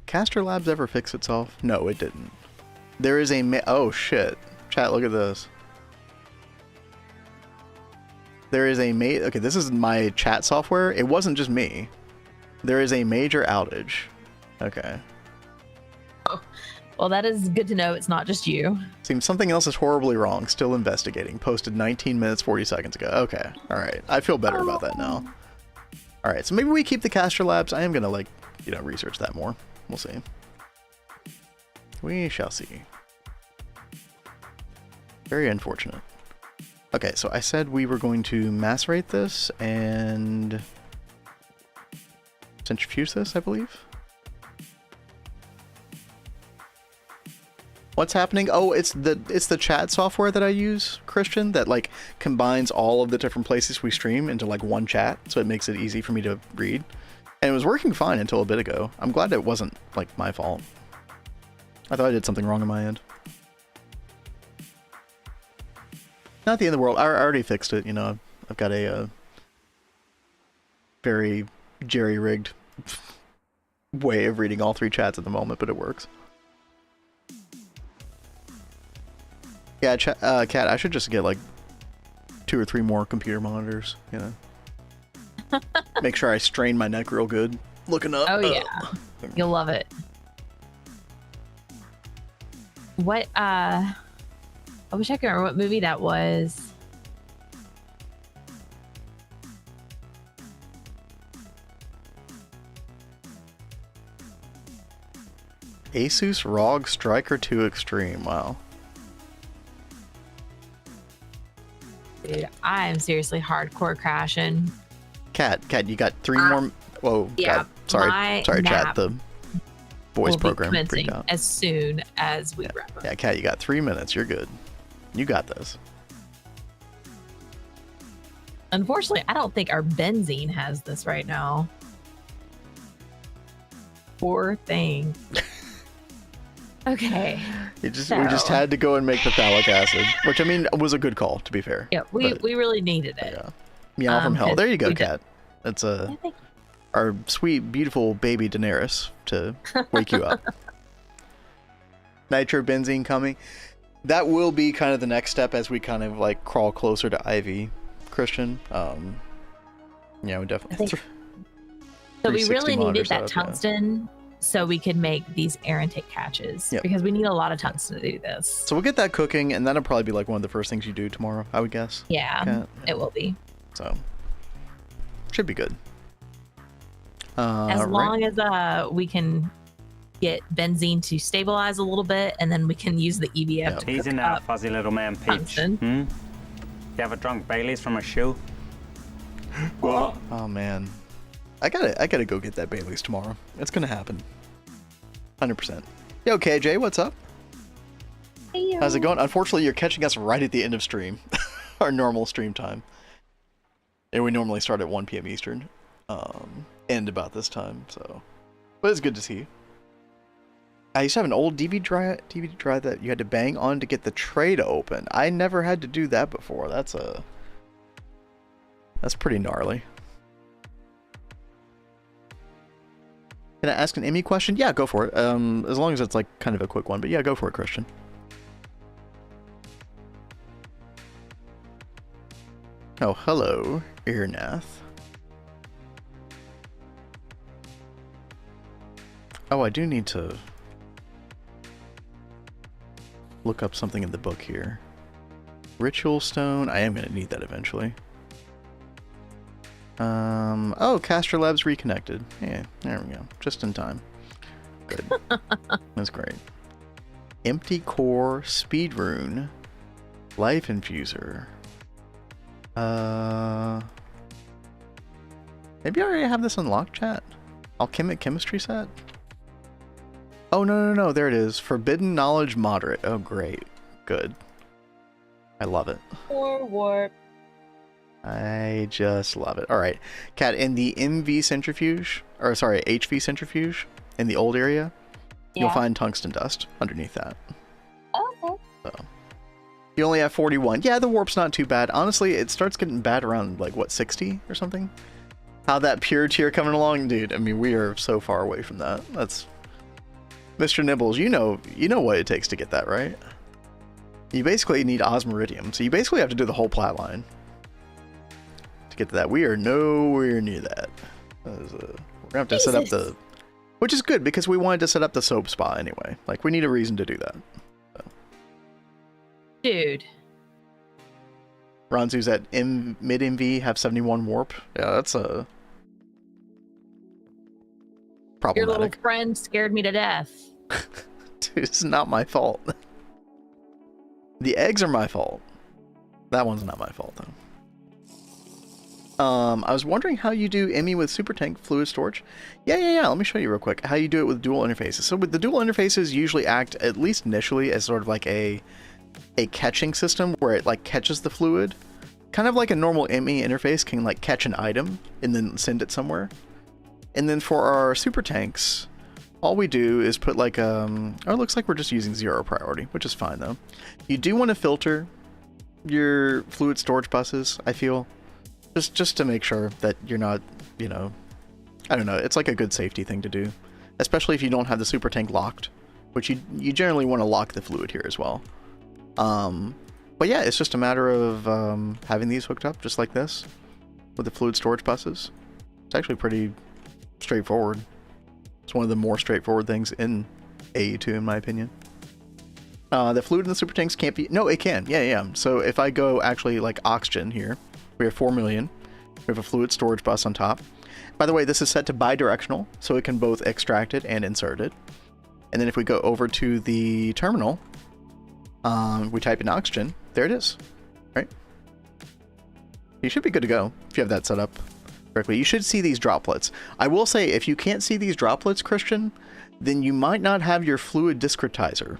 Speaker 1: Caster Labs ever fix itself? No, it didn't. There is oh shit. Chat, look at this. There is okay, this is my chat software. It wasn't just me. There is a major outage. Okay.
Speaker 2: Oh, well, that is good to know. It's not just you.
Speaker 1: Seems something else is horribly wrong. Still investigating. Posted 19 minutes, 40 seconds ago. Okay. All right. I feel better about that now. All right. So maybe we keep the Caster Labs. I am going to research that more. We'll see. We shall see. Very unfortunate. Okay, so I said we were going to macerate this and centrifuge this, I believe. What's happening? Oh, it's the chat software that I use, Christian, that like combines all of the different places we stream into like one chat, so it makes it easy for me to read. And it was working fine until a bit ago. I'm glad it wasn't like my fault. I thought I did something wrong on my end. Not the end of the world. I already fixed it, you know. I've got a very jerry-rigged way of reading all three chats at the moment, but it works. Yeah, Kat, I should just get like 2 or 3 more computer monitors, you know. Make sure I strain my neck real good. Looking up.
Speaker 2: Oh yeah. You'll love it. What I wish I could remember what movie that was.
Speaker 1: Asus ROG Striker 2 Extreme. Wow.
Speaker 2: Dude, I am seriously hardcore crashing.
Speaker 1: Kat, you got 3 more. Whoa.
Speaker 2: Yeah.
Speaker 1: God. Sorry, chat. The voice program
Speaker 2: freaked out. As soon as we wrap up.
Speaker 1: Yeah, Kat, you got 3 minutes. You're good. You got this.
Speaker 2: Unfortunately, I don't think our benzene has this right now. Poor thing. Okay.
Speaker 1: We just had to go and make phthalic acid, which I mean was a good call, to be fair.
Speaker 2: Yeah, we really needed it.
Speaker 1: Yeah. Meow from hell. There you go, Kat. That's our sweet, beautiful baby Daenerys to wake you up. Nitrobenzene coming. That will be kind of the next step as we kind of like crawl closer to Ivy, Christian. Yeah, we definitely.
Speaker 2: So we really needed that tungsten so we could make these air intake catches because we need a lot of tungsten to do this. So
Speaker 1: we'll get that cooking, and that'll probably be like one of the first things you do tomorrow, I would guess.
Speaker 2: Yeah, it will be.
Speaker 1: So should be good.
Speaker 2: As long as we can get benzene to stabilize a little bit, and then we can use the EVF to
Speaker 3: He's in that fuzzy little man, Peach. You ever drunk Baileys from a shoe?
Speaker 1: What? Oh man, I gotta go get that Baileys tomorrow. It's gonna happen. 100%. Yo, KJ, what's up?
Speaker 2: Hey,
Speaker 1: how's it going? Unfortunately, you're catching us right at the end of stream, our normal stream time. And we normally start at 1 p.m. Eastern, end about this time. So, but it's good to see you. I used to have an old DVD drive that you had to bang on to get the tray to open. I never had to do that before. That's pretty gnarly. Can I ask an Emmy question? Yeah, go for it. As long as it's like kind of a quick one, but yeah, go for it, Christian. Oh, hello, Irnath. Oh, I do need to look up something in the book here. Ritual stone. I am going to need that eventually. Oh, Caster Labs reconnected. Yeah, there we go. Just in time. Good. That's great. Empty core, speed rune, life infuser. Maybe I already have this unlocked, chat. Alchemic chemistry set. Oh, no. There it is. Forbidden knowledge moderate. Oh, great. Good. I love it.
Speaker 2: Or warp.
Speaker 1: I just love it. All right. Kat, in the MV centrifuge, or sorry, HV centrifuge, in the old area, you'll find tungsten dust underneath that.
Speaker 2: Okay.
Speaker 1: So, you only have 41. Yeah, the warp's not too bad. Honestly, it starts getting bad around, like, what, 60 or something? How that pure tier coming along? Dude, I mean, we are so far away from that. That's... Mr. Nibbles, you know what it takes to get that, right? You basically need osmiridium, so you basically have to do the whole plat line to get to that. We are nowhere near that. We're gonna have to set up the... Which is good, because we wanted to set up the soap spa anyway. Like, we need a reason to do that. So.
Speaker 2: Dude.
Speaker 1: Ronzu's at mid-MV, have 71 warp. Yeah, that's a... problematic.
Speaker 2: Your little friend scared me to death.
Speaker 1: Dude, it's not my fault. The eggs are my fault. That one's not my fault, though. I was wondering how you do Emmy with Super Tank fluid storage. Yeah. Let me show you real quick how you do it with dual interfaces. So with the dual interfaces, you usually act, at least initially, as sort of like a catching system where it like catches the fluid. Kind of like a normal Emmy interface can like catch an item and then send it somewhere. And then for our Super Tanks, all we do is put like, oh, it looks like we're just using 0 priority, which is fine though. You do want to filter your fluid storage buses, I feel. Just to make sure that you're not, you know, I don't know, it's like a good safety thing to do. Especially if you don't have the Super Tank locked, which you generally want to lock the fluid here as well. But yeah, it's just a matter of having these hooked up just like this with the fluid storage buses. It's actually pretty straightforward. It's one of the more straightforward things in AE2 in my opinion. The fluid in the Super Tanks can't be, no, it can, yeah. So if I go actually like oxygen here, we have 4 million. We have a fluid storage bus on top. By the way, this is set to bidirectional, so it can both extract it and insert it. And then if we go over to the terminal, we type in oxygen. There it is, right? You should be good to go if you have that set up correctly. You should see these droplets. I will say, if you can't see these droplets, Christian, then you might not have your fluid discretizer.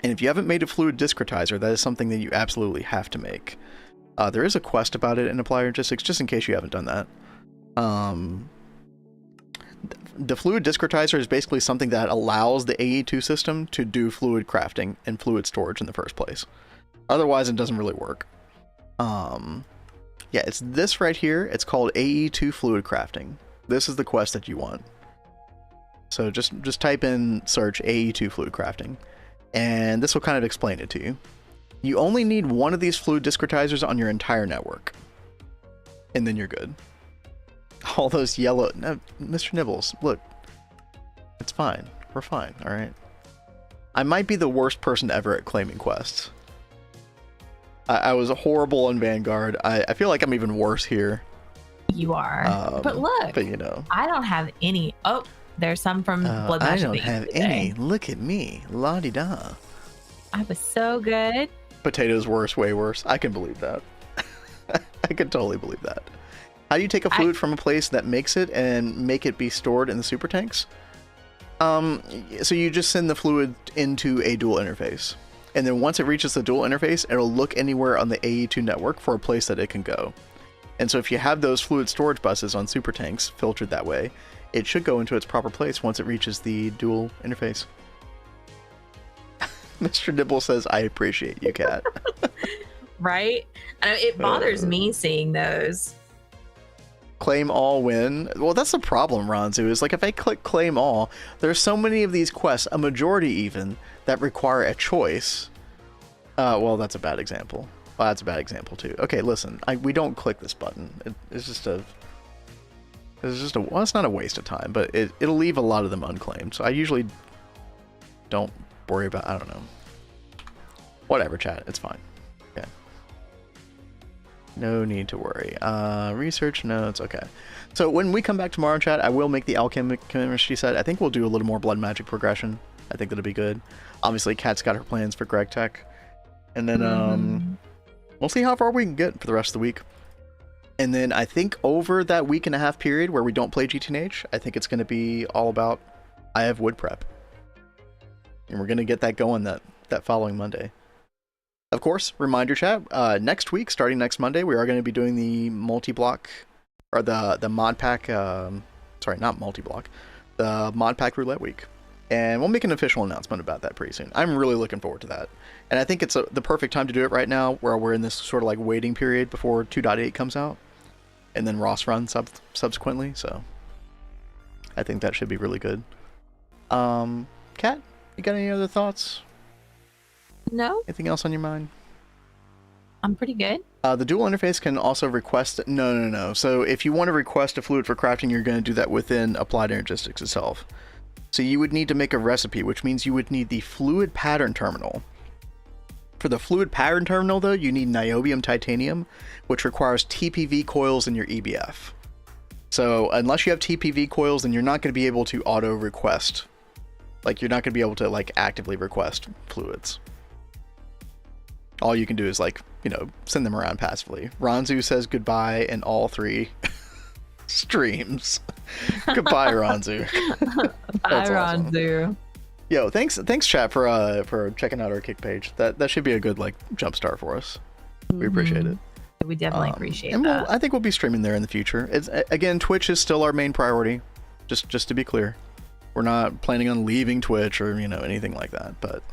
Speaker 1: And if you haven't made a fluid discretizer, that is something that you absolutely have to make. There is a quest about it in Applied Logistics, just in case you haven't done that. The fluid discretizer is basically something that allows the AE2 system to do fluid crafting and fluid storage in the first place. Otherwise, it doesn't really work. Yeah, it's this right here. It's called AE2 fluid crafting. This is the quest that you want. So just type in search AE2 fluid crafting, and this will kind of explain it to you. You only need one of these fluid discretizers on your entire network, and then you're good. All those yellow... No, Mr. Nibbles, look. It's fine. We're fine, alright? I might be the worst person ever at claiming quests. I was horrible in Vanguard. I feel like I'm even worse here.
Speaker 2: You are. But look,
Speaker 1: but you know,
Speaker 2: I don't have any... Oh, there's some from Blood Bash.
Speaker 1: I don't have any. Look at me. La-di-da.
Speaker 2: I was so good.
Speaker 1: Potatoes worse, way worse. I can believe that. I can totally believe that. How do you take a fluid from a place that makes it and make it be stored in the Super Tanks? So you just send the fluid into a dual interface. And then once it reaches the dual interface, it'll look anywhere on the AE2 network for a place that it can go. And so if you have those fluid storage buses on Super Tanks filtered that way, it should go into its proper place once it reaches the dual interface. Mr. Nibble says, I appreciate you, Kat.
Speaker 2: Right? It bothers me seeing those.
Speaker 1: Claim all win. Well, that's the problem, Ronzu, is like if I click claim all, there's so many of these quests, a majority even, that require a choice. Well, that's a bad example. Well, that's a bad example too. Okay, listen, we don't click this button. It's just a, well, it's not a waste of time, but it'll leave a lot of them unclaimed. So I usually don't worry about, I don't know. Whatever, chat, it's fine. Okay. No need to worry. Research notes, okay. So when we come back tomorrow, chat, I will make the alchemistry set. I think we'll do a little more blood magic progression. I think that'll be good. Obviously, Kat's got her plans for Gregtech. And then we'll see how far we can get for the rest of the week. And then I think over that week and a half period where we don't play GTNH, I think it's going to be all about I have wood prep. And we're going to get that going that following Monday. Of course, reminder chat, next week, starting next Monday, we are going to be doing the multi-block, or the mod pack, sorry, not multi-block, the mod pack roulette week. And we'll make an official announcement about that pretty soon. I'm really looking forward to that. And I think it's the perfect time to do it right now, where we're in this sort of like waiting period before 2.8 comes out. And then Ross runs subsequently, so I think that should be really good. Kat, you got any other thoughts?
Speaker 2: No.
Speaker 1: Anything else on your mind?
Speaker 2: I'm pretty good.
Speaker 1: The dual interface can also request... No. So if you want to request a fluid for crafting, you're going to do that within Applied Logistics itself. So you would need to make a recipe, which means you would need the fluid pattern terminal. For the fluid pattern terminal, though, you need niobium titanium, which requires TPV coils in your EBF. So unless you have TPV coils, then you're not going to be able to auto request. Like, you're not going to be able to, like, actively request fluids. All you can do is, like, you know, send them around passively. Ronzu says goodbye in all 3 streams. Goodbye, Ronzu.
Speaker 2: Bye,
Speaker 1: awesome.
Speaker 2: Ronzu.
Speaker 1: Yo, thanks chat for checking out our Kick page. That should be a good, like, jump start for us. We appreciate it.
Speaker 2: We definitely appreciate
Speaker 1: and
Speaker 2: that.
Speaker 1: I think we'll be streaming there in the future. It's again, Twitch is still our main priority. Just to be clear, we're not planning on leaving Twitch or, you know, anything like that. But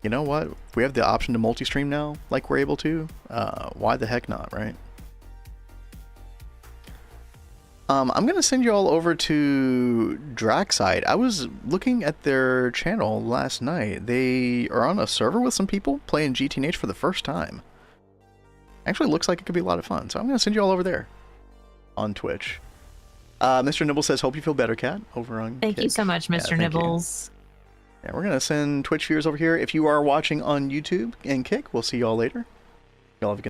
Speaker 1: you know what? We have the option to multi-stream now, like we're able to. Why the heck not, right? I'm gonna send you all over to Draxide. I was looking at their channel last night. They are on a server with some people playing GTNH for the first time. Actually looks like it could be a lot of fun, so I'm going to send you all over there on Twitch. Mr. Nibbles says, hope you feel better, Cat, over on
Speaker 2: Thank
Speaker 1: Kick.
Speaker 2: you so much, Mr. Nibbles.
Speaker 1: Yeah, we're going to send Twitch viewers over here. If you are watching on YouTube and Kick, we'll see you all later. Y'all have a good